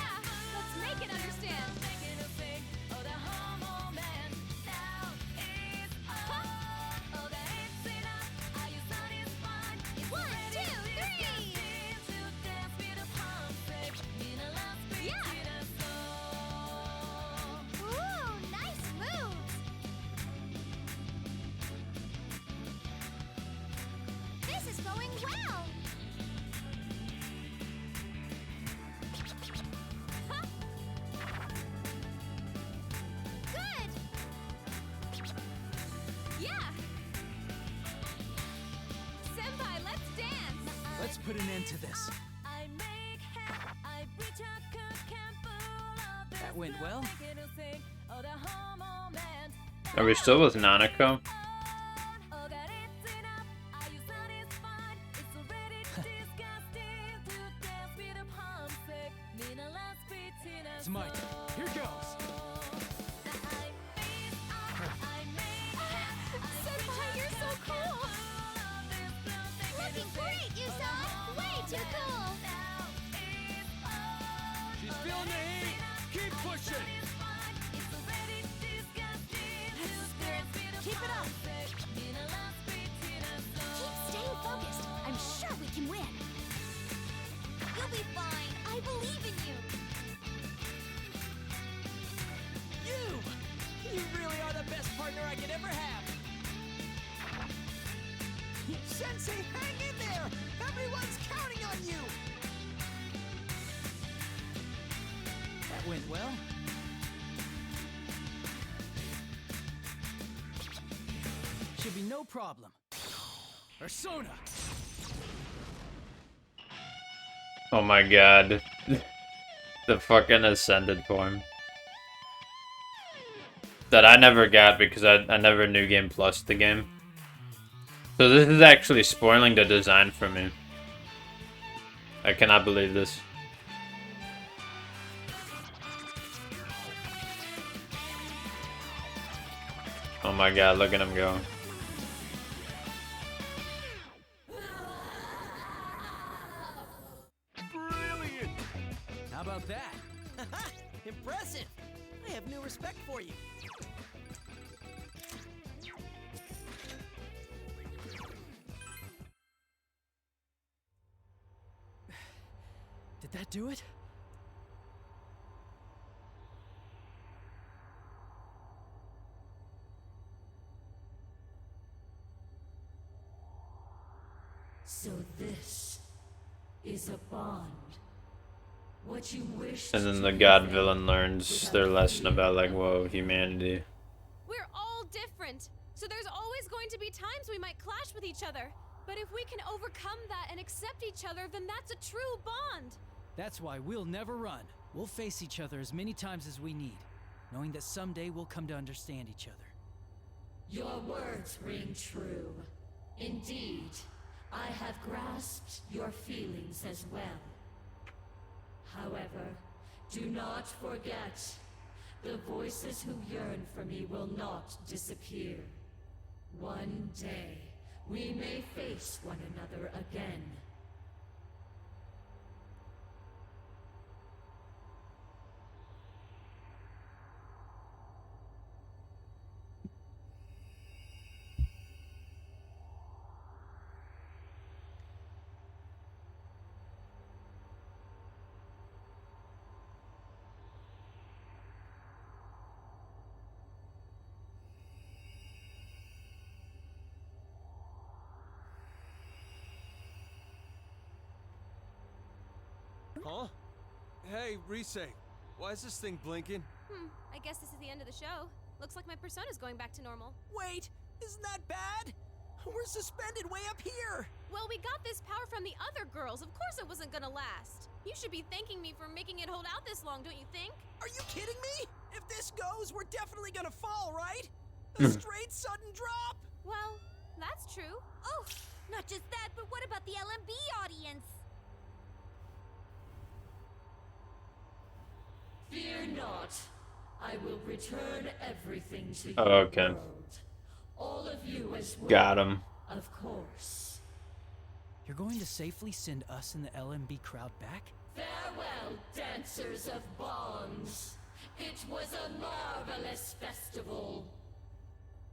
let's make it understand. One, two, three. Yeah. Ooh, nice moves. This is going well. Huh? Good. Yeah. Senpai, let's dance. Let's put an end to this. That went well. Are we still with Nanako? It's Mike. Here goes. Senpai, you're so cool. Looking great, Yuso. Way too cool. She's feeling the heat. Keep pushing. Keep it up. Keep staying focused. I'm sure we can win. You'll be fine. I believe in you. You really are the best partner I could ever have. Sensei, hang in there. Everyone's counting on you. That went well. Should be no problem. Persona! Oh my god. The fucking Ascended form. That I never got because I never New Game Plus the game. So this is actually spoiling the design for me. I cannot believe this. Oh my god, look at him go. Brilliant. How about that? Impressive. I have new respect for you. Did that do it? So this is a bond. What you wish. And then the god villain learns their lesson about like, whoa, humanity. We're all different, so there's always going to be times we might clash with each other. But if we can overcome that and accept each other, then that's a true bond. That's why we'll never run. We'll face each other as many times as we need, knowing that someday we'll come to understand each other. Your words ring true. Indeed, I have grasped your feelings as well. However, do not forget, the voices who yearn for me will not disappear. One day, we may face one another again. Huh? Hey, Rise, why is this thing blinking? I guess this is the end of the show. Looks like my persona's going back to normal. Wait, isn't that bad? We're suspended way up here. Well, we got this power from the other girls. Of course it wasn't gonna last. You should be thanking me for making it hold out this long, don't you think? Are you kidding me? If this goes, we're definitely gonna fall, right? A straight sudden drop. Well, that's true. Oh, not just that, but what about the LMB audience? Fear not. I will return everything to you. Oh, okay. World. All of you as well. Got him. Of course. You're going to safely send us and the LMB crowd back? Farewell, dancers of bonds. It was a marvelous festival.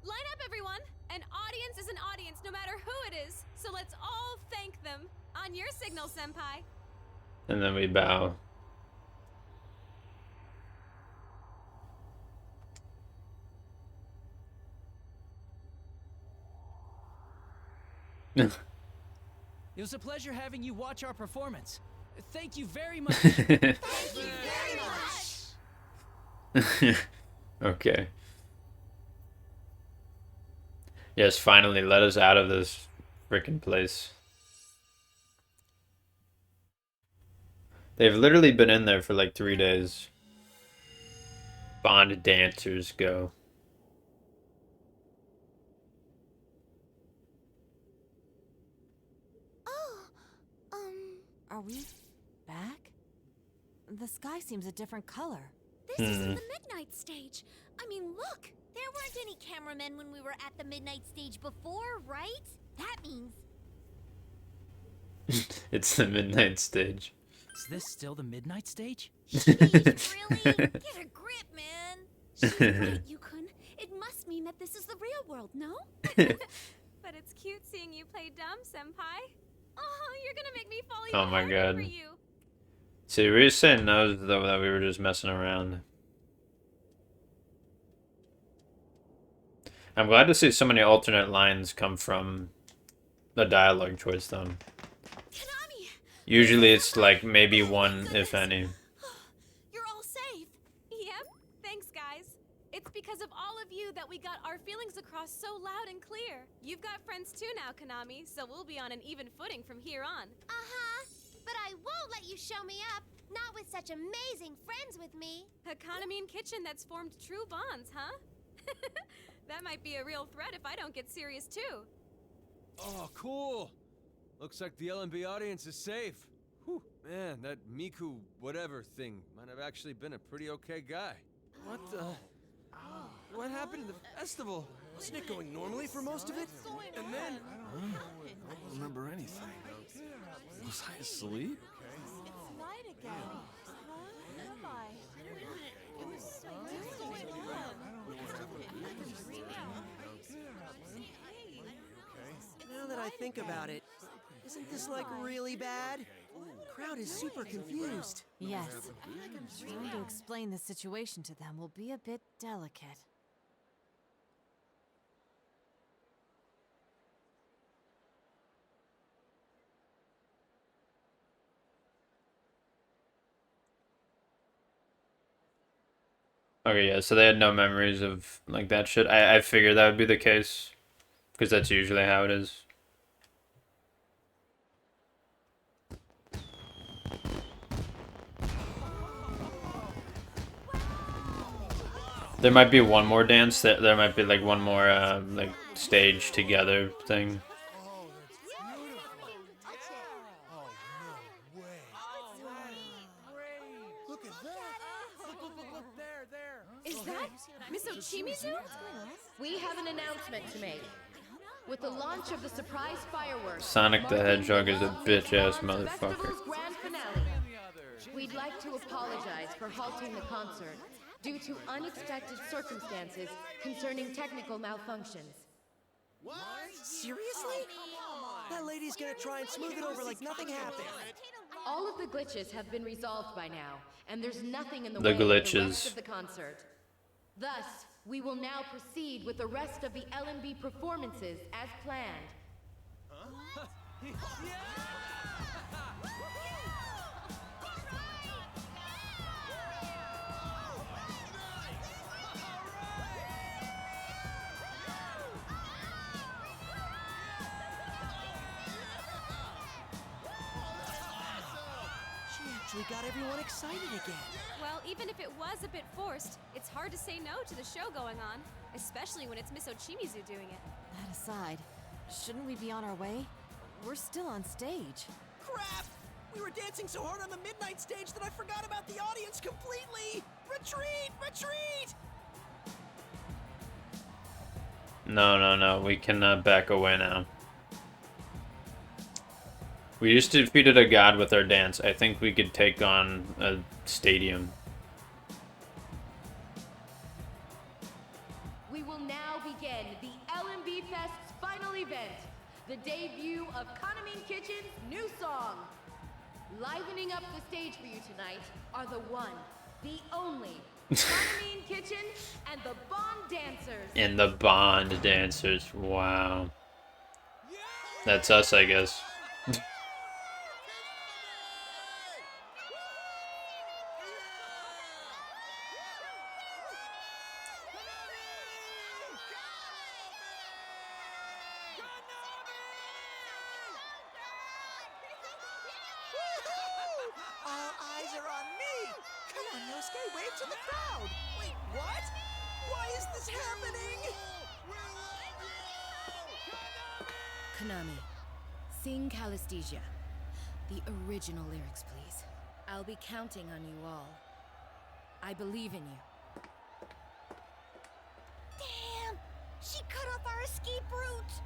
Line up, everyone! An audience is an audience no matter who it is. So let's all thank them. On your signal, Senpai. And then we bow. It was a pleasure having you watch our performance. Thank you very much. Thank you very much. Okay. Yes, finally, let us out of this freaking place. They've literally been in there for like 3 days. Bond dancers go. Are we back? The sky seems a different color. This isn't the midnight stage. I mean, look! There weren't any cameramen when we were at the midnight stage before, right? That means... It's the midnight stage. Is this still the midnight stage? Jeez, really? Get a grip, man! She's right, Yukun. It must mean that this is the real world, no? But it's cute seeing you play dumb, Senpai. Oh, you're gonna make me fall even Oh my harder god. for you. See, Rise knows though that we were just messing around. I'm glad to see so many alternate lines come from the dialogue choice though. Usually it's like maybe one, if any. You're all safe. Yep. Thanks, guys. It's because of all of you that we got our feelings across so loud and clear. You've got friends too now, Konami, so we'll be on an even footing from here on. Uh-huh. But I won't let you show me up. Not with such amazing friends with me. Economy and Kitchen that's formed true bonds, huh? That might be a real threat if I don't get serious too. Oh, cool. Looks like the LMB audience is safe. Whew, man, that Miku whatever thing might have actually been a pretty okay guy. What the... What happened to the festival? Wasn't it going normally for most of it? And then... I don't remember anything. Was I asleep? It's night again. Huh? Am I? What's going on? Now that I think about it, isn't this like really bad? Crowd is super confused. Yes. Trying to explain the situation to them will be a bit delicate. Okay, yeah, so they had no memories of like that shit. I figured that would be the case. Because that's usually how it is. There might be one more dance. There might be like one more like stage together thing. We have an announcement to make. With the launch of the surprise fireworks, Sonic the Hedgehog is a bitch-ass motherfucker. festival's grand finale, we'd like to apologize for halting the concert due to unexpected circumstances concerning technical malfunctions. What? Seriously? That lady's gonna try and smooth it over like nothing happened. All of the glitches have been resolved by now, and there's nothing in the The way of the glitches. rest of the concert. Thus, we will now proceed with the rest of the LMB performances as planned. She actually got everyone excited again. Well, even if it was a bit forced, it's hard to say no to the show going on, especially when it's Miss Ochimizu doing it. That aside, shouldn't we be on our way? We're still on stage. Crap! We were dancing so hard on the midnight stage that I forgot about the audience completely! Retreat! Retreat! No. We cannot back away now. We just defeated a god with our dance. I think we could take on a stadium. We will now begin the LMB Fest's final event, the debut of Kaname Kitchen's new song. Livening up the stage for you tonight are the one, the only, Kaname Kitchen and the Bond Dancers. And the Bond Dancers. Wow. That's us, I guess. All eyes are on me! Come on, Yosuke, wave to the crowd! Wait, what? Why is this happening? Kaname, sing Calisthesia. The original lyrics, please. I'll be counting on you all. I believe in you. Damn! She cut off our escape route!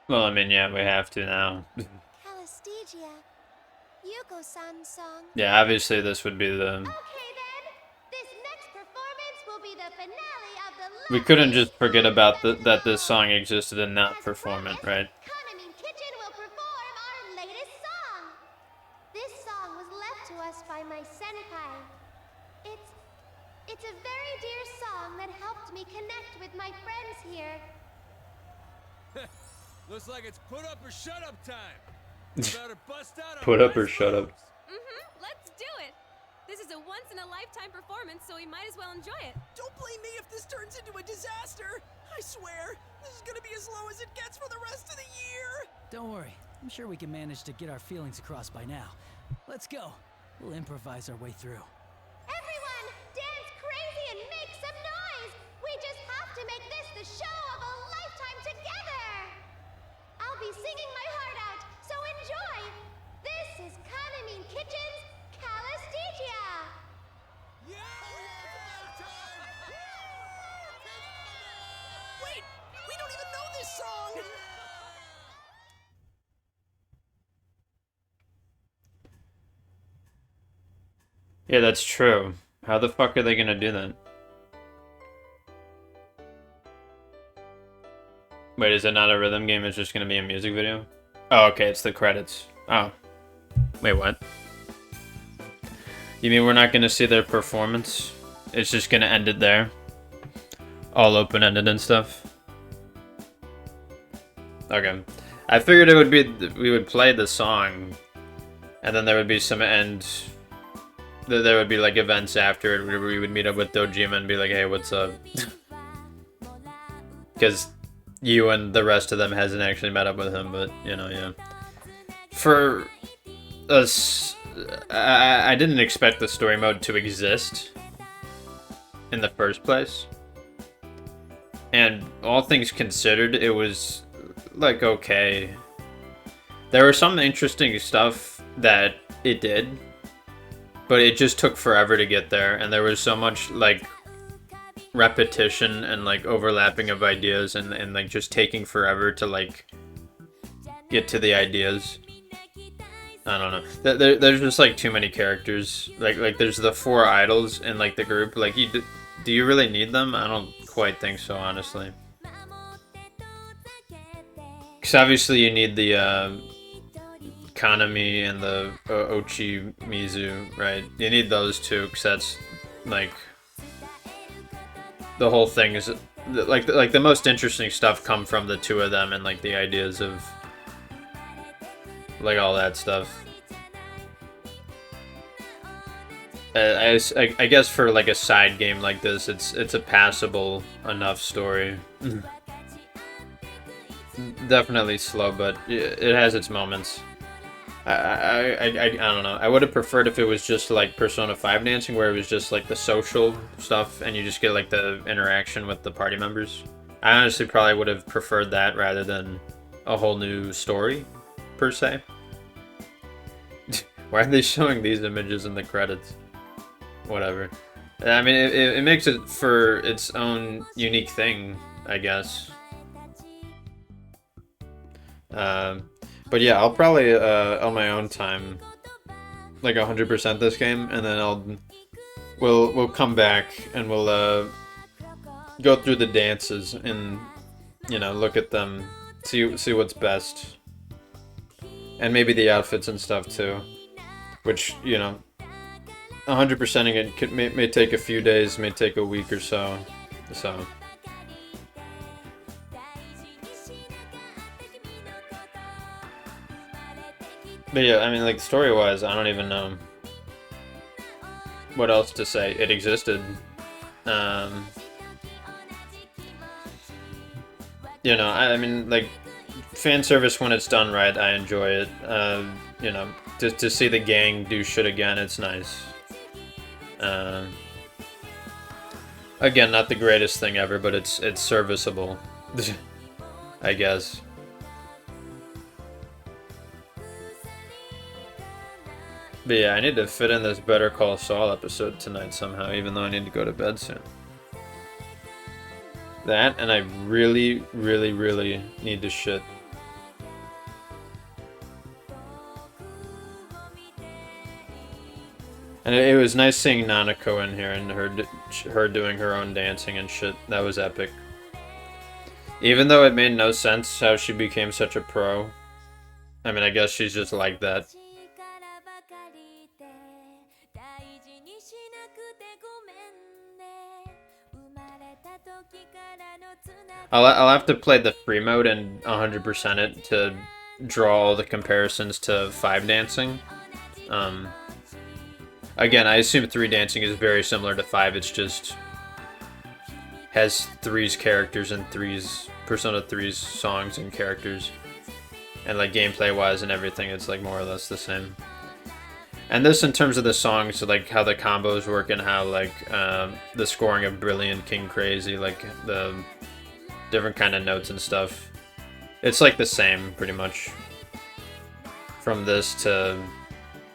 Well, I mean, yeah, we have to now. Calisthesia. Yuko-san's song. Yeah, obviously this would be the... Okay then. This next performance will be the finale of the We couldn't just forget about that this song existed and not perform it, right? Kaname Kitchen will perform our latest song. This song was left to us by my senpai. It's a very dear song that helped me connect with my friends here. Looks like it's put up or shut up time. Better bust out our Put up or best shut up. Let's do it! This is a once-in-a-lifetime performance, so we might as well enjoy it. Don't blame me if this turns into a disaster! I swear, this is gonna be as low as it gets for the rest of the year! Don't worry, I'm sure we can manage to get our feelings across by now. Let's go. We'll improvise our way through. Everyone, dance crazy and make some noise! We just have to make this the show of a lifetime together! I'll be singing my heart out, so enjoy! This is Kaname Kitchen's Calisthesia! Wait! We don't even know this song! Yeah, that's true. How the fuck are they gonna do that? Wait, is it not a rhythm game? It's just gonna be a music video? Oh, okay, it's the credits. Oh. Wait, what? You mean we're not gonna see their performance? It's just gonna end it there? All open-ended and stuff? Okay. I figured it would be, we would play the song, and then there would be some end, there would be like events after it where we would meet up with Dojima and be like, hey, what's up? Because you and the rest of them hasn't actually met up with him, but, you know, yeah. For us, I didn't expect the story mode to exist in the first place. And all things considered, it was like, okay. There was some interesting stuff that it did, but it just took forever to get there, and there was so much, like, repetition and, like, overlapping of ideas and like, just taking forever to, like, get to the ideas. I don't know. There's just, like, too many characters. Like there's the 4 idols in, like, the group. Like, do you really need them? I don't quite think so, honestly. Because obviously you need the Kanami and the Ochi Mizu, right? You need those two, because that's, like, the whole thing is, like the most interesting stuff come from the 2 of them, and, like, the ideas of, like, all that stuff. I guess for, like, a side game like this, it's a passable enough story. Definitely slow, but it has its moments. I don't know. I would have preferred if it was just like Persona 5 dancing, where it was just like the social stuff and you just get like the interaction with the party members. I honestly probably would have preferred that rather than a whole new story, per se. Why are they showing these images in the credits? Whatever. I mean, it makes it for its own unique thing, I guess. But yeah, I'll probably, on my own time, like 100% this game, and then we'll come back and we'll, go through the dances and, you know, look at them, see what's best. And maybe the outfits and stuff too. Which, you know, 100%ing it may take a few days, may take a week or so. So. But yeah, I mean, like, story-wise, I don't even know what else to say. It existed. You know, I mean, like, fan service when it's done right, I enjoy it. You know, to see the gang do shit again, it's nice. Again, not the greatest thing ever, but it's serviceable, I guess. But yeah, I need to fit in this Better Call Saul episode tonight somehow, even though I need to go to bed soon. That, and I really, really, really need to shit. And it was nice seeing Nanako in here and her doing her own dancing and shit. That was epic. Even though it made no sense how she became such a pro. I mean, I guess she's just like that. I'll have to play the free mode and 100% it to draw all the comparisons to 5 dancing. Again, I assume 3 dancing is very similar to 5. It's just has 3's characters and Persona 3's songs and characters, and like gameplay wise and everything, it's like more or less the same. And this, in terms of the songs, like how the combos work and how like the scoring of Brilliant, King Crazy, like the different kind of notes and stuff, it's like the same pretty much from this to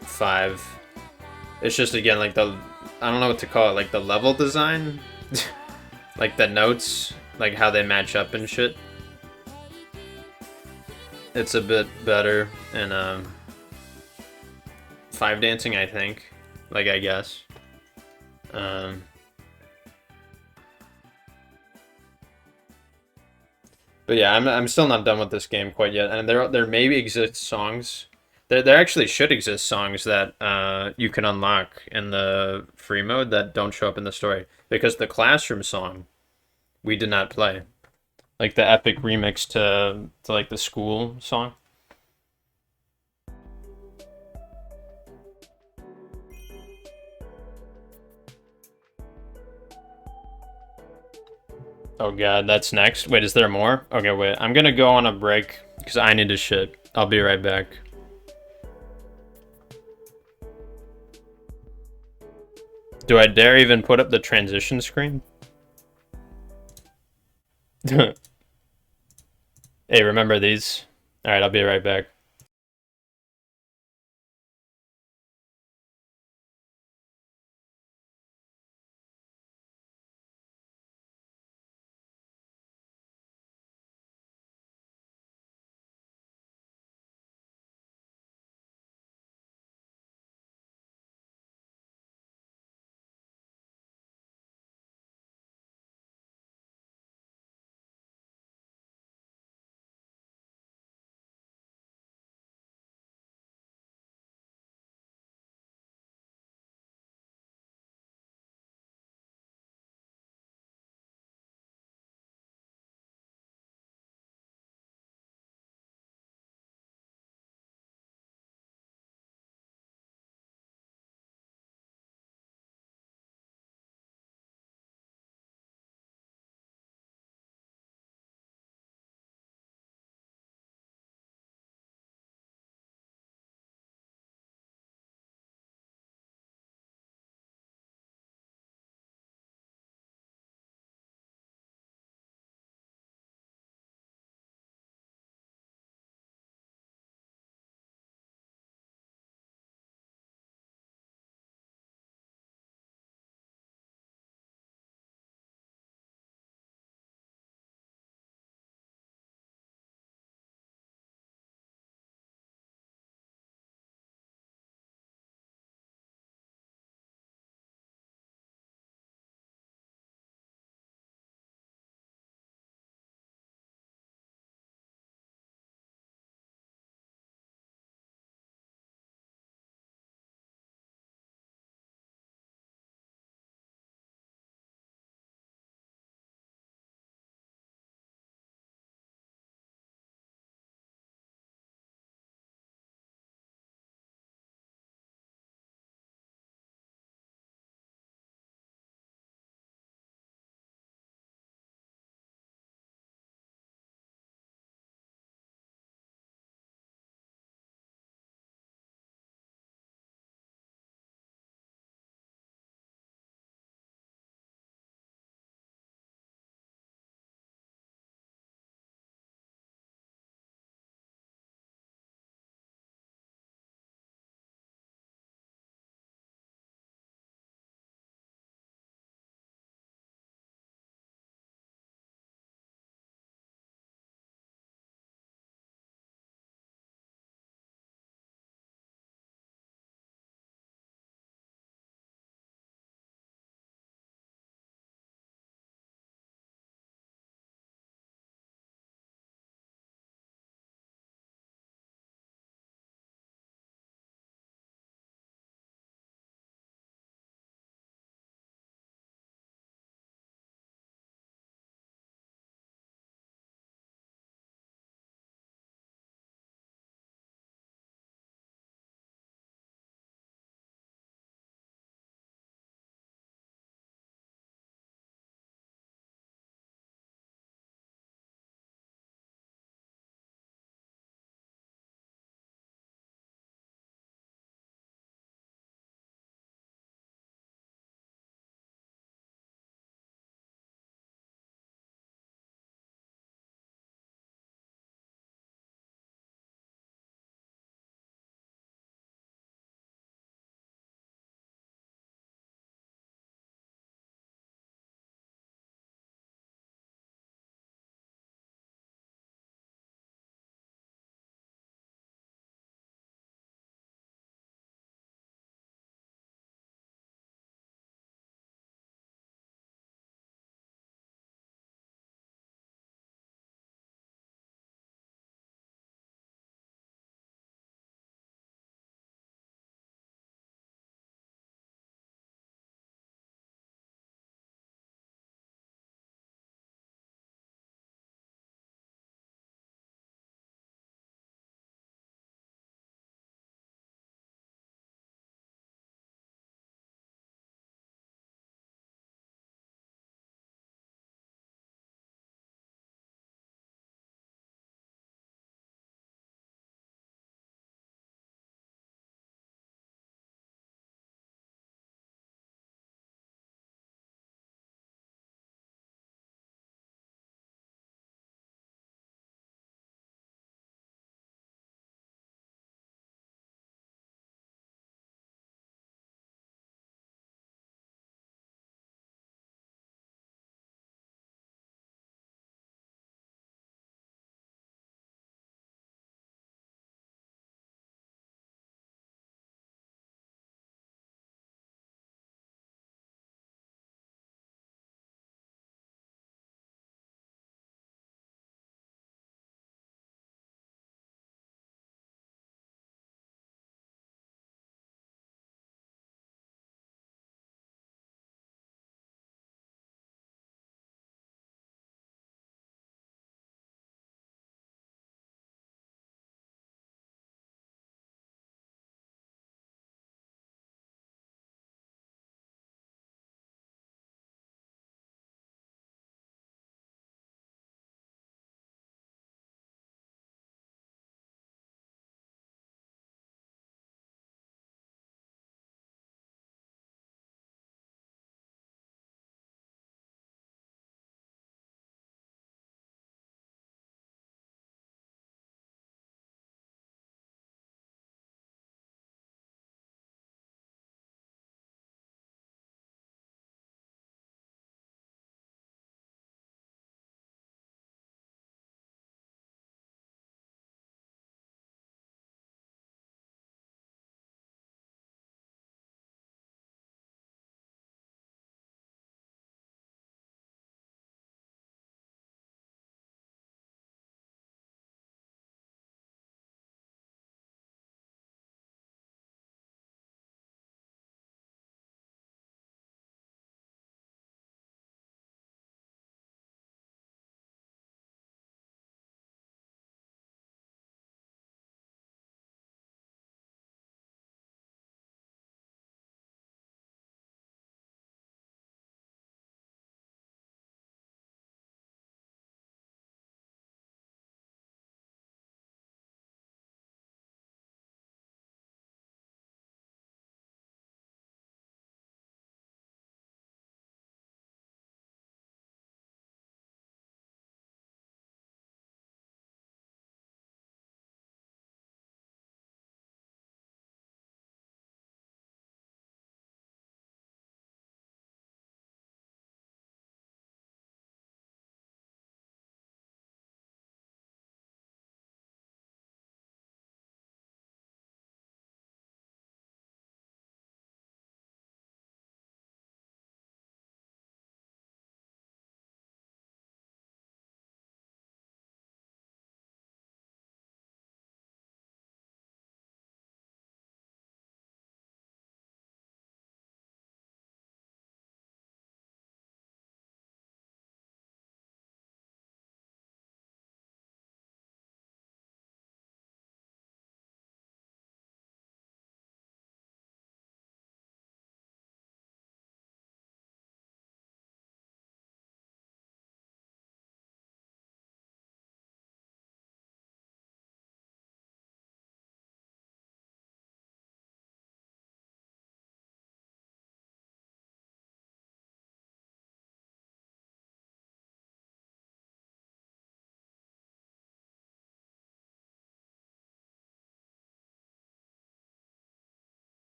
5. It's just, again, like I don't know what to call it, like the level design, like the notes, like how they match up and shit. It's a bit better in 5 dancing, I think, like, I guess. But yeah, I'm still not done with this game quite yet, and there maybe exist songs. There actually should exist songs that you can unlock in the free mode that don't show up in the story, because the Classroom song we did not play, like the epic remix to like the school song. Oh god, that's next. Wait, is there more? Okay, wait. I'm gonna go on a break because I need to shit. I'll be right back. Do I dare even put up the transition screen? Hey, remember these? Alright, I'll be right back.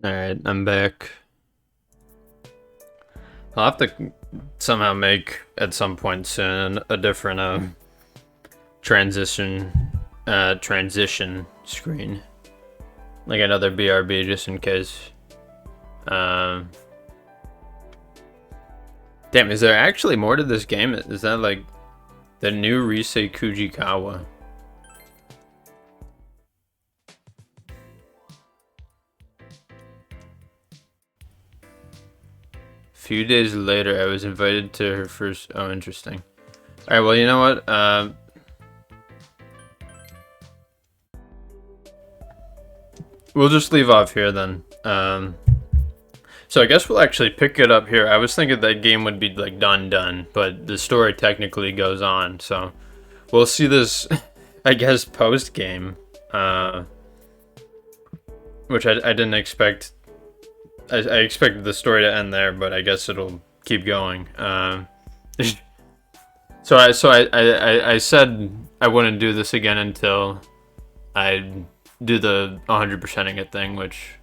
Alright, I'm back. I'll have to somehow make, at some point soon, a different transition screen. Like another BRB, just in case. Damn, is there actually more to this game? Is that like the new Risei Kujikawa? Few days later, I was invited to her first... Oh, interesting. Alright, well, you know what? We'll just leave off here, then. So I guess we'll actually pick it up here. I was thinking that game would be, like, done, but the story technically goes on, so... We'll see this, I guess, post-game. Which I didn't expect... I expected the story to end there, but I guess it'll keep going. So I said I wouldn't do this again until I do the 100%ing it thing, which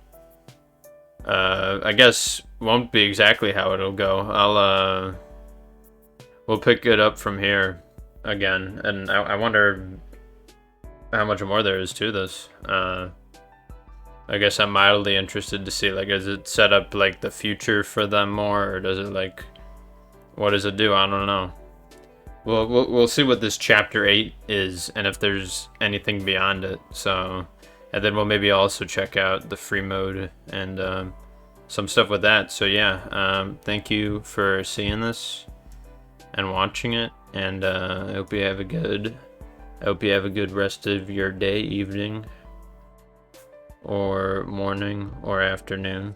I guess won't be exactly how it'll go. We'll pick it up from here again, and I wonder how much more there is to this. I guess I'm mildly interested to see, like, is it set up, like, the future for them more, or does it, like, what does it do? I don't know. We'll see what this chapter 8 is, and if there's anything beyond it, so, and then we'll maybe also check out the free mode, and, some stuff with that, so yeah, thank you for seeing this, and watching it, and, I hope you have a good rest of your day, evening, or morning or afternoon,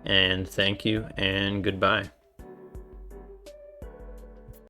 and thank you and goodbye.